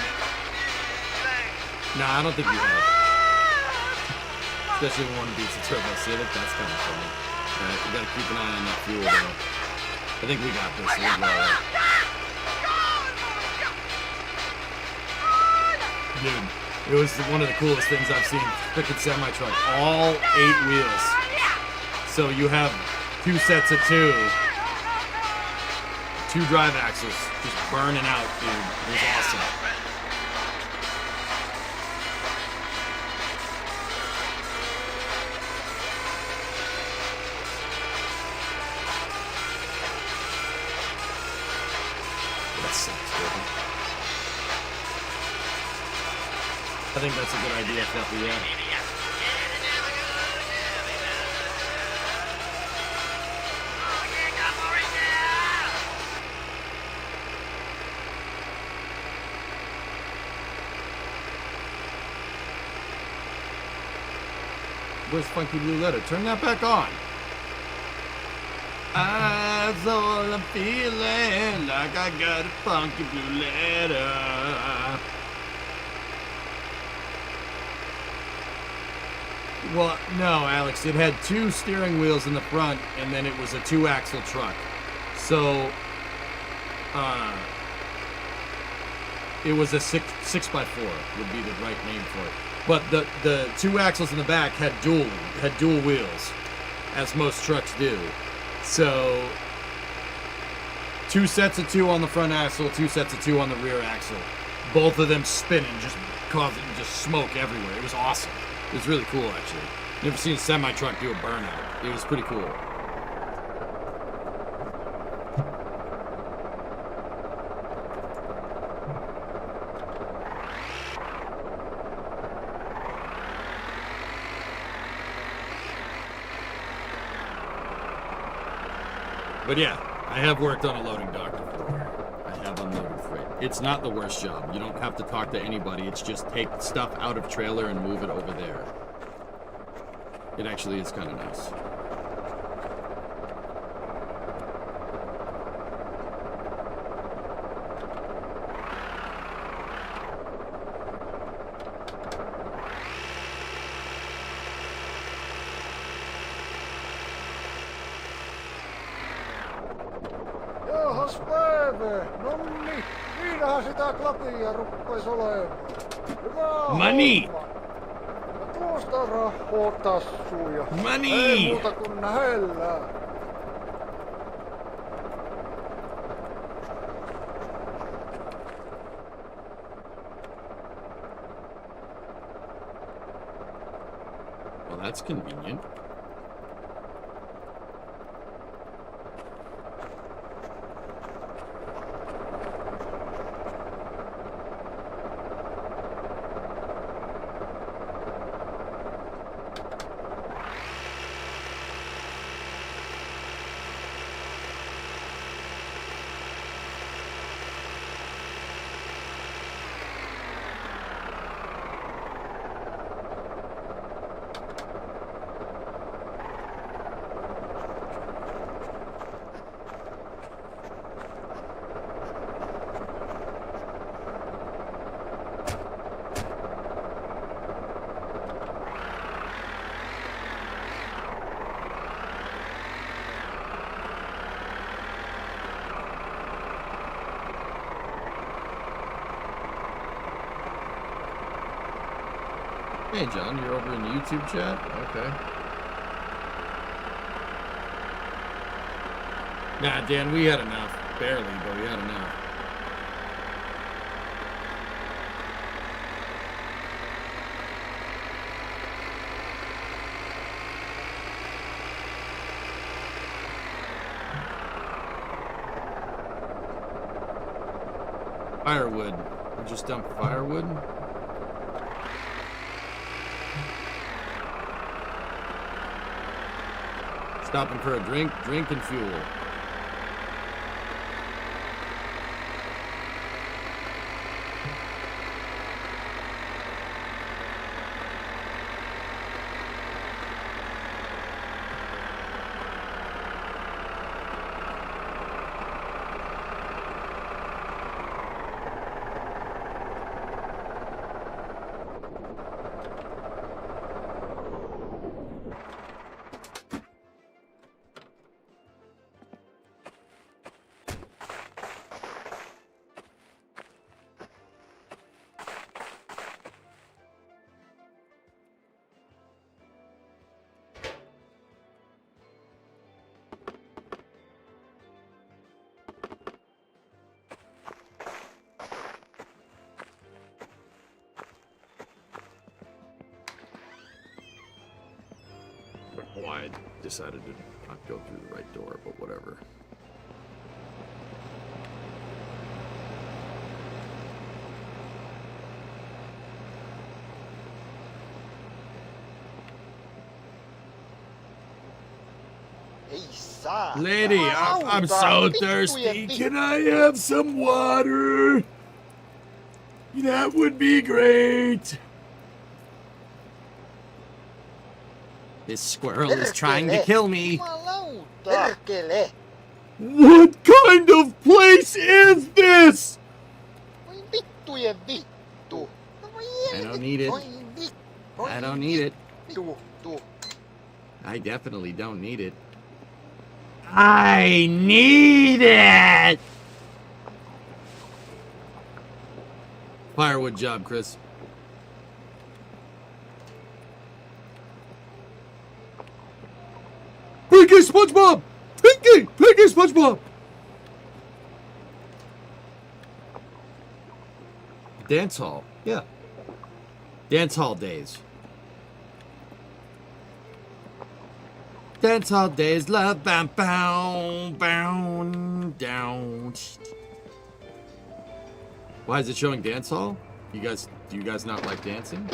Nah, I don't think you have. Especially when one beats a Turbo Civic. That's kind of funny. Alright, we gotta keep an eye on that fuel, though. I think we got this. We'll go. Dude. It was one of the coolest things I've seen. Freaking semi-truck. All 8 wheels. So you have 2 sets of 2. 2 drive axles just burning out, dude. It was awesome. That sucks, dude. I think that's a good idea, Fluffy, yeah. Where's Funky Blue Letter? Turn that back on. That's all I'm feeling, like I got a funky blue letter. Well, no, Alex, it had 2 steering wheels in the front, and then it was a 2-axle truck. So, it was a 6x4 would be the right name for it. But the 2 axles in the back had dual wheels, as most trucks do. So, 2 sets of 2 on the front axle, 2 sets of 2 on the rear axle. Both of them spinning, just causing just smoke everywhere. It was awesome. It was really cool, actually. Never seen a semi-truck do a burnout. It was pretty cool. But yeah, I have worked on a loading dock before. I have unloaded freight. It's not the worst job. You don't have to talk to anybody. It's just take stuff out of trailer and move it over there. It actually is kind of nice. Johos päivä! Nonni, niinähän sitä klapia ruppais olemaan. Hyvä Money! homma. Ja tuosta rahaa tassuun ja Money! ei muuta kuin nähellään. Well, that's convenient. Hey, John, you're over in the YouTube chat? Okay. Nah, Dan, we had enough. Barely, but we had enough. Firewood. We just dumped firewood? Stopping for a drink, drink and fuel. Why I decided to not go through the right door, but whatever. Lady, I'm so thirsty. Can I have some water? That would be great. This squirrel is trying to kill me. What kind of place is this? I don't need it. I don't need it. I definitely don't need it. I need it! Firewood job, Chris. Pinky SpongeBob! Pinky! Pinky SpongeBob! Dance hall. Yeah. Dance hall days. Dance hall days, love, bound, bound, bound, down. Why is it showing dance hall? Do you guys not like dancing?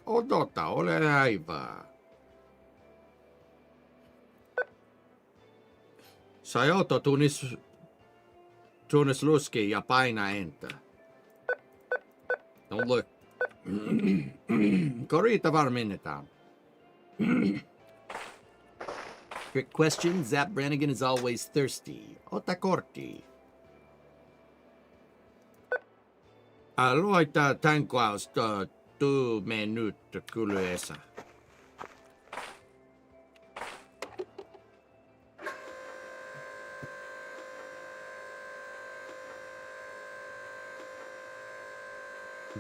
Odota, ole hyvä. Sai tunnis luski ja paina enter. Don't look. Korita varmennetaan. Quick question. Zap Brannigan is always thirsty. Ota kortti. Aloita tankkausta 2 minuutti kuluessa.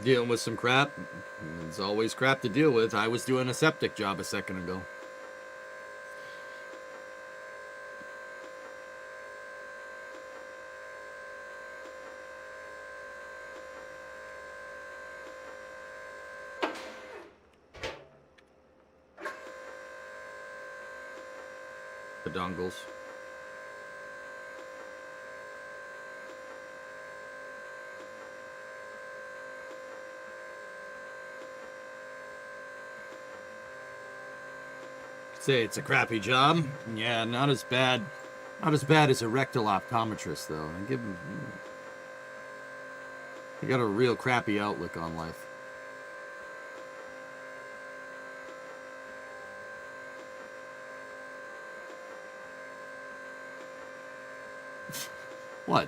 Dealing with some crap. There's always crap to deal with. I was doing a septic job a second ago. The dongles. Say it's a crappy job. Yeah, not as bad as a rectal optometrist though. I got a real crappy outlook on life. What?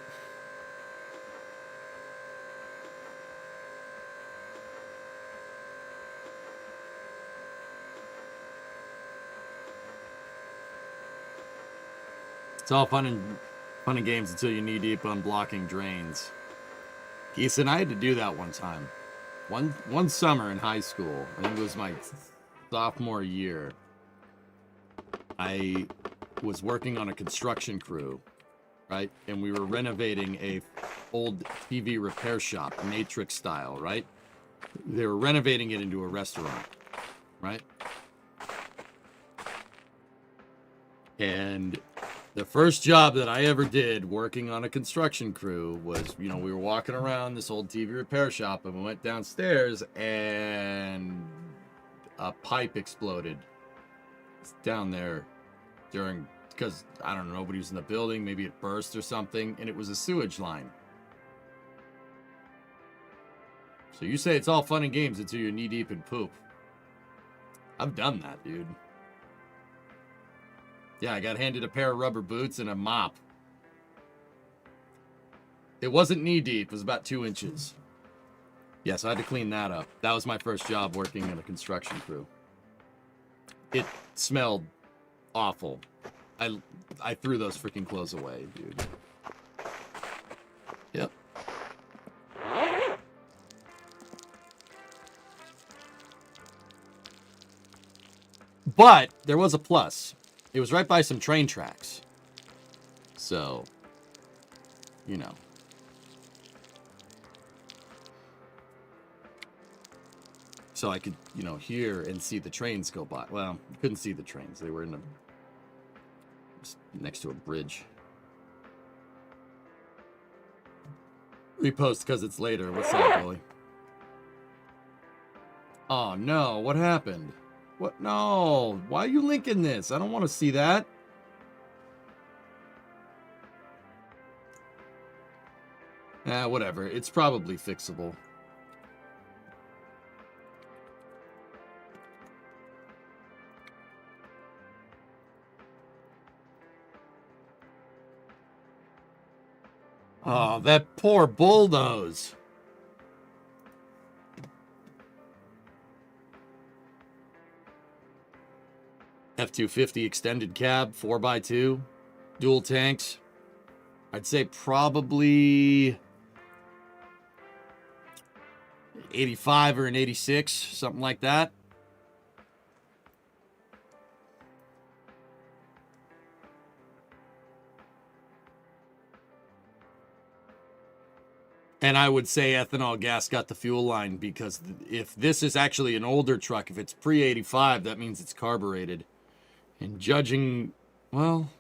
It's all fun and games until you're knee deep on blocking drains. Geese and I had to do that one time. One summer in high school. I think it was my sophomore year. I was working on a construction crew, right? And we were renovating a old TV repair shop, Matrix style, right? They were renovating it into a restaurant, right? And the first job that I ever did working on a construction crew was, we were walking around this old TV repair shop and we went downstairs and a pipe exploded. It's down there because, I don't know, nobody was in the building. Maybe it burst or something, and it was a sewage line. So you say it's all fun and games until you're knee deep in poop. I've done that, dude. Yeah, I got handed a pair of rubber boots and a mop. It wasn't knee deep. It was about 2 inches. Yeah, so I had to clean that up. That was my first job working in a construction crew. It smelled awful. I threw those freaking clothes away, dude. Yep. But there was a plus. It was right by some train tracks. So, So I could, hear and see the trains go by. Well, you couldn't see the trains. They were next to a bridge. Repost because it's later. What's up, Billy? Oh, no. What happened? What? No. Why are you linking this? I don't want to see that. Whatever. It's probably fixable. Oh, that poor bulldoze. F-250 extended cab, 4x2, dual tanks. I'd say probably 85 or an 86, something like that. And I would say ethanol gas got the fuel line, because if this is actually an older truck, if it's pre-85, that means it's carbureted. And judging, well,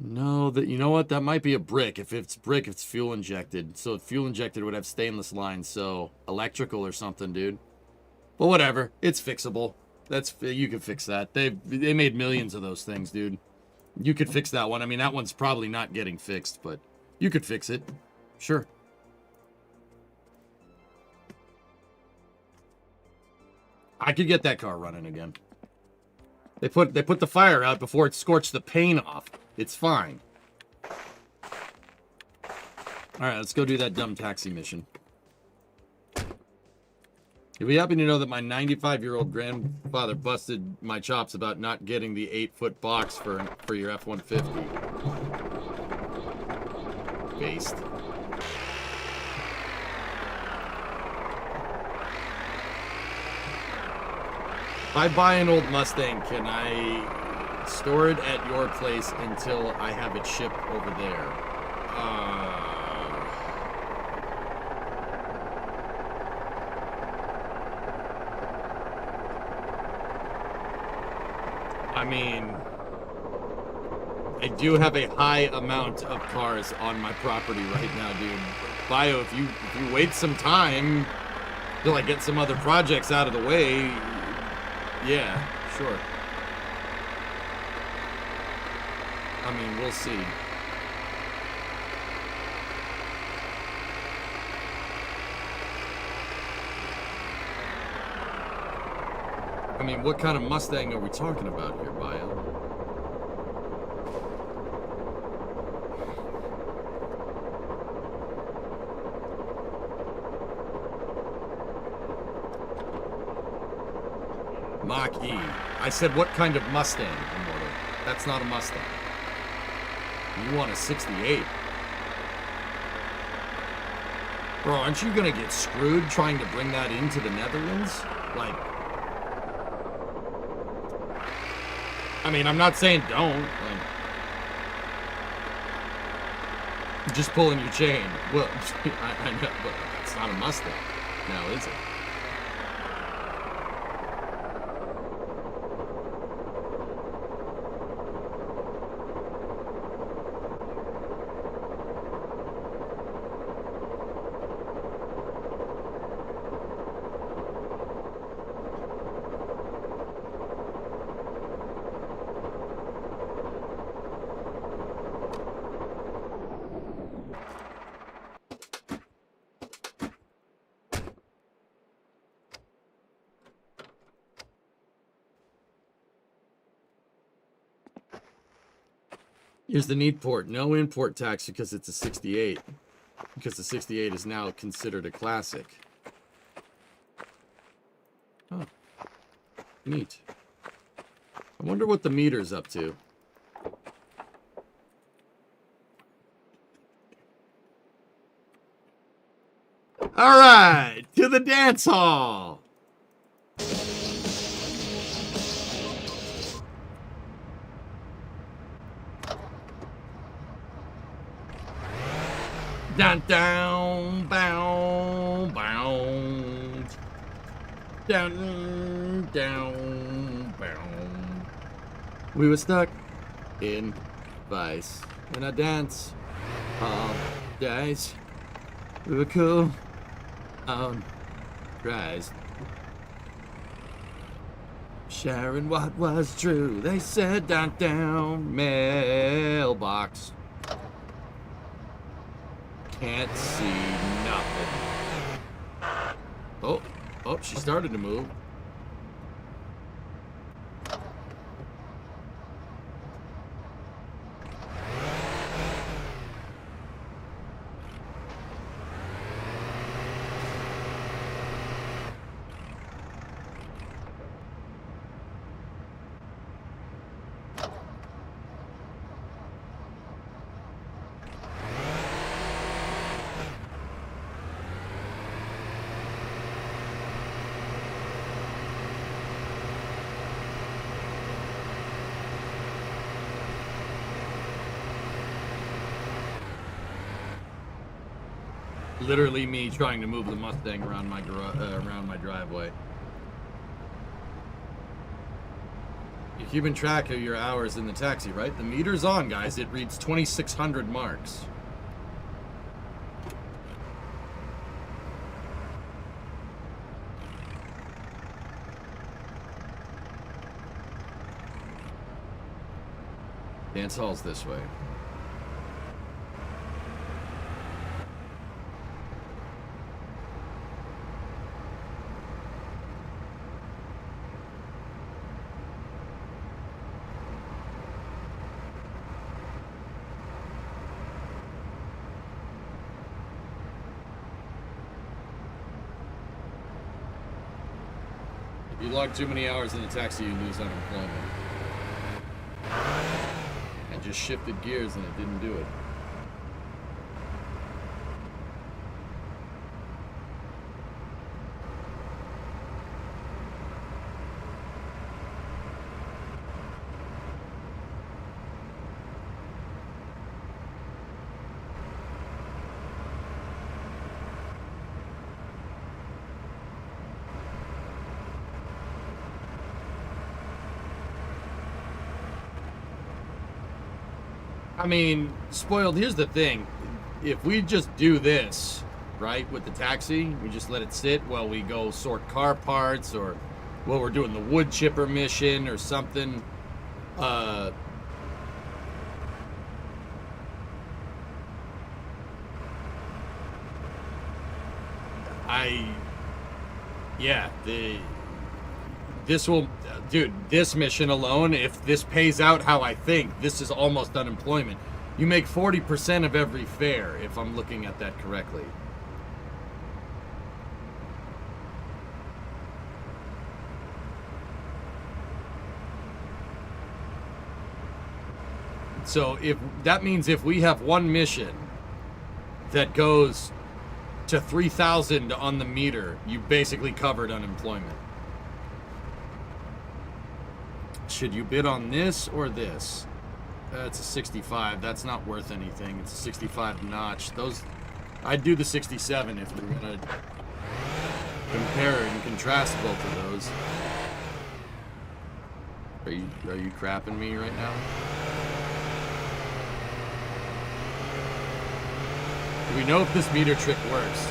no, that, you know what? That might be a brick. If it's brick, it's fuel injected. So if fuel injected, it would have stainless lines. So electrical or something, dude. But whatever, it's fixable. You can fix that. They made millions of those things, dude. You could fix that one. I mean, that one's probably not getting fixed, but you could fix it. Sure. I could get that car running again. They put the fire out before it scorched the paint off. It's fine. All right, let's go do that dumb taxi mission. You'll be happy to know that my 95-year-old grandfather busted my chops about not getting the 8-foot box for your F-150. Based. If I buy an old Mustang, can I store it at your place until I have it shipped over there? I mean, I do have a high amount of cars on my property right now, dude. Bio, if you wait some time till I get some other projects out of the way, yeah, sure. I mean, we'll see. I mean, what kind of Mustang are we talking about here, Bio? Mach-E. I said, what kind of Mustang, Immortal? That's not a Mustang. You want a 68. Bro, aren't you gonna get screwed trying to bring that into the Netherlands? Like, I mean, I'm not saying don't. Like, just pulling your chain. Well, I know, but it's not a Mustang. Now, is it? Here's the need port. No import tax because it's a 68. Because the 68 is now considered a classic. Oh. Neat. I wonder what the meter's up to. Alright, to the dance hall! Down, down, bound, bound. Down, down, bound. We were stuck in vice in a dance all days. We were cool on rise. Sharing what was true. They said down, down, mailbox. Can't see nothing. Oh, she started to move. literally me trying to move the Mustang around my driveway. You're keeping track of your hours in the taxi, right? The meter's on, guys. It reads 2,600 marks. Dance hall's this way. If you log too many hours in a taxi, you lose unemployment. I just shifted gears and it didn't do it. I mean, spoiled, here's the thing. If we just do this, right, with the taxi, we just let it sit while we go sort car parts, or while we're doing the wood chipper mission or something. This will, dude, this mission alone, if this pays out how I think, this is almost unemployment. You make 40% of every fare, if I'm looking at that correctly. So if that means if we have one mission that goes to 3,000 on the meter, you basically covered unemployment. Should you bid on this or this? It's a 65. That's not worth anything. It's a 65 notch. Those, I'd do the 67 if we're gonna compare and contrast both of those. Are you crapping me right now? Do we know if this meter trick works?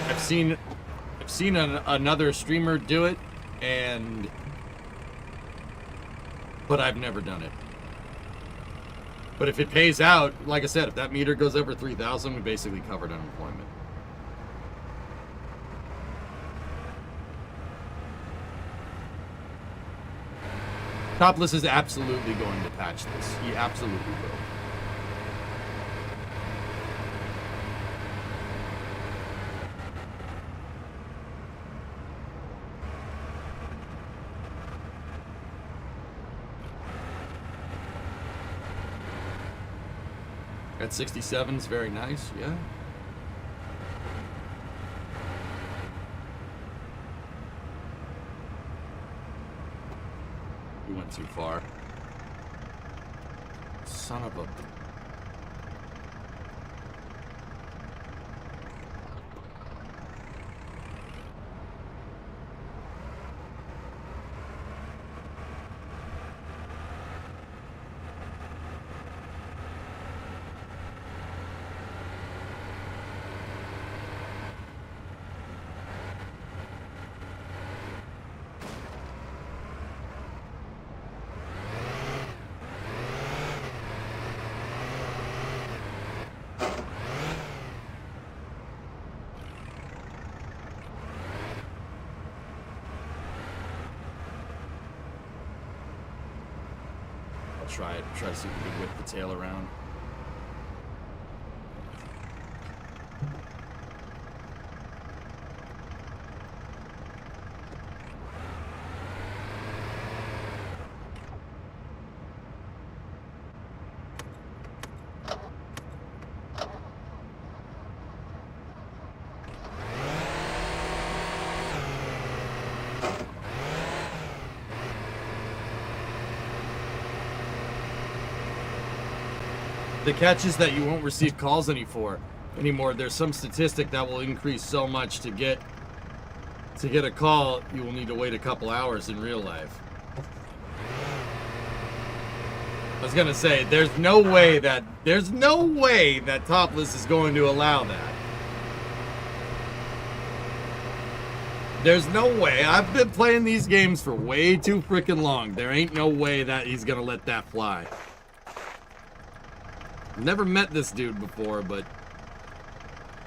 I've seen another streamer do it, but I've never done it. But if it pays out, like I said, if that meter goes over 3,000, we basically covered unemployment. Topless is absolutely going to patch this. He absolutely will. At 67 is very nice, yeah. We went too far. Son of a... Try to see if we can whip the tail around. The catch is that you won't receive calls anymore. anymore. There's some statistic that will increase so much to get a call, you will need to wait a couple hours in real life. I was gonna say, there's no way that Topless is going to allow that. There's no way. I've been playing these games for way too freaking long. There ain't no way that he's gonna let that fly. Never met this dude before, but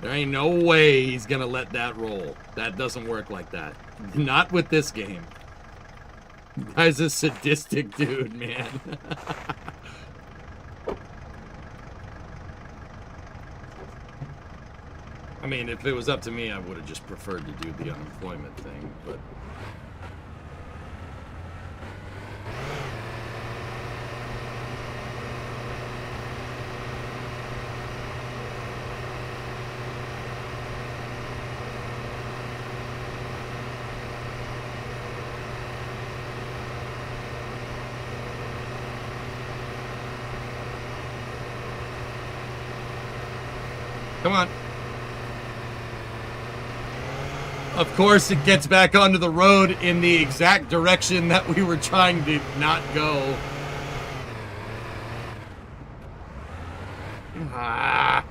there ain't no way he's gonna let that roll. That doesn't work like that. Not with this game. Guy's a sadistic dude, man. I mean, if it was up to me, I would have just preferred to do the unemployment thing, but... Come on. Of course, it gets back onto the road in the exact direction that we were trying to not go. Ah.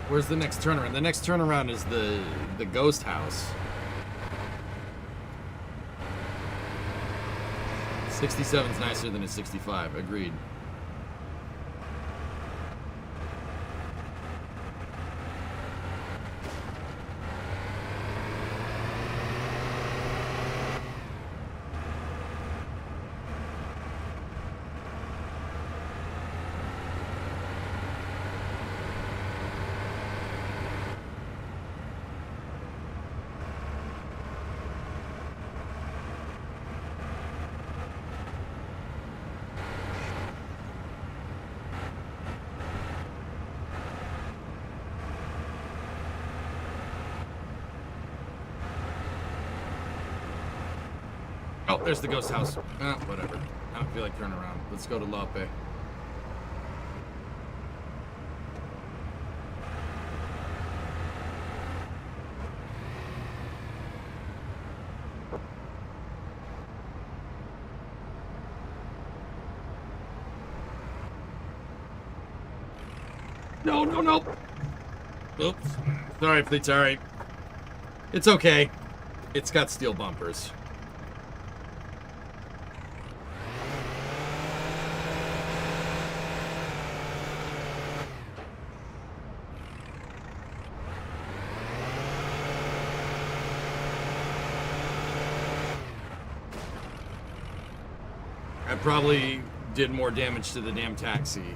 Where's the next turnaround? The next turnaround is the ghost house. 67's nicer than a 65. Agreed. Oh, there's the ghost house. Whatever. I don't feel like turning around. Let's go to Lope. No, no, no. Oops. Sorry, Fleet. Sorry. It's okay. It's got steel bumpers. I probably did more damage to the damn taxi.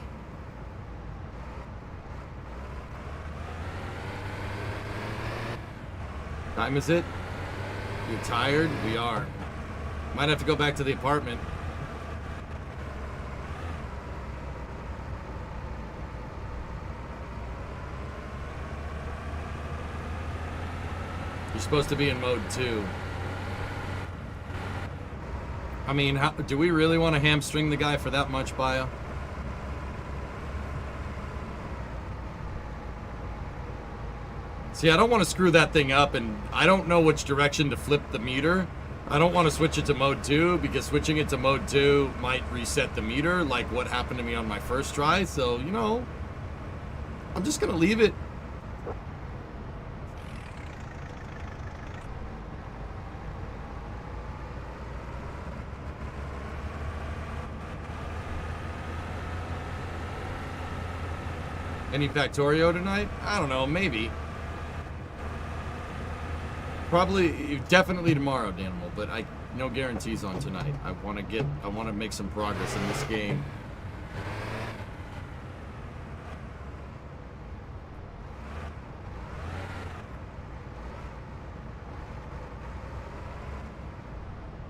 Time is it? You tired? We are. Might have to go back to the apartment. You're supposed to be in mode 2. I mean, do we really want to hamstring the guy for that much, Bio? See, I don't want to screw that thing up, and I don't know which direction to flip the meter. I don't want to switch it to mode 2, because switching it to mode 2 might reset the meter, like what happened to me on my first try. So, you know, I'm just going to leave it. Any Factorio tonight? I don't know, maybe. Probably, definitely tomorrow, Danimal, but no guarantees on tonight. I want to make some progress in this game.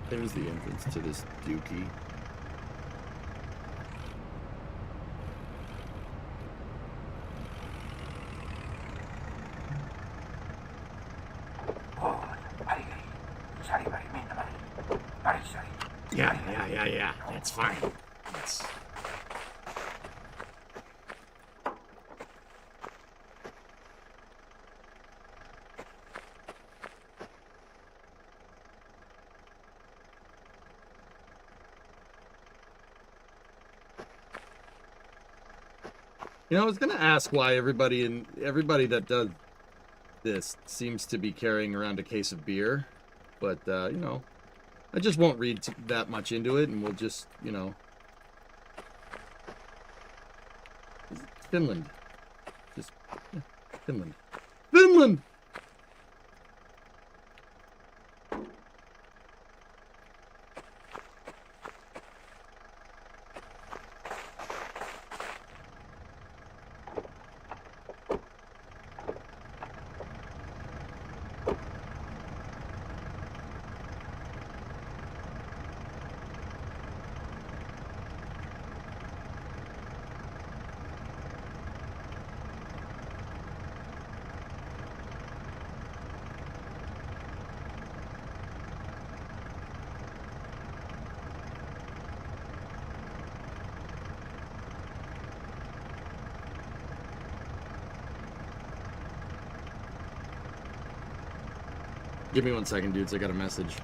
There's the entrance to this dookie. Yeah. That's fine. That's... You know, I was gonna ask why everybody that does this seems to be carrying around a case of beer, but you know, I just won't read that much into it, and we'll just, you know, Finland, just yeah, Finland. Give me 1 second, dudes. I got a message.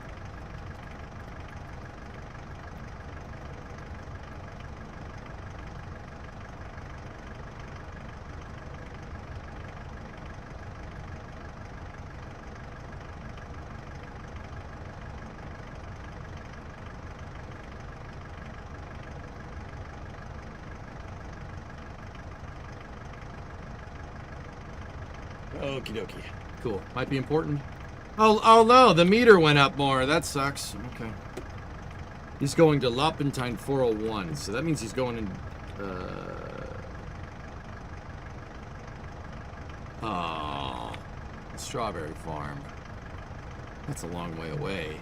Okie dokie. Cool. Might be important. Oh no, the meter went up more. That sucks. Okay. He's going to Lapentine 401, so that means he's going in... Oh, Strawberry Farm. That's a long way away.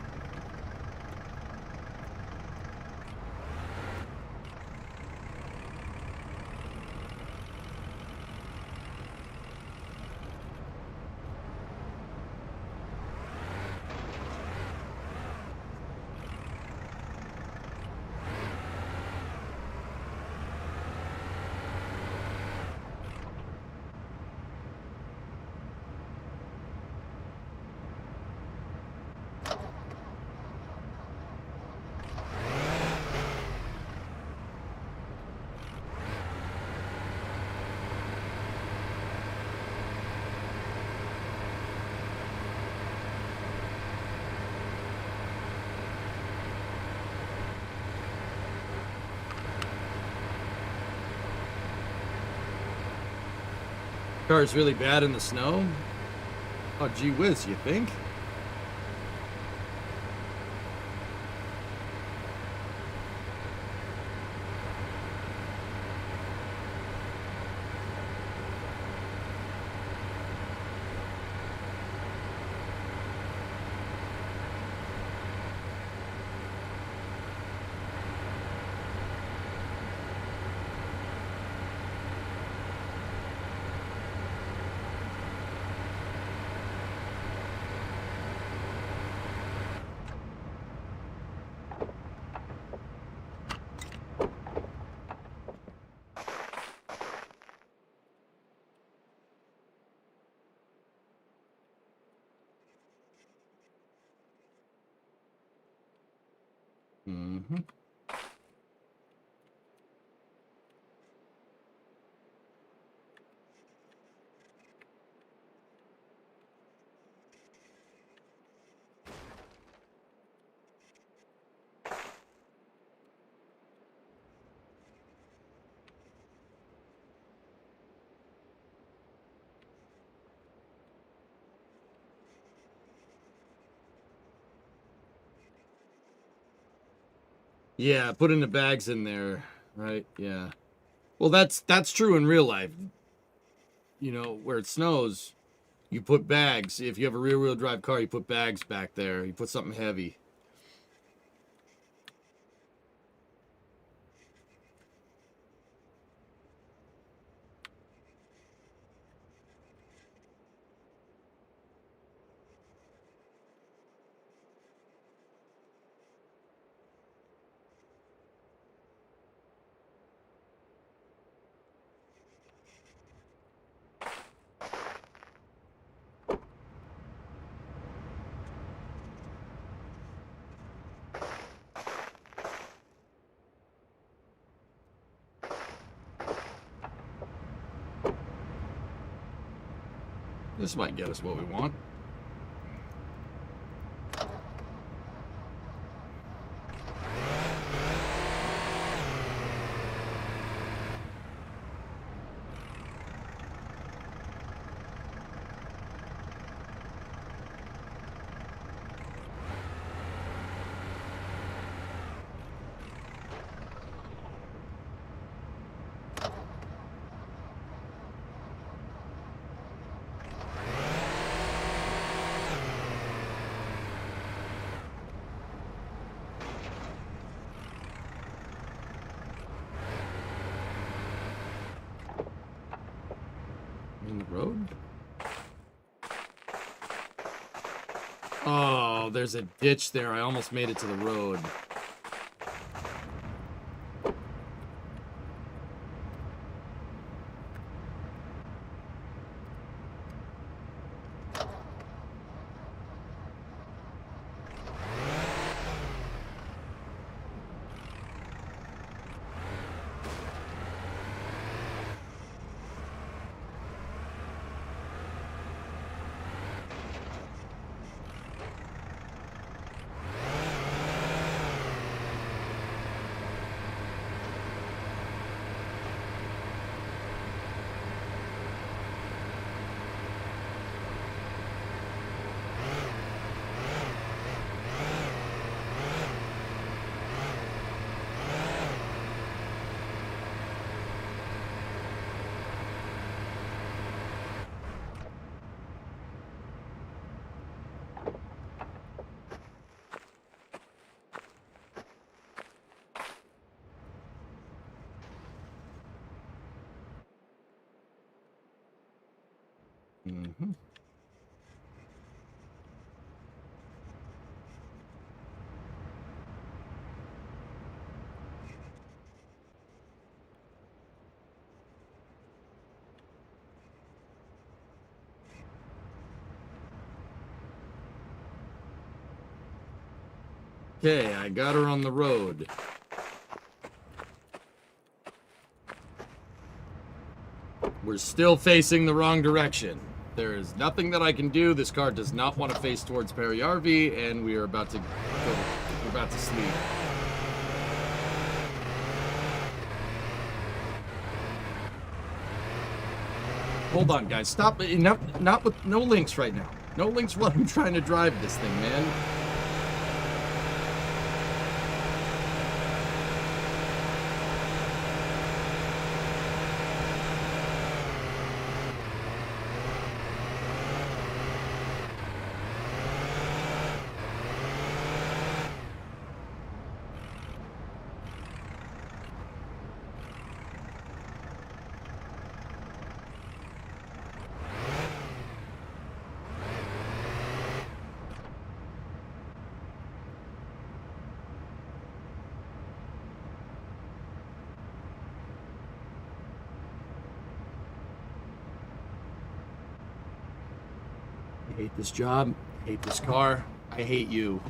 Car's really bad in the snow? Oh, gee whiz, you think? Mm-hmm. Yeah, putting the bags in there, right? Yeah. Well, that's true in real life. You know, where it snows, you put bags. If you have a rear-wheel drive car, you put bags back there. You put something heavy. This might get us what we want. In the road? Oh, there's a ditch there. I almost made it to the road. Mm-hmm. Okay, I got her on the road. We're still facing the wrong direction. There is nothing that I can do. This car does not want to face towards Perry RV, and we are about to go. We're about to sleep. Hold on, guys. Stop. Not with no links right now. No links while I'm trying to drive this thing, man. I hate this job. I hate this car. I hate you.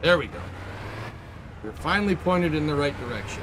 There we go. We're finally pointed in the right direction.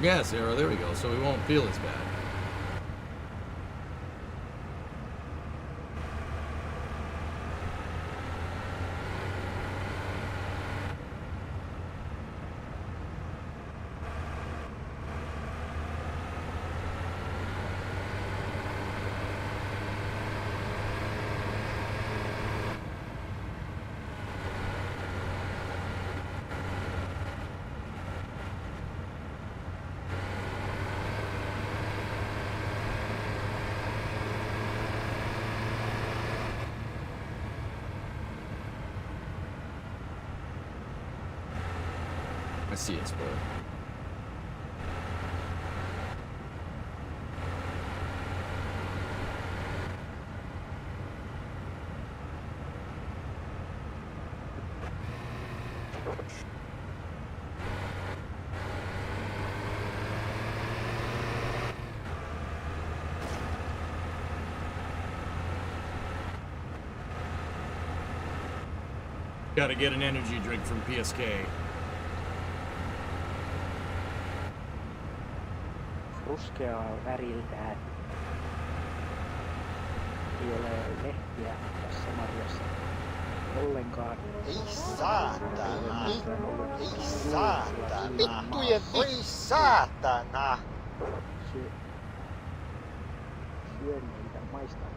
Yeah, Sarah, there we go. So we won't feel as bad. I see it, bro. Gotta get an energy drink from PSK. Ruskeaa väriltään. Ei ole lehtiä tässä marjassa ollenkaan. Ei saatana! Ei saatana! Vittujen ei saatana! Syön niitä, maistan.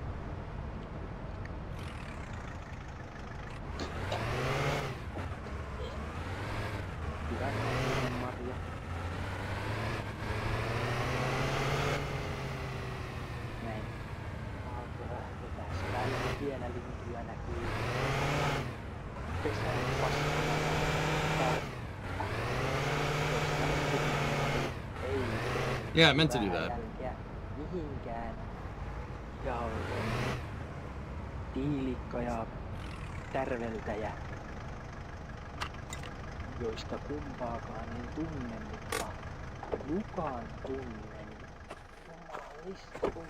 Hyvä marja. Näin. Tässä välillä pienä lintuja näkyy. Pesään vastana. Yeah, I meant to do that. Mihinkään. Ja on tiilikka ja tärveltäjä, joista kumpaakaan en tunne, mutta mukaan tunnen. Jumalista,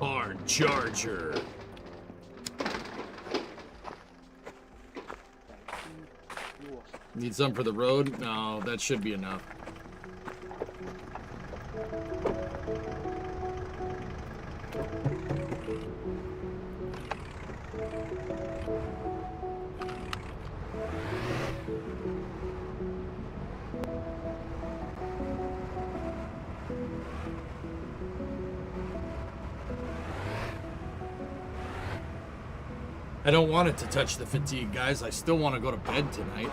Hard charger. Need some for the road? No, that should be enough. I don't want it to touch the fatigue, guys. I still want to go to bed tonight.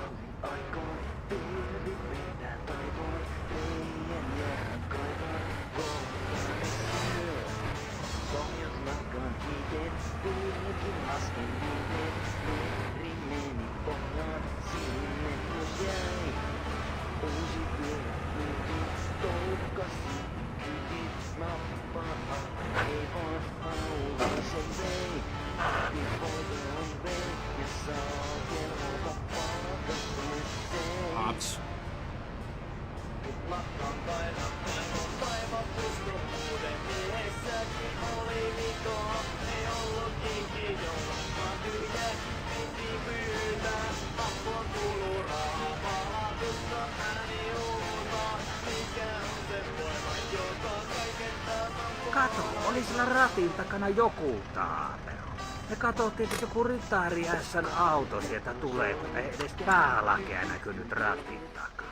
siellä ratin takana joku taapero. Me katsottiin, että joku ritaari S:n auto sieltä tulee, kun ei edes päälakea näkynyt ratin takaa.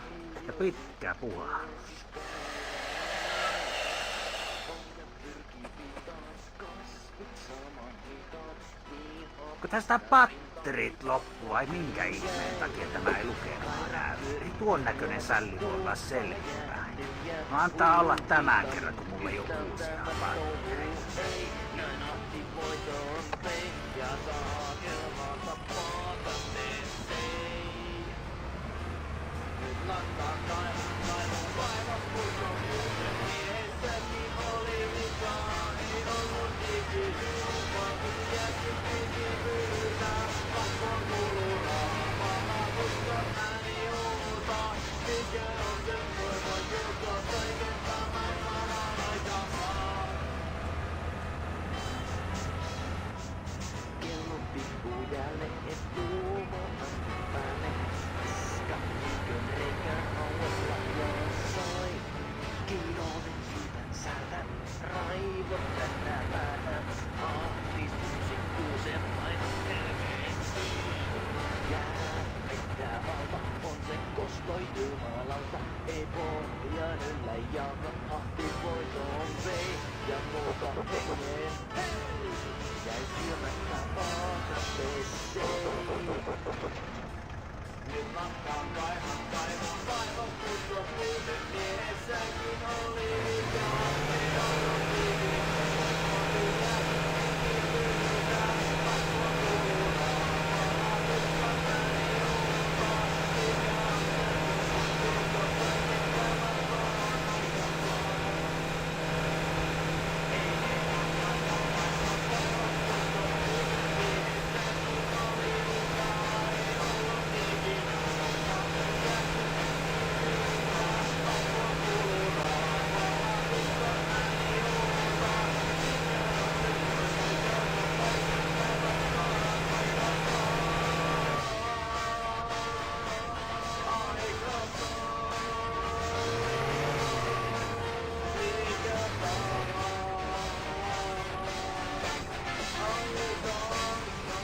Ja pitkä puhallus. Kun tästä patterit loppu vai minkä ihmeen takia tämä ei lukemaan näy? Ei tuon näköinen sälli voi olla selvinpäin. No antaa olla tämän kerran, kun mulla ei ole uusia pattereita.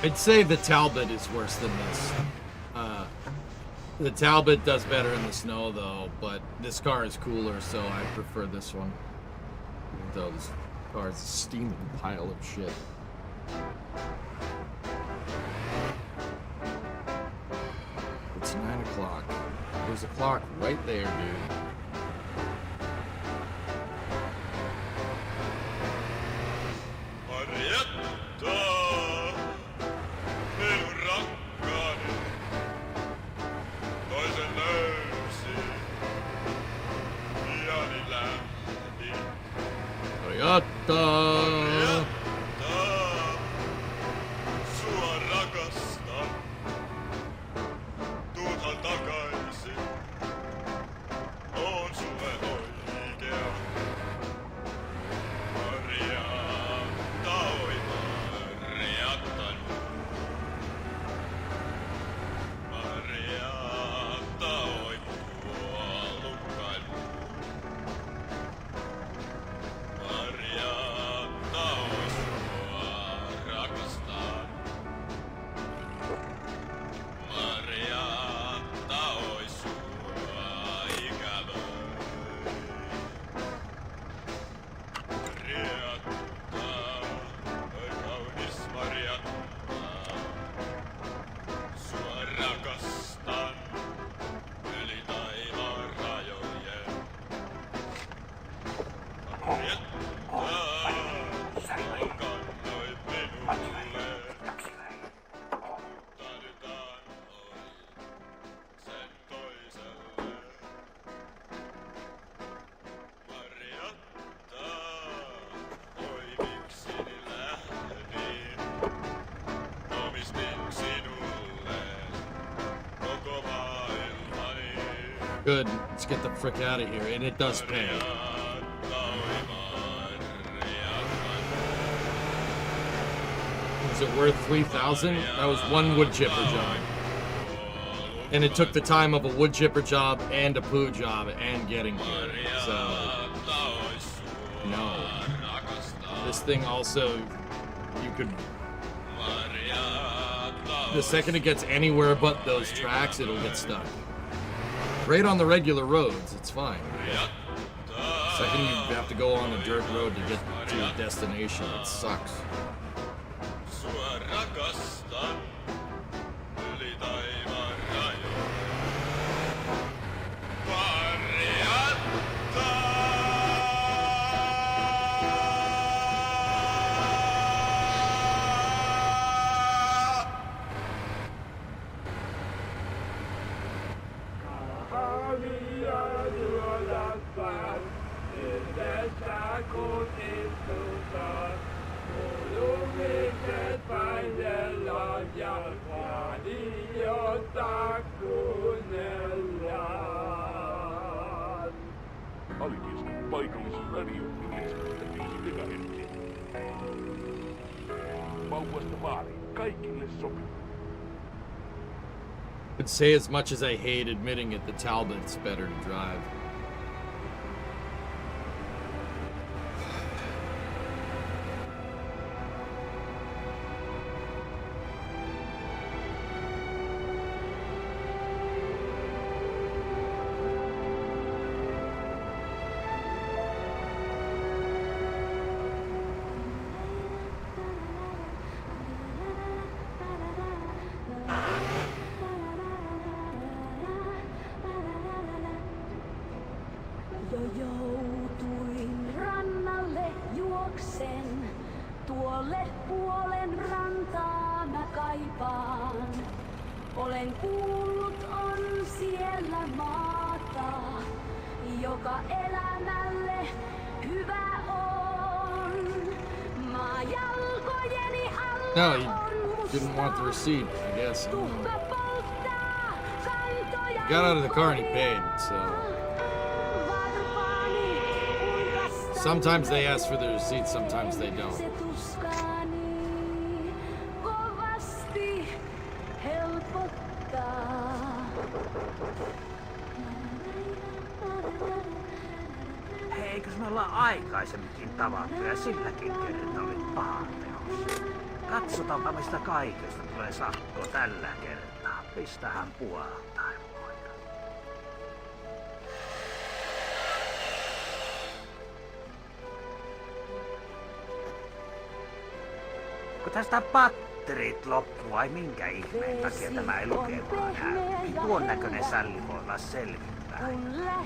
I'd say the Talbot is worse than this. The Talbot does better in the snow, though, but this car is cooler, so I prefer this one. Even though this car is a steaming pile of shit. It's 9 o'clock. There's a clock right there, dude. Good. Let's get the frick out of here. And it does pay. Was it worth 3,000? That was one wood chipper job. And it took the time of a wood chipper job and a poo job and getting here. So, no. This thing also, you could... The second it gets anywhere but those tracks, it'll get stuck. Great on the regular roads, it's fine. Second you have to go on a dirt road to get to your destination, it sucks. I'd say as much as I hate admitting it, the Talbot's better to drive. Olen kuullut on siellä maata, joka elämälle hyvä on. Maa jalkojeni alla on No, he didn't want the receipt, I guess. I got out of the car and he paid, so... Sometimes they ask for the receipt, sometimes they don't. Eikös me ollaan aikaisemminkin tavattu ja silläkin kertaa oli paha teos. Katsotaanpa mistä kaikesta tulee sakkoa tällä kertaa. Pistähän puoleltaan poika. Kun tästä patterit loppuu, ai minkä ihmeen takia tämä ei lukemaan näy, niin tuon näköinen sälli voi olla selvittää.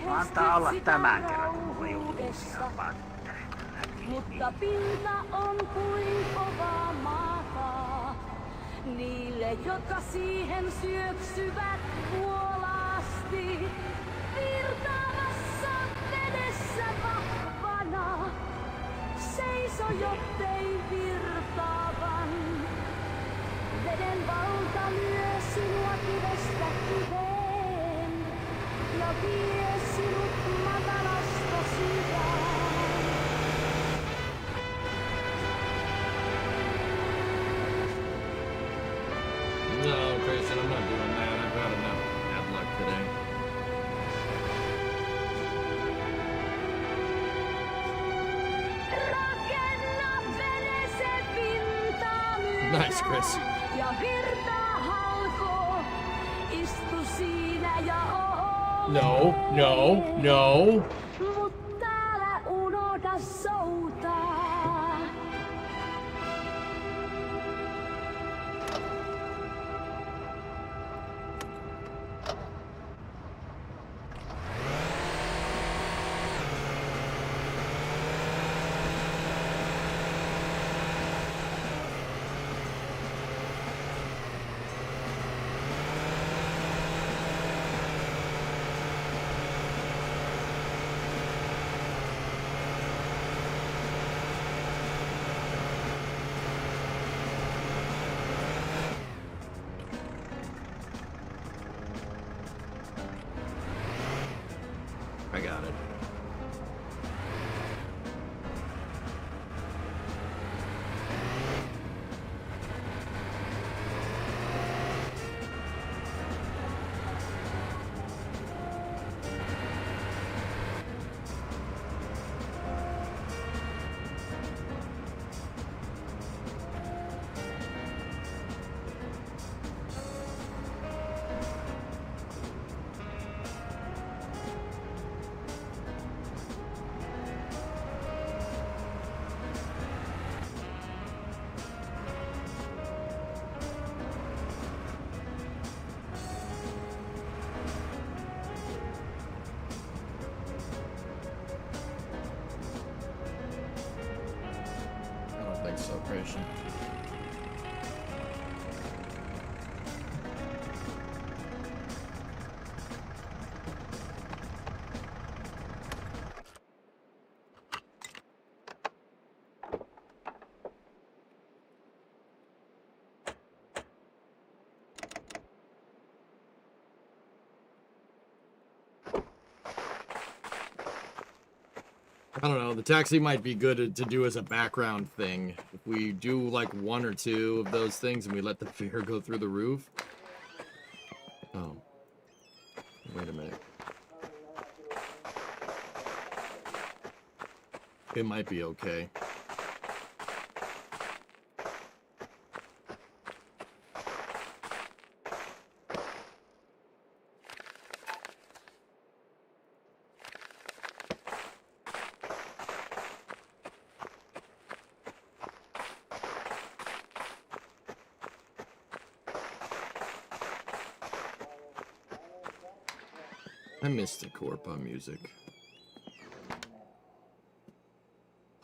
Antaa olla tämän kerran, kun mulla ei ole uusia pattereita läpi. Mutta pinta on kuin kovaa maata. Niille, jotka siihen syöksyvät vuolaasti. Virtaavassa vedessä vahvana. Seiso, jottei virtaavan. Veden valta lyö sinua kivestä kiveen. Ja vie sinut matalasta syvään. No, Grayson, I'm not doing that. I've got enough bad luck today. Nice, Chris. Ja virta halko, istu siinä ja No, no, no. Mut täällä unohda soutaa. concentration. I don't know, the taxi might be good to do as a background thing. If we do like 1 or 2 of those things and we let the fare go through the roof. Oh. Wait a minute. It might be okay. I missed the Corpa music.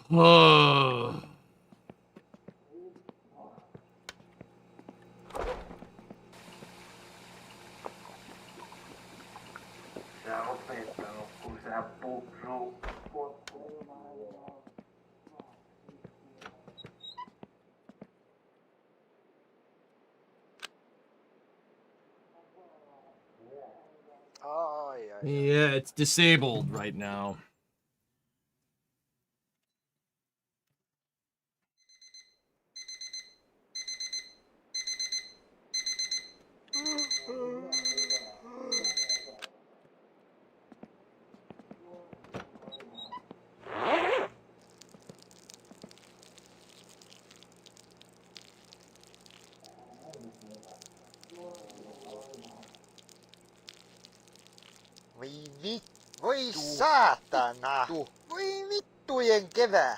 Oh. Yeah, it's disabled right now. Voi saatana! Voi vittujen kevät!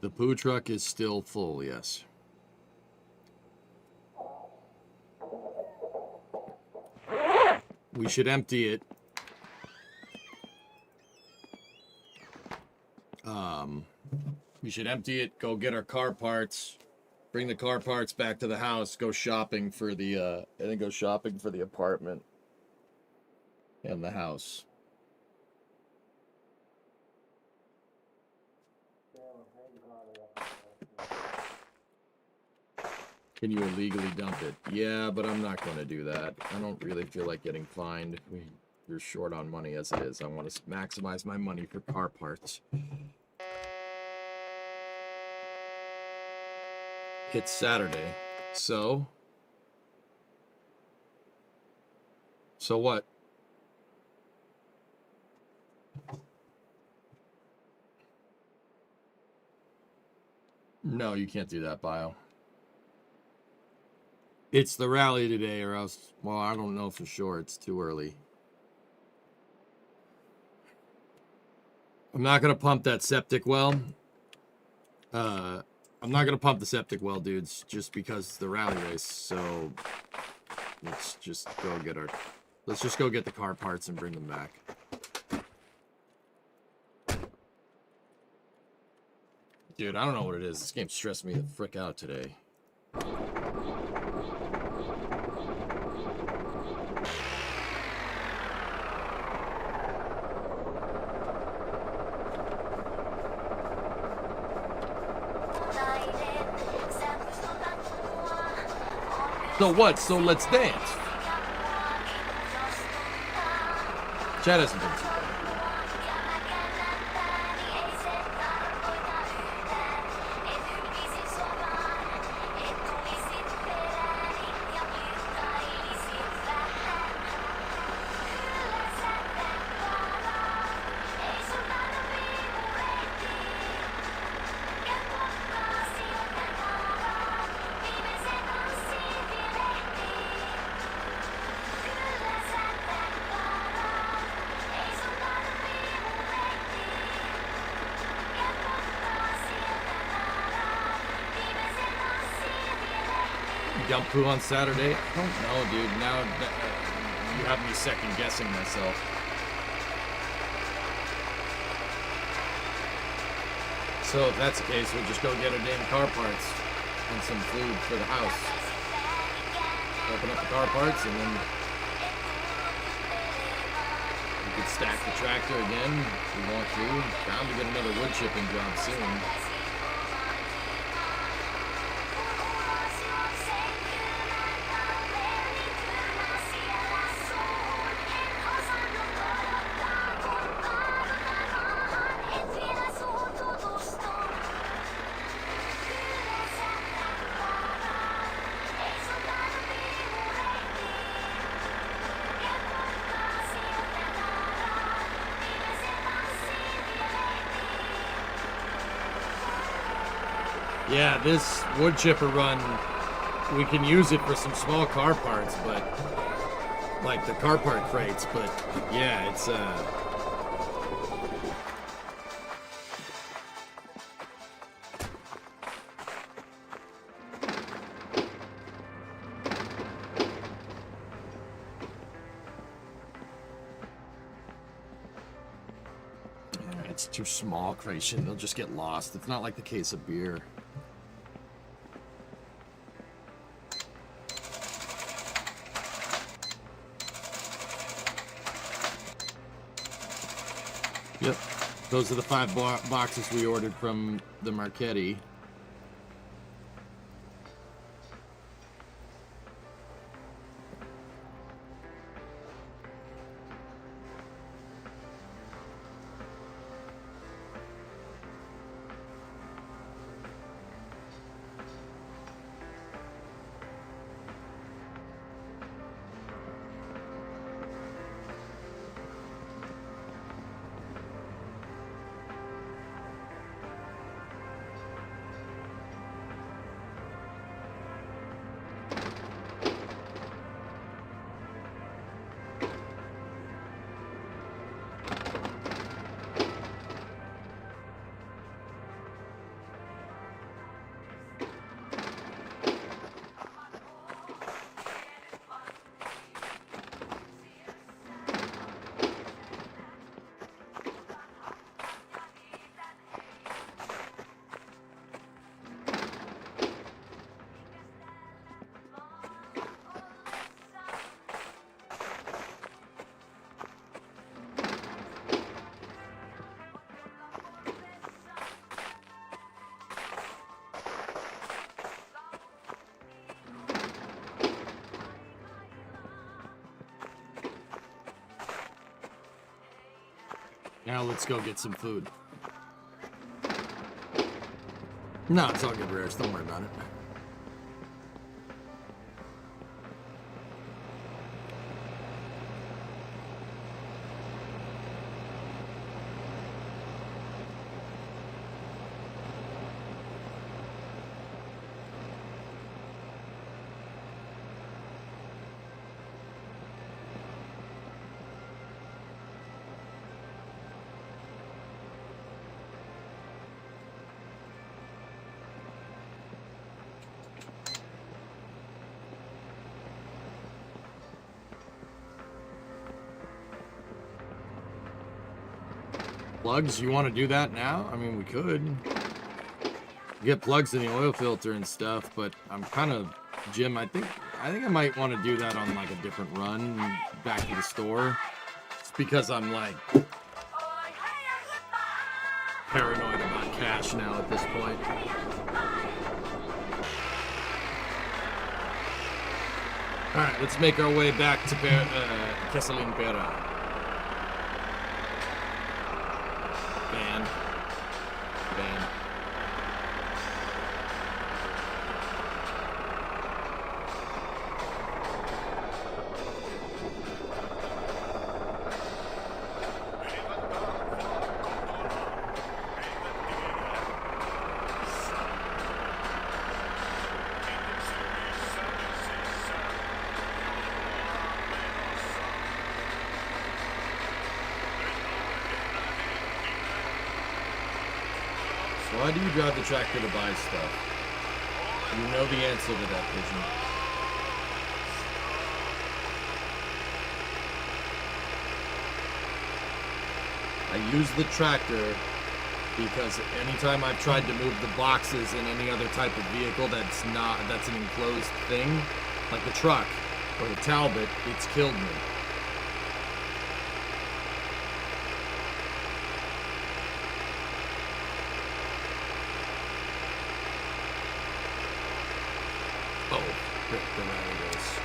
The poo truck is still full, yes. We should empty it. We should empty it, go get our car parts, bring the car parts back to the house, go shopping for the, and then go shopping for the apartment and the house. Can you illegally dump it? Yeah, but I'm not going to do that. I don't really feel like getting fined. You're short on money as it is. I want to maximize my money for car parts. It's Saturday, so what? No, you can't do that, Bio. It's the rally today, or else, well, I don't know for sure. It's too early. I'm not going to pump that septic well. I'm not going to pump the septic well, dudes, just because it's the rally race. So let's just go get the car parts and bring them back. Dude, I don't know what it is. This game stressed me the frick out today. So what? So let's dance. Chat hasn't been too bad. Dump poo on Saturday? I don't know, dude. Now you have me second guessing myself. So if that's the case, we'll just go get our damn car parts and some food for the house. Open up the car parts and then we could stack the tractor again if we want to. Bound to get another wood chipping job soon. Yeah, this wood chipper run, we can use it for some small car parts, but like the car part crates, but yeah, it's it's too small, Creation. They'll just get lost. It's not like the case of beer. Yep, those are the 5 boxes we ordered from the Marchetti. Now let's go get some food. No, it's all good, Rares. Don't worry about it. Plugs? You want to do that now? I mean, we could get plugs in the oil filter and stuff, but I'm kind of, Jim, I think I might want to do that on like a different run back to the store. It's because I'm like paranoid about cash now at this point. All right, let's make our way back to Kesselin Pera. Van. Why do you drive the tractor to buy stuff? You know the answer to that, Pigeon. I use the tractor Because anytime I've tried to move the boxes in any other type of vehicle that's an enclosed thing, like the truck or the Talbot, it's killed me. Oh, frick, the rally race.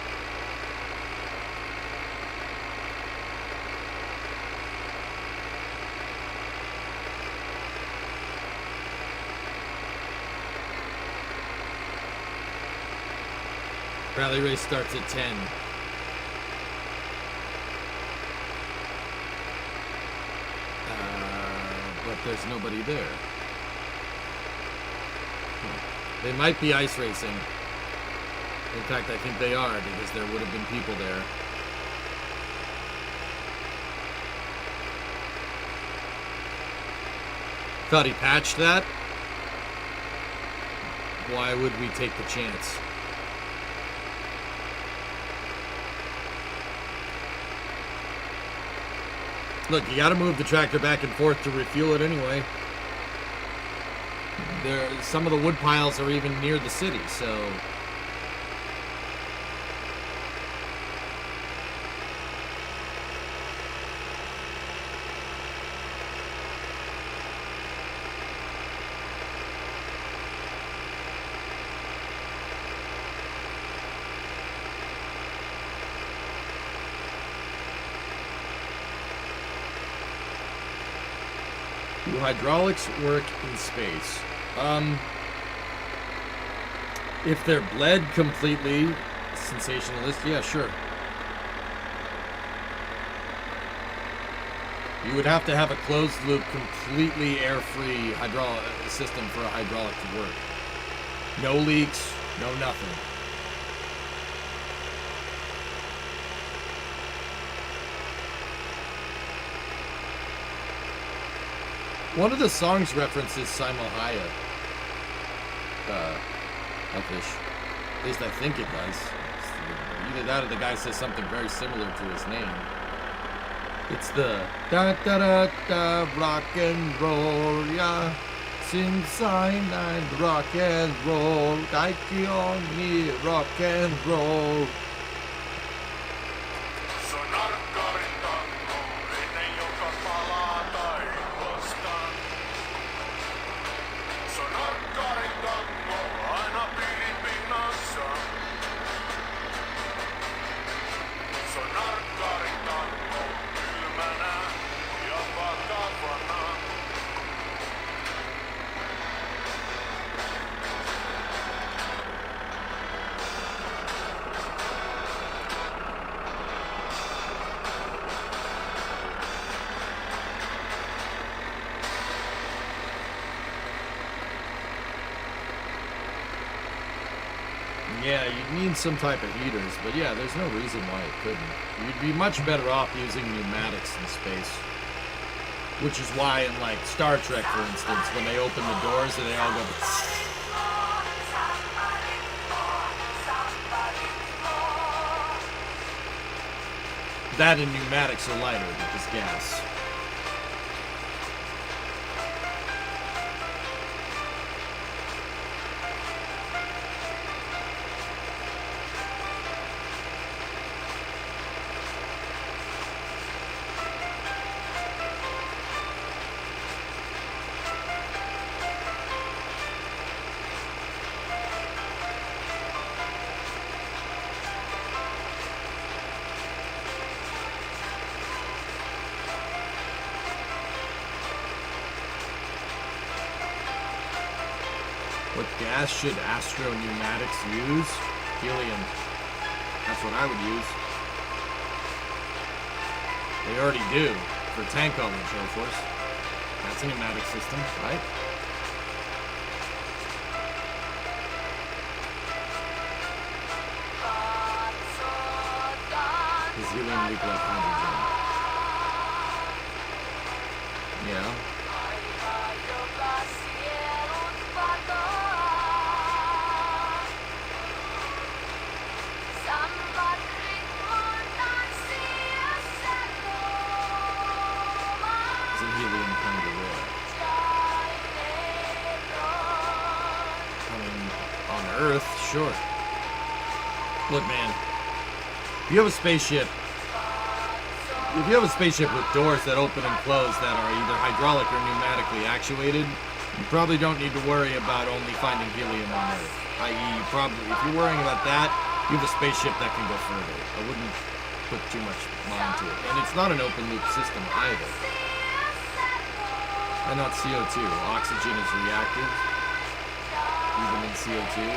Rally race starts at 10. But there's nobody there. They might be ice racing. In fact, I think they are, because there would have been people there. Thought he patched that? Why would we take the chance? Look, you gotta move the tractor back and forth to refuel it anyway. Some of the wood piles are even near the city, so... Do hydraulics work in space? If they're bled completely sensationalist, yeah, sure. You would have to have a closed loop, completely air-free hydraulic system for a hydraulic to work. No leaks, no nothing. One of the songs references Simon Haya. Elfish. At least I think it does. Either that or the guy says something very similar to his name. It's the da da da da rock and roll, yeah. Since I rock and roll, Daiki on me rock and roll. Yeah, you'd need some type of heaters, but yeah, there's no reason why it couldn't. You'd be much better off using pneumatics in space. Which is why in, like, Star Trek, for instance, when they open the doors and they all go... That and pneumatics are lighter because gas. What gas should Astro Pneumatics use? Helium. That's what I would use. They already do for tank hull and so forth. That's a pneumatic system, right? Does helium leak like hydrogen? Yeah. Helium kind of rare. On Earth, sure. Look, man. If you have a spaceship with doors that open and close that are either hydraulic or pneumatically actuated, you probably don't need to worry about only finding helium on Earth. I.e., if you're worrying about that, you have a spaceship that can go further. I wouldn't put too much mind to it. And it's not an open loop system either. And not CO2. Oxygen is reactive, even in CO2.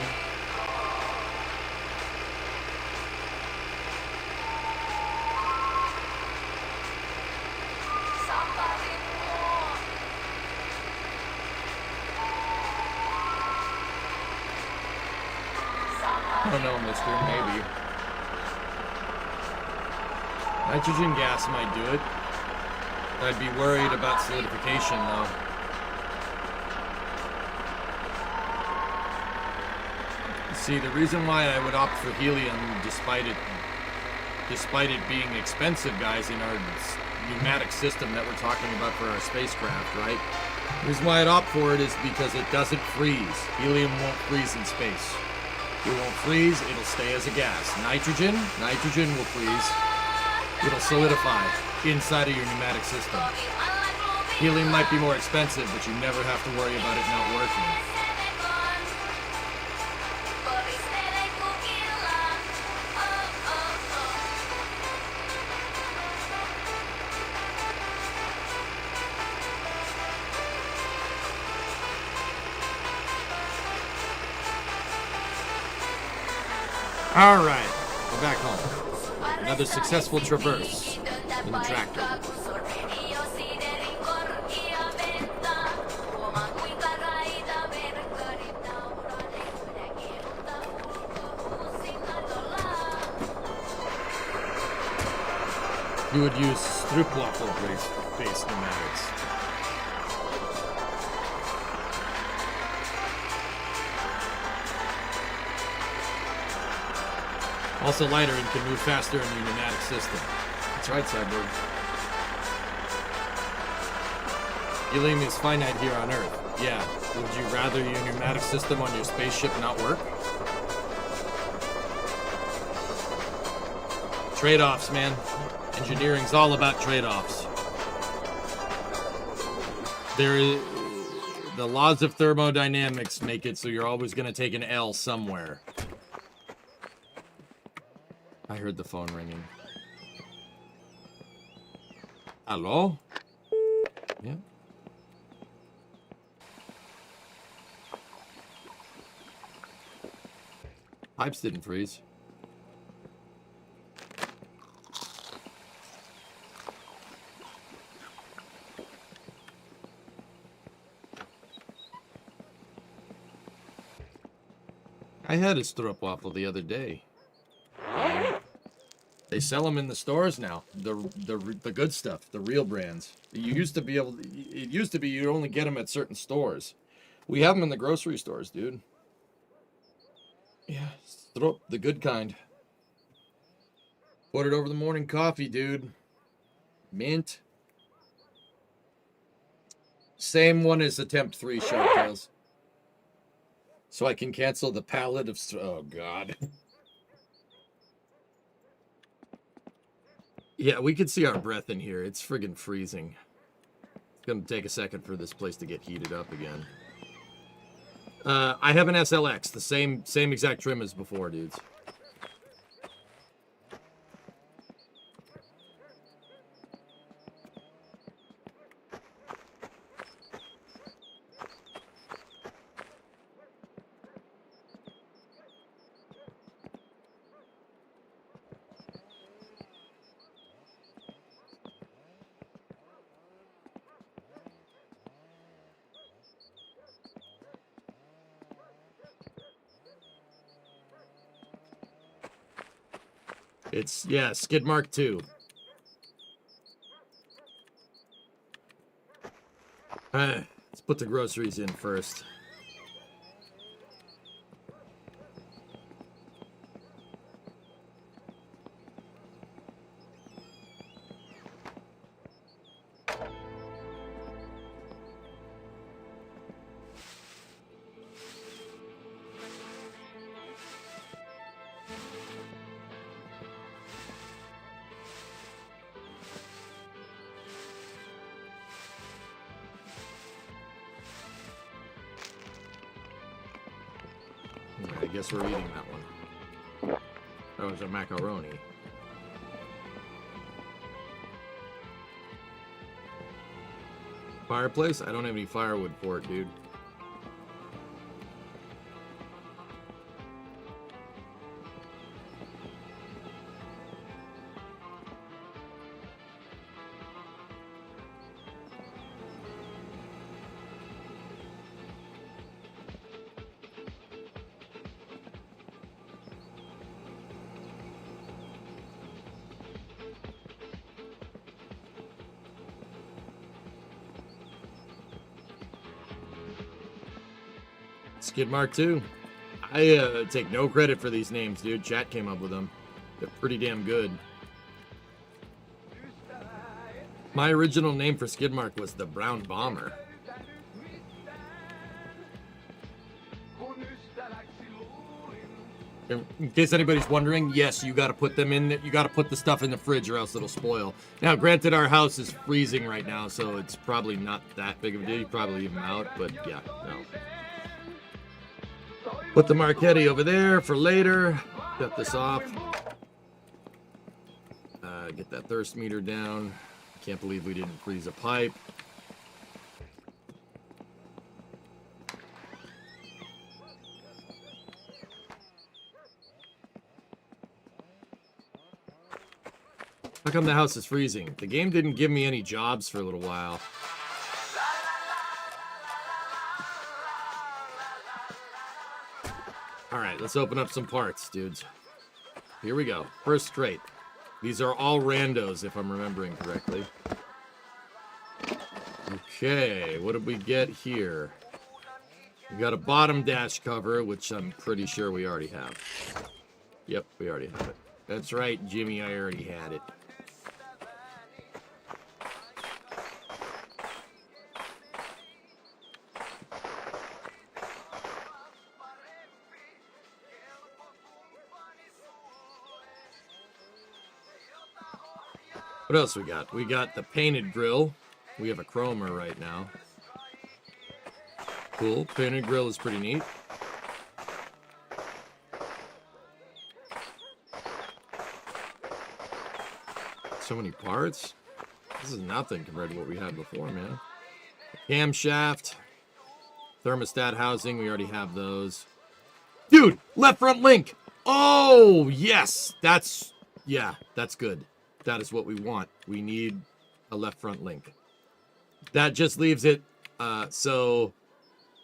I don't know, mister. Maybe. Nitrogen gas might do it. I'd be worried about solidification, though. See, the reason why I would opt for helium, despite it being expensive, guys, in our pneumatic system that we're talking about for our spacecraft, right? The reason why I'd opt for it is because it doesn't freeze. Helium won't freeze in space. It won't freeze, it'll stay as a gas. Nitrogen will freeze. It'll solidify inside of your pneumatic system. Helium might be more expensive, but you never have to worry about it not working. All right, we're back home. Another successful traverse in the tractor. You would use stroopwafel-based pneumatics. Also lighter and can move faster in your pneumatic system. That's right, Cyborg. Helium is finite here on Earth. Yeah. Would you rather your pneumatic system on your spaceship not work? Trade-offs, man. Engineering's all about trade-offs. The laws of thermodynamics make it so you're always going to take an L somewhere. I heard the phone ringing. Hello? Yeah. Pipes didn't freeze. I had a stroopwafel the other day. They sell them in the stores now. The good stuff, the real brands. It used to be you'd only get them at certain stores. We have them in the grocery stores, dude. Yeah, stroop, the good kind. Put it over the morning coffee, dude. Mint. Same one as attempt 3 Sharktails. So I can cancel the palette of... Oh, God. Yeah, we can see our breath in here. It's friggin' freezing. It's gonna take a second for this place to get heated up again. I have an SLX, the same exact trim as before, dudes. It's, yeah, Skid Mark 2. Let's put the groceries in first. I guess we're eating that one. That was a macaroni. Fireplace? I don't have any firewood for it, dude. Skid Mark 2. I take no credit for these names, dude. Chat came up with them. They're pretty damn good. My original name for Skid Mark was the Brown Bomber. In case anybody's wondering, yes, you got to put them in. You got to put the stuff in the fridge, or else it'll spoil. Now, granted, our house is freezing right now, so it's probably not that big of a deal. You probably leave them out, but yeah, no. Put the Marchetti over there for later. Cut this off. Get that thirst meter down. Can't believe we didn't freeze a pipe. How come the house is freezing? The game didn't give me any jobs for a little while. Alright, let's open up some parts, dudes. Here we go. First crate. These are all randos, if I'm remembering correctly. Okay, what did we get here? We got a bottom dash cover, which I'm pretty sure we already have. Yep, we already have it. That's right, Jimmy, I already had it. What else we got? We got the painted grill. We have a chromer right now. Cool. Painted grill is pretty neat. So many parts. This is nothing compared to what we had before, man. Camshaft. Thermostat housing. We already have those. Dude, left front link. Oh, yes. Yeah, that's good. That is what we want. We need a left front link. That just leaves it, so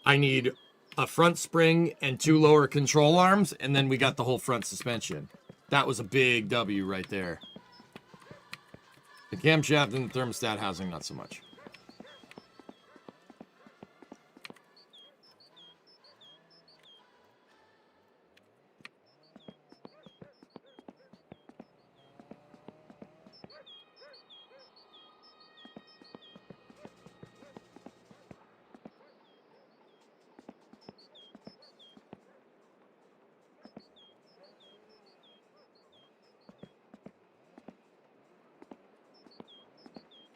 I need a front spring and 2 lower control arms, and then we got the whole front suspension. That was a big W right there. The camshaft and the thermostat housing, not so much.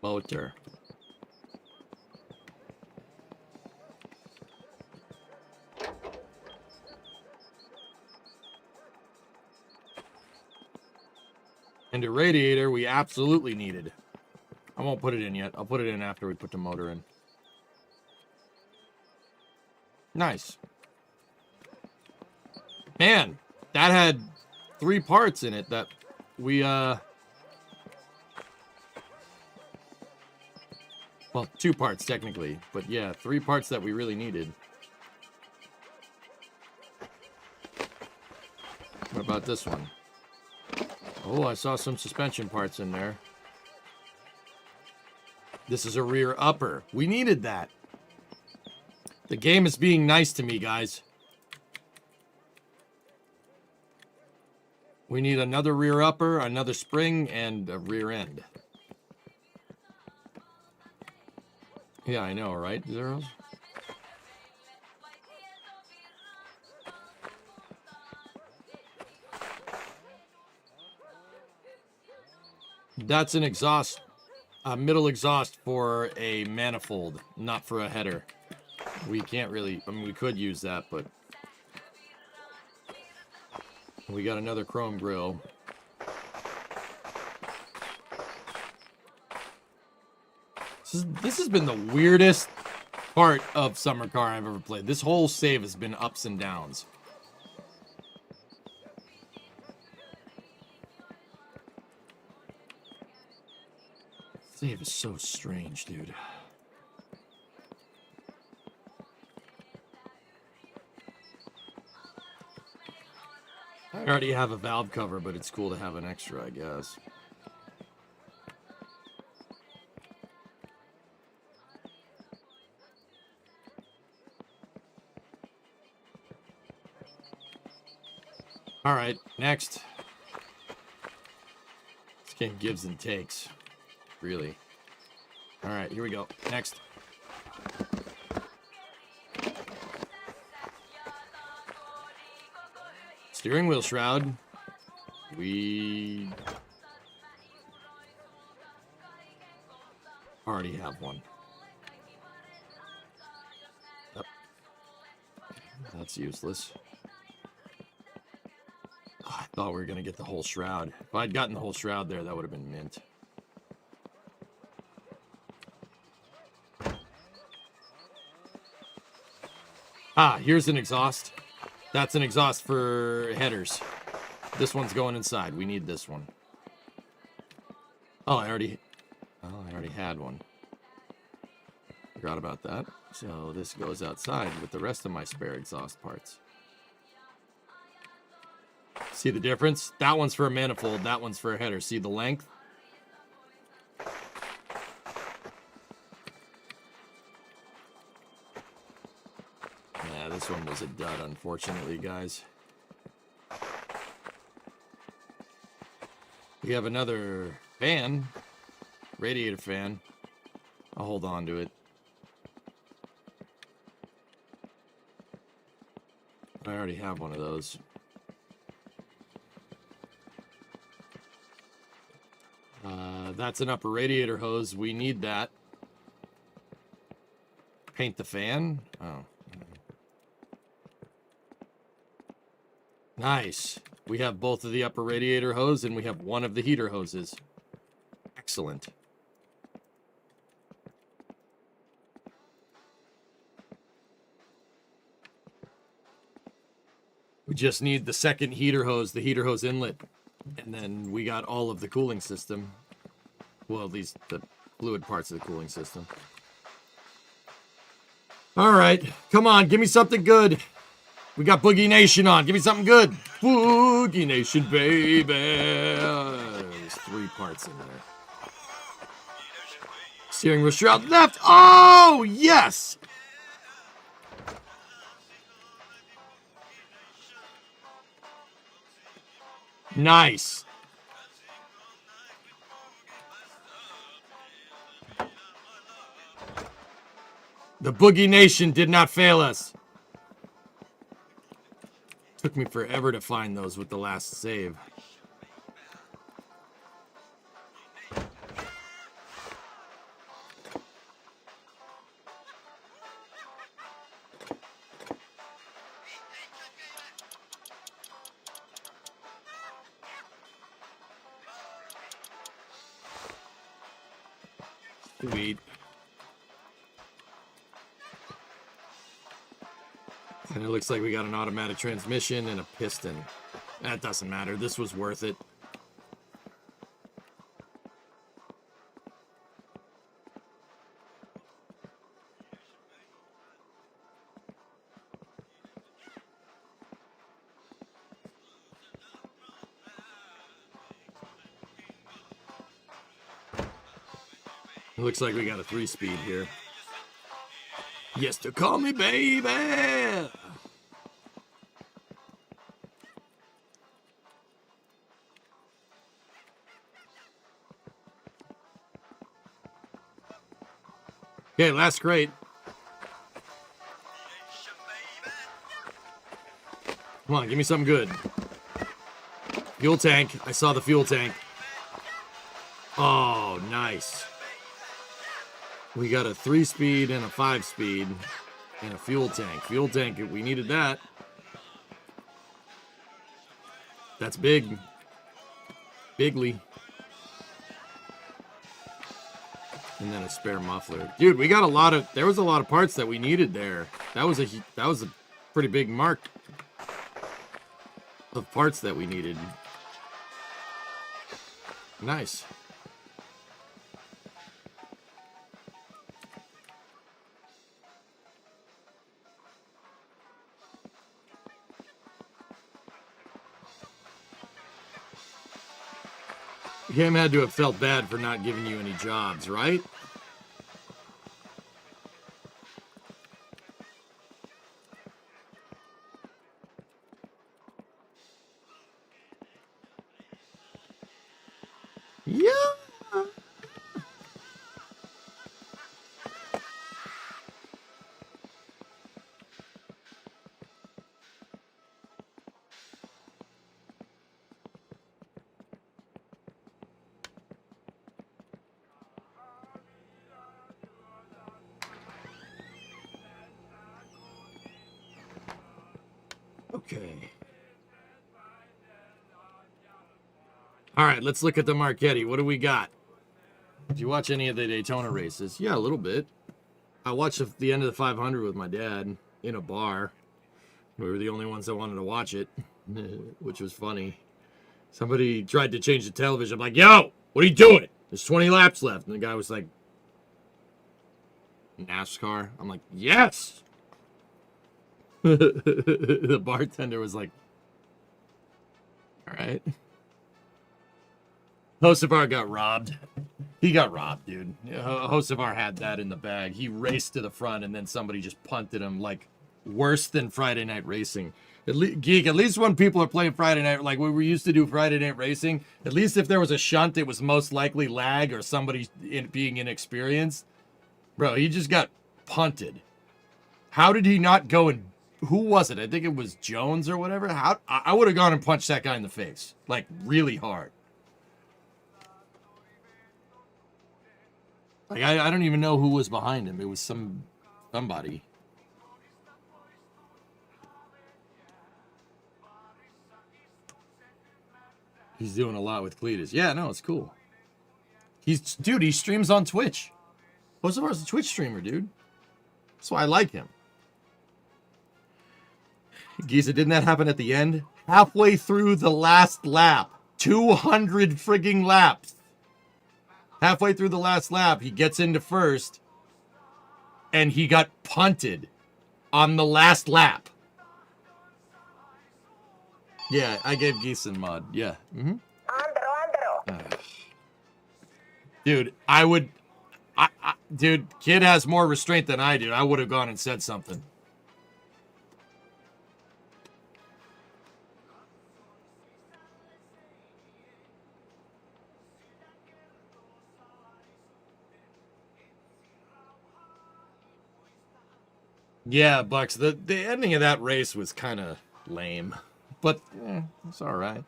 Motor. And a radiator we absolutely needed. I won't put it in yet. I'll put it in after we put the motor in. Nice. Man, that had 3 parts in it that we, well, 2 parts technically, but yeah, 3 parts that we really needed. What about this one? Oh, I saw some suspension parts in there. This is a rear upper. We needed that. The game is being nice to me, guys. We need another rear upper, another spring, and a rear end. Yeah, I know, right, Zeros? That's an exhaust, a middle exhaust for a manifold, not for a header. We can't really, I mean, we could use that, but We got another chrome grill. This has been the weirdest part of Summer Car I've ever played. This whole save has been ups and downs. Save is so strange, dude. I already have a valve cover, but it's cool to have an extra, I guess. All right, next. This game gives and takes, really. All right, here we go. Next. Steering wheel shroud. We already have one. Yep. That's useless. Oh, I thought we were going to get the whole shroud. If I'd gotten the whole shroud there, that would have been mint. Ah, here's an exhaust. That's an exhaust for headers. This one's going inside. We need this one. Oh, I already had one. Forgot about that. So this goes outside with the rest of my spare exhaust parts. See the difference? That one's for a manifold. That one's for a header. See the length? Yeah, this one was a dud, unfortunately, guys. We have another fan. Radiator fan. I'll hold on to it. I already have one of those. That's an upper radiator hose. We need that. Paint the fan. Oh. Nice. We have both of the upper radiator hose and we have one of the heater hoses. Excellent. We just need the second heater hose, the heater hose inlet. And then we got all of the cooling system. Well, at least the fluid parts of the cooling system. All right. Come on. Give me something good. We got Boogie Nation on. Give me something good. Boogie Nation, baby. There's 3 parts in there. Steering wheel shroud left. Oh, yes. Nice. The Boogie Nation did not fail us. Took me forever to find those with the last save. Sweet. And it looks like we got an automatic transmission and a piston. That doesn't matter. This was worth it. It looks like we got a 3-speed here. Yes, to call me baby. Okay, last crate. Come on, give me something good. Fuel tank. I saw the fuel tank. Oh, nice. We got a 3-speed and a 5-speed and a fuel tank. Fuel tank, we needed that. That's big. Bigly. And then a spare muffler. Dude, we got a lot of... There was a lot of parts that we needed there. That was a pretty big mark of parts that we needed. Nice. Him had to have felt bad for not giving you any jobs, right? Yeah. Okay. All right, let's look at the Marchetti. What do we got? Did you watch any of the Daytona races? Yeah, a little bit. I watched the end of the 500 with my dad in a bar. We were the only ones that wanted to watch it, which was funny. Somebody tried to change the television. I'm like, yo, what are you doing? There's 20 laps left. And the guy was like, NASCAR? I'm like, yes! The bartender was like, all right. Hocevar got robbed. He got robbed, dude. Hocevar had that in the bag. He raced to the front, and then somebody just punted him, like, worse than Friday Night Racing. Geek, at least when people are playing Friday Night, like when we used to do Friday Night Racing, at least if there was a shunt, it was most likely lag or somebody being inexperienced. Bro, he just got punted. How did he not go and... Who was it? I think it was Jones or whatever. I would have gone and punched that guy in the face. Like, really hard. Like, I don't even know who was behind him. It was somebody. He's doing a lot with Cletus. Yeah, no, it's cool. Dude, he streams on Twitch. Hocevar's a Twitch streamer, dude. That's why I like him. Giza, didn't that happen at the end? Halfway through the last lap. 200 frigging laps. Halfway through the last lap, he gets into first. And he got punted on the last lap. Yeah, I gave Geeson mod. Yeah. Mm-hmm. Dude, dude, kid has more restraint than I do. I would have gone and said something. Yeah, Bucks, the ending of that race was kind of lame. But, it's all right.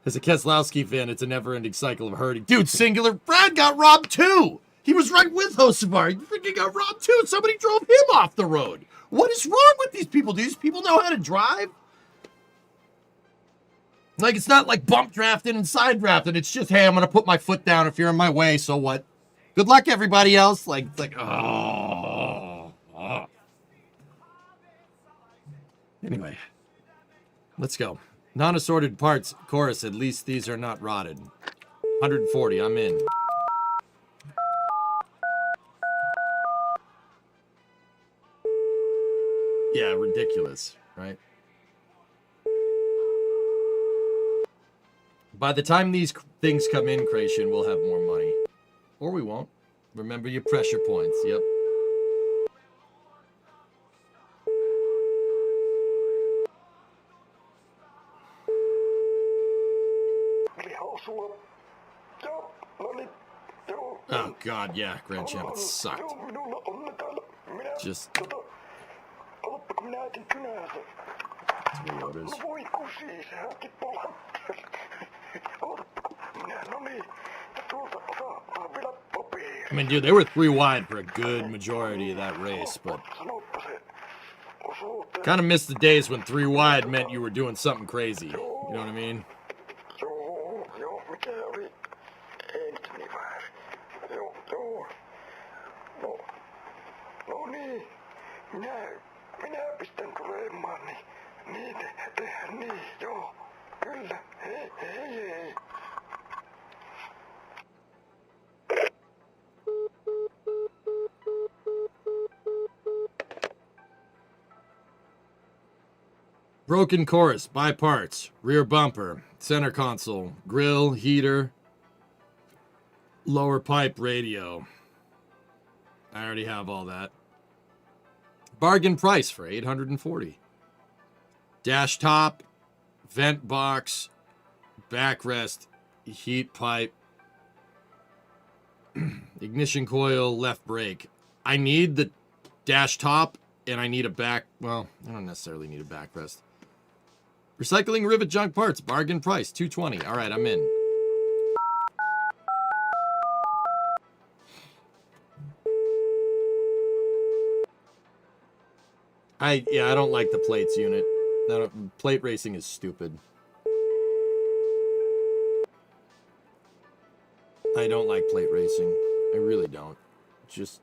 As a Keselowski fan, it's a never-ending cycle of hurting. Dude, Singular, Brad got robbed too! He was right with Hocevar. He freaking got robbed too! Somebody drove him off the road! What is wrong with these people? Do these people know how to drive? Like, it's not like bump drafting and side drafting. It's just, hey, I'm going to put my foot down if you're in my way, so what? Good luck, everybody else. Like, it's like, oh. Anyway, let's go. Non-assorted parts, chorus, at least these are not rotted. 140, I'm in. Yeah, ridiculous, right? By the time these things come in, Creation, we'll have more money. Or we won't. Remember your pressure points, yep. Oh god, yeah, Grand Champ, it sucked. Just... Toyotas. I mean, dude, they were 3 wide for a good majority of that race, but... Kind of missed the days when 3 wide meant you were doing something crazy. You know what I mean? No niin, minä pistän tulemaan, niin tehdään niin, joo, kyllä, hei. Broken chorus, buy parts, rear bumper, center console, grill, heater, lower pipe, radio. I already have all that. Bargain price for $840. Dash top, vent box, backrest, heat pipe, ignition coil, left brake. I need the dash top and I need a back, well, I don't necessarily need a backrest. Recycling rivet junk parts, bargain price, $220. All right, I'm in. I don't like the plates unit. Plate racing is stupid. I don't like plate racing. I really don't. Just...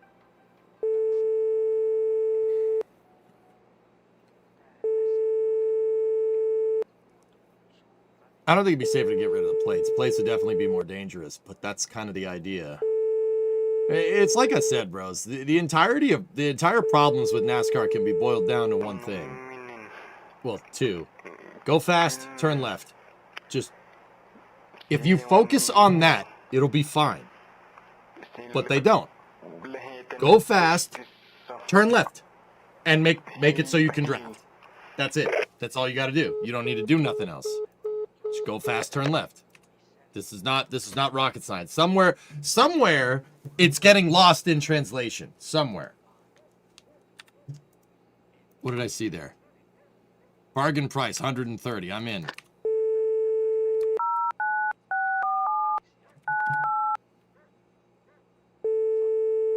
I don't think it'd be safer to get rid of the plates. Plates would definitely be more dangerous, but that's kind of the idea. It's like I said, bros. The entire problems with NASCAR can be boiled down to one thing. Well, 2. Go fast, turn left. Just, if you focus on that, it'll be fine. But they don't. Go fast, turn left, and make it so you can draft. That's it. That's all you got to do. You don't need to do nothing else. Just go fast, turn left. This is not rocket science. Somewhere it's getting lost in translation. Somewhere. What did I see there? Bargain price, $130. I'm in.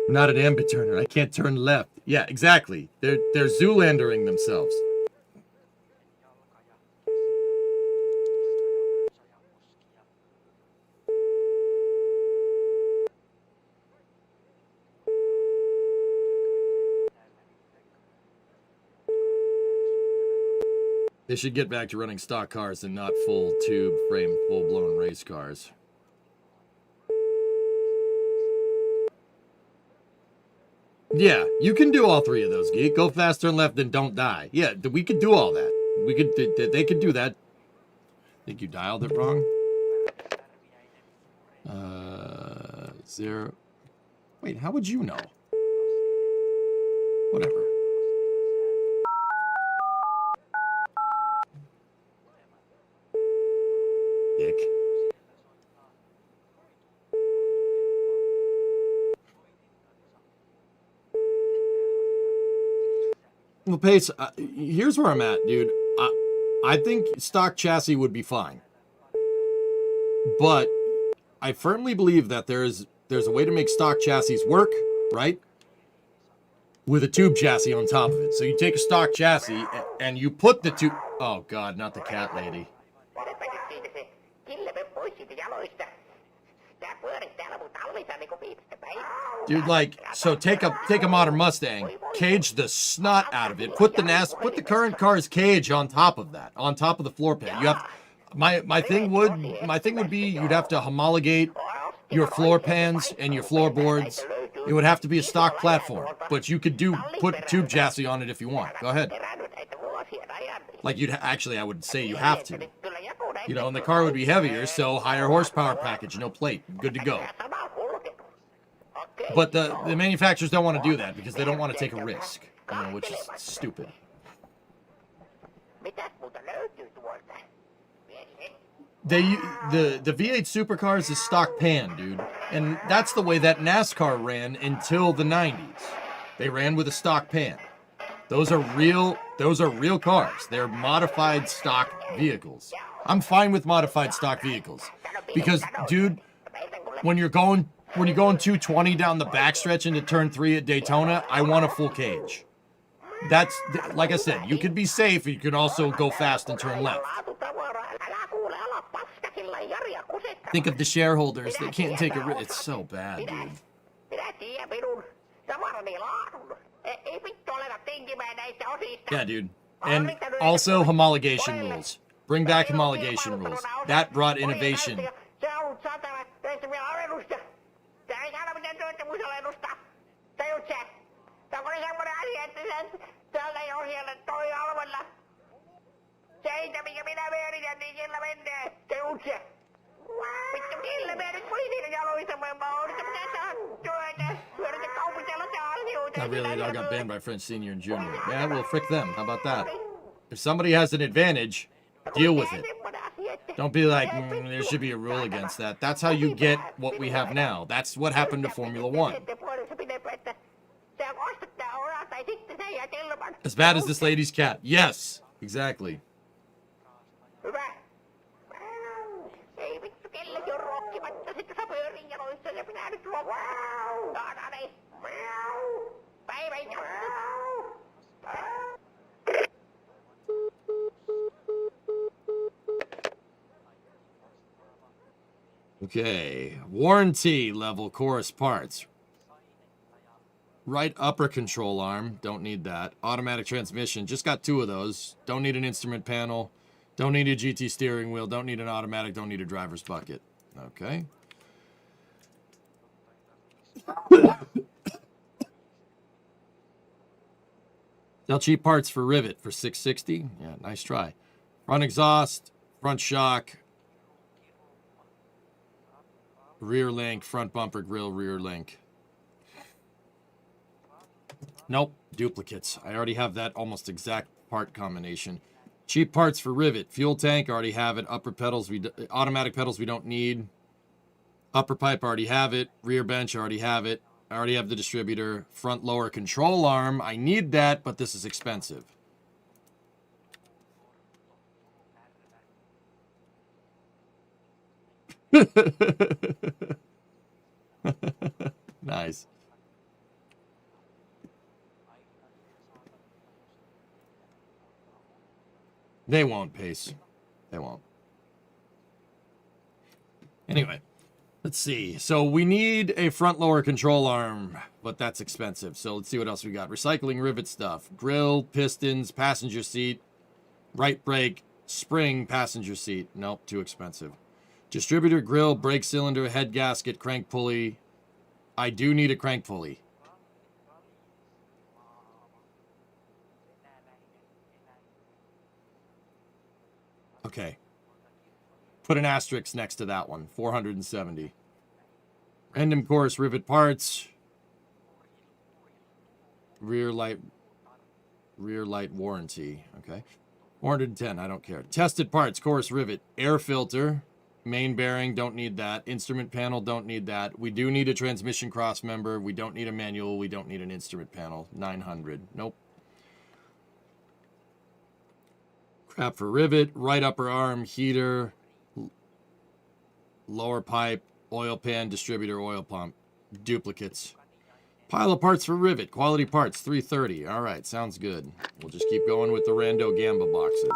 I'm not an ambi-turner. I can't turn left. Yeah, exactly. They're Zoolandering themselves. They should get back to running stock cars and not full tube frame, full-blown race cars. Yeah, you can do all 3 of those, Geek. Go fast, turn left, then don't die. Yeah, we could do all that. They could do that. Think you dialed it wrong? 0. Wait, how would you know? Whatever. Dick. Well, Pace, here's where I'm at, dude. I think stock chassis would be fine. But I firmly believe that there's a way to make stock chassis work, right? With a tube chassis on top of it. So you take a stock chassis and you put the tube... Oh, God, not the cat lady. Dude, like, so take a modern Mustang, cage the snot out of it, put the current car's cage on top of that, on top of the floor pan. You have my thing would be you'd have to homologate your floor pans and your floorboards. It would have to be a stock platform, but you could put tube chassis on it if you want. Go ahead. Like I would say you have to. You know, and the car would be heavier, so higher horsepower package, no plate, good to go. But the manufacturers don't want to do that because they don't want to take a risk, you know, which is stupid. The V8 supercars is stock pan, dude, and that's the way that NASCAR ran until the 90s. They ran with a stock pan. Those are real cars. They're modified stock vehicles. I'm fine with modified stock vehicles because, dude, when you're going 220 down the backstretch into turn 3 at Daytona, I want a full cage. that's, like I said, you can be safe, you can also go fast and turn left. Think of the shareholders, they can't take a risk. It's so bad, dude. Yeah, dude. And also homologation rules. Bring back homologation rules. That brought innovation. Not really, I got banned by French senior and junior. Yeah, well, frick them. How about that? If somebody has an advantage, deal with it. Don't be like, there should be a rule against that. That's how you get what we have now. That's what happened to Formula One. As bad as this lady's cat. Yes, exactly. Okay, warranty level chorus parts. Right upper control arm, don't need that. Automatic transmission, just got 2 of those. Don't need an instrument panel. Don't need a GT steering wheel. Don't need an automatic. Don't need a driver's bucket. Okay. Sell cheap parts for rivet for $660. Yeah, nice try. Front exhaust, front shock, rear link, front bumper grill, rear link. Nope, duplicates. I already have that almost exact part combination. Cheap parts for rivet. Fuel tank, already have it. Upper pedals, automatic pedals we don't need. Upper pipe, already have it. Rear bench, already have it. I already have the distributor. Front lower control arm, I need that, but this is expensive. Nice. They won't, Pace. They won't. Anyway, let's see. So we need a front lower control arm, but that's expensive. So let's see what else we got. Recycling rivet stuff. Grill, pistons, passenger seat, right brake, spring, passenger seat. Nope, too expensive. Distributor, grill, brake cylinder, head gasket, crank pulley. I do need a crank pulley. Okay. Put an asterisk next to that one. 470. Random course rivet parts. Rear light warranty. Okay. 410. I don't care. Tested parts. Course rivet. Air filter. Main bearing. Don't need that. Instrument panel. Don't need that. We do need a transmission cross member. We don't need a manual. We don't need an instrument panel. 900. Nope. Crap for rivet, right upper arm, heater, lower pipe, oil pan, distributor, oil pump, duplicates. Pile of parts for rivet, quality parts, 330. All right, sounds good. We'll just keep going with the rando gamba boxes.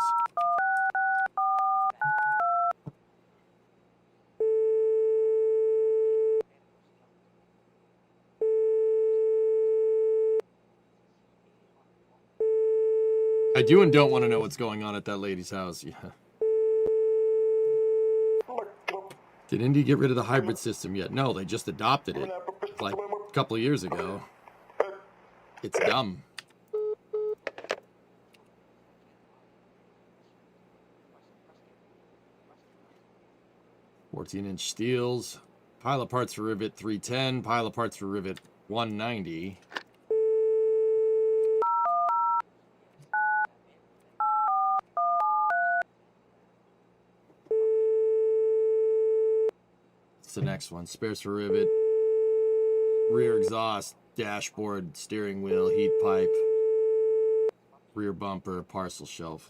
I do and don't want to know what's going on at that lady's house. Yeah. Did Indy get rid of the hybrid system yet? No, they just adopted it like a couple of years ago. It's dumb. "14-inch steels. Pile of parts for rivet 310. Pile of parts for rivet 190. What's the next one? Spares for rivet. Rear exhaust, dashboard, steering wheel, heat pipe, rear bumper, parcel shelf.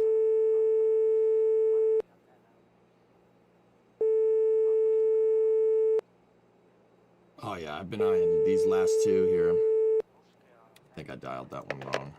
Oh yeah, I've been eyeing these last two here. I think I dialed that one wrong.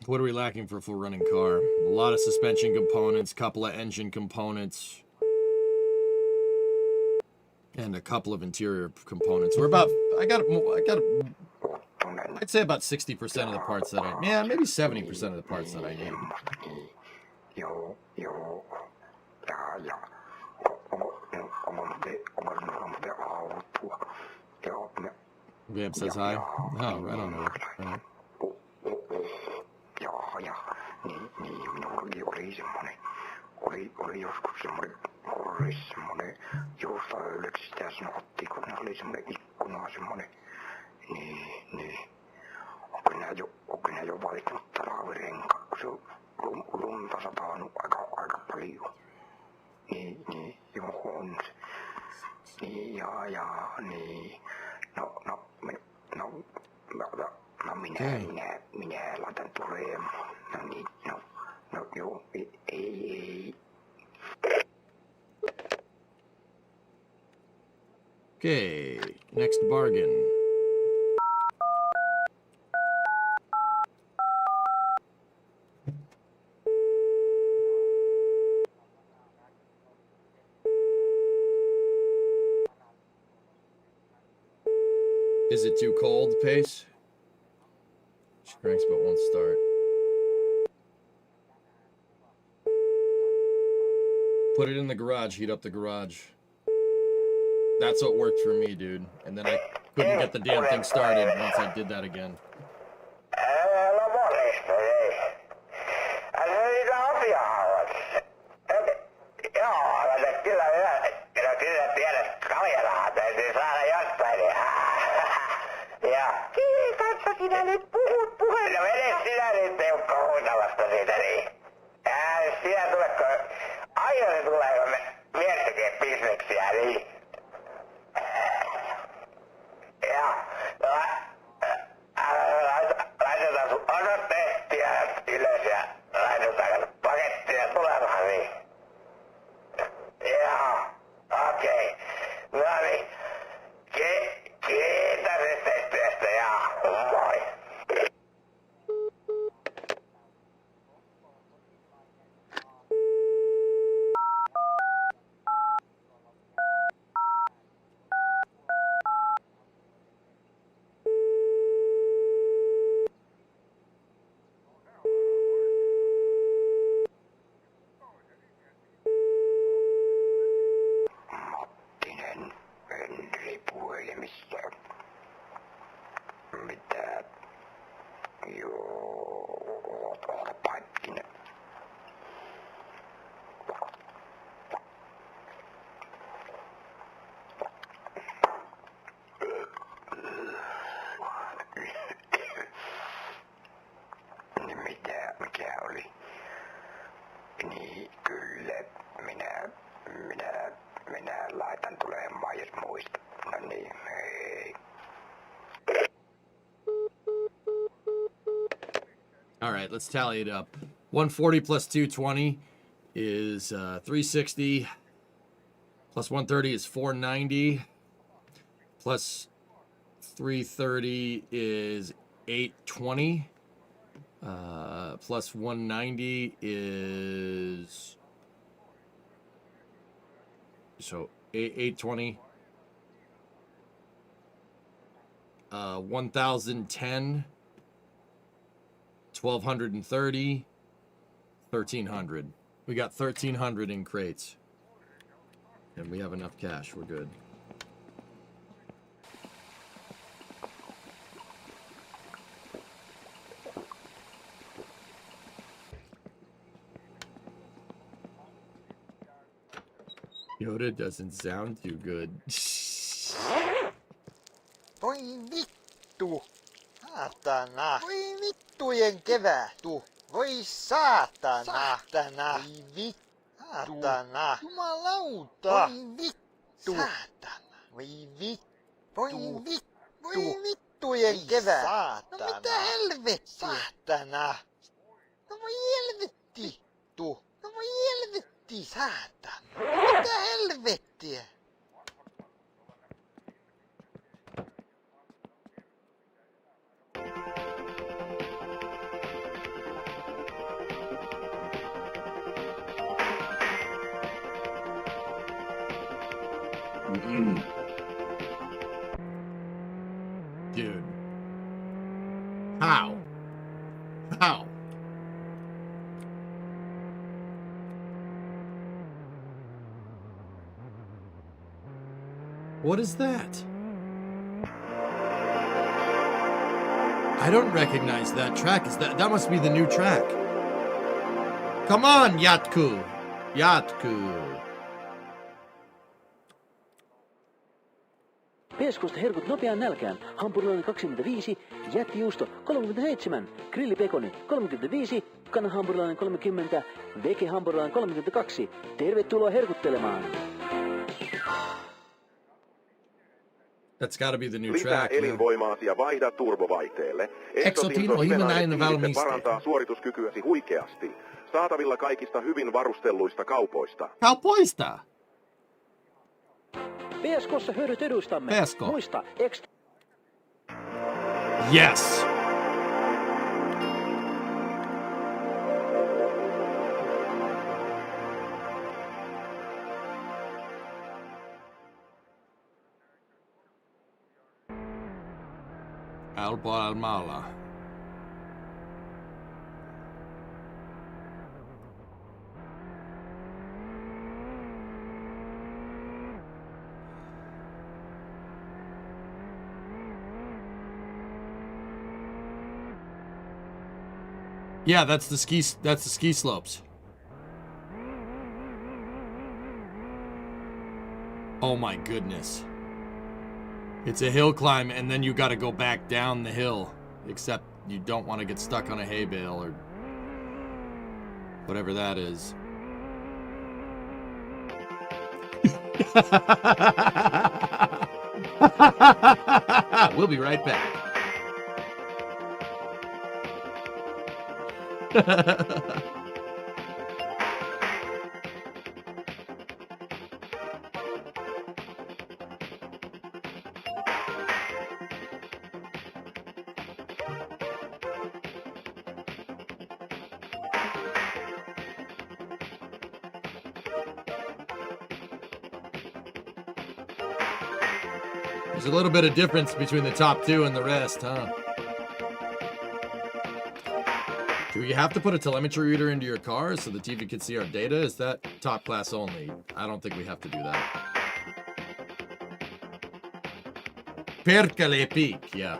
What are we lacking for a full running car? A lot of suspension components, couple of engine components, and a couple of interior components. We're about, I'd say about 60% of the parts that maybe 70% of the parts that I need. Vamp says hi. Oh, right on over. Right. Oli joskus semmonen, jossa yleksi sitä sanottiin, kun ne oli semmonen ikkuna semmonen, niin, onko nää jo vaihtunut talvirenkaat, kun se on lunta satanut aika paljon. Niin, johon se, niin, niin, minä laitan tulemaan, joo, ei. Okay, next bargain. Is it too cold, Pace? She cranks but won't start. Put it in the garage, heat up the garage. That's what worked for me, dude. And then I couldn't get the damn thing started once I did that again. Sinä nyt puhut puheen. No edes sinä nyt Peukko huutamasta siitä niin. Sinä tuletko, aina se tulee, kun mies tekee bisneksiä, niin. Ja, laitetaan sun osoitteet ylös ja laitetaan pakettia tulemaan, niin. Joo, okei. No niin, kiitos yhteistyöstä ja moi. All right, let's tally it up. 140 plus 220 is 360. Plus 130 is 490. Plus 330 is 820. Plus 190 is... So 820. 1010. 1230, 1300. We got 1300 in crates. And we have enough cash. We're good. Yoda doesn't sound too good. Voi vittu! Saatana! Voi vittujen kevätu! Voi saatana! Saatana! Voi vittu! Saatana! Jumalauta! Voi vittu! Saatana! Voi vittu! Voi vittu! Voi vittujen kevät! Saatana! No mitä helvettiä? Saatana! No voi helvetti! Vittu! No voi helvetti! Saatana! Mitä helvettiä? Dude. How? How? What is that? I don't recognize that track. Is that must be the new track. Come on, Yatku. Yatku. Peskosta herkut nopeaan nälkään. Hampurilainen 25, jättijuusto 37, grillipekoni 35, kanahampurilainen 30, vegehampurilainen 32. Tervetuloa herkuttelemaan. That's gotta be the new Lisää track. elinvoimaasi ja vaihda turbovaihteelle. Exotin ohimenainen valmiste. Parantaa suorituskykyäsi huikeasti. Saatavilla kaikista hyvin varustelluista kaupoista. Kaupoista? Peskossa hyödyt edustamme. Pesko. Muista, Yes. Alpalmalla. Yeah, that's the ski slopes. Oh my goodness. It's a hill climb, and then you got to go back down the hill. Except you don't want to get stuck on a hay bale or whatever that is. We'll be right back. There's a little bit of difference between the top two and the rest, huh? Do you have to put a telemetry reader into your car so the TV can see our data? Is that top class only? I don't think we have to do that. Perkele peak, yeah.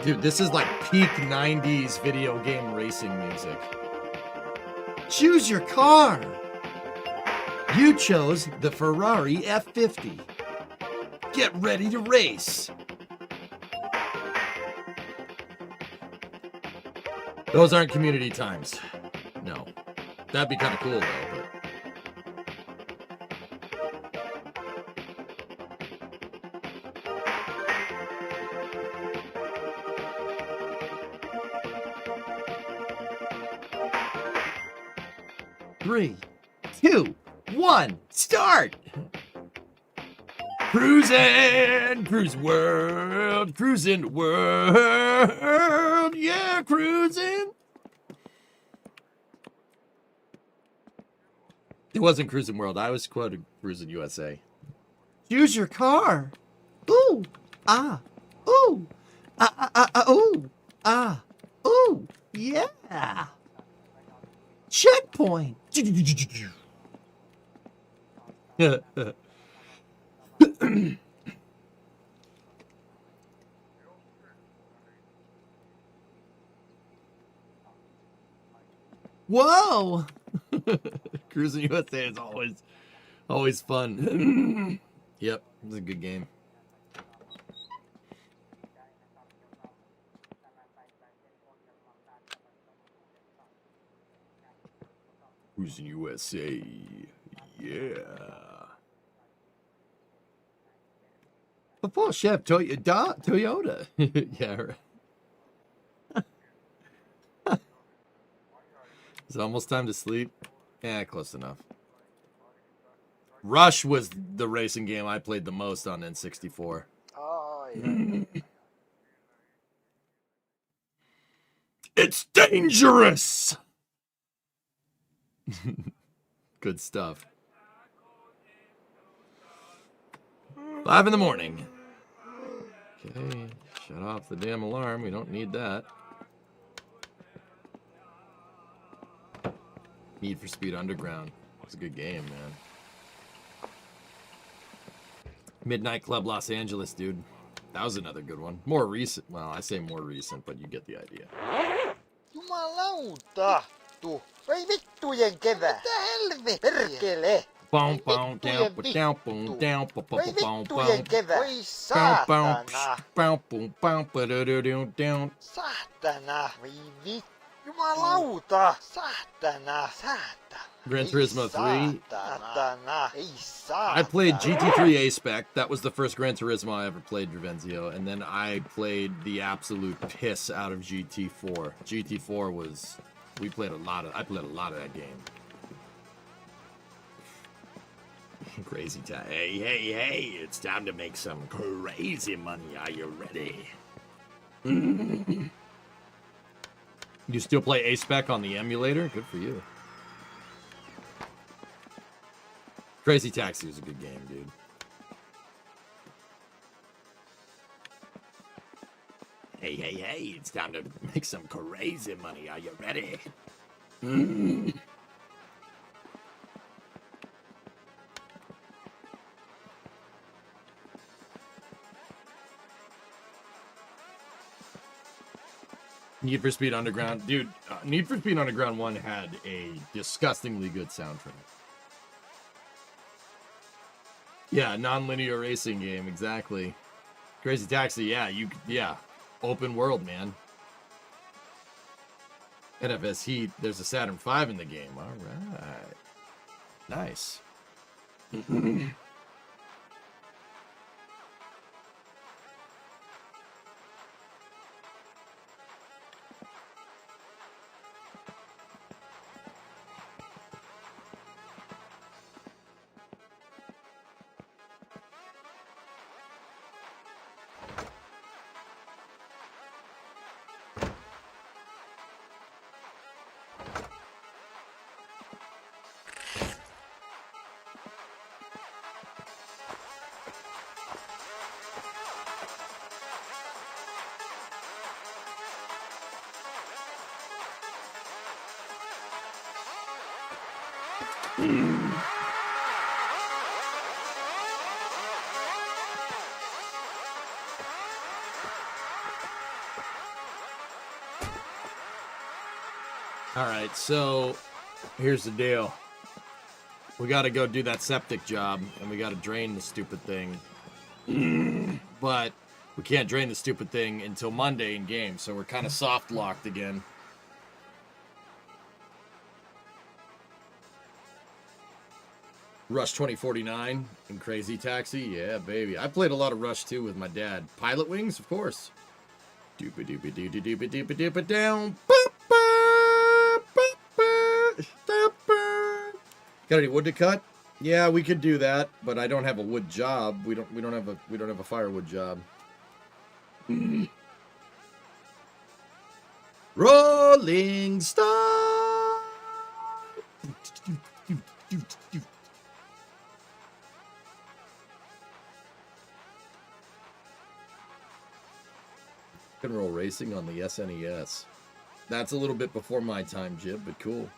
Dude, this is like peak 90s video game racing music. Choose your car! You chose the Ferrari F50. Get ready to race! Those aren't community times. No. That'd be kind of cool, though, but... Three, 2, 1, start! Cruising, cruise world, cruising world, yeah, cruising. It wasn't Cruising World. I was quoting Cruising USA. Choose your car. Ooh, ah, ooh, ooh, ooh, yeah. Checkpoint. Whoa! Cruising USA is always fun. Yep, it's a good game. Cruising USA, yeah. Before Chef Toyota, yeah. Right. Is it almost time to sleep? Yeah, close enough. Rush was the racing game I played the most on N64. Oh, yeah. It's dangerous! Good stuff. 5 in the morning. Okay, shut off the damn alarm. We don't need that. Need for Speed Underground. It's a good game, man. Midnight Club Los Angeles, dude. That was another good one. More recent. Well, I say more recent, but you get the idea. Jumalauta! Voi vittujen kevää! Mitä helvet? Perkele! Voi vittujen vittu! Voi vittujen kevää! Voi saatana! Saatana! Voi vittu! Jumalauta! Saatana! Saatana! Gran Turismo 3. Saatana! Ei saatana! I played GT3 A-Spec. That was the first Gran Turismo I ever played, Revenzio. And then I played the absolute piss out of GT4. GT4 was... I played a lot of that game. Crazy time. Hey, it's time to make some crazy money. Are you ready? You still play A-Spec on the emulator? Good for you. Crazy Taxi was a good game, dude. Hey, it's time to make some crazy money. Are you ready? Need for Speed Underground. Dude, Need for Speed Underground 1 had a disgustingly good soundtrack. Yeah, non-linear racing game, exactly. Crazy Taxi, yeah. Open world, man. NFS Heat, there's a Saturn V in the game. All right. Nice. All right, so here's the deal. We got to go do that septic job, and we got to drain the stupid thing. But we can't drain the stupid thing until Monday in game, so we're kind of soft locked again. Rush 2049 and Crazy Taxi, yeah, baby. I played a lot of Rush 2 with my dad. Pilot Wings, of course. Doopy doopy doopy doopy doopy doopy down. Got any wood to cut? Yeah, we could do that, but I don't have a wood job. We don't have a firewood job. Rolling Stone. Can roll racing on the SNES. That's a little bit before my time, Jib, but cool.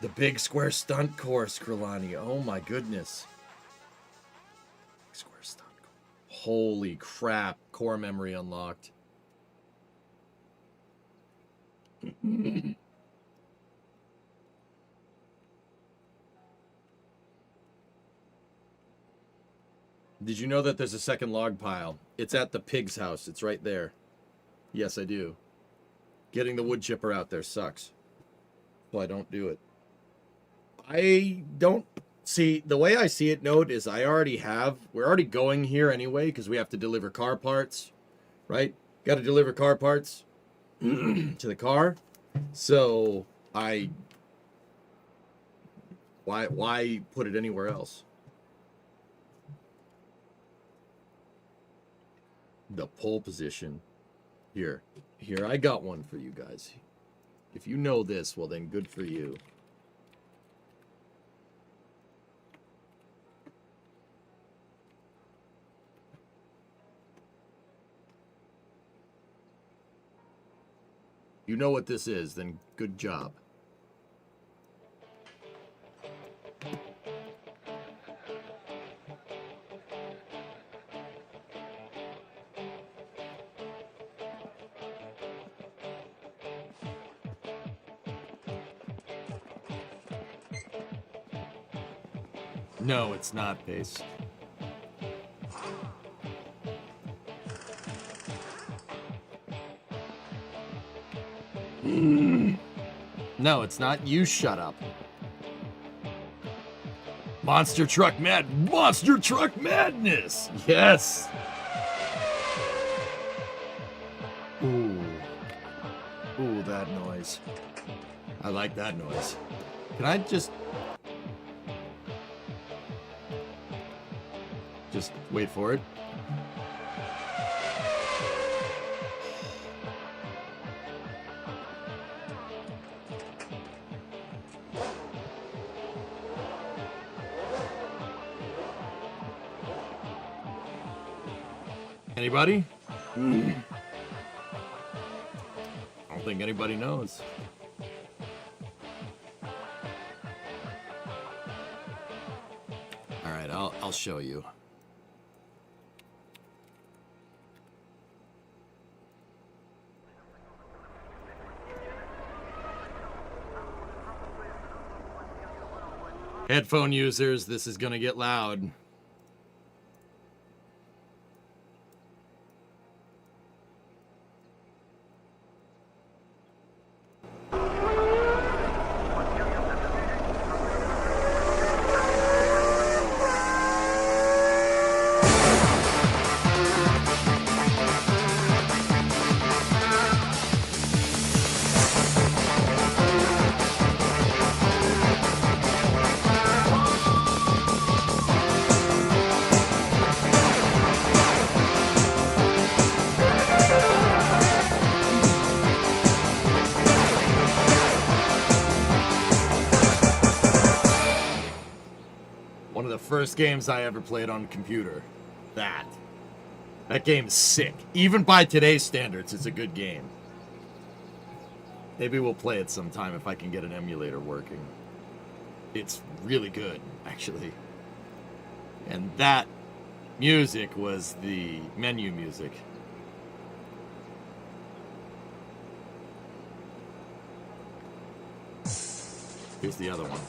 The Big Square Stunt Course, Krillani. Oh my goodness. Big Square Stunt Course. Holy crap. Core memory unlocked. Did you know that there's a second log pile? It's at the pig's house. It's right there. Yes, I do. Getting the wood chipper out there sucks. So I don't do it. I don't see, the way I see it, Note, is we're already going here anyway, because we have to deliver car parts, right? Got to deliver car parts to the car. So why put it anywhere else? the pole position. Here, I got one for you guys. If you know this, well then good for you. You know what this is, then good job. No, it's not bass. No, it's not. You shut up. Monster truck madness. Yes. Ooh, that noise. I like that noise. Can I just wait for it? Anybody? I don't think anybody knows. All right, I'll show you. Headphone users, this is gonna get loud. First games I ever played on computer. That game's sick. Even by today's standards, it's a good game. Maybe we'll play it sometime if I can get an emulator working. It's really good, actually. And that music was the menu music. Here's the other one.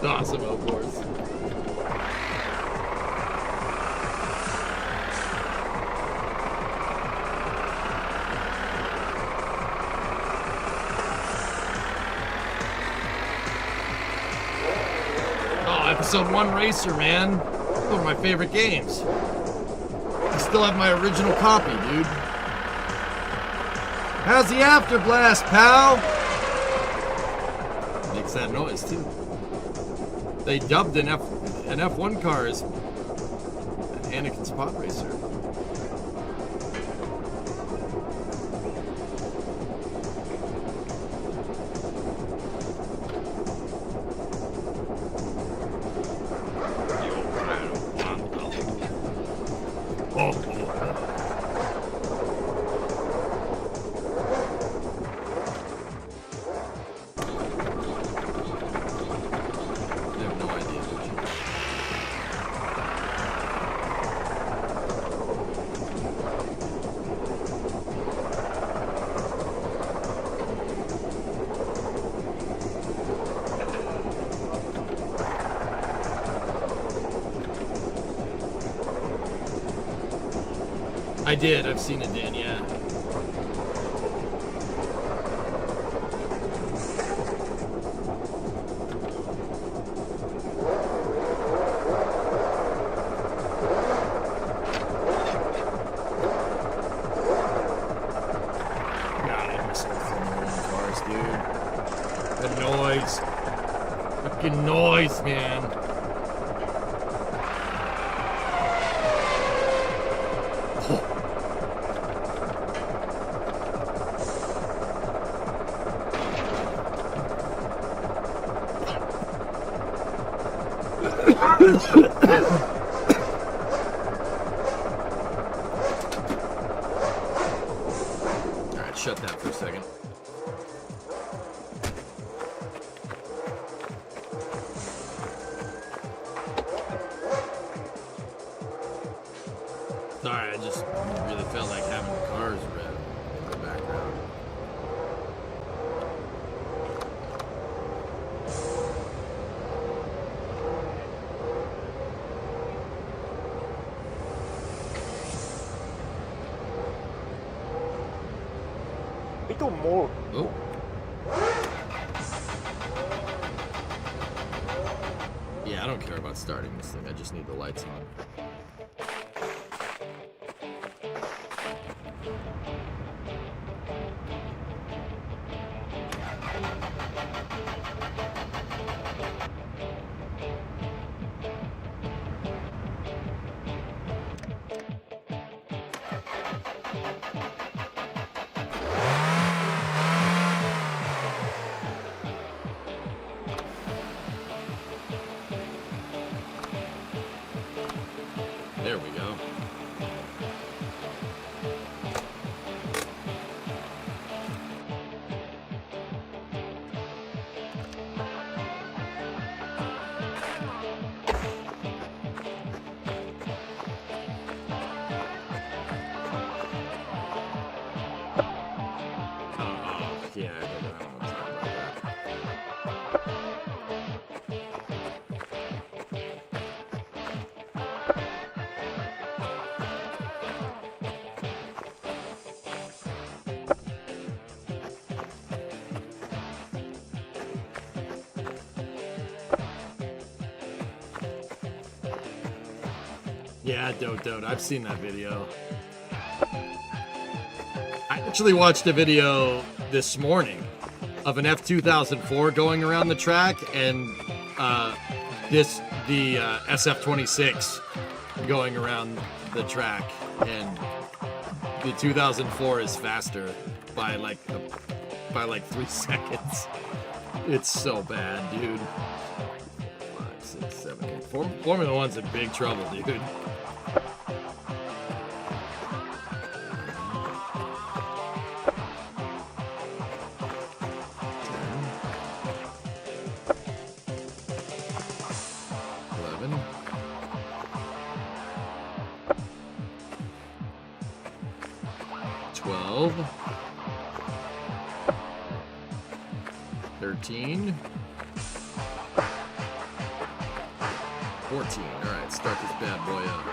Awesome, of course. Oh, episode 1 Racer, man. One of my favorite games. I still have my original copy, dude. How's the afterblast, pal? Makes that noise, too. They dubbed an F1 car as an Anakin Spot Racer. I did. I've seen it, Dan. Yeah. God, I miss old Formula 1 cars, dude. The noise. Fucking noise, man. Alright, shut that for a second. Sorry, I just really felt like having the cars red in the background. Oh. Yeah, I don't care about starting this thing. I just need the lights on. There we go. Yeah, I don't want to talk about that. Yeah, don't. I've seen that video. I actually watched a video this morning of an F2004 going around the track, and the SF26 going around the track, and the 2004 is faster by like 3 seconds. It's so bad, dude. 5, 6, 7, 8. Formula 1's in big trouble, dude. 12, 13, 14. All right, start this bad boy up.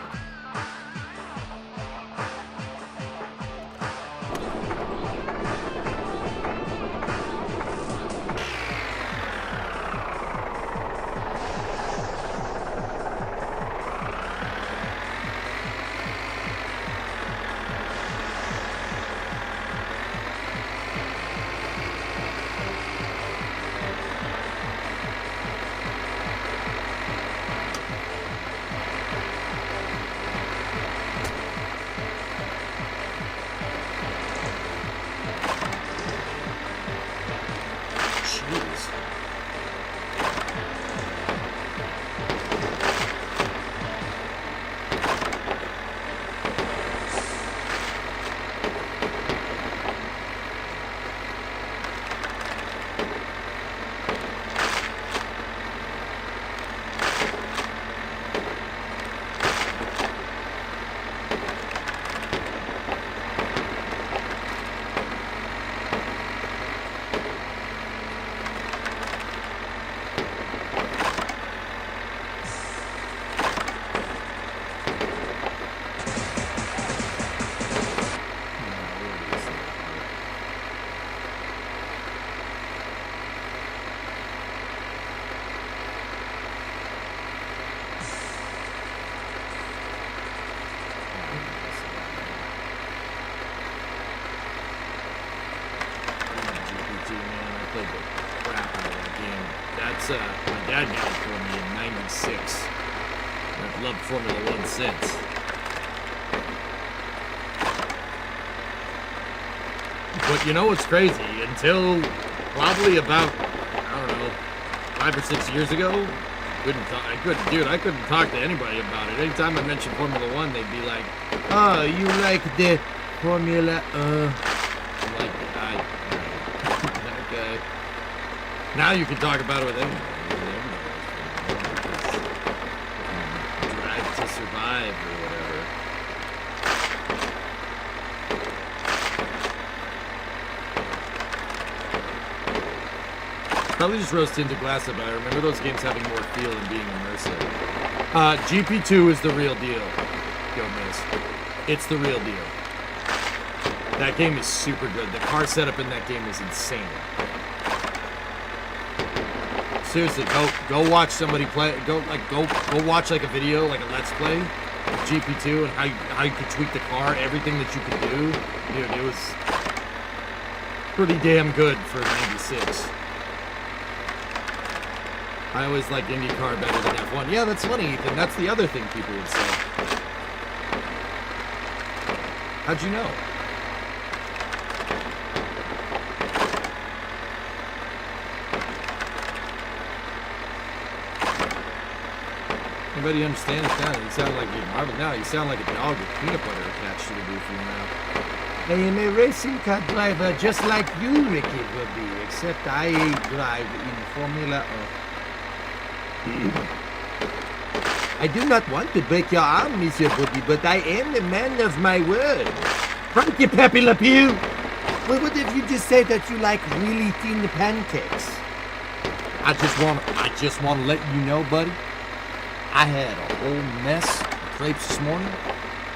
It's my dad got it for me in '96. I've loved Formula One since. But you know what's crazy? Until probably about, I don't know, 5 or 6 years ago, I couldn't talk to anybody about it. Anytime I mentioned Formula One, they'd be like, "Oh, you like the Formula?" I'm like, okay. Now you can talk about it with anybody. Drive to Survive or whatever. Probably just rose tinted glass, but I remember those games having more feel and being immersive. GP2 is the real deal, Gomez. It's the real deal. That game is super good. The car setup in that game is insane. Seriously, go watch somebody play. Go watch like a video, like a Let's Play of GP2 and how you could tweak the car, everything that you could do. Dude, it was pretty damn good for '96. I always liked IndyCar better than F1. Yeah, that's funny, Ethan. That's the other thing people would say. How'd you know? Anybody understand it now? You sound like Marvin now. You sound like a dog with peanut butter attached to the roof of your mouth. I am a racing car driver just like you, Ricky Bobby, except I drive in Formula I do not want to break your arm, Monsieur Bobby, but I am a man of my word. Frankie Pepe Le Pew! Well, what if you just say that you like really thin pancakes? I just want to let you know, buddy, I had a whole mess of crepes this morning.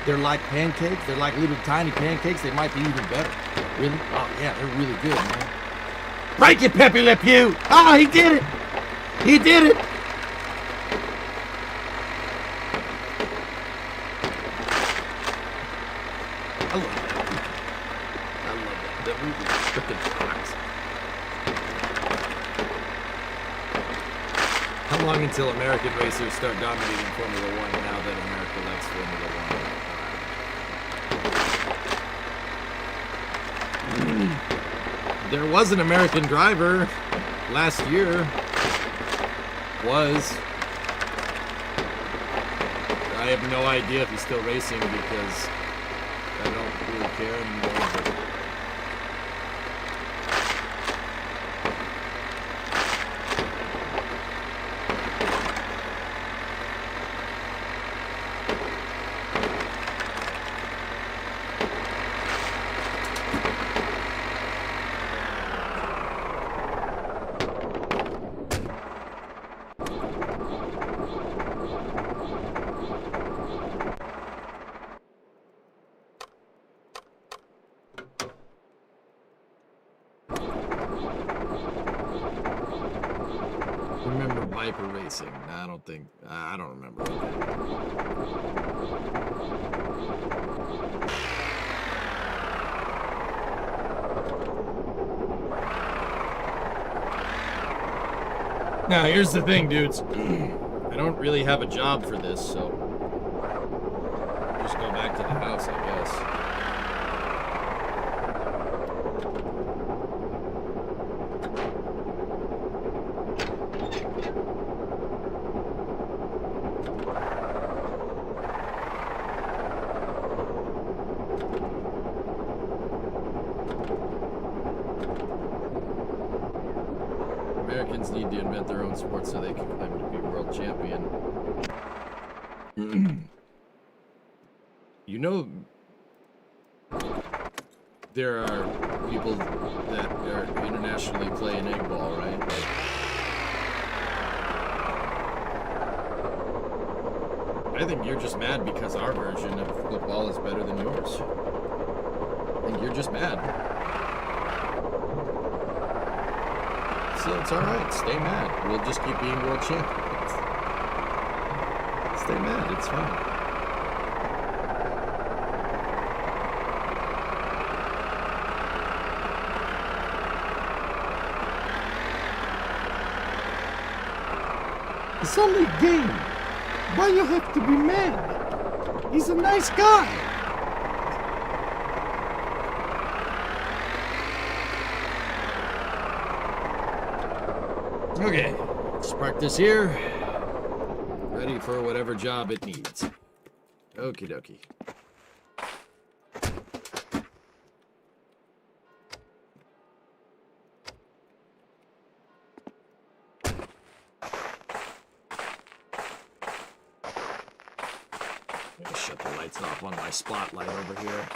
They're like pancakes. They're like little tiny pancakes. They might be even better. Really? Oh, yeah, they're really good, man. Frankie Pepe Le Pew! Oh, he did it! He did it! I love that. I love that. That movie freaking rocks. How long until American racers start dominating Formula One now that America likes Formula One? There was an American driver last year. I have no idea if he's still racing because I don't really care anymore. But I don't remember. Now, here's the thing, dudes. I don't really have a job for this, so just go back to the house, I guess. Need to invent their own sport so they can claim to be world champion. You know, there are people that are internationally playing egg ball, right? I think you're just mad because our version of football is better than yours. I think you're just mad. So it's alright, stay mad. We'll just keep being world champions. Stay mad, it's fine. It's only a game. Why you have to be mad? He's a nice guy. Okay, let's park this here. Ready for whatever job it needs. Okie dokie. Shut the lights off on my spotlight over here.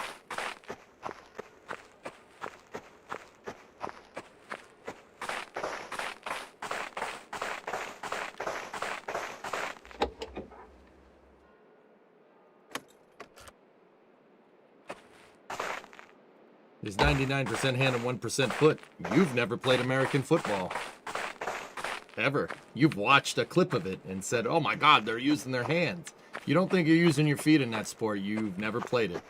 He's 99% hand and 1% foot. You've never played American football. Ever. You've watched a clip of it and said, oh my God, they're using their hands. You don't think you're using your feet in that sport. You've never played it.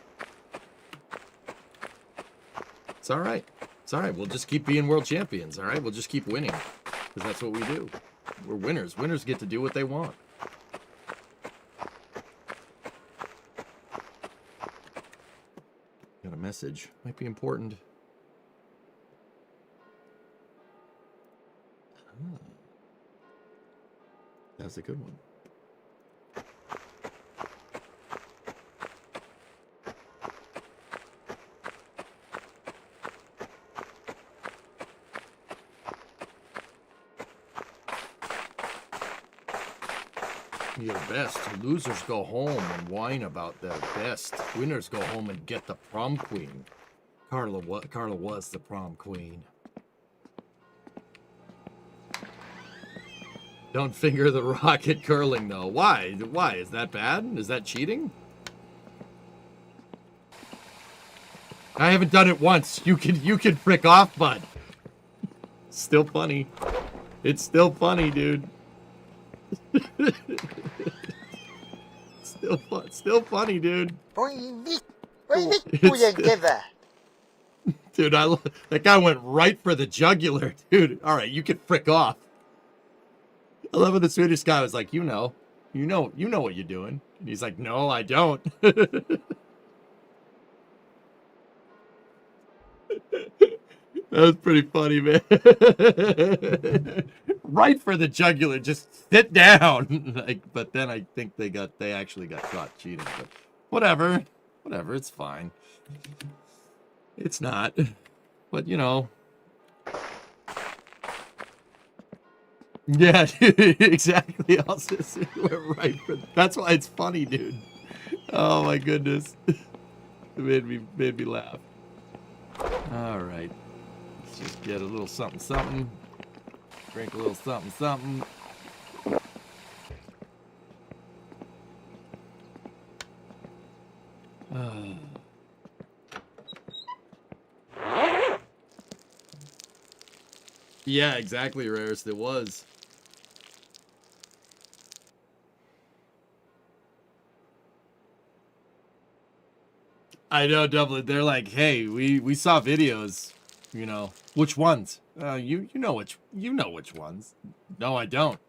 It's all right. It's all right. We'll just keep being world champions, all right? We'll just keep winning because that's what we do. We're winners. Winners get to do what they want. Got a message. Might be important. Ah. That's a good one. Your best. Losers go home and whine about their best. Winners go home and get the prom queen. Carla was the prom queen. Don't finger the rock at curling, though. Why? Why? Is that bad? Is that cheating? I haven't done it once. You can frick off, bud. Still funny. It's still funny, dude. Still funny, dude. Dude, that guy went right for the jugular, dude. All right, you can frick off. I love when the Swedish guy was like, you know what you're doing. And he's like, no, I don't. That was pretty funny, man. Right for the jugular, just sit down. Like, but then I think they actually got caught cheating. But whatever, it's fine. It's not, but you know. Yeah, exactly. Also, went right for. That's why it's funny, dude. Oh my goodness, it made me laugh. All right. Just get a little something, something. Drink a little something, something. Yeah, exactly, Rarest. It was. I know, Dublin. They're like, hey, we saw videos. You know, which ones? You know which ones. No, I don't.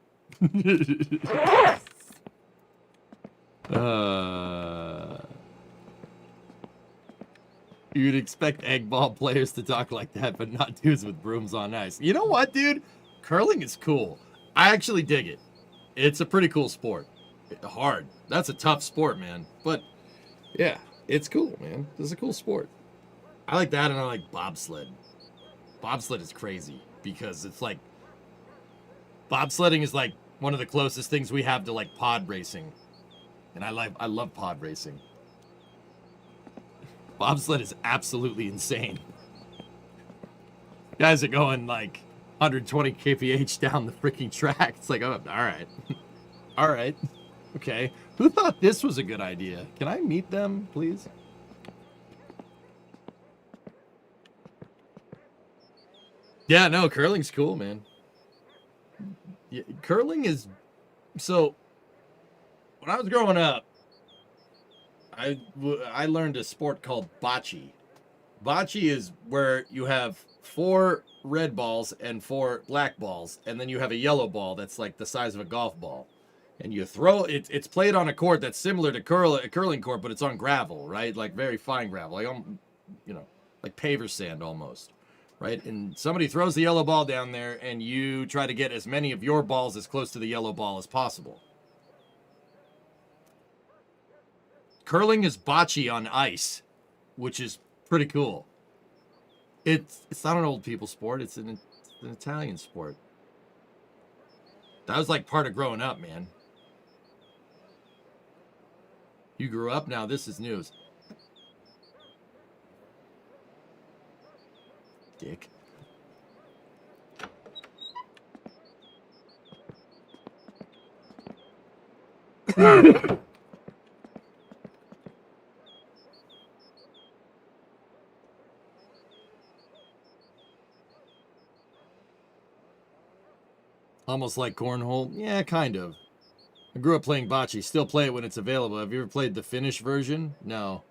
You'd expect egg ball players to talk like that, but not dudes with brooms on ice. You know what, dude? Curling is cool. I actually dig it. It's a pretty cool sport. Hard. That's a tough sport, man. But yeah, it's cool, man. This is a cool sport. I like that, and I like bobsled. Bobsled is crazy because it's like bobsledding is like one of the closest things we have to like pod racing, and I love pod racing. Bobsled is absolutely insane. Guys are going like 120 kph down the freaking track. It's like, oh, all right, all right, okay. Who thought this was a good idea? Can I meet them, please? Yeah, no, curling's cool, man. Yeah, curling is... So, when I was growing up, I learned a sport called bocce. Bocce is where you have 4 red balls and 4 black balls, and then you have a yellow ball that's like the size of a golf ball. And you throw it, it's played on a court that's similar to a curling court, but it's on gravel, right? Like very fine gravel, like, you know, like paver sand almost, right? And somebody throws the yellow ball down there, and you try to get as many of your balls as close to the yellow ball as possible. Curling is bocce on ice, which is pretty cool. It's not an old people sport. It's an Italian sport. That was like part of growing up, man. You grew up, now this is news. Dick. Almost like cornhole? Yeah, kind of. I grew up playing bocce. Still play it when it's available. Have you ever played the Finnish version? No.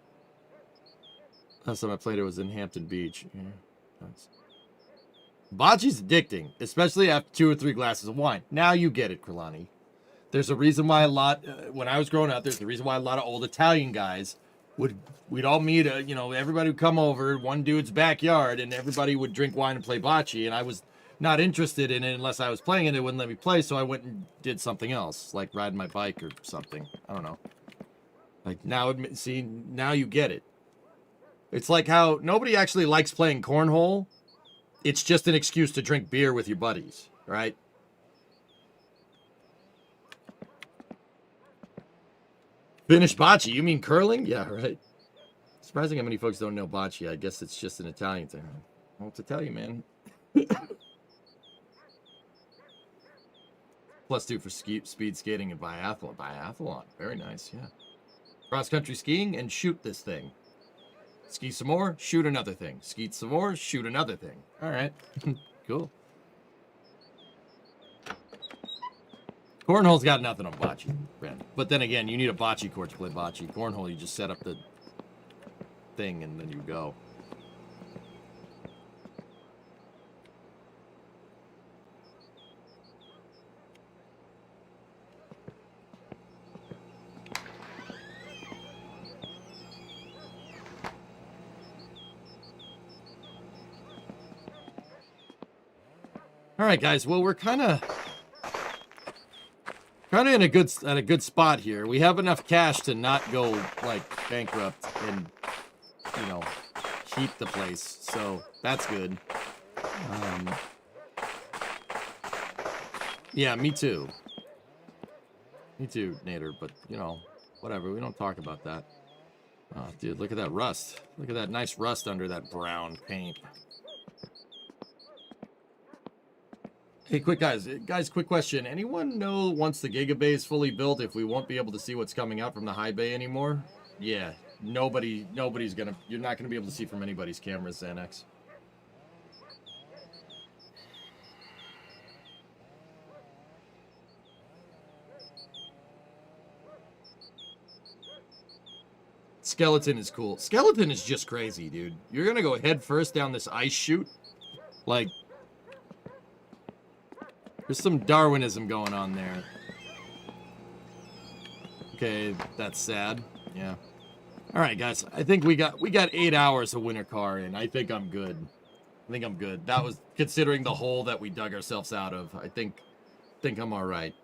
Last time I played it was in Hampton Beach. Yeah, nice. Bocce's addicting, especially after 2 or 3 glasses of wine. Now you get it, Kralani. There's a reason why a lot, when I was growing up, there's a reason why a lot of old Italian guys we'd all meet, you know, everybody would come over one dude's backyard, and everybody would drink wine and play bocce, and I was not interested in it unless I was playing it. It wouldn't let me play, so I went and did something else, like riding my bike or something. I don't know. Like now, see, now you get it. It's like how nobody actually likes playing cornhole. It's just an excuse to drink beer with your buddies, right? Finnish bocce? You mean curling? Yeah, right. Surprising how many folks don't know bocce. I guess it's just an Italian thing. I don't know what to tell you, man. +2 for speed skating and biathlon. Biathlon. Very nice, yeah. Cross-country skiing and shoot this thing. Ski some more, shoot another thing. Ski some more, shoot another thing. All right. Cool. Cornhole's got nothing on bocce, Brandon. But then again, you need a bocce court to play bocce. Cornhole, you just set up the thing and then you go. All right, guys. Well, we're kind of in a good spot here. We have enough cash to not go like bankrupt and, you know, keep the place. So that's good. Yeah, me too. Me too, Nader. But you know, whatever. We don't talk about that. Oh, dude, look at that rust. Look at that nice rust under that brown paint. Hey, quick guys, quick question. Anyone know once the Giga Bay is fully built, if we won't be able to see what's coming out from the high bay anymore? Yeah, nobody's gonna, you're not gonna be able to see from anybody's cameras, Xanax. Skeleton is cool. Skeleton is just crazy, dude. You're gonna go head first down this ice chute, like. There's some Darwinism going on there. Okay, that's sad. Yeah. All right, guys. I think we got 8 hours of winter car in. I think I'm good. That was considering the hole that we dug ourselves out of. I think I'm all right.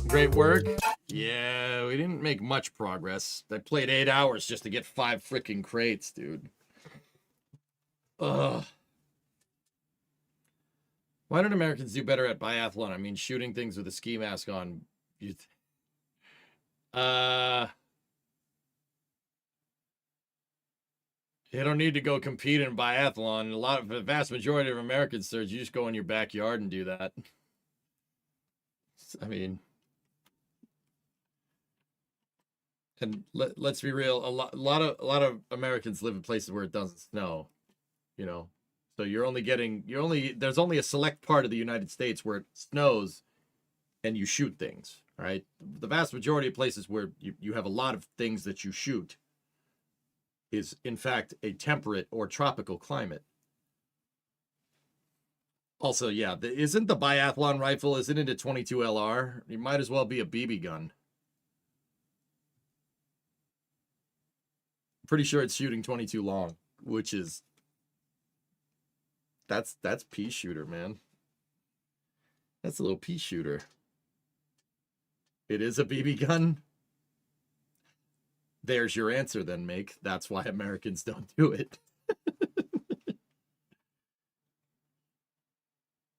Great work. Yeah, we didn't make much progress. I played 8 hours just to get 5 freaking crates, dude. Ugh. Why don't Americans do better at biathlon? I mean, shooting things with a ski mask on. You don't need to go compete in biathlon. The vast majority of Americans, sir, you just go in your backyard and do that. I mean... And let's be real, a lot of Americans live in places where it doesn't snow, you know. So there's only a select part of the United States where it snows and you shoot things, right? The vast majority of places where you have a lot of things that you shoot is, in fact, a temperate or tropical climate. Also, yeah, isn't the biathlon rifle, isn't it a 22 LR? It might as well be a BB gun. Pretty sure it's shooting 22 long, which is that's pea shooter, man. That's a little pea shooter. It is a BB gun. There's your answer then, Make. That's why Americans don't do it.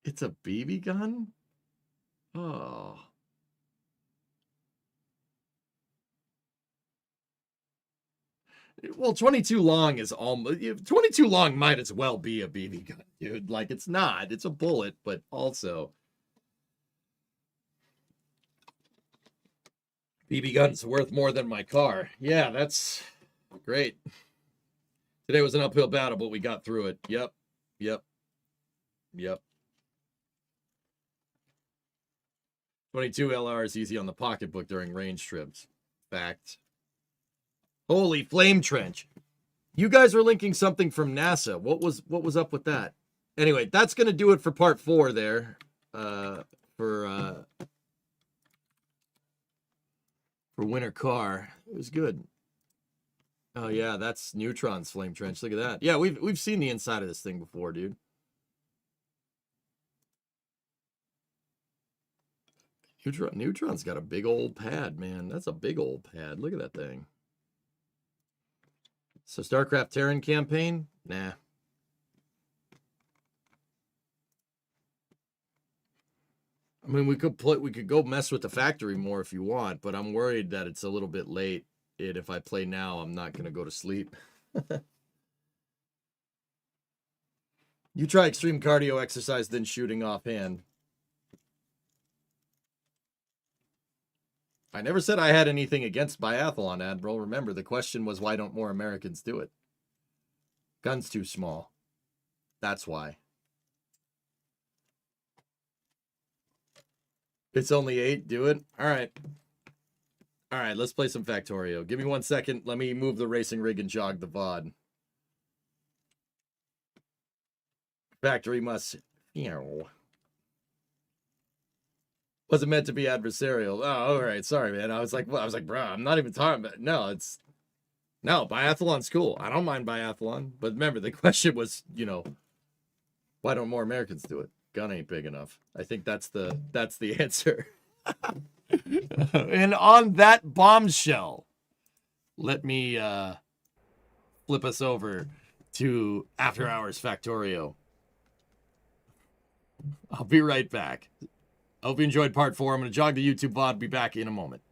It's a BB gun? Oh. Well, 22 long is almost... 22 long might as well be a BB gun, dude. Like, it's not. It's a bullet, but also... BB gun's worth more than my car. Yeah, that's great. Today was an uphill battle, but we got through it. Yep. 22 LR is easy on the pocketbook during range trips. Fact. Holy flame trench. You guys are linking something from NASA. What was up with that? Anyway, that's going to do it for part 4 there. For winter car. It was good. Oh yeah, that's Neutron's flame trench. Look at that. Yeah, we've seen the inside of this thing before, dude. Neutron's got a big old pad, man. That's a big old pad. Look at that thing. So StarCraft Terran campaign? Nah. I mean, we could go mess with the factory more if you want, but I'm worried that it's a little bit late. And if I play now, I'm not going to go to sleep. You try extreme cardio exercise, then shooting offhand. I never said I had anything against biathlon, Admiral. Remember, the question was, why don't more Americans do it? Gun's too small. That's why. It's only 8. Do it. All right. All right, let's play some Factorio. Give me 1 second. Let me move the racing rig and jog the VOD. Factory must... Wasn't meant to be adversarial. Oh, all right. Sorry, man. I was like, bro, I'm not even talking about... No, biathlon's cool. I don't mind biathlon. But remember, the question was, why don't more Americans do it? Gun ain't big enough. I think that's the answer. And on that bombshell, let me flip us over to After Hours Factorio. I'll be right back. I hope you enjoyed part 4. I'm going to jog the YouTube VOD. Be back in a moment.